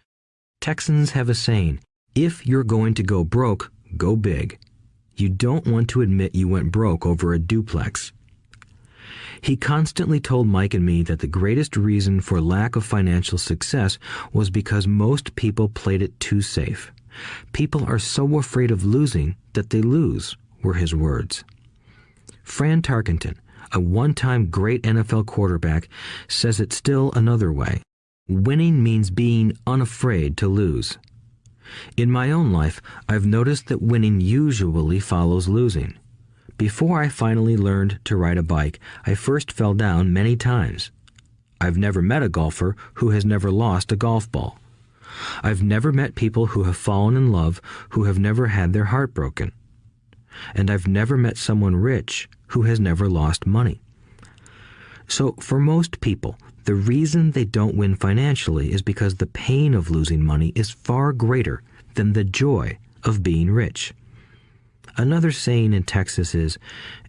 Texans have a saying, if you're going to go broke, go big. You don't want to admit you went broke over a duplex." He constantly told Mike and me that the greatest reason for lack of financial success was because most people played it too safe. People are so afraid of losing that they lose, were his words. Fran Tarkenton, a one-time great NFL quarterback, says it still another way. Winning means being unafraid to lose. In my own life, I've noticed that winning usually follows losing. Before I finally learned to ride a bike, I first fell down many times. I've never met a golfer who has never lost a golf ball. I've never met people who have fallen in love who have never had their heart broken. And I've never met someone rich who has never lost money. So for most people, the reason they don't win financially is because the pain of losing money is far greater than the joy of being rich. Another saying in Texas is,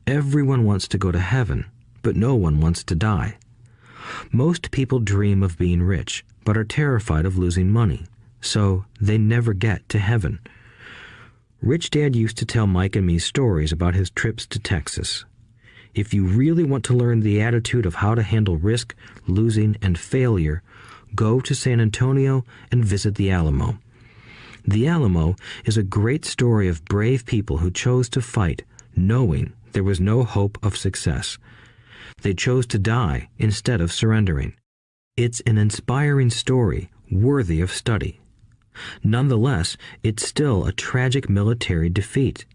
everyone wants to go to heaven, but no one wants to die. Most people dream of being rich, but are terrified of losing money, so they never get to heaven. Rich Dad used to tell Mike and me stories about his trips to Texas. If you really want to learn the attitude of how to handle risk, losing, and failure, go to San Antonio and visit the Alamo. The Alamo is a great story of brave people who chose to fight, knowing there was no hope of success. They chose to die instead of surrendering. It's an inspiring story, worthy of study. Nonetheless, it's still a tragic military defeat.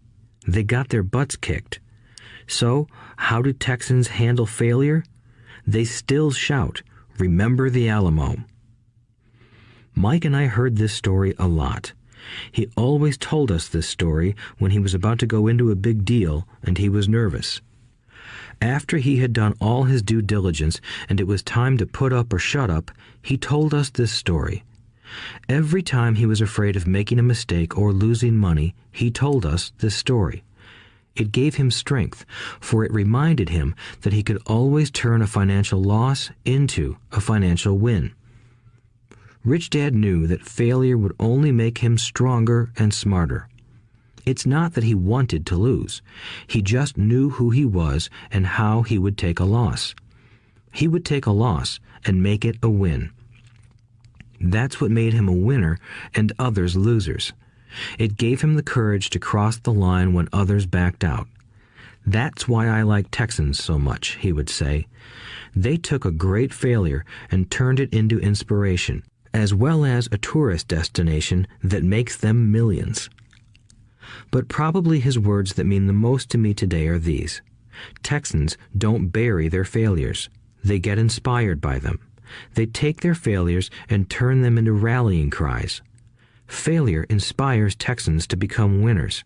They got their butts kicked. So, how do Texans handle failure? They still shout, "Remember the Alamo." Mike and I heard this story a lot. He always told us this story when he was about to go into a big deal and he was nervous. After he had done all his due diligence and it was time to put up or shut up, he told us this story. Every time he was afraid of making a mistake or losing money, he told us this story. It gave him strength, for it reminded him that he could always turn a financial loss into a financial win. Rich Dad knew that failure would only make him stronger and smarter. It's not that he wanted to lose. He just knew who he was and how he would take a loss. He would take a loss and make it a win. That's what made him a winner and others losers. It gave him the courage to cross the line when others backed out. That's why I like Texans so much, he would say. They took a great failure and turned it into inspiration, as well as a tourist destination that makes them millions. But probably his words that mean the most to me today are these. Texans don't bury their failures. They get inspired by them. They take their failures and turn them into rallying cries. Failure inspires Texans to become winners.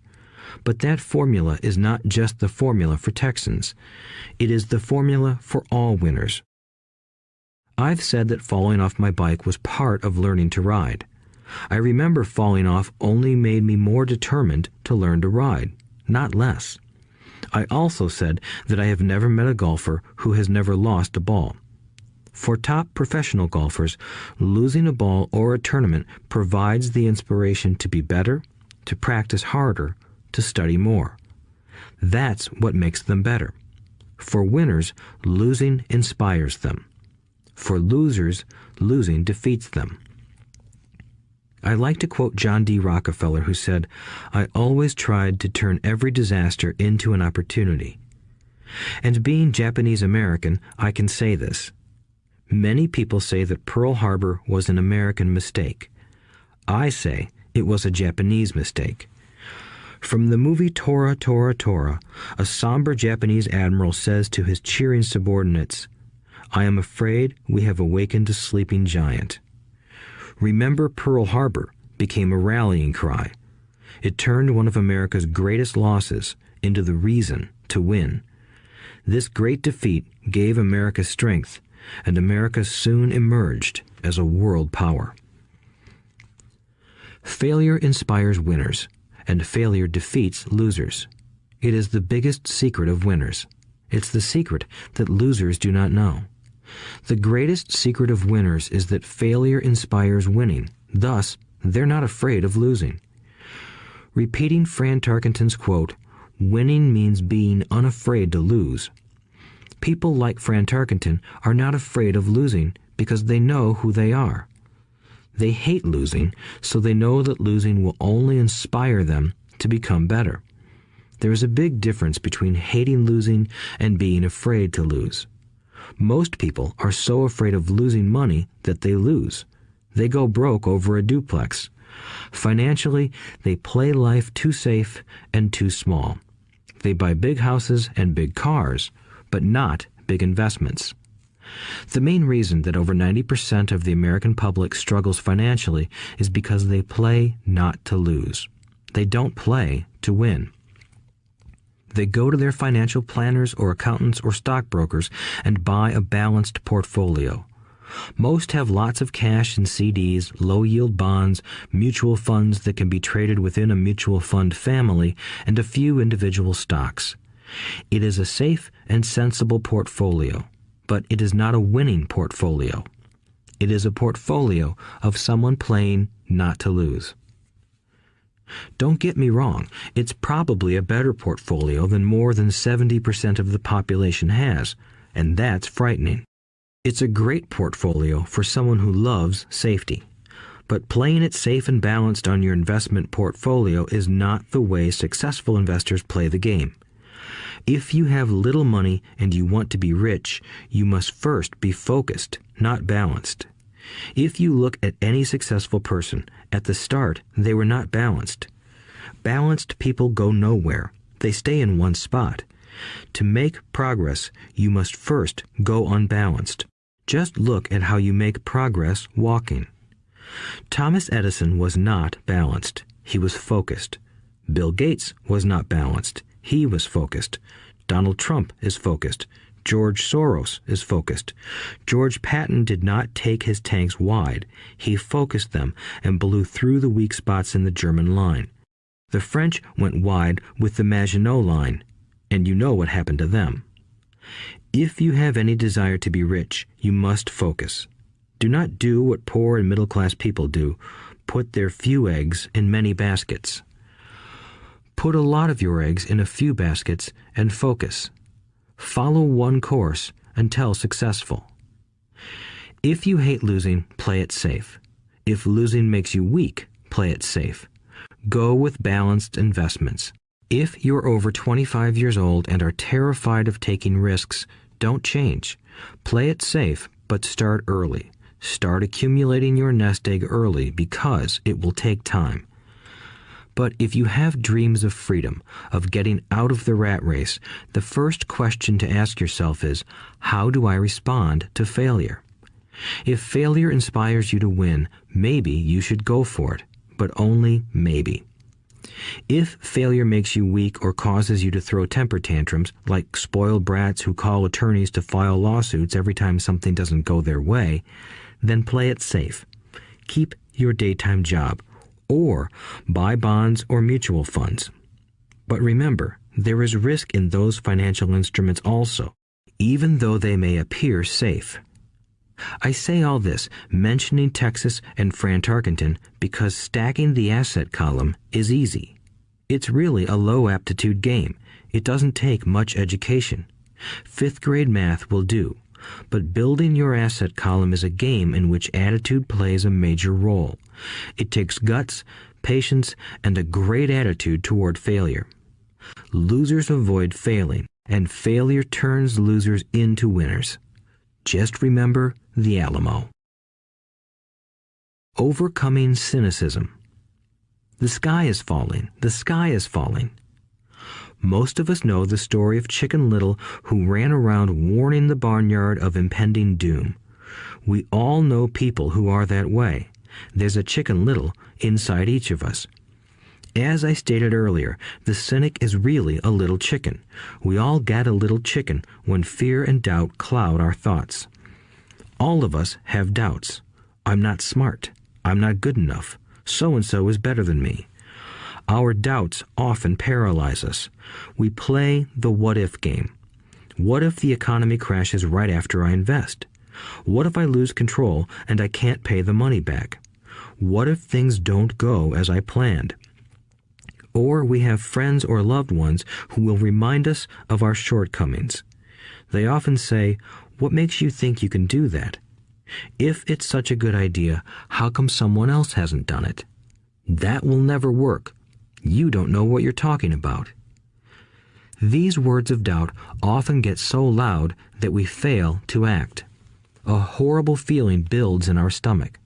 But that formula is not just the formula for Texans. It is the formula for all winners. I've said that falling off my bike was part of learning to ride. I remember falling off only made me more determined to learn to ride, not less. I also said that I have never met a golfer who has never lost a ball. For top professional golfers, losing a ball or a tournament provides the inspiration to be better, to practice harder, to study more. That's what makes them better. For winners, losing inspires them. For losers, losing defeats them. I like to quote John D. Rockefeller, who said, "I always tried to turn every disaster into an opportunity." And being Japanese American, I can say this. Many people say that Pearl Harbor was an American mistake. I say it was a Japanese mistake. From the movie Tora, Tora, Tora, a somber Japanese admiral says to his cheering subordinates, "I am afraid we have awakened a sleeping giant." Remember Pearl Harbor became a rallying cry. It turned one of America's greatest losses into the reason to win. This great defeat gave America strength, and America soon emerged as a world power. Failure inspires winners, and failure defeats losers. It is the biggest secret of winners. It's the secret that losers do not know. The greatest secret of winners is that failure inspires winning. Thus, they're not afraid of losing. Repeating Fran Tarkenton's quote, "Winning means being unafraid to lose." People like Fran Tarkenton are not afraid of losing because they know who they are. They hate losing, so they know that losing will only inspire them to become better. There is a big difference between hating losing and being afraid to lose. Most people are so afraid of losing money that they lose. They go broke over a duplex. Financially, they play life too safe and too small. They buy big houses and big cars, but not big investments. The main reason that over 90% of the American public struggles financially is because they play not to lose. They don't play to win. They go to their financial planners or accountants or stockbrokers and buy a balanced portfolio. Most have lots of cash in CDs, low-yield bonds, mutual funds that can be traded within a mutual fund family, and a few individual stocks. It is a safe and sensible portfolio, but it is not a winning portfolio. It is a portfolio of someone playing not to lose. Don't get me wrong, it's probably a better portfolio than more than 70% of the population has, and that's frightening. It's a great portfolio for someone who loves safety. But playing it safe and balanced on your investment portfolio is not the way successful investors play the game. If you have little money and you want to be rich, you must first be focused, not balanced. If you look at any successful person, at the start they were not balanced. Balanced people go nowhere. They stay in one spot. To make progress, you must first go unbalanced. Just look at how you make progress walking. Thomas Edison was not balanced. He was focused. Bill Gates was not balanced. He was focused. Donald Trump is focused. George Soros is focused. George Patton did not take his tanks wide. He focused them and blew through the weak spots in the German line. The French went wide with the Maginot Line, and you know what happened to them. If you have any desire to be rich, you must focus. Do not do what poor and middle-class people do, put their few eggs in many baskets. Put a lot of your eggs in a few baskets and focus. Follow one course until successful. If you hate losing, play it safe. If losing makes you weak, play it safe. Go with balanced investments. If you're over 25 years old and are terrified of taking risks, don't change. Play it safe, but start early. Start accumulating your nest egg early because it will take time. But if you have dreams of freedom, of getting out of the rat race, the first question to ask yourself is, how do I respond to failure? If failure inspires you to win, maybe you should go for it, but only maybe. If failure makes you weak or causes you to throw temper tantrums, like spoiled brats who call attorneys to file lawsuits every time something doesn't go their way, then play it safe. Keep your daytime job, or buy bonds or mutual funds. But remember, there is risk in those financial instruments also, even though they may appear safe. I say all this, mentioning Texas and Fran Tarkenton, because stacking the asset column is easy. It's really a low-aptitude game. It doesn't take much education. Fifth-grade math will do. But building your asset column is a game in which attitude plays a major role. It takes guts, patience, and a great attitude toward failure. Losers avoid failing, and failure turns losers into winners. Just remember the Alamo. Overcoming cynicism. The sky is falling. The sky is falling. Most of us know the story of Chicken Little, who ran around warning the barnyard of impending doom. We all know people who are that way. There's a Chicken Little inside each of us. As I stated earlier, the cynic is really a little chicken. We all get a little chicken when fear and doubt cloud our thoughts. All of us have doubts. I'm not smart. I'm not good enough. So-and-so is better than me. Our doubts often paralyze us. We play the what-if game. What if the economy crashes right after I invest? What if I lose control and I can't pay the money back? What if things don't go as I planned? Or we have friends or loved ones who will remind us of our shortcomings. They often say, "What makes you think you can do that? If it's such a good idea, how come someone else hasn't done it? That will never work. You don't know what you're talking about." These words of doubt often get so loud that we fail to act. A horrible feeling builds in our stomach.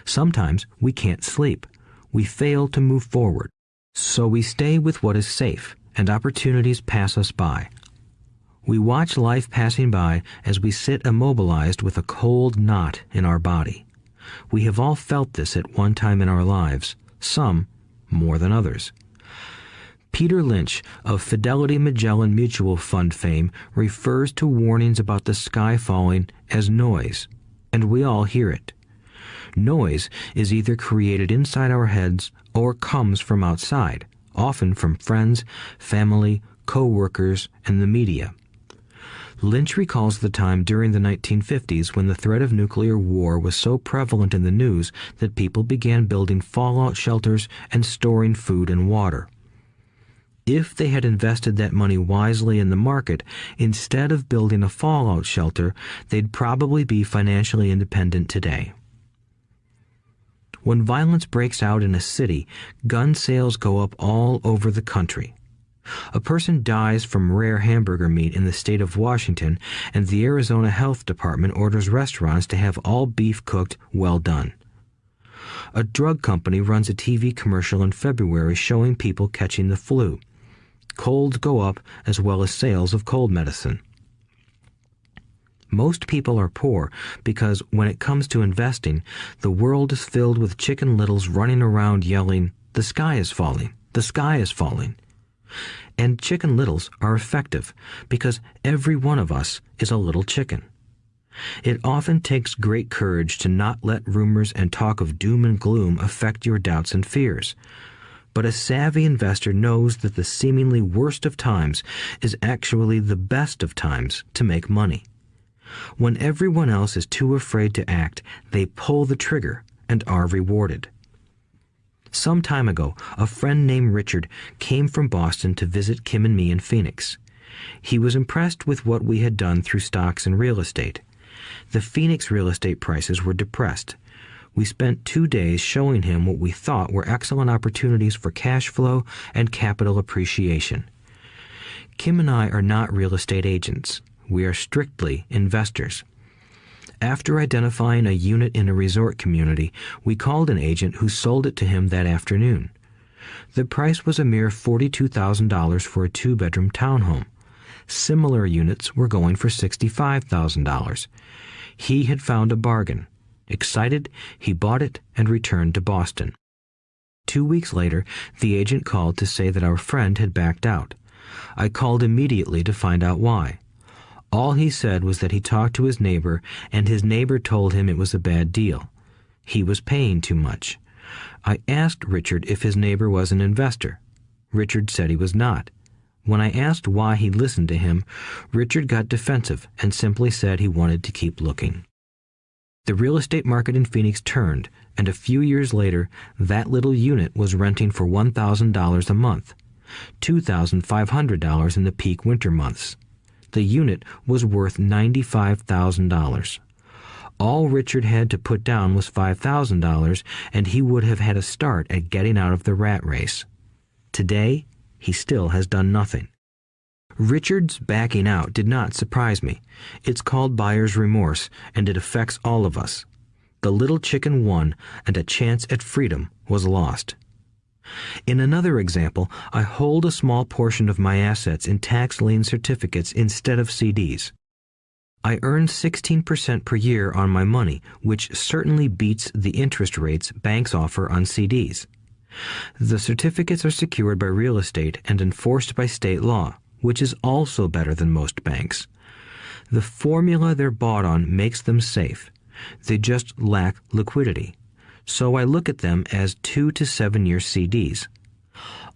Sometimes we can't sleep. We fail to move forward. So we stay with what is safe, and opportunities pass us by. We watch life passing by as we sit immobilized with a cold knot in our body. We have all felt this at one time in our lives, some more than others. Peter Lynch of Fidelity Magellan Mutual Fund fame refers to warnings about the sky falling as noise, and we all hear it. Noise is either created inside our heads or comes from outside, often from friends, family, co-workers, and the media. Lynch recalls the time during the 1950s when the threat of nuclear war was so prevalent in the news that people began building fallout shelters and storing food and water. If they had invested that money wisely in the market, instead of building a fallout shelter, they'd probably be financially independent today. When violence breaks out in a city, gun sales go up all over the country. A person dies from rare hamburger meat in the state of Washington, and the Arizona Health Department orders restaurants to have all beef cooked well done. A drug company runs a TV commercial in February showing people catching the flu. Colds go up as well as sales of cold medicine. Most people are poor because when it comes to investing, the world is filled with Chicken Littles running around yelling, "The sky is falling, the sky is falling." And Chicken Littles are effective because every one of us is a little chicken. It often takes great courage to not let rumors and talk of doom and gloom affect your doubts and fears. But a savvy investor knows that the seemingly worst of times is actually the best of times to make money. When everyone else is too afraid to act, they pull the trigger and are rewarded. Some time ago, a friend named Richard came from Boston to visit Kim and me in Phoenix. He was impressed with what we had done through stocks and real estate. The Phoenix real estate prices were depressed. We spent 2 days showing him what we thought were excellent opportunities for cash flow and capital appreciation. Kim and I are not real estate agents. We are strictly investors. After identifying a unit in a resort community, we called an agent who sold it to him that afternoon. The price was a mere $42,000 for a 2-bedroom townhome. Similar units were going for $65,000. He had found a bargain. Excited, he bought it and returned to Boston. 2 weeks later, the agent called to say that our friend had backed out. I called immediately to find out why. All he said was that he talked to his neighbor, and his neighbor told him it was a bad deal. He was paying too much. I asked Richard if his neighbor was an investor. Richard said he was not. When I asked why he listened to him, Richard got defensive and simply said he wanted to keep looking. The real estate market in Phoenix turned, and a few years later, that little unit was renting for $1,000 a month, $2,500 in the peak winter months. The unit was worth $95,000. All Richard had to put down was $5,000, and he would have had a start at getting out of the rat race. Today, he still has done nothing. Richard's backing out did not surprise me. It's called buyer's remorse, and it affects all of us. The little chicken won, and a chance at freedom was lost. In another example, I hold a small portion of my assets in tax lien certificates instead of CDs. I earn 16% per year on my money, which certainly beats the interest rates banks offer on CDs. The certificates are secured by real estate and enforced by state law, which is also better than most banks. The formula they're bought on makes them safe. They just lack liquidity. So I look at them as 2 to 7 year CDs.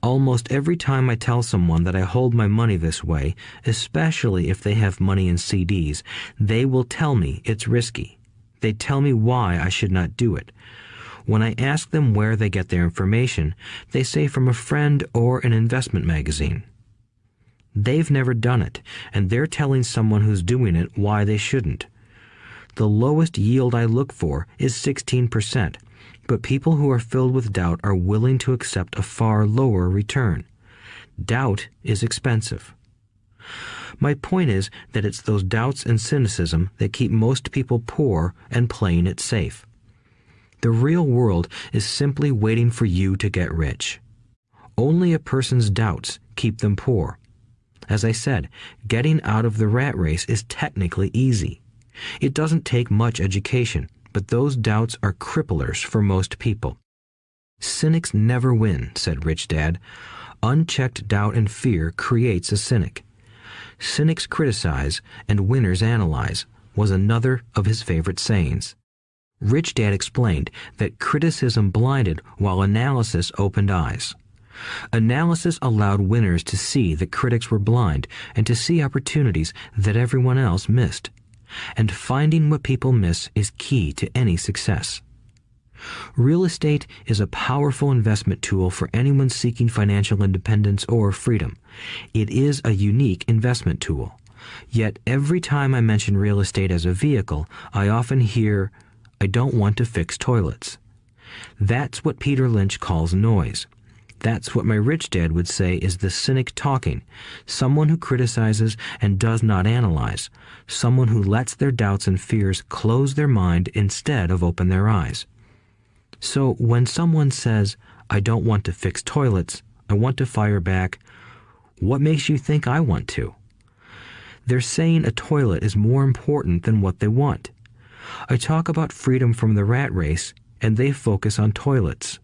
Almost every time I tell someone that I hold my money this way, especially if they have money in CDs, they will tell me it's risky. They tell me why I should not do it. When I ask them where they get their information, they say from a friend or an investment magazine. They've never done it, and they're telling someone who's doing it why they shouldn't. The lowest yield I look for is 16%, but people who are filled with doubt are willing to accept a far lower return. Doubt is expensive. My point is that it's those doubts and cynicism that keep most people poor and playing it safe. The real world is simply waiting for you to get rich. Only a person's doubts keep them poor. As I said, getting out of the rat race is technically easy. It doesn't take much education, but those doubts are cripplers for most people. Cynics never win, said Rich Dad. Unchecked doubt and fear creates a cynic. Cynics criticize and winners analyze was another of his favorite sayings. Rich Dad explained that criticism blinded while analysis opened eyes. Analysis allowed winners to see that critics were blind and to see opportunities that everyone else missed. And finding what people miss is key to any success. Real estate is a powerful investment tool for anyone seeking financial independence or freedom. It is a unique investment tool. Yet every time I mention real estate as a vehicle, I often hear, "I don't want to fix toilets." That's what Peter Lynch calls noise. That's what my rich dad would say is the cynic talking, someone who criticizes and does not analyze, someone who lets their doubts and fears close their mind instead of open their eyes. So when someone says, "I don't want to fix toilets, I want to fire back," what makes you think I want to? They're saying a toilet is more important than what they want. I talk about freedom from the rat race, and they focus on toilets.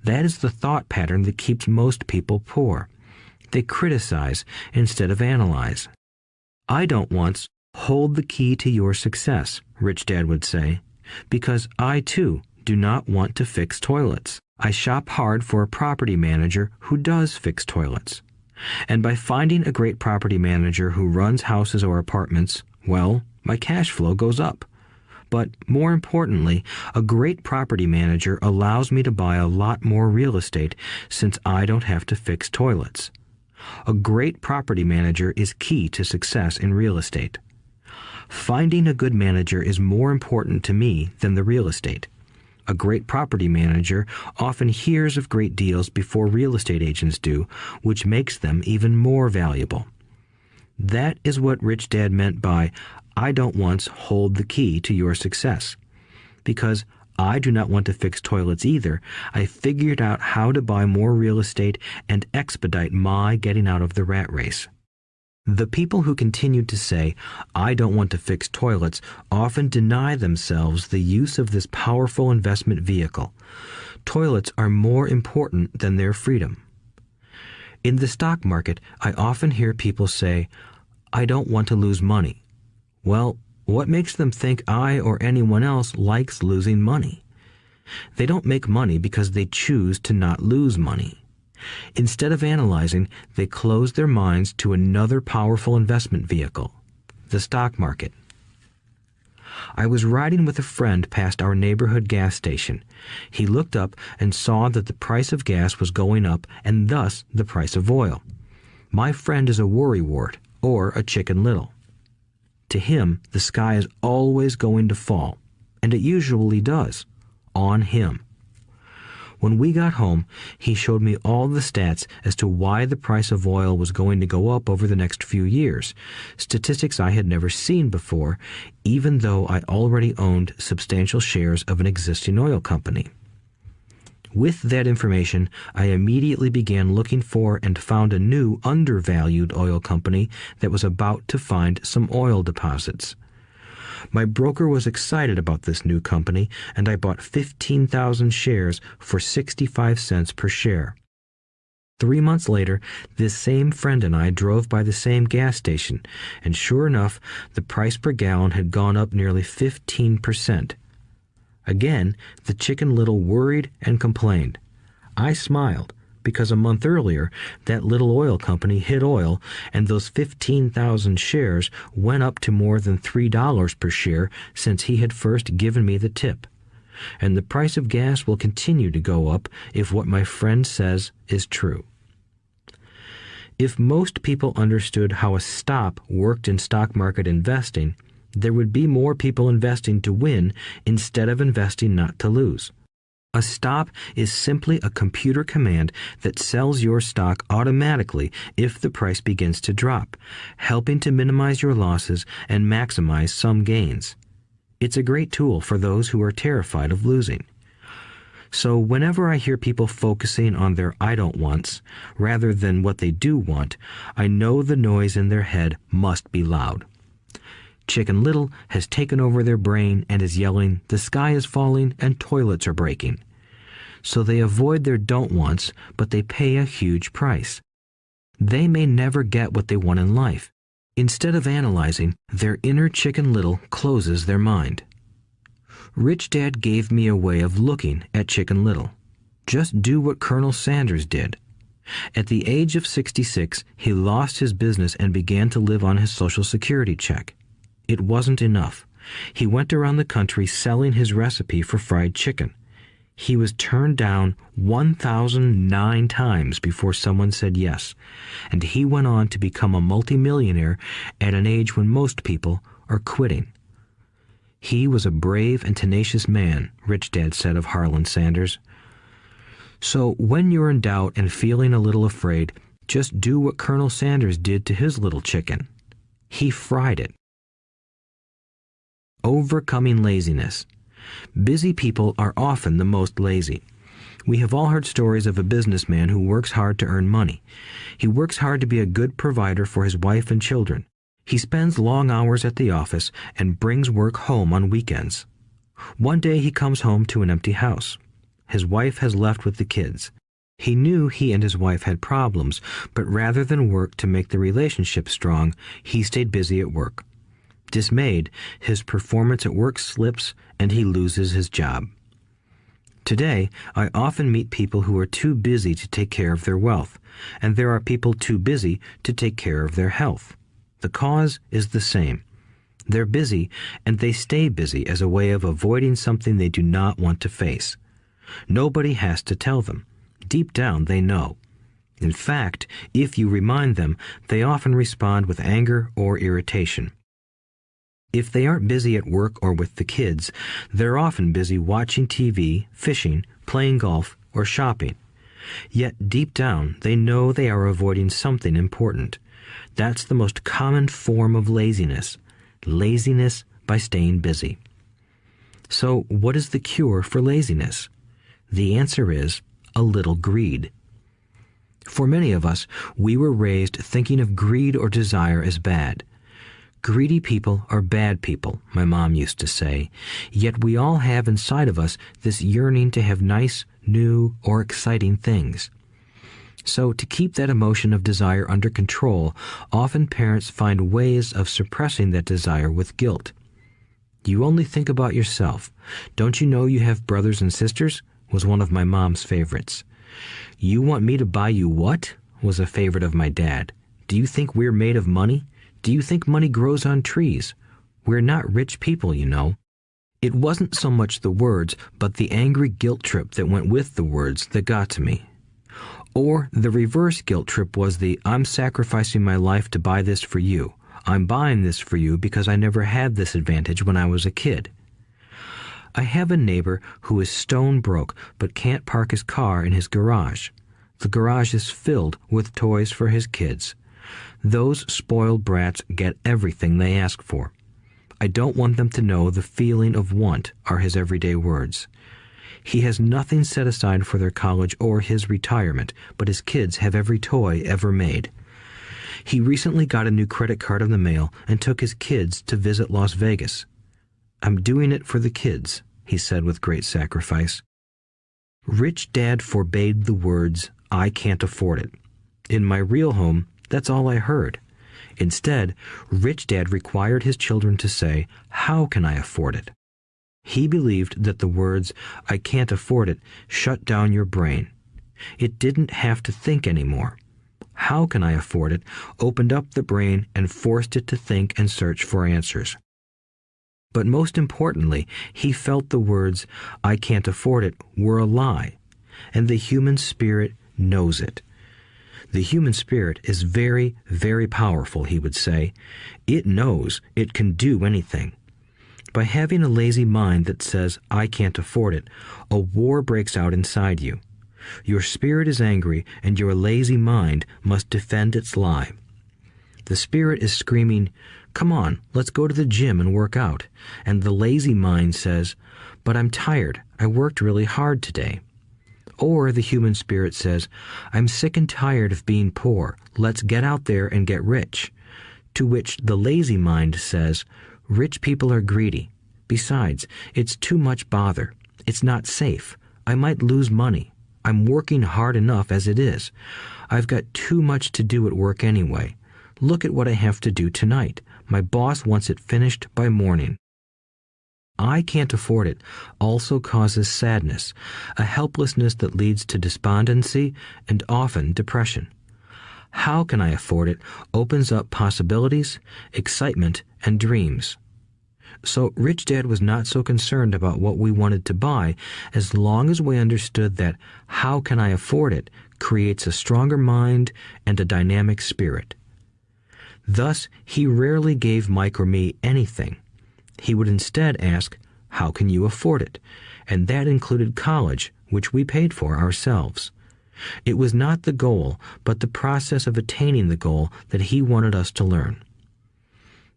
That is the thought pattern that keeps most people poor. They criticize instead of analyze. I don't once hold the key to your success, Rich Dad would say, because I too do not want to fix toilets. I shop hard for a property manager who does fix toilets. And by finding a great property manager who runs houses or apartments, well, my cash flow goes up. But more importantly, a great property manager allows me to buy a lot more real estate since I don't have to fix toilets. A great property manager is key to success in real estate. Finding a good manager is more important to me than the real estate. A great property manager often hears of great deals before real estate agents do, which makes them even more valuable. That is what Rich Dad meant by, I don't once hold the key to your success. Because I do not want to fix toilets either, I figured out how to buy more real estate and expedite my getting out of the rat race. The people who continue to say, I don't want to fix toilets, often deny themselves the use of this powerful investment vehicle. Toilets are more important than their freedom. In the stock market, I often hear people say, I don't want to lose money. Well, what makes them think I or anyone else likes losing money? They don't make money because they choose to not lose money. Instead of analyzing, they close their minds to another powerful investment vehicle, the stock market. I was riding with a friend past our neighborhood gas station. He looked up and saw that the price of gas was going up and thus the price of oil. My friend is a worrywart, or a Chicken Little. To him, the sky is always going to fall, and it usually does, on him. When we got home, he showed me all the stats as to why the price of oil was going to go up over the next few years, statistics I had never seen before, even though I already owned substantial shares of an existing oil company. With that information, I immediately began looking for and found a new undervalued oil company that was about to find some oil deposits. My broker was excited about this new company, and I bought 15,000 shares for 65 cents per share. 3 months later, this same friend and I drove by the same gas station, and sure enough, the price per gallon had gone up nearly 15%. Again, the Chicken Little worried and complained. I smiled, because a month earlier, that little oil company hit oil, and those 15,000 shares went up to more than $3 per share since he had first given me the tip. And the price of gas will continue to go up if what my friend says is true. If most people understood how a stop worked in stock market investing, there would be more people investing to win instead of investing not to lose. A stop is simply a computer command that sells your stock automatically if the price begins to drop, helping to minimize your losses and maximize some gains. It's a great tool for those who are terrified of losing. So whenever I hear people focusing on their I don't wants rather than what they do want, I know the noise in their head must be loud. Chicken Little has taken over their brain and is yelling, the sky is falling and toilets are breaking. So they avoid their don't wants, but they pay a huge price. They may never get what they want in life. Instead of analyzing, their inner Chicken Little closes their mind. Rich Dad gave me a way of looking at Chicken Little. Just do what Colonel Sanders did. At the age of 66, he lost his business and began to live on his Social Security check. It wasn't enough. He went around the country selling his recipe for fried chicken. He was turned down 1,009 times before someone said yes, and he went on to become a multimillionaire at an age when most people are quitting. He was a brave and tenacious man, Rich Dad said of Harlan Sanders. So when you're in doubt and feeling a little afraid, just do what Colonel Sanders did to his little chicken. He fried it. Overcoming laziness. Busy people are often the most lazy. We have all heard stories of a businessman who works hard to earn money. He works hard to be a good provider for his wife and children. He spends long hours at the office and brings work home on weekends. One day he comes home to an empty house. His wife has left with the kids. He knew he and his wife had problems, but rather than work to make the relationship strong, he stayed busy at work. Dismayed, his performance at work slips and he loses his job. Today, I often meet people who are too busy to take care of their wealth, and there are people too busy to take care of their health. The cause is the same. They're busy, and they stay busy as a way of avoiding something they do not want to face. Nobody has to tell them. Deep down, they know. In fact, if you remind them, they often respond with anger or irritation. If they aren't busy at work or with the kids, they're often busy watching TV, fishing, playing golf, or shopping. Yet deep down, they know they are avoiding something important. That's the most common form of laziness. Laziness by staying busy. So, what is the cure for laziness? The answer is a little greed. For many of us, we were raised thinking of greed or desire as bad. Greedy people are bad people, my mom used to say, yet we all have inside of us this yearning to have nice, new, or exciting things. So to keep that emotion of desire under control, often parents find ways of suppressing that desire with guilt. You only think about yourself. Don't you know you have brothers and sisters? Was one of my mom's favorites. You want me to buy you what? Was a favorite of my dad. Do you think we're made of money? Do you think money grows on trees? We're not rich people, you know. It wasn't so much the words, but the angry guilt trip that went with the words that got to me. Or the reverse guilt trip was the I'm sacrificing my life to buy this for you. I'm buying this for you because I never had this advantage when I was a kid. I have a neighbor who is stone broke but can't park his car in his garage. The garage is filled with toys for his kids. Those spoiled brats get everything they ask for. I don't want them to know the feeling of want are his everyday words. He has nothing set aside for their college or his retirement, but his kids have every toy ever made. He recently got a new credit card in the mail and took his kids to visit Las Vegas. I'm doing it for the kids, he said with great sacrifice. Rich Dad forbade the words, I can't afford it. In my real home, that's all I heard. Instead, Rich Dad required his children to say, how can I afford it? He believed that the words, I can't afford it, shut down your brain. It didn't have to think anymore. How can I afford it opened up the brain and forced it to think and search for answers. But most importantly, he felt the words, I can't afford it, were a lie, and the human spirit knows it. The human spirit is very, very powerful, he would say. It knows it can do anything. By having a lazy mind that says, I can't afford it, a war breaks out inside you. Your spirit is angry, and your lazy mind must defend its lie. The spirit is screaming, come on, let's go to the gym and work out. And the lazy mind says, but I'm tired. I worked really hard today. Or the human spirit says, I'm sick and tired of being poor. Let's get out there and get rich. To which the lazy mind says, rich people are greedy. Besides, it's too much bother. It's not safe. I might lose money. I'm working hard enough as it is. I've got too much to do at work anyway. Look at what I have to do tonight. My boss wants it finished by morning. I can't afford it also causes sadness, a helplessness that leads to despondency and often depression. How can I afford it opens up possibilities, excitement, and dreams. So Rich Dad was not so concerned about what we wanted to buy as long as we understood that how can I afford it creates a stronger mind and a dynamic spirit. Thus, he rarely gave Mike or me anything. He would instead ask, how can you afford it? And that included college, which we paid for ourselves. It was not the goal, but the process of attaining the goal that he wanted us to learn.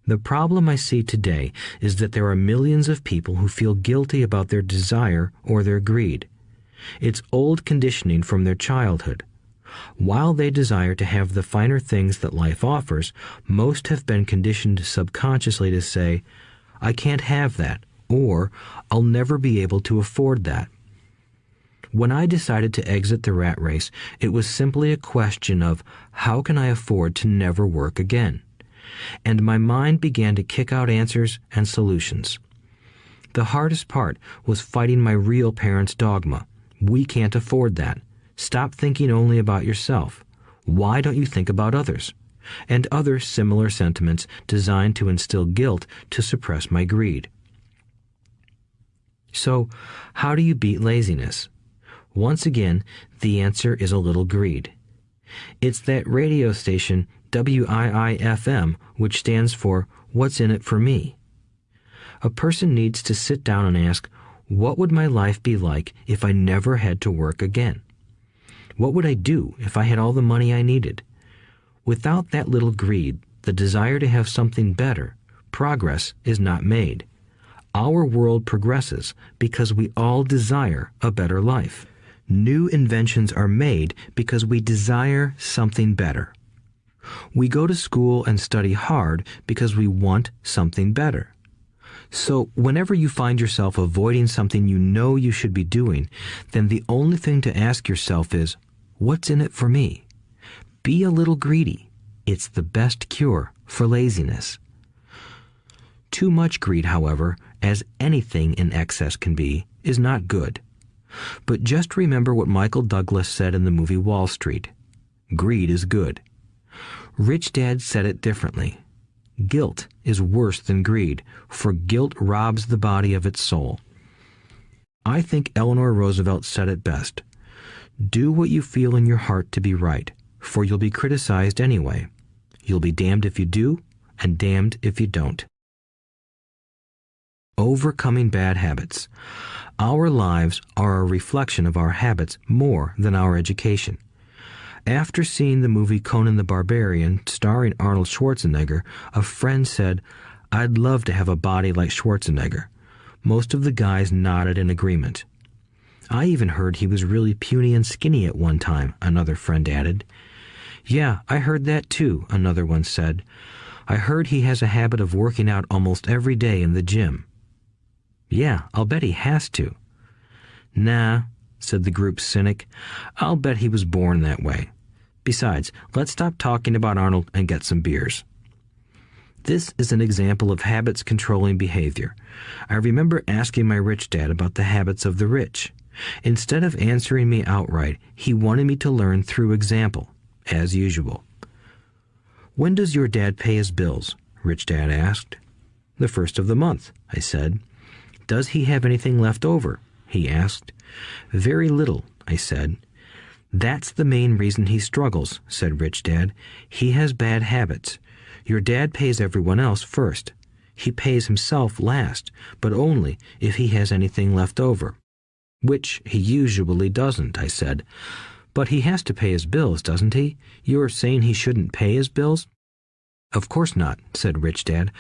The problem I see today is that there are millions of people who feel guilty about their desire or their greed. It's old conditioning from their childhood. While they desire to have the finer things that life offers, most have been conditioned subconsciously to say, I can't have that, or I'll never be able to afford that. When I decided to exit the rat race, it was simply a question of how can I afford to never work again? And my mind began to kick out answers and solutions. The hardest part was fighting my real parents' dogma. We can't afford that. Stop thinking only about yourself. Why don't you think about others? And other similar sentiments designed to instill guilt to suppress my greed. So, how do you beat laziness? Once again, the answer is a little greed. It's that radio station WIIFM, which stands for What's in it for me? A person needs to sit down and ask, what would my life be like if I never had to work again? What would I do if I had all the money I needed? Without that little greed, the desire to have something better, progress is not made. Our world progresses because we all desire a better life. New inventions are made because we desire something better. We go to school and study hard because we want something better. So whenever you find yourself avoiding something you know you should be doing, then the only thing to ask yourself is, what's in it for me? Be a little greedy. It's the best cure for laziness. Too much greed, however, as anything in excess can be, is not good. But just remember what Michael Douglas said in the movie Wall Street. Greed is good. Rich Dad said it differently. Guilt is worse than greed, for guilt robs the body of its soul. I think Eleanor Roosevelt said it best. Do what you feel in your heart to be right, for you'll be criticized anyway. You'll be damned if you do, and damned if you don't. Overcoming bad habits. Our lives are a reflection of our habits more than our education. After seeing the movie Conan the Barbarian, starring Arnold Schwarzenegger, a friend said, "I'd love to have a body like Schwarzenegger." Most of the guys nodded in agreement. "I even heard he was really puny and skinny at one time," another friend added. "Yeah, I heard that too," another one said. "I heard he has a habit of working out almost every day in the gym." "Yeah, I'll bet he has to." "Nah," said the group's cynic. "I'll bet he was born that way. Besides, let's stop talking about Arnold and get some beers." This is an example of habits controlling behavior. I remember asking my rich dad about the habits of the rich. Instead of answering me outright, he wanted me to learn through example, as usual. "When does your dad pay his bills?" Rich Dad asked. "The first of the month," I said. "Does he have anything left over?" he asked. "Very little," I said. "That's the main reason he struggles," said Rich Dad. "He has bad habits. Your dad pays everyone else first. He pays himself last, but only if he has anything left over." "Which he usually doesn't," I said. "But he has to pay his bills, doesn't he? You're saying he shouldn't pay his bills?" "Of course not," said Rich Dad.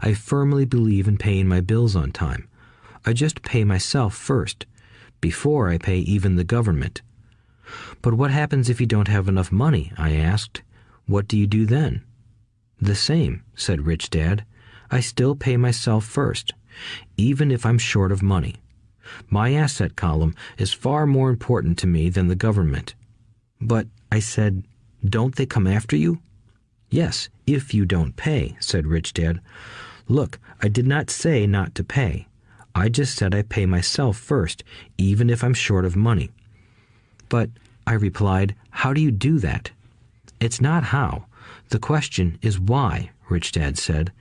"I firmly believe in paying my bills on time. I just pay myself first, before I pay even the government." "But what happens if you don't have enough money?" I asked. "What do you do then?" "The same," said Rich Dad. "I still pay myself first, even if I'm short of money. My asset column is far more important to me than the government." "But," I said, "don't they come after you?" "Yes, if you don't pay," said Rich Dad. "Look, I did not say not to pay. I just said I pay myself first, even if I'm short of money." "But," I replied, "how do you do that?" "It's not how. The question is why," Rich Dad said.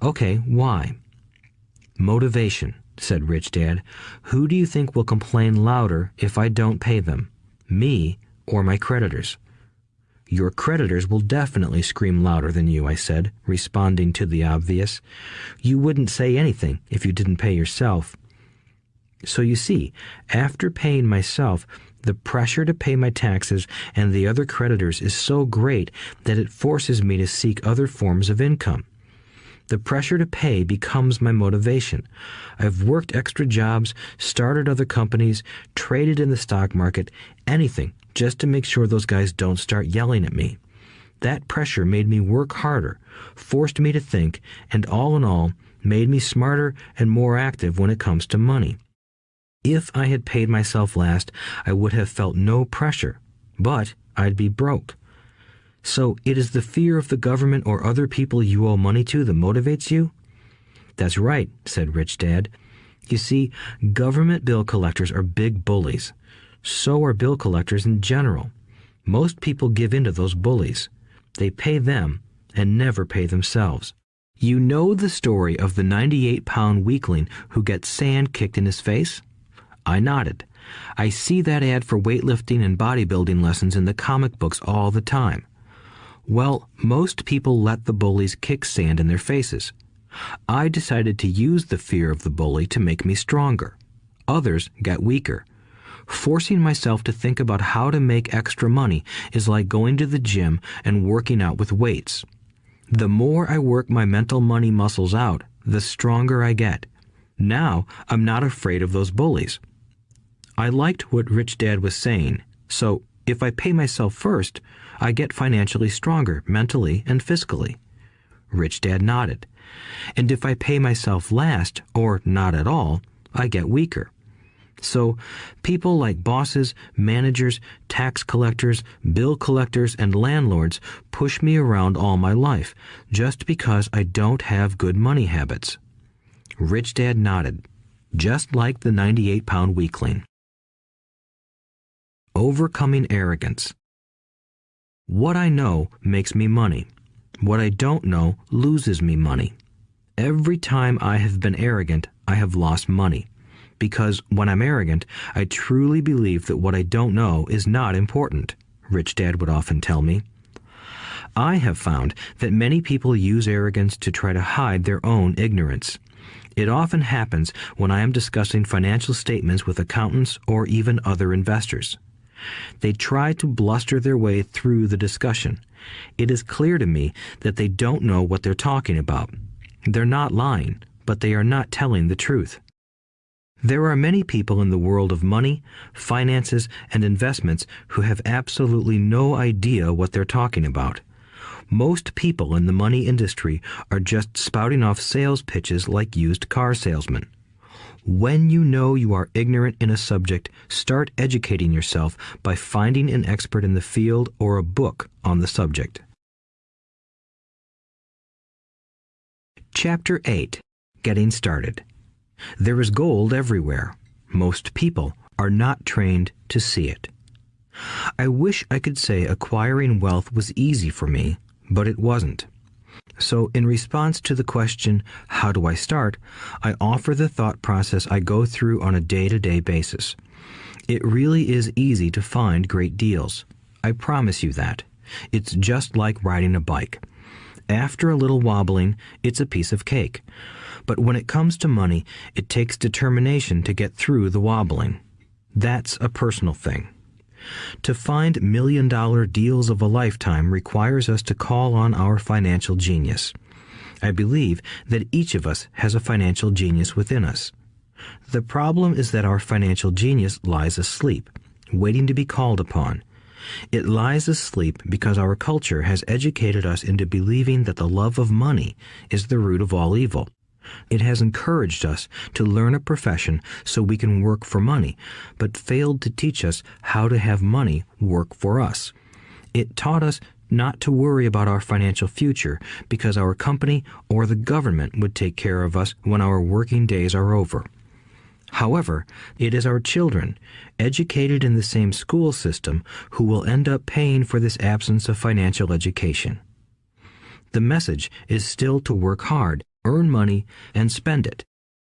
"Okay, why?" "Motivation," said Rich Dad. "Who do you think will complain louder if I don't pay them? Me or my creditors?" "Your creditors will definitely scream louder than you," I said, responding to the obvious. "You wouldn't say anything if you didn't pay yourself." So you see, after paying myself, the pressure to pay my taxes and the other creditors is so great that it forces me to seek other forms of income. The pressure to pay becomes my motivation. I've worked extra jobs, started other companies, traded in the stock market, anything, just to make sure those guys don't start yelling at me. That pressure made me work harder, forced me to think, and all in all, made me smarter and more active when it comes to money. If I had paid myself last, I would have felt no pressure, but I'd be broke. So it is the fear of the government or other people you owe money to that motivates you? "That's right," said Rich Dad. You see, government bill collectors are big bullies. So are bill collectors in general. Most people give in to those bullies. They pay them and never pay themselves. You know the story of the 98-pound weakling who gets sand kicked in his face? I nodded. I see that ad for weightlifting and bodybuilding lessons in the comic books all the time. Well, most people let the bullies kick sand in their faces. I decided to use the fear of the bully to make me stronger. Others got weaker. Forcing myself to think about how to make extra money is like going to the gym and working out with weights. The more I work my mental money muscles out, the stronger I get. Now, I'm not afraid of those bullies. I liked what Rich Dad was saying, so if I pay myself first, I get financially stronger mentally and fiscally. Rich Dad nodded. And if I pay myself last, or not at all, I get weaker. So, people like bosses, managers, tax collectors, bill collectors, and landlords push me around all my life just because I don't have good money habits. Rich Dad nodded, just like the 98-pound weakling. Overcoming arrogance. What I know makes me money. What I don't know loses me money. Every time I have been arrogant, I have lost money. Because when I'm arrogant, I truly believe that what I don't know is not important, Rich Dad would often tell me. I have found that many people use arrogance to try to hide their own ignorance. It often happens when I am discussing financial statements with accountants or even other investors. They try to bluster their way through the discussion. It is clear to me that they don't know what they're talking about. They're not lying, but they are not telling the truth. There are many people in the world of money, finances, and investments who have absolutely no idea what they're talking about. Most people in the money industry are just spouting off sales pitches like used car salesmen. When you know you are ignorant in a subject, start educating yourself by finding an expert in the field or a book on the subject. Chapter 8. Getting Started. There is gold everywhere. Most people are not trained to see it. I wish I could say acquiring wealth was easy for me, but it wasn't. So in response to the question, how do I start, I offer the thought process I go through on a day-to-day basis. It really is easy to find great deals. I promise you that. It's just like riding a bike. After a little wobbling, it's a piece of cake. But when it comes to money, it takes determination to get through the wobbling. That's a personal thing. To find million-dollar deals of a lifetime requires us to call on our financial genius. I believe that each of us has a financial genius within us. The problem is that our financial genius lies asleep, waiting to be called upon. It lies asleep because our culture has educated us into believing that the love of money is the root of all evil. It has encouraged us to learn a profession so we can work for money, but failed to teach us how to have money work for us. It taught us not to worry about our financial future because our company or the government would take care of us when our working days are over. However, it is our children, educated in the same school system, who will end up paying for this absence of financial education. The message is still to work hard, earn money, and spend it.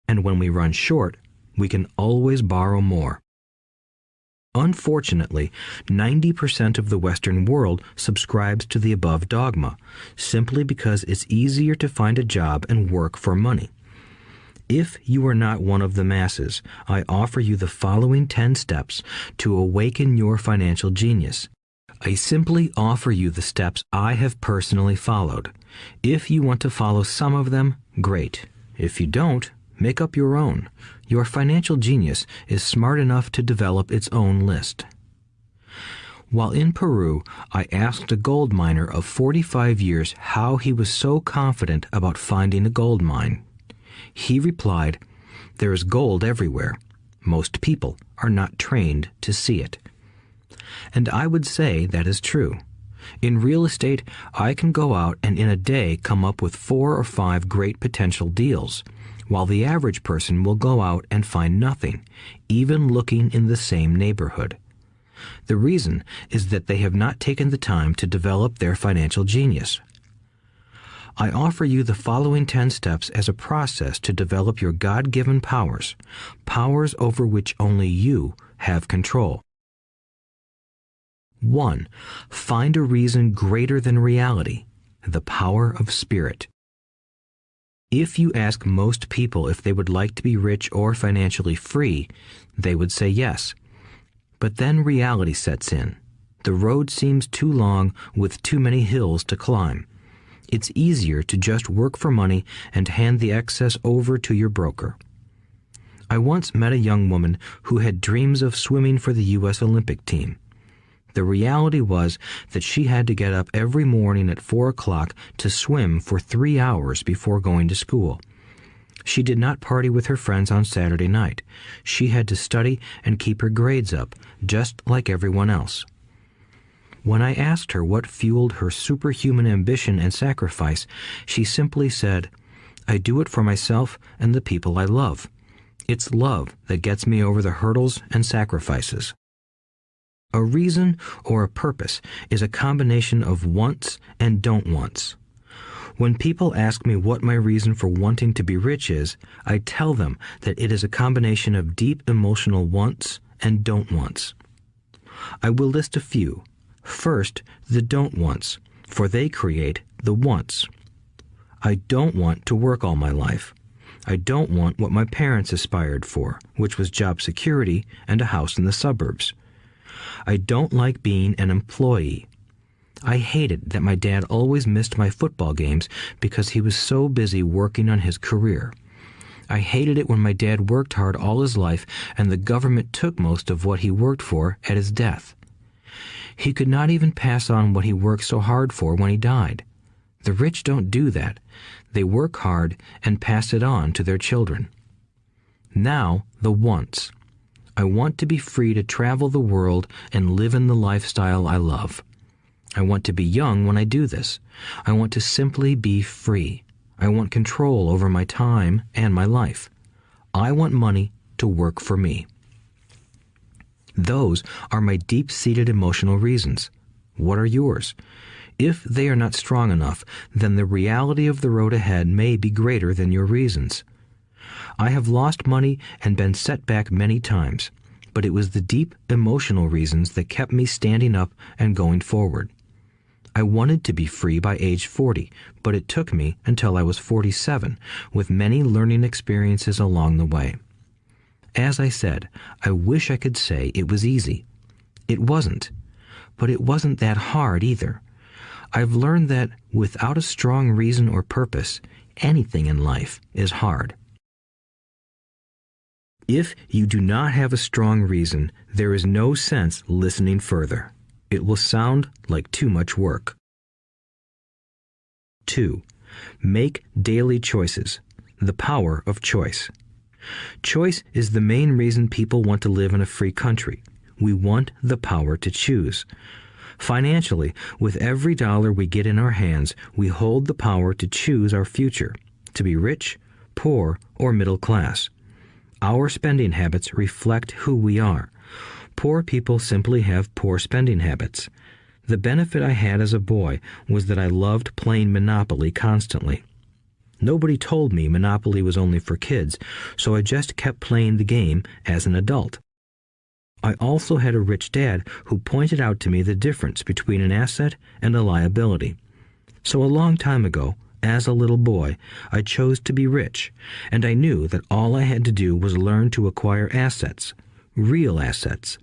And when we run short, we can always borrow more. Unfortunately, 90% of the Western world subscribes to the above dogma, simply because it's easier to find a job and work for money. If you are not one of the masses, I offer you the following 10 steps to awaken your financial genius. I simply offer you the steps I have personally followed. If you want to follow some of them, great. If you don't, make up your own. Your financial genius is smart enough to develop its own list. While in Peru, I asked a gold miner of 45 years how he was so confident about finding a gold mine. He replied, "There is gold everywhere. Most people are not trained to see it." And I would say that is true. In real estate, I can go out and in a day come up with 4 or 5 great potential deals. while the average person will go out and find nothing, even looking in the same neighborhood. The reason is that they have not taken the time to develop their financial genius. I offer you the following 10 steps as a process to develop your God-given powers, powers over which only you have control. 1. Find a reason greater than reality, the power of spirit. If you ask most people if they would like to be rich or financially free, they would say yes. But then reality sets in. The road seems too long with too many hills to climb. It's easier to just work for money and hand the excess over to your broker. I once met a young woman who had dreams of swimming for the U.S. Olympic team. The reality was that she had to get up every morning at 4 o'clock to swim for 3 hours before going to school. She did not party with her friends on Saturday night. She had to study and keep her grades up, just like everyone else. When I asked her what fueled her superhuman ambition and sacrifice, she simply said, "I do it for myself and the people I love. It's love that gets me over the hurdles and sacrifices." A reason or a purpose is a combination of wants and don't wants. When people ask me what my reason for wanting to be rich is, I tell them that it is a combination of deep emotional wants and don't wants. I will list a few. First, the don't wants, for they create the wants. I don't want to work all my life. I don't want what my parents aspired for, which was job security and a house in the suburbs. I don't like being an employee. I hated that my dad always missed my football games because he was so busy working on his career. I hated it when my dad worked hard all his life and the government took most of what he worked for at his death. He could not even pass on what he worked so hard for when he died. The rich don't do that. They work hard and pass it on to their children. Now, the wants. I want to be free to travel the world and live in the lifestyle I love. I want to be young when I do this. I want to simply be free. I want control over my time and my life. I want money to work for me. Those are my deep-seated emotional reasons. What are yours? If they are not strong enough, then the reality of the road ahead may be greater than your reasons. I have lost money and been set back many times, but it was the deep emotional reasons that kept me standing up and going forward. I wanted to be free by age 40, but it took me until I was 47, with many learning experiences along the way. As I said, I wish I could say it was easy. It wasn't, but it wasn't that hard either. I've learned that without a strong reason or purpose, anything in life is hard. If you do not have a strong reason, there is no sense listening further. It will sound like too much work. 2. Make daily choices. The power of choice. Choice is the main reason people want to live in a free country. We want the power to choose. Financially, with every dollar we get in our hands, we hold the power to choose our future, to be rich, poor, or middle class. Our spending habits reflect who we are. Poor people simply have poor spending habits. The benefit I had as a boy was that I loved playing Monopoly constantly. Nobody told me Monopoly was only for kids, so I just kept playing the game as an adult. I also had a rich dad who pointed out to me the difference between an asset and a liability. So a long time ago, as a little boy, I chose to be rich, and I knew that all I had to do was learn to acquire assets, real assets.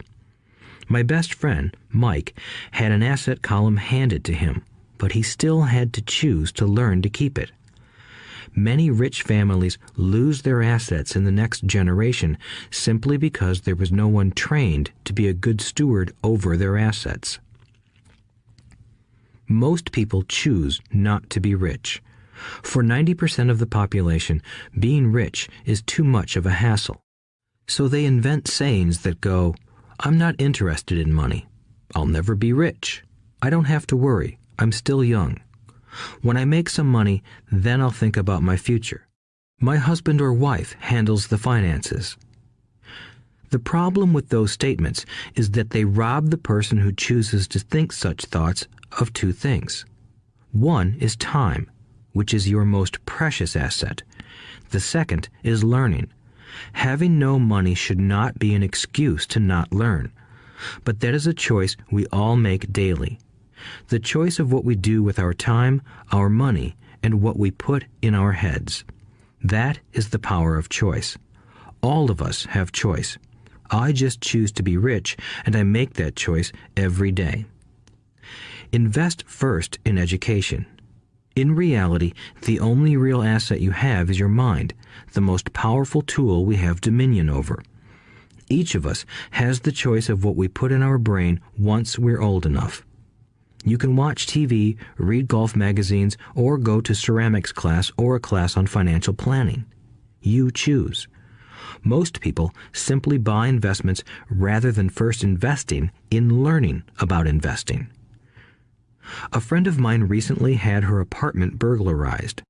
My best friend, Mike, had an asset column handed to him, but he still had to choose to learn to keep it. Many rich families lose their assets in the next generation simply because there was no one trained to be a good steward over their assets. Most people choose not to be rich. For 90% of the population, being rich is too much of a hassle. So they invent sayings that go, "I'm not interested in money. I'll never be rich. I don't have to worry. I'm still young. When I make some money, then I'll think about my future." My husband or wife handles the finances. The problem with those statements is that they rob the person who chooses to think such thoughts of two things. One is time, which is your most precious asset. The second is learning. Having no money should not be an excuse to not learn, but that is a choice we all make daily. The choice of what we do with our time, our money, and what we put in our heads. That is the power of choice. All of us have choice. I just choose to be rich, and I make that choice every day. Invest first in education. In reality, the only real asset you have is your mind, the most powerful tool we have dominion over. Each of us has the choice of what we put in our brain once we're old enough. You can watch TV, read golf magazines, or go to ceramics class or a class on financial planning. You choose. Most people simply buy investments rather than first investing in learning about investing. A friend of mine recently had her apartment burglarized.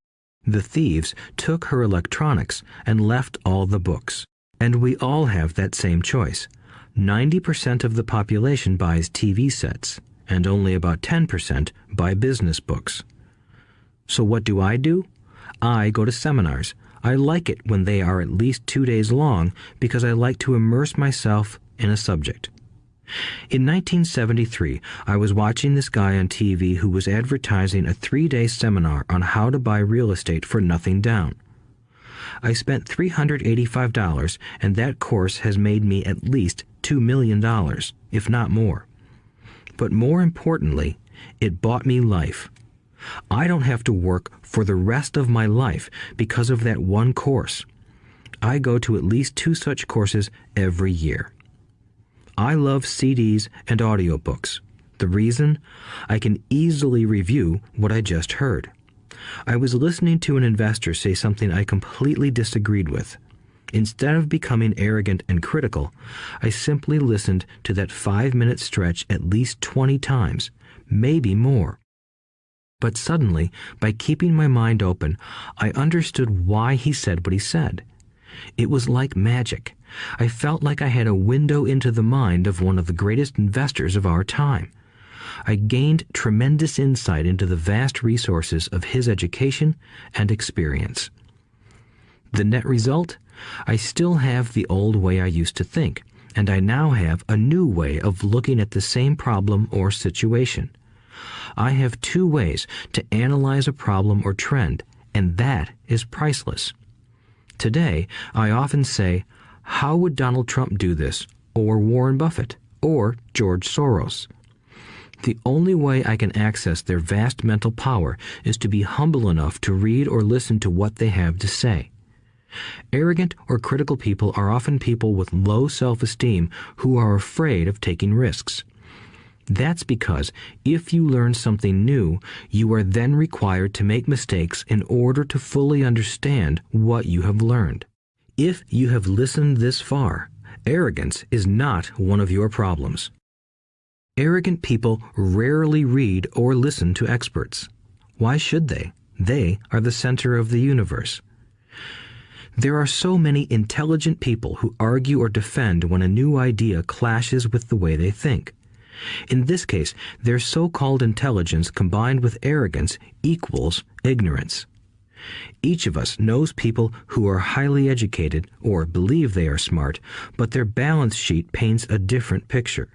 The thieves took her electronics and left all the books. And we all have that same choice. 90% of the population buys TV sets, and only about 10% buy business books. So what do? I go to seminars. I like it when they are at least 2 days long because I like to immerse myself in a subject. In 1973, I was watching this guy on TV who was advertising a 3-day seminar on how to buy real estate for nothing down. I spent $385, and that course has made me at least $2 million, if not more. But more importantly, it bought me life. I don't have to work for the rest of my life because of that one course. I go to at least 2 such courses every year. I love CDs and audiobooks. The reason? I can easily review what I just heard. I was listening to an investor say something I completely disagreed with. Instead of becoming arrogant and critical, I simply listened to that 5-minute stretch at least 20 times, maybe more. But suddenly, by keeping my mind open, I understood why he said what he said. It was like magic. I felt like I had a window into the mind of one of the greatest investors of our time. I gained tremendous insight into the vast resources of his education and experience. The net result? I still have the old way I used to think, and I now have a new way of looking at the same problem or situation. I have 2 ways to analyze a problem or trend, and that is priceless. Today, I often say, how would Donald Trump do this, or Warren Buffett, or George Soros? The only way I can access their vast mental power is to be humble enough to read or listen to what they have to say. Arrogant or critical people are often people with low self-esteem who are afraid of taking risks. That's because if you learn something new, you are then required to make mistakes in order to fully understand what you have learned. If you have listened this far, arrogance is not one of your problems. Arrogant people rarely read or listen to experts. Why should they? They are the center of the universe. There are so many intelligent people who argue or defend when a new idea clashes with the way they think. In this case, their so-called intelligence combined with arrogance equals ignorance. Each of us knows people who are highly educated or believe they are smart, but their balance sheet paints a different picture.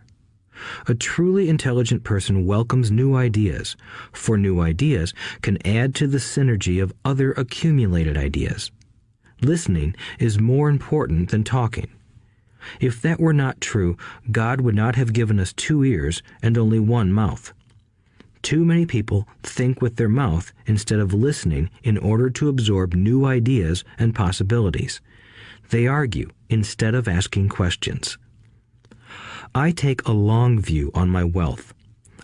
A truly intelligent person welcomes new ideas, for new ideas can add to the synergy of other accumulated ideas. Listening is more important than talking. If that were not true, God would not have given us 2 ears and only 1 mouth. Too many people think with their mouth instead of listening in order to absorb new ideas and possibilities. They argue instead of asking questions. I take a long view on my wealth.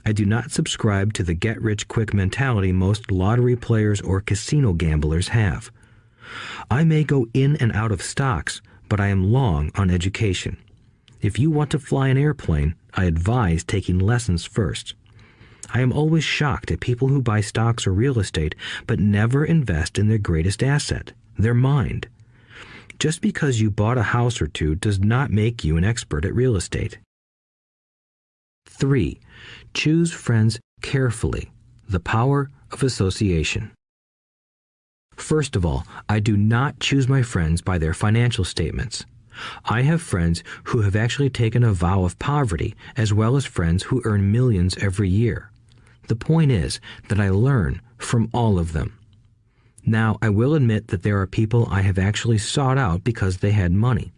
I do not subscribe to the get-rich-quick mentality most lottery players or casino gamblers have. I may go in and out of stocks, but I am long on education. If you want to fly an airplane, I advise taking lessons first. I am always shocked at people who buy stocks or real estate but never invest in their greatest asset, their mind. Just because you bought a house or two does not make you an expert at real estate. 3. Choose friends carefully. The power of association. First of all, I do not choose my friends by their financial statements. I have friends who have actually taken a vow of poverty, as well as friends who earn millions every year. The point is that I learn from all of them. Now, I will admit that there are people I have actually sought out because they had money.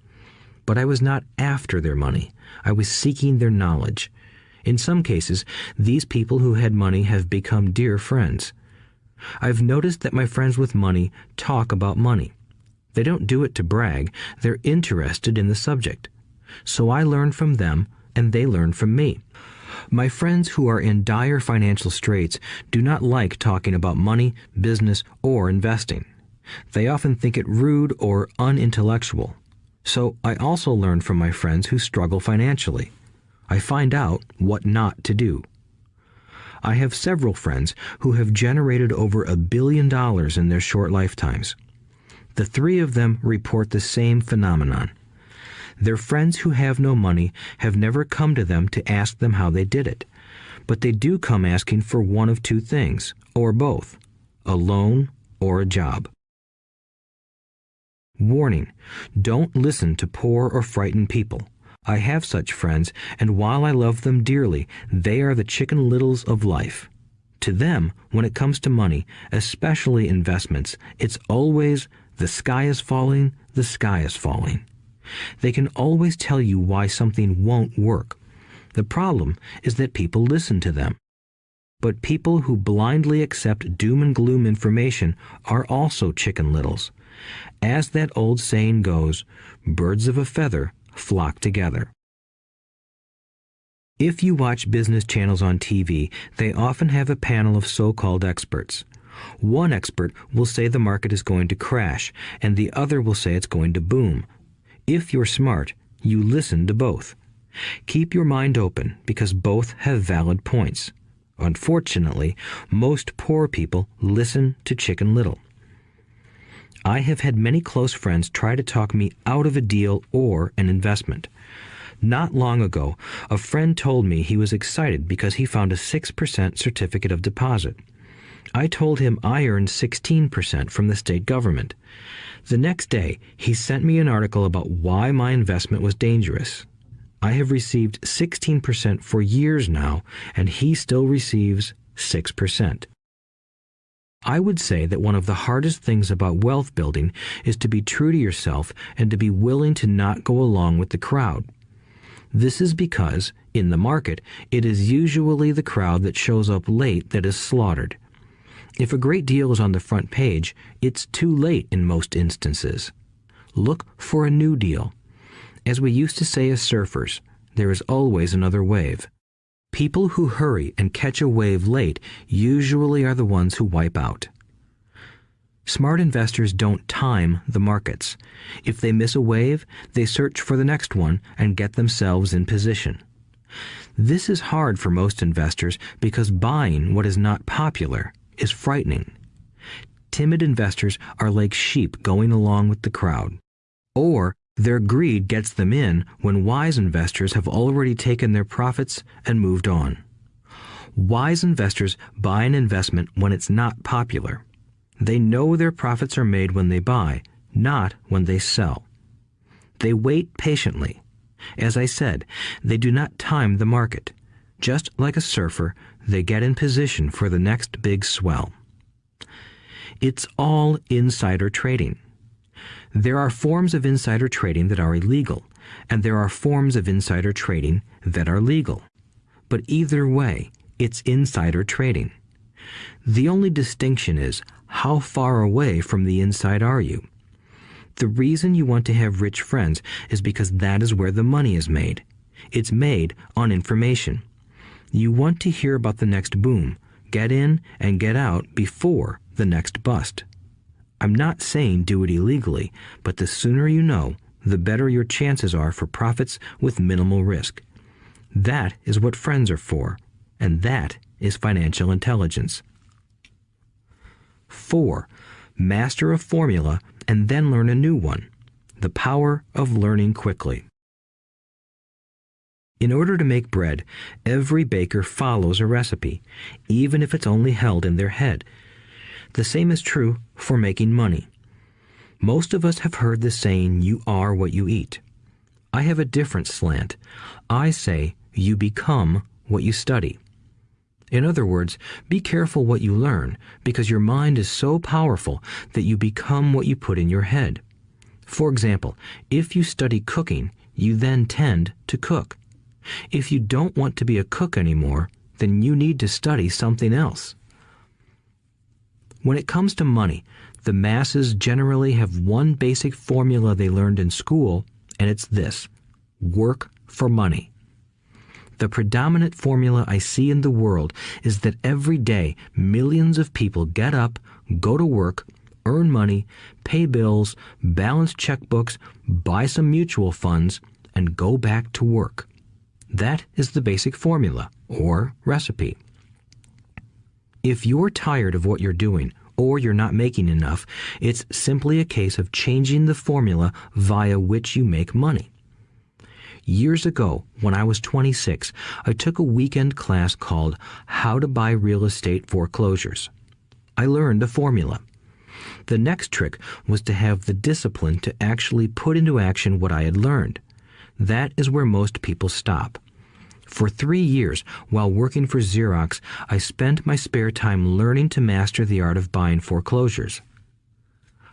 But I was not after their money. I was seeking their knowledge. In some cases, these people who had money have become dear friends. I've noticed that my friends with money talk about money. They don't do it to brag. They're interested in the subject. So I learn from them, and they learn from me. My friends who are in dire financial straits do not like talking about money, business, or investing. They often think it rude or unintellectual. So I also learn from my friends who struggle financially. I find out what not to do. I have several friends who have generated over $1 billion in their short lifetimes. The 3 of them report the same phenomenon. Their friends who have no money have never come to them to ask them how they did it, but they do come asking for one of 2 things, or both, a loan or a job. Warning: don't listen to poor or frightened people. I have such friends, and while I love them dearly, they are the Chicken Littles of life. To them, when it comes to money, especially investments, it's always the sky is falling, the sky is falling. They can always tell you why something won't work. The problem is that people listen to them. But people who blindly accept doom and gloom information are also Chicken Littles. As that old saying goes, birds of a feather flock together. If you watch business channels on TV, they often have a panel of so-called experts. One expert will say the market is going to crash, and the other will say it's going to boom. If you're smart, you listen to both. Keep your mind open, because both have valid points. Unfortunately, most poor people listen to Chicken Little. I have had many close friends try to talk me out of a deal or an investment. Not long ago, a friend told me he was excited because he found a 6% certificate of deposit. I told him I earned 16% from the state government. The next day, he sent me an article about why my investment was dangerous. I have received 16% for years now, and he still receives 6%. I would say that one of the hardest things about wealth building is to be true to yourself and to be willing to not go along with the crowd. This is because, in the market, it is usually the crowd that shows up late that is slaughtered. If a great deal is on the front page, it's too late in most instances. Look for a new deal. As we used to say as surfers, there is always another wave. People who hurry and catch a wave late usually are the ones who wipe out. Smart investors don't time the markets. If they miss a wave, they search for the next one and get themselves in position. This is hard for most investors because buying what is not popular is frightening. Timid investors are like sheep going along with the crowd. Or their greed gets them in when wise investors have already taken their profits and moved on. Wise investors buy an investment when it's not popular. They know their profits are made when they buy, not when they sell. They wait patiently. As I said, they do not time the market. Just like a surfer, they get in position for the next big swell. It's all insider trading. There are forms of insider trading that are illegal, and there are forms of insider trading that are legal. But either way, it's insider trading. The only distinction is, how far away from the inside are you? The reason you want to have rich friends is because that is where the money is made. It's made on information. You want to hear about the next boom, get in and get out before the next bust. I'm not saying do it illegally, but the sooner you know, the better your chances are for profits with minimal risk. That is what friends are for, and that is financial intelligence. 4. Master a formula and then learn a new one. The power of learning quickly. In order to make bread, every baker follows a recipe, even if it's only held in their head. The same is true for making money. Most of us have heard the saying, "You are what you eat." I have a different slant. I say, "You become what you study." In other words, be careful what you learn, because your mind is so powerful that you become what you put in your head. For example, if you study cooking, you then tend to cook. If you don't want to be a cook anymore, then you need to study something else. When it comes to money, the masses generally have one basic formula they learned in school, and it's this: work for money. The predominant formula I see in the world is that every day millions of people get up, go to work, earn money, pay bills, balance checkbooks, buy some mutual funds, and go back to work. That is the basic formula, or recipe. If you're tired of what you're doing, or you're not making enough, it's simply a case of changing the formula via which you make money. Years ago, when I was 26, I took a weekend class called How to Buy Real Estate Foreclosures. I learned a formula. The next trick was to have the discipline to actually put into action what I had learned. That is where most people stop. For 3 years, while working for Xerox, I spent my spare time learning to master the art of buying foreclosures.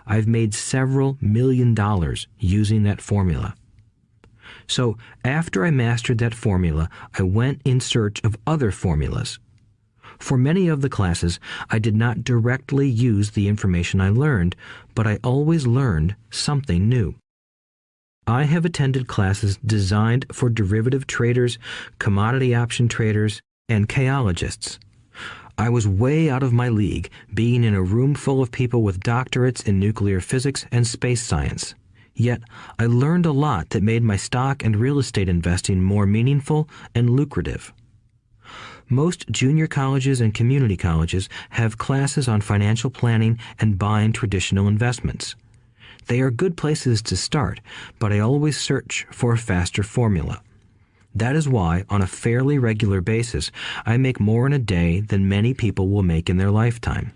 I've made several $1,000,000 using that formula. So, after I mastered that formula, I went in search of other formulas. For many of the classes, I did not directly use the information I learned, but I always learned something new. I have attended classes designed for derivative traders, commodity option traders, and chaologists. I was way out of my league, being in a room full of people with doctorates in nuclear physics and space science. Yet, I learned a lot that made my stock and real estate investing more meaningful and lucrative. Most junior colleges and community colleges have classes on financial planning and buying traditional investments. They are good places to start, but I always search for a faster formula. That is why, on a fairly regular basis, I make more in a day than many people will make in their lifetime.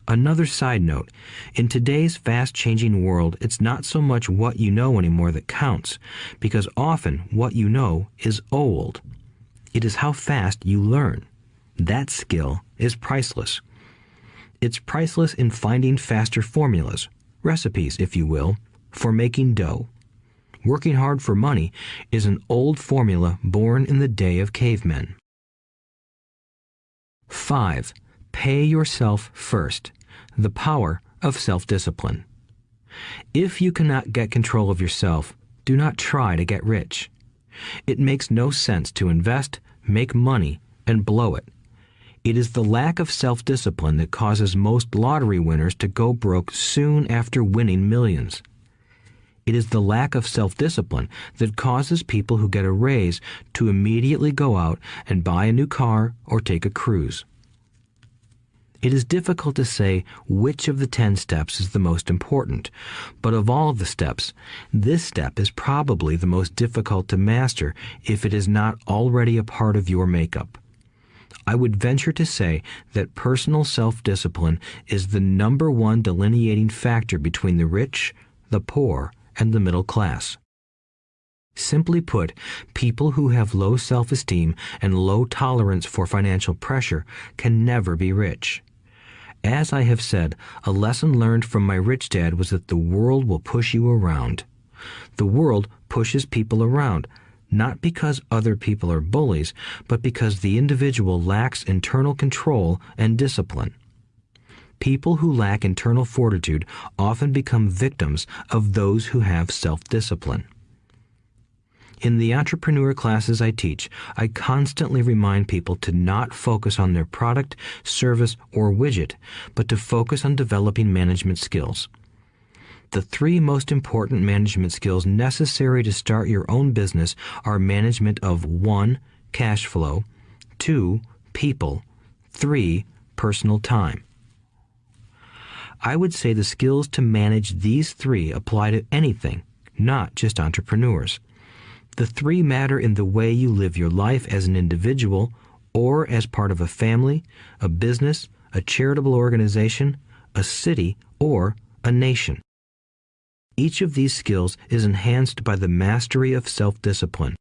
Another side note, in today's fast-changing world, it's not so much what you know anymore that counts, because often what you know is old. It is how fast you learn. That skill is priceless. It's priceless in finding faster formulas, recipes, if you will, for making dough. Working hard for money is an old formula born in the day of cavemen. 5. Pay yourself first. The power of self-discipline. If you cannot get control of yourself, do not try to get rich. It makes no sense to invest, make money, and blow it. It is the lack of self-discipline that causes most lottery winners to go broke soon after winning millions. It is the lack of self-discipline that causes people who get a raise to immediately go out and buy a new car or take a cruise. It is difficult to say which of the 10 steps is the most important, but of all the steps, this step is probably the most difficult to master if it is not already a part of your makeup. I would venture to say that personal self-discipline is the number one delineating factor between the rich, the poor, and the middle class. Simply put, people who have low self-esteem and low tolerance for financial pressure can never be rich. As I have said, a lesson learned from my rich dad was that the world will push you around. The world pushes people around, not because other people are bullies, but because the individual lacks internal control and discipline. People who lack internal fortitude often become victims of those who have self-discipline. In the entrepreneur classes I teach, I constantly remind people to not focus on their product, service, or widget, but to focus on developing management skills. The 3 most important management skills necessary to start your own business are management of 1. Cash flow, 2. People, 3. Personal time. I would say the skills to manage these three apply to anything, not just entrepreneurs. The three matter in the way you live your life as an individual or as part of a family, a business, a charitable organization, a city, or a nation. Each of these skills is enhanced by the mastery of self-discipline.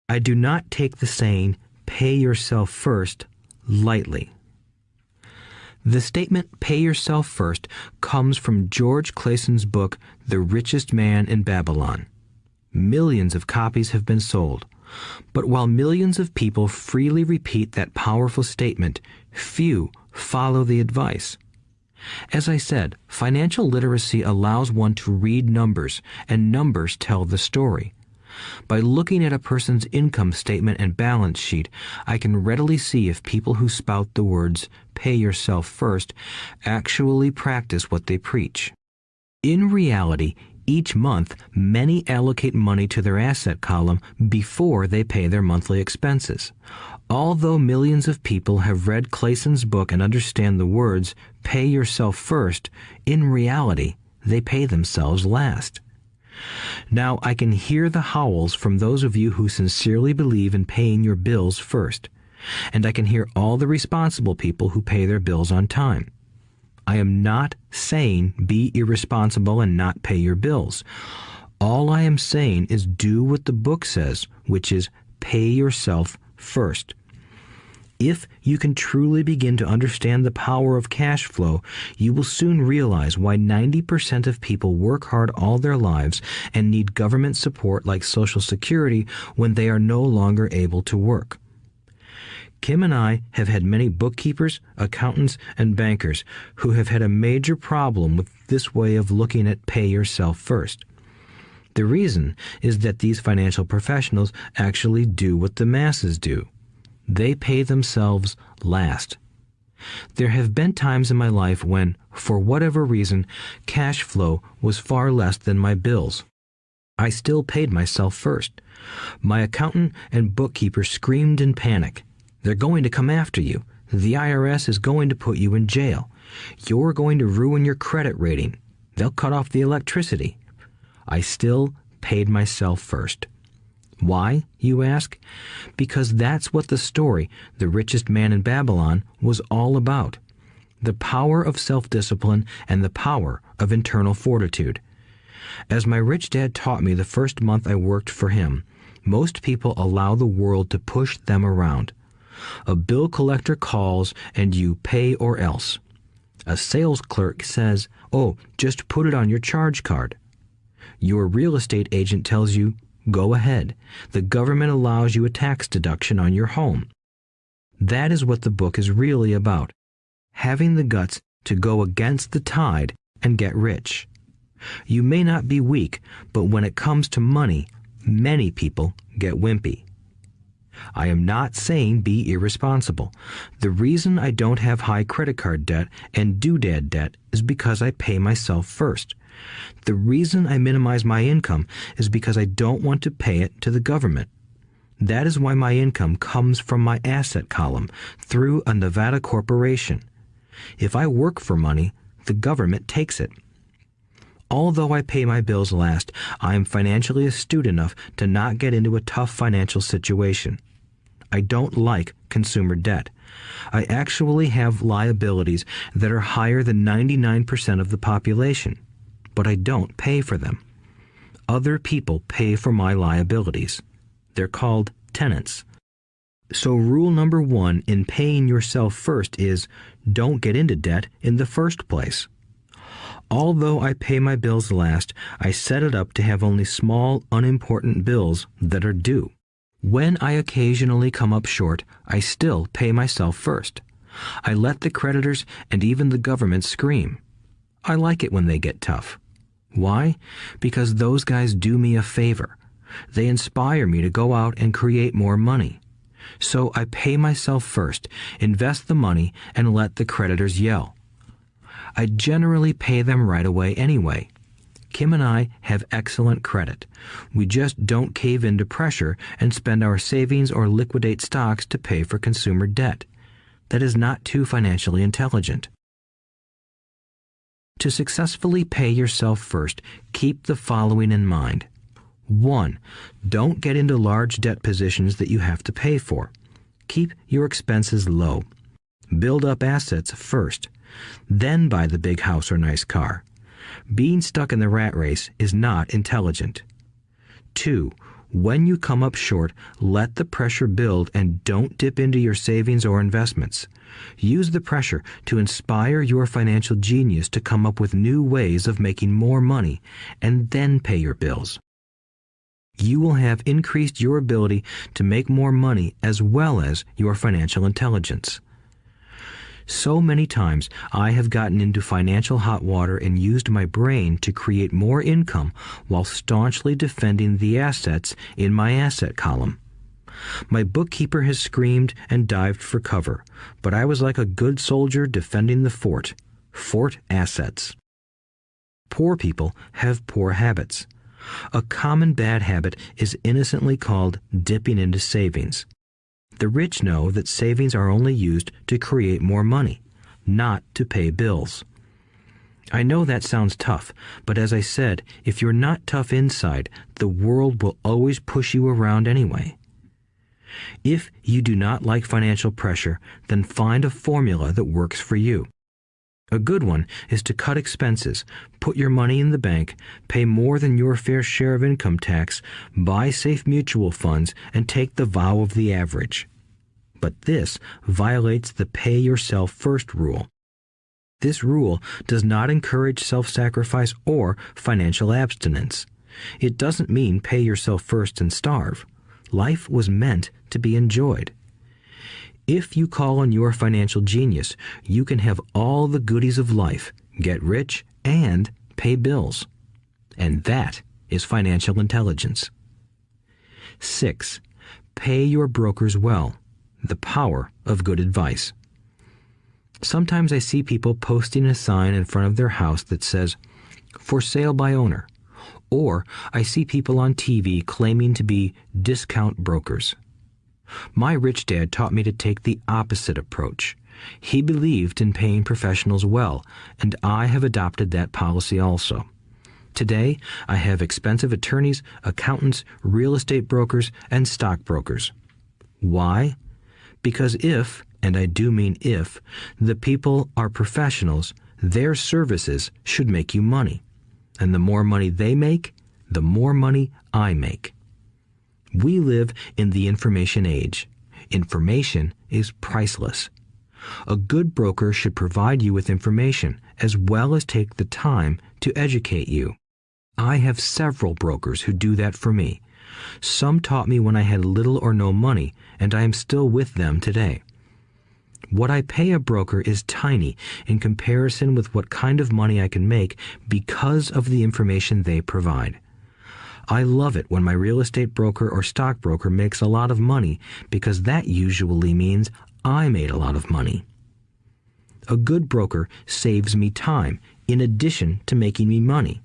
I do not take the saying, "pay yourself first," lightly. The statement, "pay yourself first," comes from George Clayson's book, The Richest Man in Babylon. Millions of copies have been sold. But while millions of people freely repeat that powerful statement, few follow the advice. As I said, financial literacy allows one to read numbers, and numbers tell the story. By looking at a person's income statement and balance sheet, I can readily see if people who spout the words, "pay yourself first," actually practice what they preach. In reality, each month, many allocate money to their asset column before they pay their monthly expenses. Although millions of people have read Clayson's book and understand the words, "pay yourself first," in reality, they pay themselves last. Now, I can hear the howls from those of you who sincerely believe in paying your bills first, and I can hear all the responsible people who pay their bills on time. I am not saying be irresponsible and not pay your bills. All I am saying is do what the book says, which is pay yourself first. If you can truly begin to understand the power of cash flow, you will soon realize why 90% of people work hard all their lives and need government support like Social Security when they are no longer able to work. Kim and I have had many bookkeepers, accountants, and bankers who have had a major problem with this way of looking at pay yourself first. The reason is that these financial professionals actually do what the masses do. They pay themselves last. There have been times in my life when, for whatever reason, cash flow was far less than my bills. I still paid myself first. My accountant and bookkeeper screamed in panic. "They're going to come after you. The IRS is going to put you in jail. You're going to ruin your credit rating. They'll cut off the electricity." I still paid myself first. Why, you ask? Because that's what the story, The Richest Man in Babylon, was all about. The power of self-discipline and the power of internal fortitude. As my rich dad taught me the first month I worked for him, most people allow the world to push them around. A bill collector calls and you pay or else. A sales clerk says, "Oh, just put it on your charge card." Your real estate agent tells you, "Go ahead. The government allows you a tax deduction on your home." That is what the book is really about. Having the guts to go against the tide and get rich. You may not be weak, but when it comes to money, many people get wimpy. I am not saying be irresponsible. The reason I don't have high credit card debt and doodad debt is because I pay myself first. The reason I minimize my income is because I don't want to pay it to the government. That is why my income comes from my asset column through a Nevada corporation. If I work for money, the government takes it. Although I pay my bills last, I am financially astute enough to not get into a tough financial situation. I don't like consumer debt. I actually have liabilities that are higher than 99% of the population, but I don't pay for them. Other people pay for my liabilities. They're called tenants. So rule number 1 in paying yourself first is don't get into debt in the first place. Although I pay my bills last, I set it up to have only small, unimportant bills that are due. When I occasionally come up short, I still pay myself first. I let the creditors and even the government scream. I like it when they get tough. Why? Because those guys do me a favor. They inspire me to go out and create more money. So I pay myself first, invest the money, and let the creditors yell. I generally pay them right away anyway. Kim and I have excellent credit. We just don't cave into pressure and spend our savings or liquidate stocks to pay for consumer debt. That is not too financially intelligent. To successfully pay yourself first, keep the following in mind. 1. Don't get into large debt positions that you have to pay for. Keep your expenses low. Build up assets first. Then buy the big house or nice car. Being stuck in the rat race is not intelligent. 2. When you come up short, let the pressure build and don't dip into your savings or investments. Use the pressure to inspire your financial genius to come up with new ways of making more money and then pay your bills. You will have increased your ability to make more money as well as your financial intelligence. So many times I have gotten into financial hot water and used my brain to create more income while staunchly defending the assets in my asset column. My bookkeeper has screamed and dived for cover, but I was like a good soldier defending the fort. Fort assets. Poor people have poor habits. A common bad habit is innocently called dipping into savings. The rich know that savings are only used to create more money, not to pay bills. I know that sounds tough, but as I said, if you're not tough inside, the world will always push you around anyway. If you do not like financial pressure, then find a formula that works for you. A good one is to cut expenses, put your money in the bank, pay more than your fair share of income tax, buy safe mutual funds, and take the vow of the average. But this violates the pay yourself first rule. This rule does not encourage self-sacrifice or financial abstinence. It doesn't mean pay yourself first and starve. Life was meant to be enjoyed. If you call on your financial genius, you can have all the goodies of life, get rich, and pay bills. And that is financial intelligence. 6. Pay your brokers well. The power of good advice. Sometimes I see people posting a sign in front of their house that says, "For sale by owner." Or I see people on TV claiming to be discount brokers. My rich dad taught me to take the opposite approach. He believed in paying professionals well, and I have adopted that policy also. Today, I have expensive attorneys, accountants, real estate brokers, and stockbrokers. Why? Because if, and I do mean if, the people are professionals, their services should make you money. And the more money they make, the more money I make. We live in the information age. Information is priceless. A good broker should provide you with information as well as take the time to educate you. I have several brokers who do that for me. Some taught me when I had little or no money, and I am still with them today. What I pay a broker is tiny in comparison with what kind of money I can make because of the information they provide. I love it when my real estate broker or stockbroker makes a lot of money because that usually means I made a lot of money. A good broker saves me time in addition to making me money.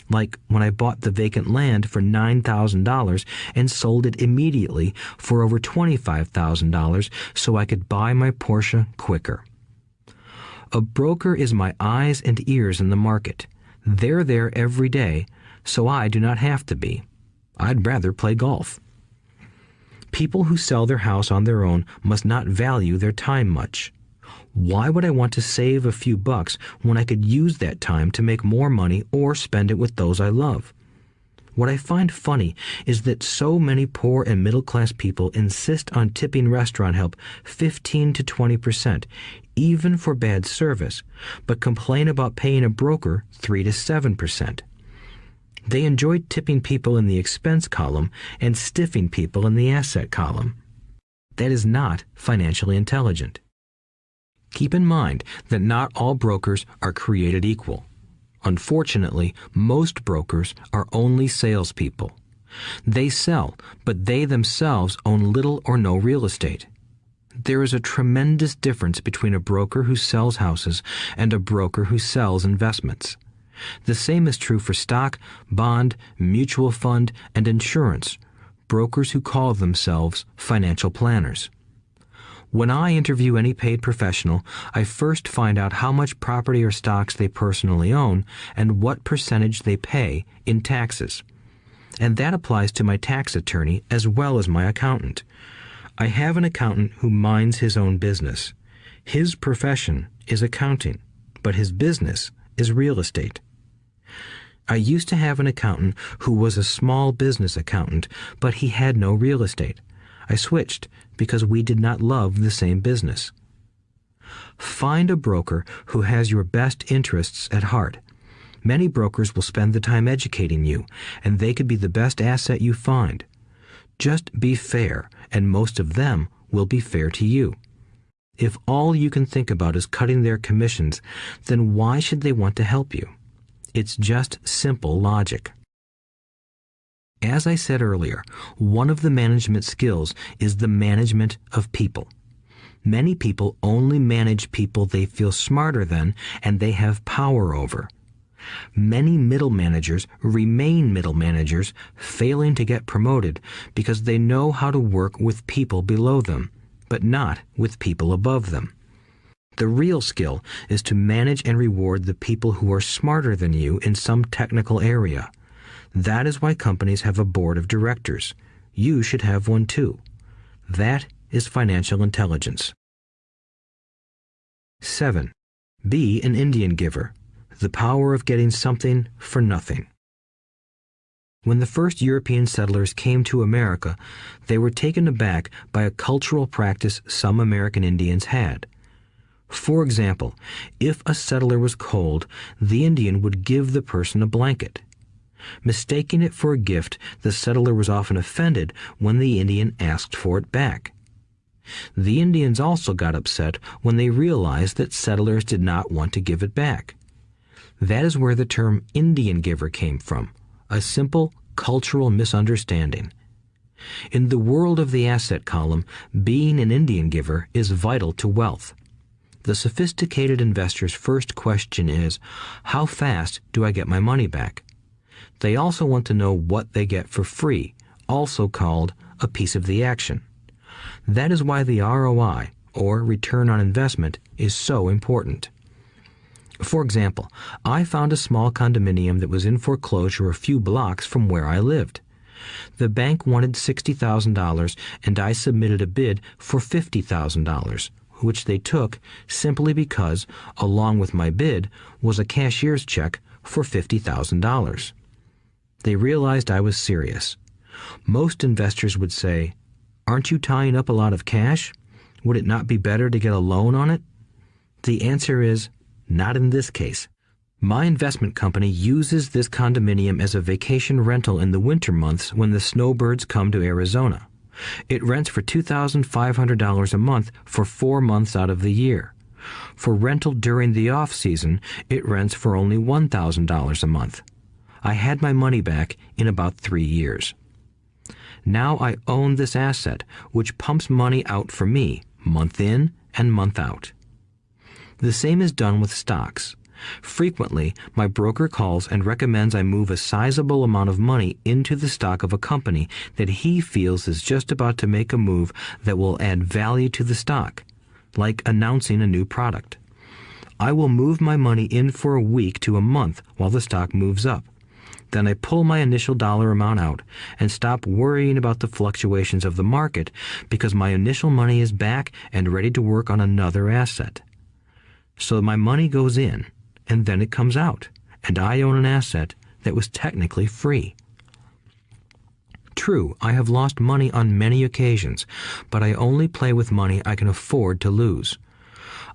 Like when I bought the vacant land for $9,000 and sold it immediately for over $25,000 so I could buy my Porsche quicker. A broker is my eyes and ears in the market. They're there every day, so I do not have to be. I'd rather play golf. People who sell their house on their own must not value their time much. Why would I want to save a few bucks when I could use that time to make more money or spend it with those I love? What I find funny is that so many poor and middle-class people insist on tipping restaurant help 15 to 20%, even for bad service, but complain about paying a broker 3 to 7%. They enjoy tipping people in the expense column and stiffing people in the asset column. That is not financially intelligent. Keep in mind that not all brokers are created equal. Unfortunately, most brokers are only salespeople. They sell, but they themselves own little or no real estate. There is a tremendous difference between a broker who sells houses and a broker who sells investments. The same is true for stock, bond, mutual fund, and insurance, brokers who call themselves financial planners. When I interview any paid professional, I first find out how much property or stocks they personally own and what percentage they pay in taxes. And that applies to my tax attorney as well as my accountant. I have an accountant who minds his own business. His profession is accounting, but his business is real estate. I used to have an accountant who was a small business accountant, but he had no real estate. I switched because we did not love the same business. Find a broker who has your best interests at heart. Many brokers will spend the time educating you, and they could be the best asset you find. Just be fair, and most of them will be fair to you. If all you can think about is cutting their commissions, then why should they want to help you? It's just simple logic. As I said earlier, one of the management skills is the management of people. Many people only manage people they feel smarter than and they have power over. Many middle managers remain middle managers, failing to get promoted because they know how to work with people below them, but not with people above them. The real skill is to manage and reward the people who are smarter than you in some technical area. That is why companies have a board of directors. You should have one too. That is financial intelligence. 7. Be an Indian giver. The power of getting something for nothing. When the first European settlers came to America, they were taken aback by a cultural practice some American Indians had. For example, if a settler was cold, the Indian would give the person a blanket. Mistaking it for a gift, the settler was often offended when the Indian asked for it back. The Indians also got upset when they realized that settlers did not want to give it back. That is where the term Indian giver came from, a simple cultural misunderstanding. In the world of the asset column, being an Indian giver is vital to wealth. The sophisticated investor's first question is, how fast do I get my money back? They also want to know what they get for free, also called a piece of the action. That is why the ROI, or return on investment, is so important. For example, I found a small condominium that was in foreclosure a few blocks from where I lived. The bank wanted $60,000 and I submitted a bid for $50,000, which they took simply because, along with my bid, was a cashier's check for $50,000. They realized I was serious. Most investors would say, "Aren't you tying up a lot of cash? Would it not be better to get a loan on it?" The answer is, not in this case. My investment company uses this condominium as a vacation rental in the winter months when the snowbirds come to Arizona. It rents for $2,500 a month for 4 months out of the year. For rental during the off-season, it rents for only $1,000 a month. I had my money back in about 3 years. Now I own this asset, which pumps money out for me, month in and month out. The same is done with stocks. Frequently, my broker calls and recommends I move a sizable amount of money into the stock of a company that he feels is just about to make a move that will add value to the stock, like announcing a new product. I will move my money in for a week to a month while the stock moves up. Then I pull my initial dollar amount out and stop worrying about the fluctuations of the market because my initial money is back and ready to work on another asset. So my money goes in, and then it comes out, and I own an asset that was technically free. True, I have lost money on many occasions, but I only play with money I can afford to lose.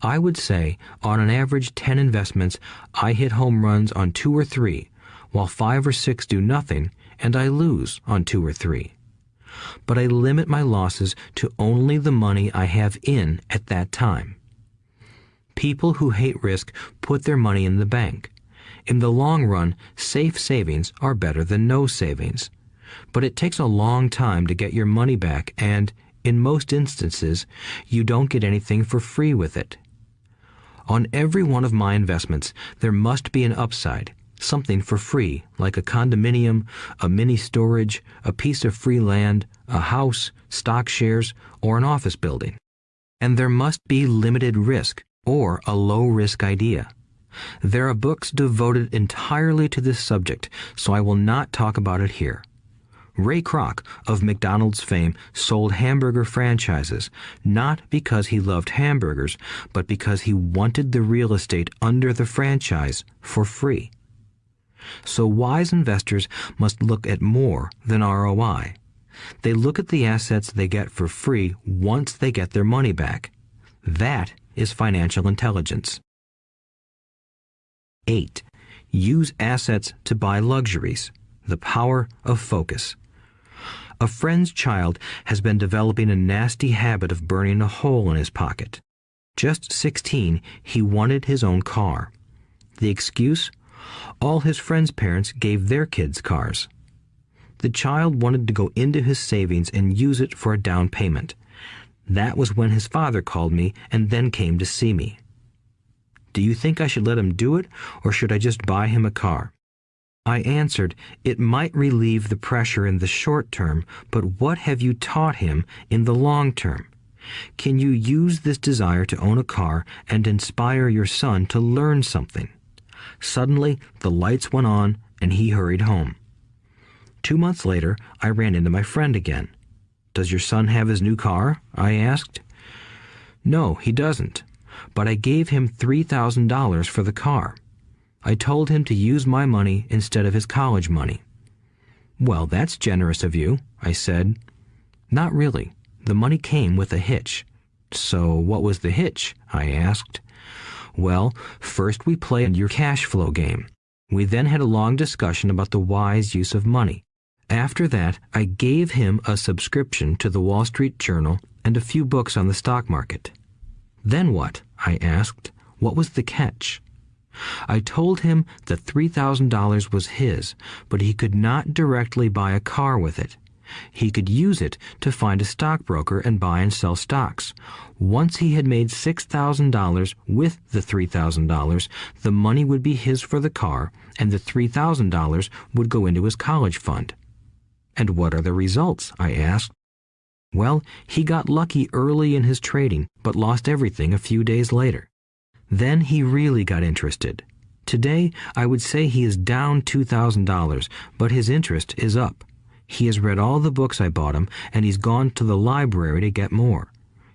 I would say, on an average 10 investments, I hit home runs on 2 or 3, while 5 or 6 do nothing, and I lose on 2 or 3. But I limit my losses to only the money I have in at that time. People who hate risk put their money in the bank. In the long run, safe savings are better than no savings. But it takes a long time to get your money back, and, in most instances, you don't get anything for free with it. On every one of my investments, there must be an upside, something for free, like a condominium, a mini storage, a piece of free land, a house, stock shares, or an office building. and there must be limited risk or a low-risk idea. There are books devoted entirely to this subject, so I will not talk about it here. Ray Kroc of McDonald's fame sold hamburger franchises, not because he loved hamburgers, but because he wanted the real estate under the franchise for free. So wise investors must look at more than ROI. They look at the assets they get for free once they get their money back. That is financial intelligence. 8. Use assets to buy luxuries. The power of focus. A friend's child has been developing a nasty habit of burning a hole in his pocket. Just 16, he wanted his own car. The excuse? All his friends' parents gave their kids cars. The child wanted to go into his savings and use it for a down payment. That was when his father called me and then came to see me. Do you think I should let him do it, or should I just buy him a car? I answered, it might relieve the pressure in the short term, but what have you taught him in the long term? Can you use this desire to own a car and inspire your son to learn something? Suddenly, the lights went on and he hurried home. 2 months later, I ran into my friend again. Does your son have his new car? I asked. No, he doesn't, but I gave him $3,000 for the car. I told him to use my money instead of his college money. Well, that's generous of you, I said. Not really. The money came with a hitch. So what was the hitch? I asked. Well, first we played your cash flow game. We then had a long discussion about the wise use of money. After that, I gave him a subscription to the Wall Street Journal and a few books on the stock market. Then what? I asked. What was the catch? I told him that $3,000 was his, but he could not directly buy a car with it. He could use it to find a stockbroker and buy and sell stocks. Once he had made $6,000 with the $3,000, the money would be his for the car, and the $3,000 would go into his college fund. And what are the results? I asked. Well, he got lucky early in his trading, but lost everything a few days later. Then he really got interested. Today, I would say he is down $2,000, but his interest is up. He has read all the books I bought him, and he's gone to the library to get more.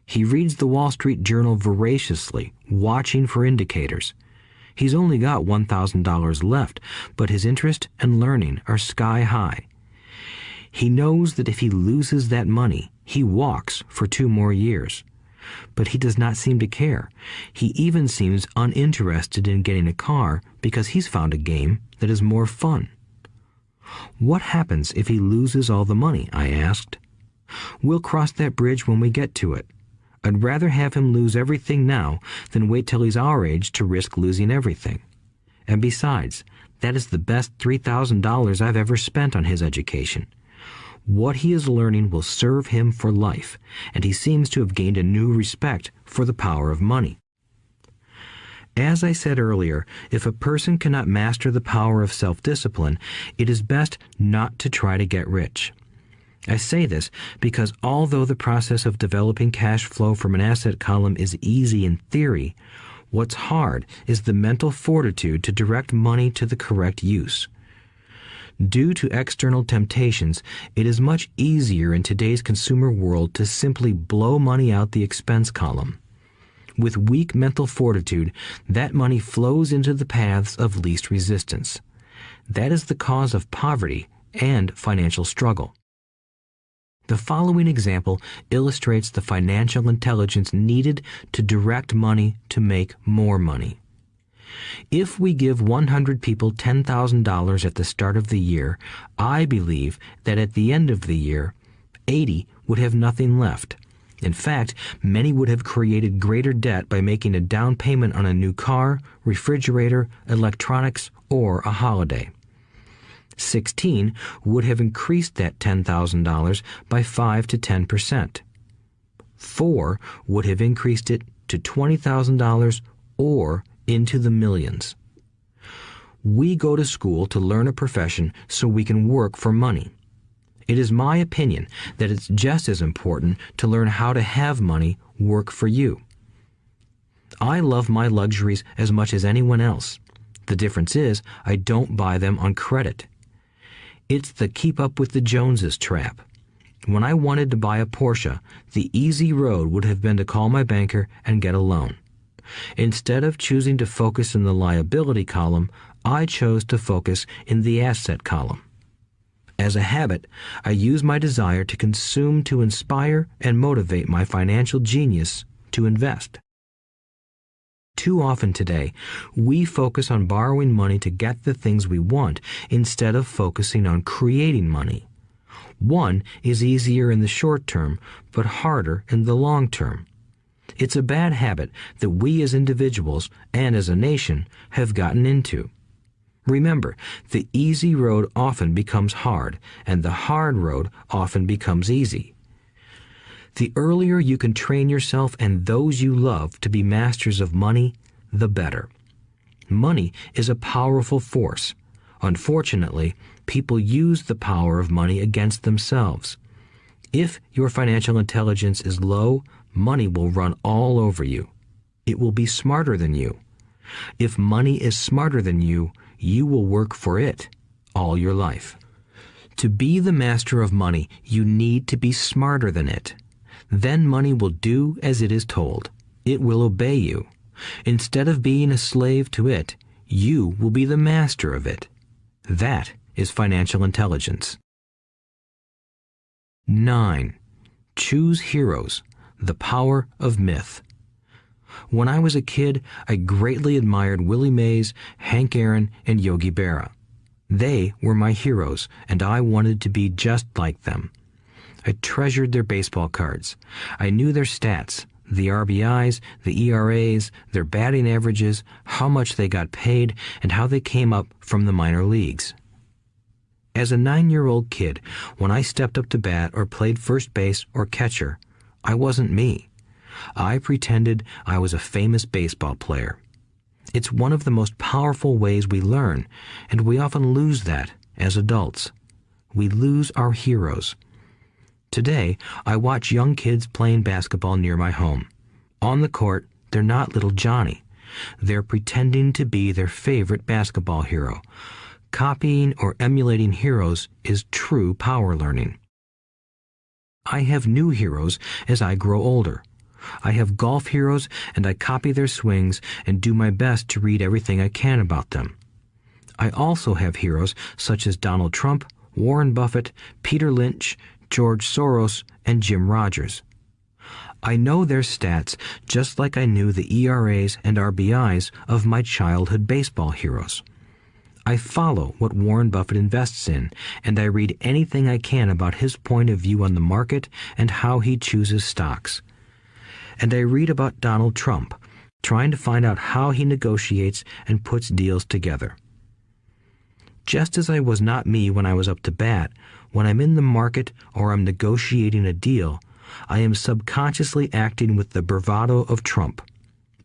He reads the Wall Street Journal voraciously, watching for indicators. He's only got $1,000 left, but his interest and learning are sky high. He knows that if he loses that money, he walks for 2 more years. But he does not seem to care. He even seems uninterested in getting a car because he's found a game that is more fun. What happens if he loses all the money? I asked. We'll cross that bridge when we get to it. I'd rather have him lose everything now than wait till he's our age to risk losing everything. And besides, that is the best $3,000 I've ever spent on his education. What he is learning will serve him for life, and he seems to have gained a new respect for the power of money. As I said earlier, if a person cannot master the power of self-discipline, it is best not to try to get rich. I say this because although the process of developing cash flow from an asset column is easy in theory, what's hard is the mental fortitude to direct money to the correct use. Due to external temptations, it is much easier in today's consumer world to simply blow money out the expense column. With weak mental fortitude, that money flows into the paths of least resistance. That is the cause of poverty and financial struggle. The following example illustrates the financial intelligence needed to direct money to make more money. If we give 100 people $10,000 at the start of the year, I believe that at the end of the year, 80 would have nothing left. In fact, many would have created greater debt by making a down payment on a new car, refrigerator, electronics, or a holiday. 16 would have increased that $10,000 by 5 to 10%. 4 would have increased it to $20,000 or into the millions. We go to school to learn a profession so we can work for money. It is my opinion that it's just as important to learn how to have money work for you. I love my luxuries as much as anyone else. The difference is I don't buy them on credit. It's the keep up with the Joneses trap. When I wanted to buy a Porsche, the easy road would have been to call my banker and get a loan. Instead of choosing to focus in the liability column, I chose to focus in the asset column. As a habit, I use my desire to consume to inspire and motivate my financial genius to invest. Too often today, we focus on borrowing money to get the things we want instead of focusing on creating money. One is easier in the short term, but harder in the long term. It's a bad habit that we as individuals and as a nation have gotten into. Remember, the easy road often becomes hard, and the hard road often becomes easy. The earlier you can train yourself and those you love to be masters of money, the better. Money is a powerful force. Unfortunately, people use the power of money against themselves. If your financial intelligence is low, money will run all over you. It will be smarter than you. If money is smarter than you, you will work for it all your life. To be the master of money, you need to be smarter than it. Then money will do as it is told. It will obey you. Instead of being a slave to it, you will be the master of it. That is financial intelligence. 9. Choose heroes. The power of myth. When I was a kid, I greatly admired Willie Mays, Hank Aaron, and Yogi Berra. They were my heroes, and I wanted to be just like them. I treasured their baseball cards. I knew their stats, the RBIs, the ERAs, their batting averages, how much they got paid, and how they came up from the minor leagues. As a 9-year-old kid, when I stepped up to bat or played first base or catcher, I wasn't me. I pretended I was a famous baseball player. It's one of the most powerful ways we learn, and we often lose that as adults. We lose our heroes. Today, I watch young kids playing basketball near my home. On the court, they're not little Johnny. They're pretending to be their favorite basketball hero. Copying or emulating heroes is true power learning. I have new heroes as I grow older. I have golf heroes, and I copy their swings and do my best to read everything I can about them. I also have heroes such as Donald Trump, Warren Buffett, Peter Lynch, George Soros, and Jim Rogers. I know their stats just like I knew the ERAs and RBIs of my childhood baseball heroes. I follow what Warren Buffett invests in, and I read anything I can about his point of view on the market and how he chooses stocks. And I read about Donald Trump, trying to find out how he negotiates and puts deals together. Just as I was not me when I was up to bat, when I'm in the market or I'm negotiating a deal, I am subconsciously acting with the bravado of Trump.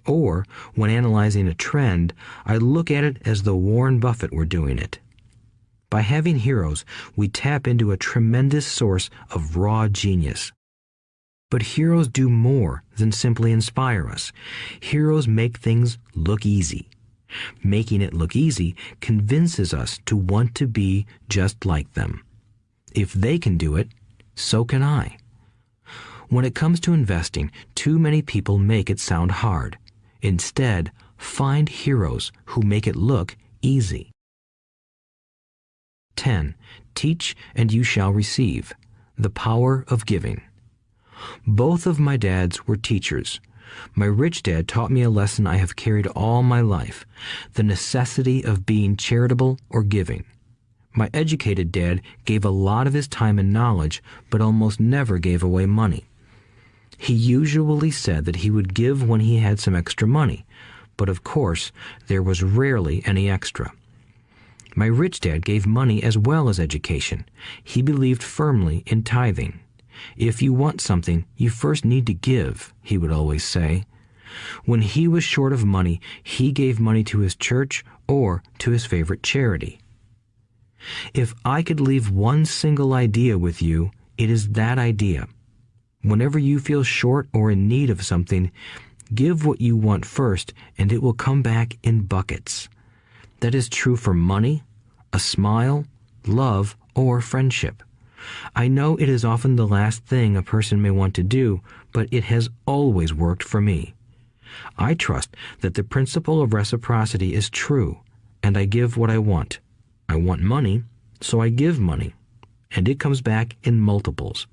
Or, when analyzing a trend, I look at it as though Warren Buffett were doing it. By having heroes, we tap into a tremendous source of raw genius. But heroes do more than simply inspire us. Heroes make things look easy. Making it look easy convinces us to want to be just like them. If they can do it, so can I. When it comes to investing, too many people make it sound hard. Instead, find heroes who make it look easy. 10. Teach and you shall receive. The power of giving. Both of my dads were teachers. My rich dad taught me a lesson I have carried all my life, the necessity of being charitable or giving. My educated dad gave a lot of his time and knowledge, but almost never gave away money. He usually said that he would give when he had some extra money, but of course, there was rarely any extra. My rich dad gave money as well as education. He believed firmly in tithing. If you want something, you first need to give, he would always say. When he was short of money, he gave money to his church or to his favorite charity. If I could leave one single idea with you, it is that idea. Whenever you feel short or in need of something, give what you want first, and it will come back in buckets. That is true for money, a smile, love, or friendship. I know it is often the last thing a person may want to do, but it has always worked for me. I trust that the principle of reciprocity is true, and I give what I want. I want money, so I give money, and it comes back in multiples.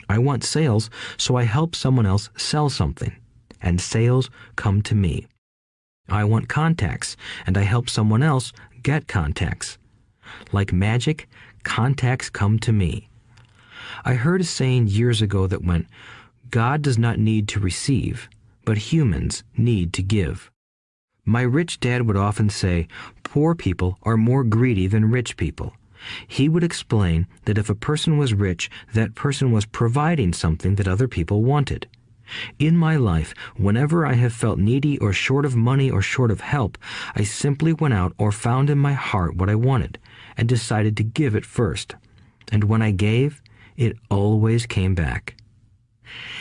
I want sales, so I help someone else sell something, and sales come to me. I want contacts, and I help someone else get contacts. Like magic, contacts come to me. I heard a saying years ago that went, "God does not need to receive, but humans need to give." My rich dad would often say, poor people are more greedy than rich people. He would explain that if a person was rich, that person was providing something that other people wanted. In my life, whenever I have felt needy or short of money or short of help, I simply went out or found in my heart what I wanted and decided to give it first. And when I gave, it always came back.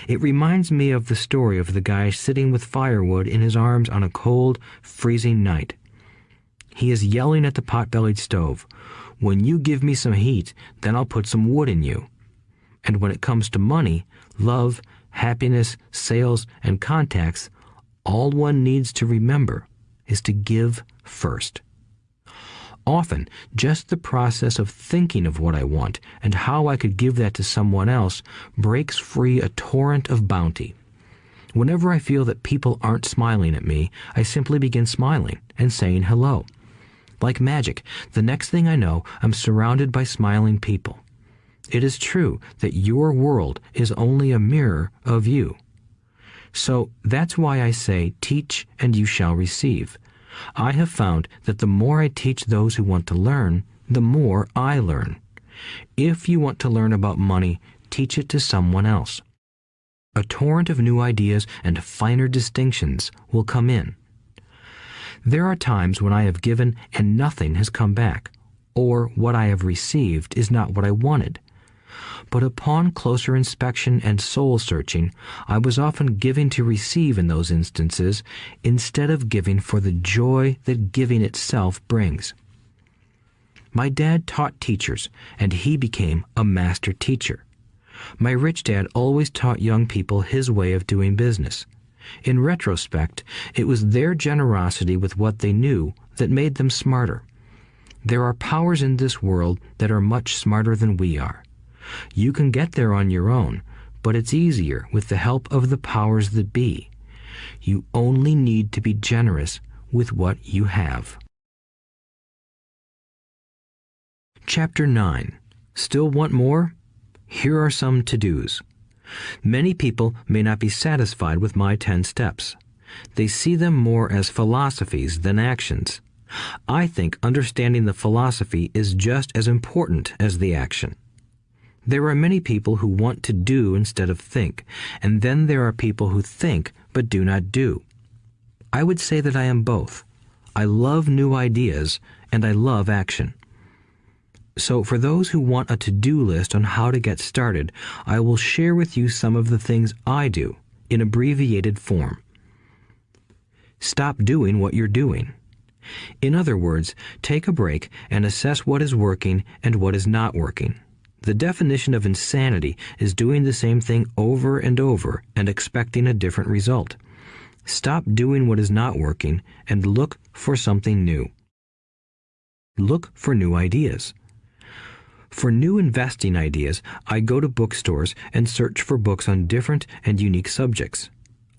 It reminds me of the story of the guy sitting with firewood in his arms on a cold, freezing night. He is yelling at the pot-bellied stove, "When you give me some heat, then I'll put some wood in you." And when it comes to money, love, happiness, sales, and contacts, all one needs to remember is to give first. Often, just the process of thinking of what I want and how I could give that to someone else breaks free a torrent of bounty. Whenever I feel that people aren't smiling at me, I simply begin smiling and saying hello. Like magic, the next thing I know, I'm surrounded by smiling people. It is true that your world is only a mirror of you. So that's why I say, teach and you shall receive. I have found that the more I teach those who want to learn, the more I learn. If you want to learn about money, teach it to someone else. A torrent of new ideas and finer distinctions will come in. There are times when I have given and nothing has come back, or what I have received is not what I wanted. But upon closer inspection and soul-searching, I was often giving to receive in those instances instead of giving for the joy that giving itself brings. My dad taught teachers, and he became a master teacher. My rich dad always taught young people his way of doing business. In retrospect, it was their generosity with what they knew that made them smarter. There are powers in this world that are much smarter than we are. You can get there on your own, but it's easier with the help of the powers that be. You only need to be generous with what you have. Chapter 9. Still want more? Here are some to-dos. Many people may not be satisfied with my 10 steps. They see them more as philosophies than actions. I think understanding the philosophy is just as important as the action. There are many people who want to do instead of think, and then there are people who think but do not do. I would say that I am both. I love new ideas, and I love action. So for those who want a to-do list on how to get started, I will share with you some of the things I do in abbreviated form. Stop doing what you're doing. In other words, take a break and assess what is working and what is not working. The definition of insanity is doing the same thing over and over and expecting a different result. Stop doing what is not working and look for something new. Look for new ideas. For new investing ideas, I go to bookstores and search for books on different and unique subjects.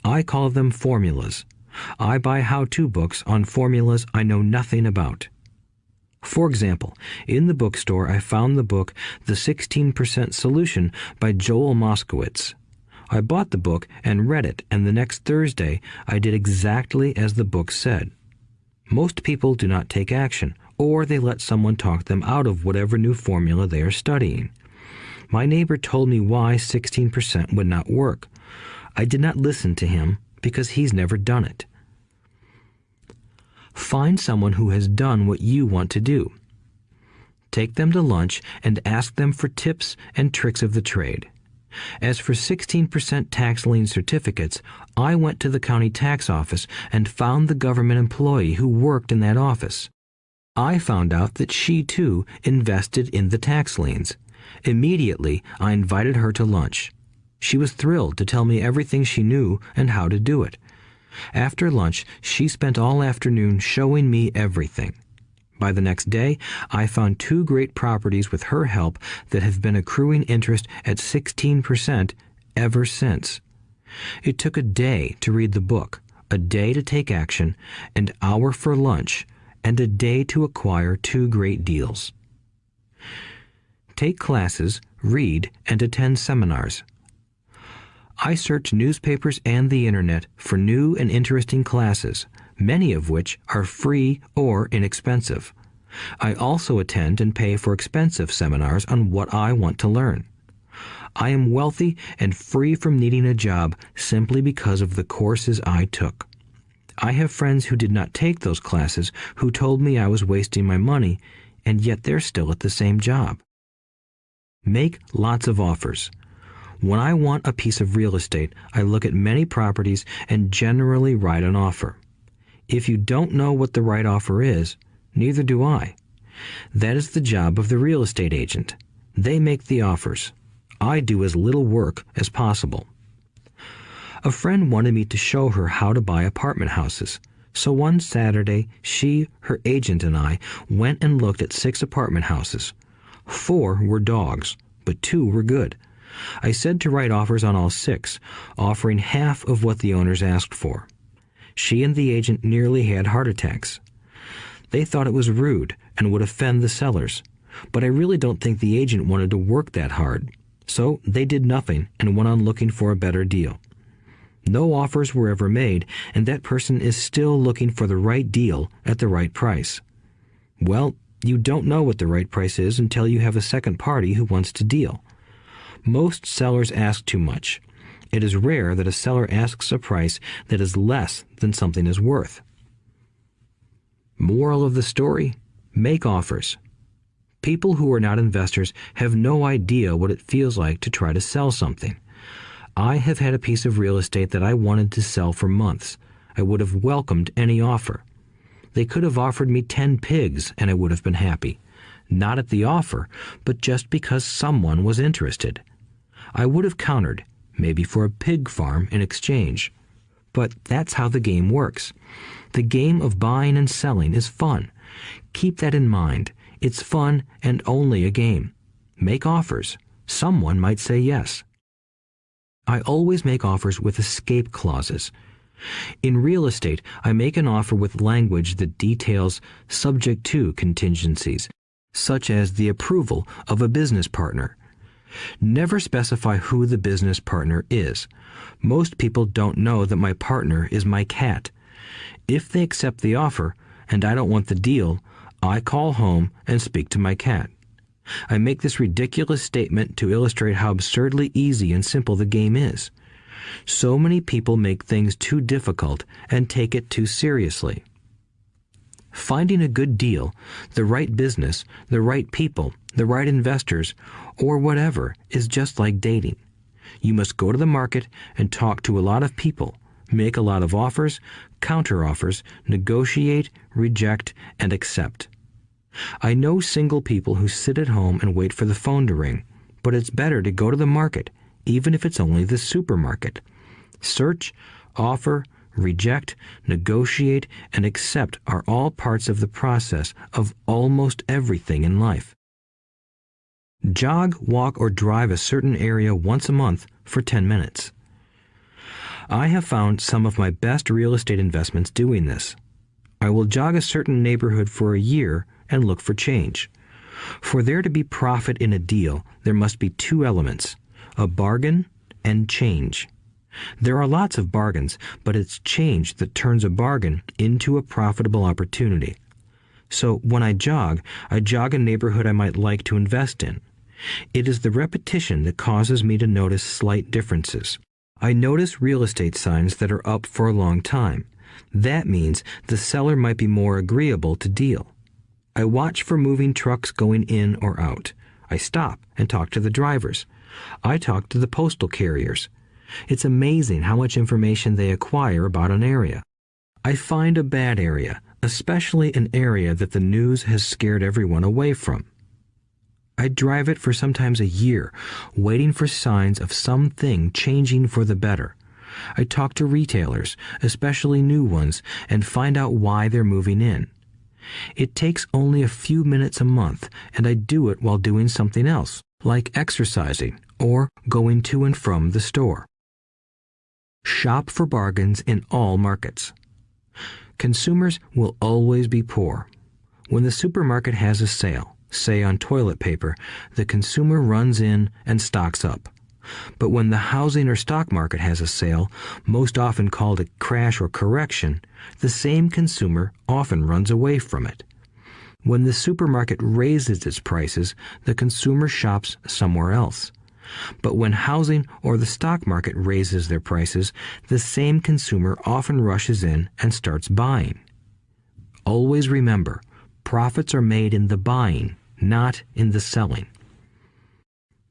I call them formulas. I buy how-to books on formulas I know nothing about. For example, in the bookstore I found the book The 16% Solution by Joel Moskowitz. I bought the book and read it, and the next Thursday I did exactly as the book said. Most people do not take action, or they let someone talk them out of whatever new formula they are studying. My neighbor told me why 16% would not work. I did not listen to him because he's never done it. Find someone who has done what you want to do. take them to lunch, and ask them for tips and tricks of the trade. As for 16% tax lien certificates, I went to the county tax office and found the government employee who worked in that office. I found out that she, too, invested in the tax liens. Immediately, I invited her to lunch. She was thrilled to tell me everything she knew and how to do it. After lunch, she spent all afternoon showing me everything. By the next day, I found 2 great properties with her help that have been accruing interest at 16% ever since. It took a day to read the book, a day to take action, an hour for lunch, and a day to acquire 2 great deals. Take classes, read, and attend seminars. I search newspapers and the internet for new and interesting classes, many of which are free or inexpensive. I also attend and pay for expensive seminars on what I want to learn. I am wealthy and free from needing a job simply because of the courses I took. I have friends who did not take those classes who told me I was wasting my money, and yet they're still at the same job. Make lots of offers. When I want a piece of real estate, I look at many properties and generally write an offer. If you don't know what the right offer is, neither do I. That is the job of the real estate agent. They make the offers. I do as little work as possible. A friend wanted me to show her how to buy apartment houses. So one Saturday, she, her agent, and I went and looked at 6 apartment houses. 4 were dogs, but 2 were good. I said to write offers on all 6, offering half of what the owners asked for. She and the agent nearly had heart attacks. They thought it was rude and would offend the sellers, but I really don't think the agent wanted to work that hard. So they did nothing and went on looking for a better deal. No offers were ever made, and that person is still looking for the right deal at the right price. Well, you don't know what the right price is until you have a second party who wants to deal. Most sellers ask too much. It is rare that a seller asks a price that is less than something is worth. Moral of the story: make offers. People who are not investors have no idea what it feels like to try to sell something. I have had a piece of real estate that I wanted to sell for months. I would have welcomed any offer. They could have offered me 10 pigs and I would have been happy. Not at the offer, but just because someone was interested. I would have countered, maybe for a pig farm in exchange. But that's how the game works. The game of buying and selling is fun. Keep that in mind. It's fun and only a game. Make offers. Someone might say yes. I always make offers with escape clauses. In real estate, I make an offer with language that details subject to contingencies, such as the approval of a business partner. Never specify who the business partner is. Most people don't know that my partner is my cat. If they accept the offer, and I don't want the deal, I call home and speak to my cat. I make this ridiculous statement to illustrate how absurdly easy and simple the game is. So many people make things too difficult and take it too seriously. Finding a good deal, the right business, the right people, the right investors, or whatever is just like dating. You must go to the market and talk to a lot of people, make a lot of offers, counter-offers, negotiate, reject, and accept. I know single people who sit at home and wait for the phone to ring, but it's better to go to the market, even if it's only the supermarket. Search, offer, reject, negotiate, and accept are all parts of the process of almost everything in life. Jog, walk, or drive a certain area once a month for 10 minutes. I have found some of my best real estate investments doing this. I will jog a certain neighborhood for a year and look for change. For there to be profit in a deal, there must be 2 elements, a bargain and change. There are lots of bargains, but it's change that turns a bargain into a profitable opportunity. So when I jog a neighborhood I might like to invest in. It is the repetition that causes me to notice slight differences. I notice real estate signs that are up for a long time. That means the seller might be more agreeable to deal. I watch for moving trucks going in or out. I stop and talk to the drivers. I talk to the postal carriers. It's amazing how much information they acquire about an area. I find a bad area, especially an area that the news has scared everyone away from. I drive it for sometimes a year, waiting for signs of something changing for the better. I talk to retailers, especially new ones, and find out why they're moving in. It takes only a few minutes a month, and I do it while doing something else, like exercising or going to and from the store. Shop for bargains in all markets. Consumers will always be poor. When the supermarket has a sale, say on toilet paper, the consumer runs in and stocks up. But when the housing or stock market has a sale, most often called a crash or correction, the same consumer often runs away from it. When the supermarket raises its prices, the consumer shops somewhere else. But when housing or the stock market raises their prices, the same consumer often rushes in and starts buying. Always remember, profits are made in the buying, not in the selling.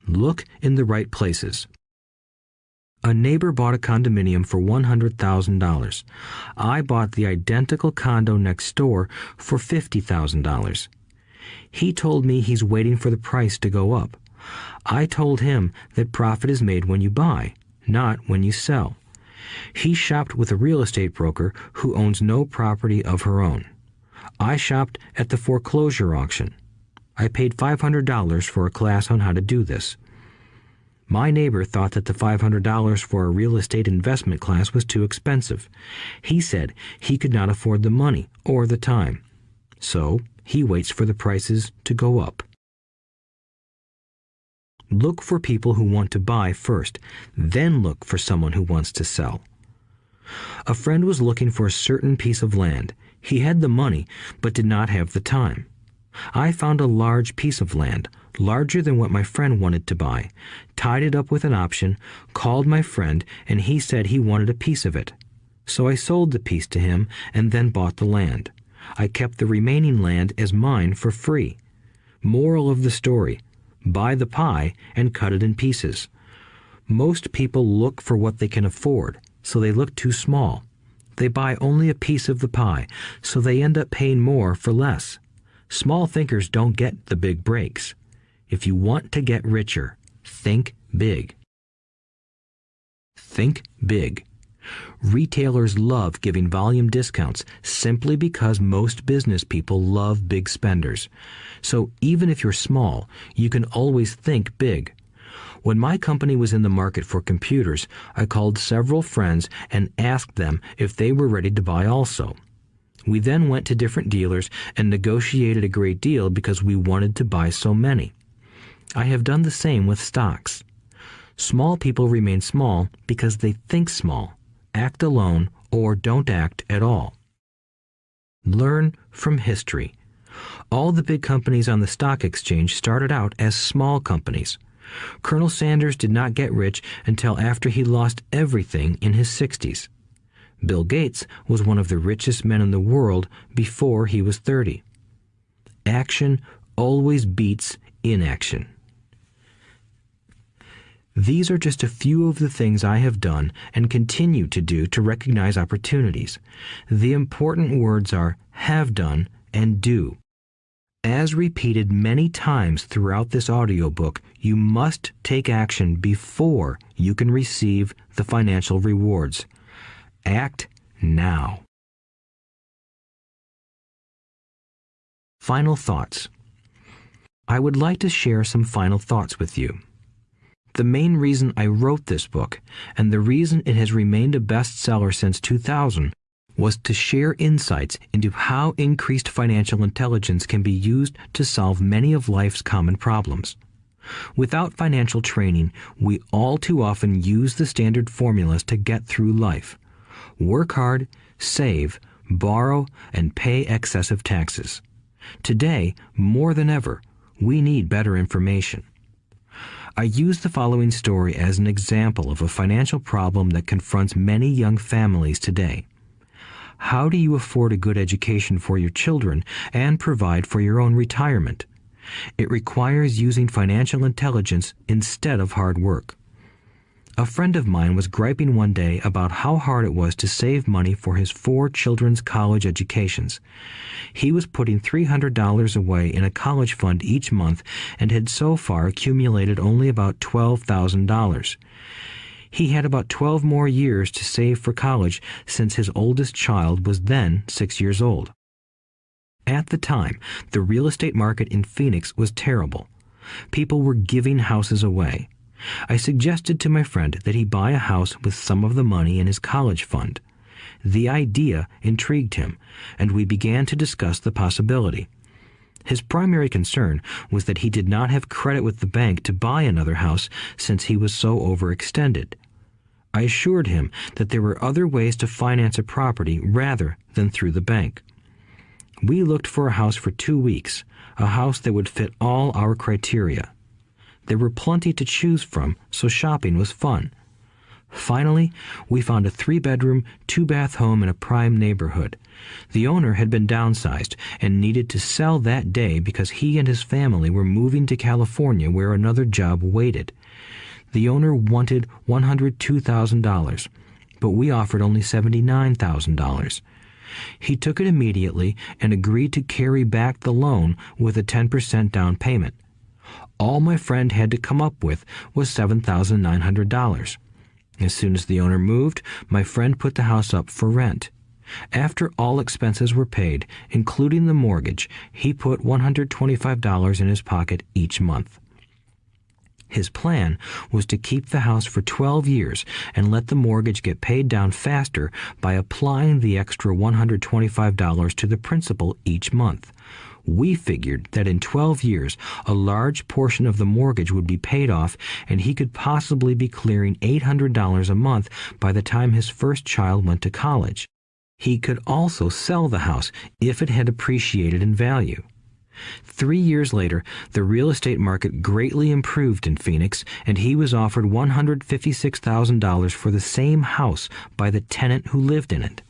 Look in the right places. A neighbor bought a condominium for $100,000. I bought the identical condo next door for $50,000. He told me he's waiting for the price to go up. I told him that profit is made when you buy, not when you sell. He shopped with a real estate broker who owns no property of her own. I shopped at the foreclosure auction. I paid $500 for a class on how to do this. My neighbor thought that the $500 for a real estate investment class was too expensive. He said he could not afford the money or the time. So he waits for the prices to go up. Look for people who want to buy first, then look for someone who wants to sell. A friend was looking for a certain piece of land. He had the money, but did not have the time. I found a large piece of land, larger than what my friend wanted to buy, tied it up with an option, called my friend, and he said he wanted a piece of it. So I sold the piece to him and then bought the land. I kept the remaining land as mine for free. Moral of the story: buy the pie and cut it in pieces. Most people look for what they can afford, so they look too small. They buy only a piece of the pie, so they end up paying more for less. Small thinkers don't get the big breaks. If you want to get richer, think big. Think big. Retailers love giving volume discounts simply because most business people love big spenders. So even if you're small, you can always think big. When my company was in the market for computers, I called several friends and asked them if they were ready to buy also. We then went to different dealers and negotiated a great deal because we wanted to buy so many. I have done the same with stocks. Small people remain small because they think small, act alone, or don't act at all. Learn from history. All the big companies on the stock exchange started out as small companies. Colonel Sanders did not get rich until after he lost everything in his 60s. Bill Gates was one of the richest men in the world before he was 30. Action always beats inaction. These are just a few of the things I have done and continue to do to recognize opportunities. The important words are have done and do. As repeated many times throughout this audiobook, you must take action before you can receive the financial rewards. Act now. Final thoughts. I would like to share some final thoughts with you. The main reason I wrote this book, and the reason it has remained a bestseller since 2000, was to share insights into how increased financial intelligence can be used to solve many of life's common problems. Without financial training, we all too often use the standard formulas to get through life. Work hard, save, borrow, and pay excessive taxes. Today, more than ever, we need better information. I use the following story as an example of a financial problem that confronts many young families today. How do you afford a good education for your children and provide for your own retirement? It requires using financial intelligence instead of hard work. A friend of mine was griping one day about how hard it was to save money for his 4 children's college educations. He was putting $300 away in a college fund each month and had so far accumulated only about $12,000. He had about 12 more years to save for college since his oldest child was then 6 years old. At the time, the real estate market in Phoenix was terrible. People were giving houses away. I suggested to my friend that he buy a house with some of the money in his college fund. The idea intrigued him, and we began to discuss the possibility. His primary concern was that he did not have credit with the bank to buy another house since he was so overextended. I assured him that there were other ways to finance a property rather than through the bank. We looked for a house for 2 weeks, a house that would fit all our criteria. There were plenty to choose from, so shopping was fun. Finally, we found a 3-bedroom, 2-bath home in a prime neighborhood. The owner had been downsized and needed to sell that day because he and his family were moving to California where another job waited. The owner wanted $102,000, but we offered only $79,000. He took it immediately and agreed to carry back the loan with a 10% down payment. All my friend had to come up with was $7,900. As soon as the owner moved, my friend put the house up for rent. After all expenses were paid, including the mortgage, he put $125 in his pocket each month. His plan was to keep the house for 12 years and let the mortgage get paid down faster by applying the extra $125 to the principal each month. We figured that in 12 years, a large portion of the mortgage would be paid off and he could possibly be clearing $800 a month by the time his first child went to college. He could also sell the house if it had appreciated in value. 3 years later, the real estate market greatly improved in Phoenix, and he was offered $156,000 for the same house by the tenant who lived in it.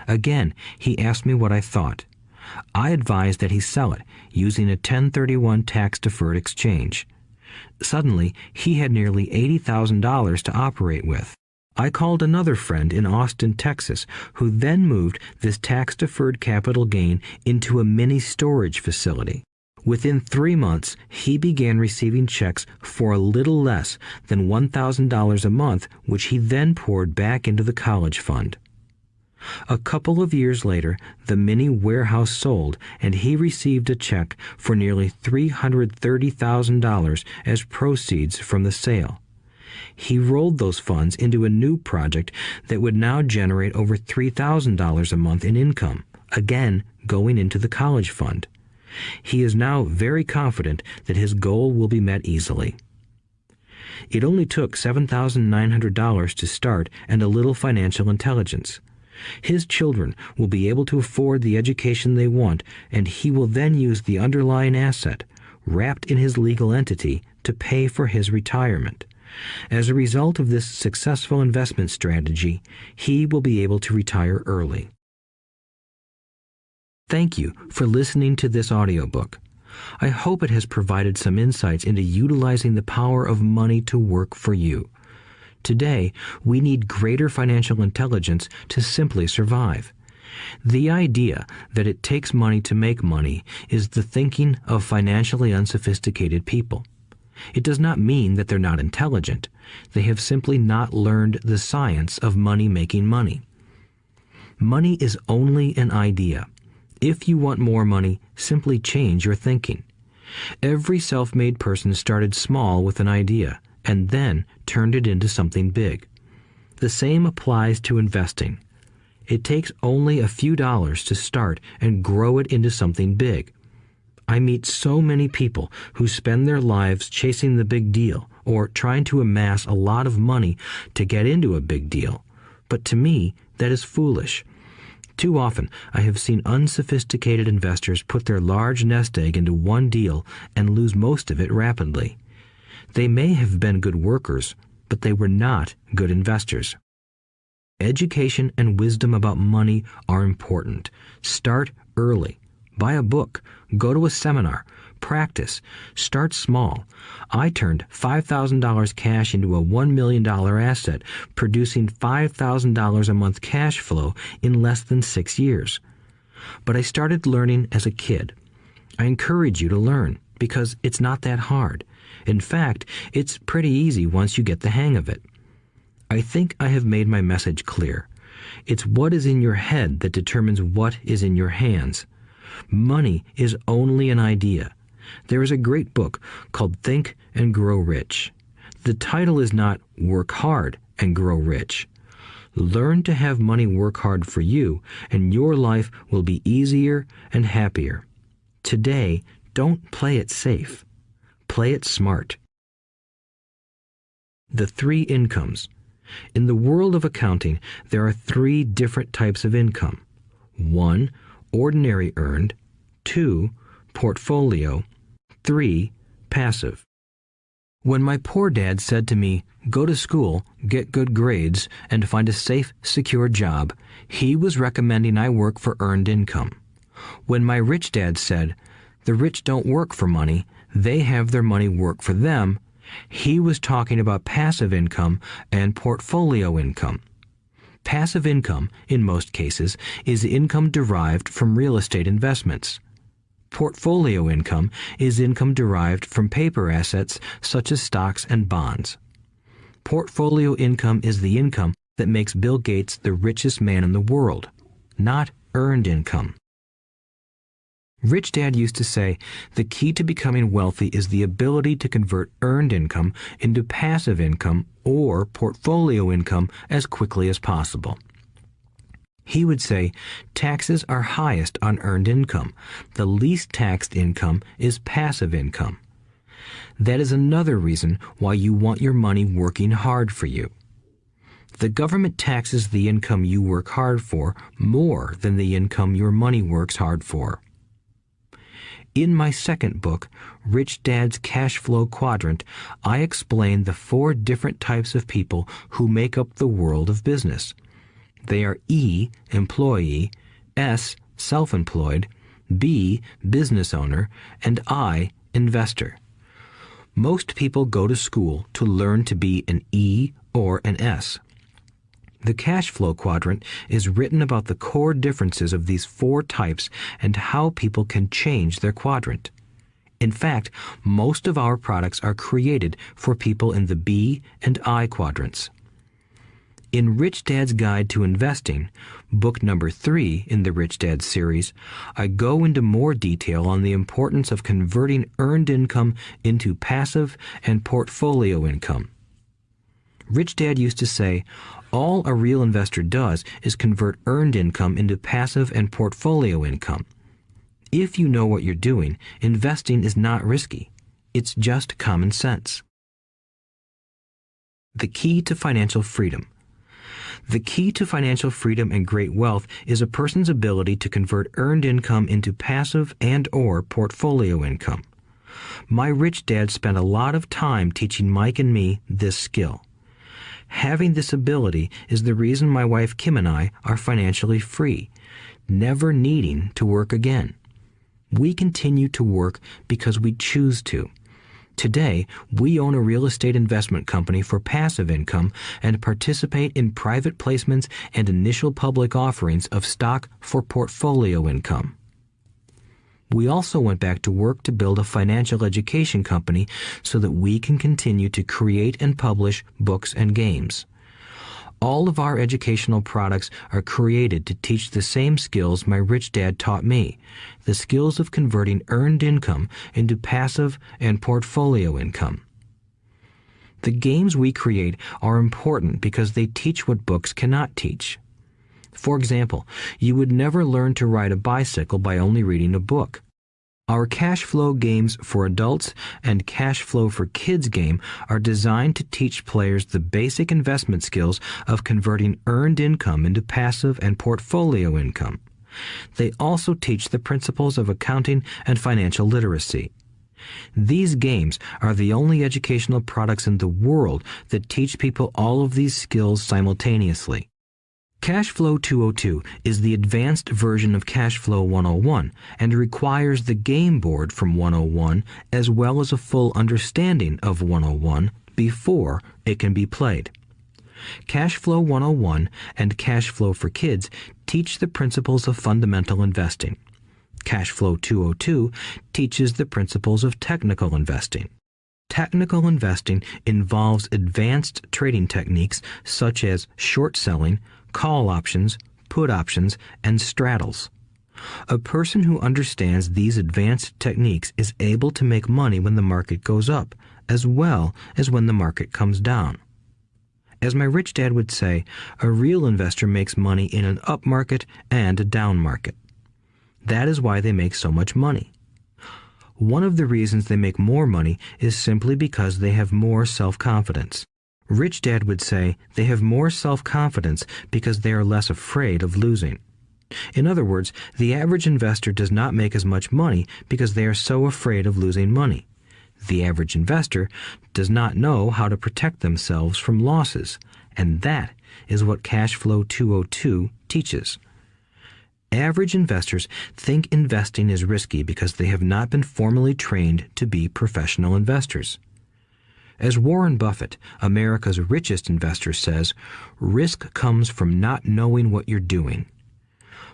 Again, he asked me what I thought. I advised that he sell it, using a 1031 tax-deferred exchange. Suddenly, he had nearly $80,000 to operate with. I called another friend in Austin, Texas, who then moved this tax-deferred capital gain into a mini storage facility. Within 3 months, he began receiving checks for a little less than $1,000 a month, which he then poured back into the college fund. A couple of years later, the mini warehouse sold, and he received a check for nearly $330,000 as proceeds from the sale. He rolled those funds into a new project that would now generate over $3,000 a month in income, again going into the college fund. He is now very confident that his goal will be met easily. It only took $7,900 to start and a little financial intelligence. His children will be able to afford the education they want, and he will then use the underlying asset, wrapped in his legal entity, to pay for his retirement. As a result of this successful investment strategy, he will be able to retire early. Thank you for listening to this audiobook. I hope it has provided some insights into utilizing the power of money to work for you. Today, we need greater financial intelligence to simply survive. The idea that it takes money to make money is the thinking of financially unsophisticated people. It does not mean that they're not intelligent. They have simply not learned the science of money making money. Money is only an idea. If you want more money, simply change your thinking. Every self-made person started small with an idea and then turned it into something big. The same applies to investing. It takes only a few dollars to start and grow it into something big. I meet so many people who spend their lives chasing the big deal or trying to amass a lot of money to get into a big deal. But to me, that is foolish. Too often, I have seen unsophisticated investors put their large nest egg into one deal and lose most of it rapidly. They may have been good workers, but they were not good investors. Education and wisdom about money are important. Start early. Buy a book. Go to a seminar. Practice. Start small. I turned $5,000 cash into a $1 million asset, producing $5,000 a month cash flow in less than 6 years. But I started learning as a kid. I encourage you to learn because it's not that hard. In fact, it's pretty easy once you get the hang of it. I think I have made my message clear. It's what is in your head that determines what is in your hands. Money is only an idea. There is a great book called Think and Grow Rich. The title is not Work Hard and Grow Rich. Learn to have money work hard for you, and your life will be easier and happier. Today, don't play it safe. Play it smart. The 3 incomes. In the world of accounting, there are 3 different types of income. 1, ordinary earned. 2, portfolio. 3, passive. When my poor dad said to me, "Go to school, get good grades, and find a safe, secure job," he was recommending I work for earned income. When my rich dad said, "The rich don't work for money, they have their money work for them," he was talking about passive income and portfolio income. Passive income, in most cases, is income derived from real estate investments. Portfolio income is income derived from paper assets such as stocks and bonds. Portfolio income is the income that makes Bill Gates the richest man in the world, not earned income. Rich Dad used to say, the key to becoming wealthy is the ability to convert earned income into passive income or portfolio income as quickly as possible. He would say, taxes are highest on earned income. The least taxed income is passive income. That is another reason why you want your money working hard for you. The government taxes the income you work hard for more than the income your money works hard for. In my second book, Rich Dad's Cash Flow Quadrant, I explain the 4 different types of people who make up the world of business. They are E, employee, S, self-employed, B, business owner, and I, investor. Most people go to school to learn to be an E or an S. The cash flow quadrant is written about the core differences of these 4 types and how people can change their quadrant. In fact, most of our products are created for people in the B and I quadrants. In Rich Dad's Guide to Investing, book number 3 in the Rich Dad series, I go into more detail on the importance of converting earned income into passive and portfolio income. Rich Dad used to say, all a real investor does is convert earned income into passive and portfolio income. If you know what you're doing, investing is not risky. It's just common sense. The key to financial freedom. The key to financial freedom and great wealth is a person's ability to convert earned income into passive and/or portfolio income. My rich dad spent a lot of time teaching Mike and me this skill. Having this ability is the reason my wife Kim and I are financially free, never needing to work again. We continue to work because we choose to. Today, we own a real estate investment company for passive income and participate in private placements and initial public offerings of stock for portfolio income. We also went back to work to build a financial education company so that we can continue to create and publish books and games. All of our educational products are created to teach the same skills my rich dad taught me, the skills of converting earned income into passive and portfolio income. The games we create are important because they teach what books cannot teach. For example, you would never learn to ride a bicycle by only reading a book. Our cash flow games for adults and cash flow for kids game are designed to teach players the basic investment skills of converting earned income into passive and portfolio income. They also teach the principles of accounting and financial literacy. These games are the only educational products in the world that teach people all of these skills simultaneously. Cash Flow 202 is the advanced version of Cash Flow 101 and requires the game board from 101 as well as a full understanding of 101 before it can be played. Cash Flow 101 and Cash Flow for Kids teach the principles of fundamental investing. Cash Flow 202 teaches the principles of technical investing. Technical investing involves advanced trading techniques such as short selling, call options, put options, and straddles. A person who understands these advanced techniques is able to make money when the market goes up, as well as when the market comes down. As my rich dad would say, a real investor makes money in an up market and a down market. That is why they make so much money. One of the reasons they make more money is simply because they have more self-confidence. Rich Dad would say they have more self-confidence because they are less afraid of losing. In other words, the average investor does not make as much money because they are so afraid of losing money. The average investor does not know how to protect themselves from losses, and that is what Cash Flow 202 teaches. Average investors think investing is risky because they have not been formally trained to be professional investors. As Warren Buffett, America's richest investor, says, risk comes from not knowing what you're doing.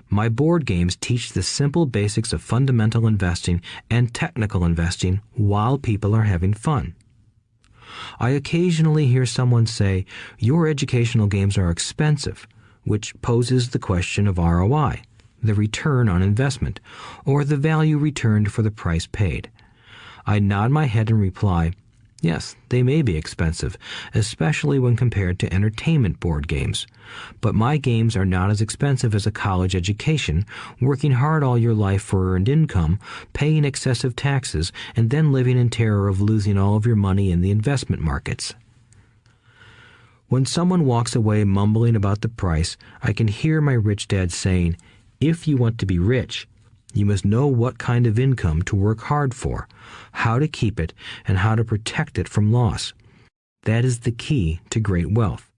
My board games teach the simple basics of fundamental investing and technical investing while people are having fun. I occasionally hear someone say, your educational games are expensive, which poses the question of ROI, the return on investment, or the value returned for the price paid. I nod my head and reply, yes, they may be expensive, especially when compared to entertainment board games. But my games are not as expensive as a college education, working hard all your life for earned income, paying excessive taxes, and then living in terror of losing all of your money in the investment markets. When someone walks away mumbling about the price, I can hear my rich dad saying, if you want to be rich, you must know what kind of income to work hard for, how to keep it, and how to protect it from loss. That is the key to great wealth.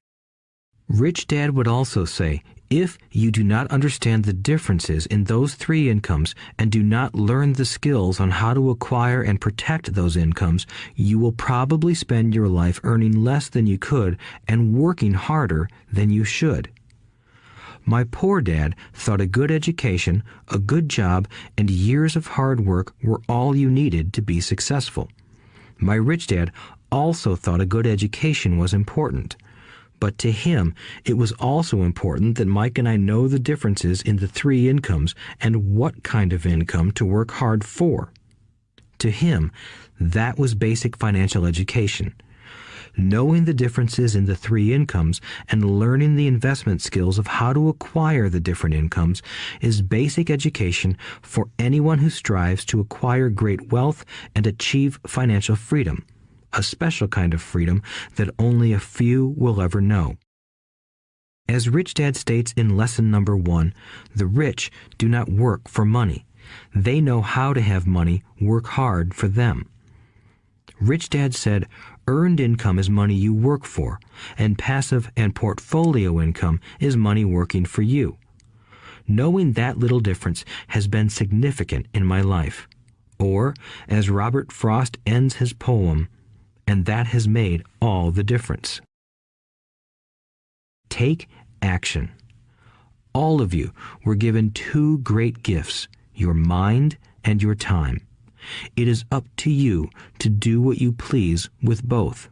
Rich Dad would also say, if you do not understand the differences in those three incomes and do not learn the skills on how to acquire and protect those incomes, you will probably spend your life earning less than you could and working harder than you should. My poor dad thought a good education, a good job, and years of hard work were all you needed to be successful. My rich dad also thought a good education was important. But to him, it was also important that Mike and I know the differences in the three incomes and what kind of income to work hard for. To him, that was basic financial education. Knowing the differences in the three incomes and learning the investment skills of how to acquire the different incomes is basic education for anyone who strives to acquire great wealth and achieve financial freedom, a special kind of freedom that only a few will ever know. As Rich Dad states in lesson number 1, the rich do not work for money. They know how to have money work hard for them. Rich Dad said, earned income is money you work for, and passive and portfolio income is money working for you. Knowing that little difference has been significant in my life. Or, as Robert Frost ends his poem, and that has made all the difference. Take action. All of you were given two great gifts, your mind and your time. It is up to you to do what you please with both.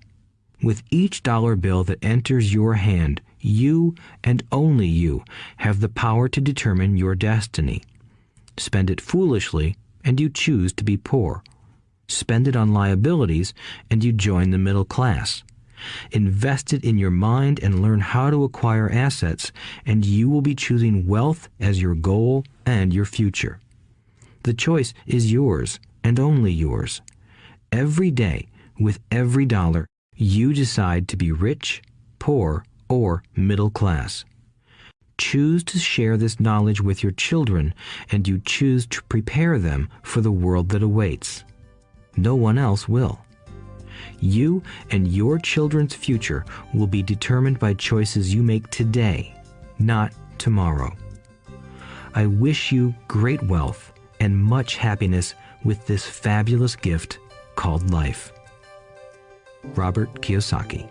With each dollar bill that enters your hand, you and only you have the power to determine your destiny. Spend it foolishly, and you choose to be poor. Spend it on liabilities, and you join the middle class. Invest it in your mind and learn how to acquire assets, and you will be choosing wealth as your goal and your future. The choice is yours, and only yours. Every day, with every dollar, you decide to be rich, poor, or middle class. Choose to share this knowledge with your children, and you choose to prepare them for the world that awaits. No one else will. You and your children's future will be determined by choices you make today, not tomorrow. I wish you great wealth and much happiness with this fabulous gift called life. Robert Kiyosaki.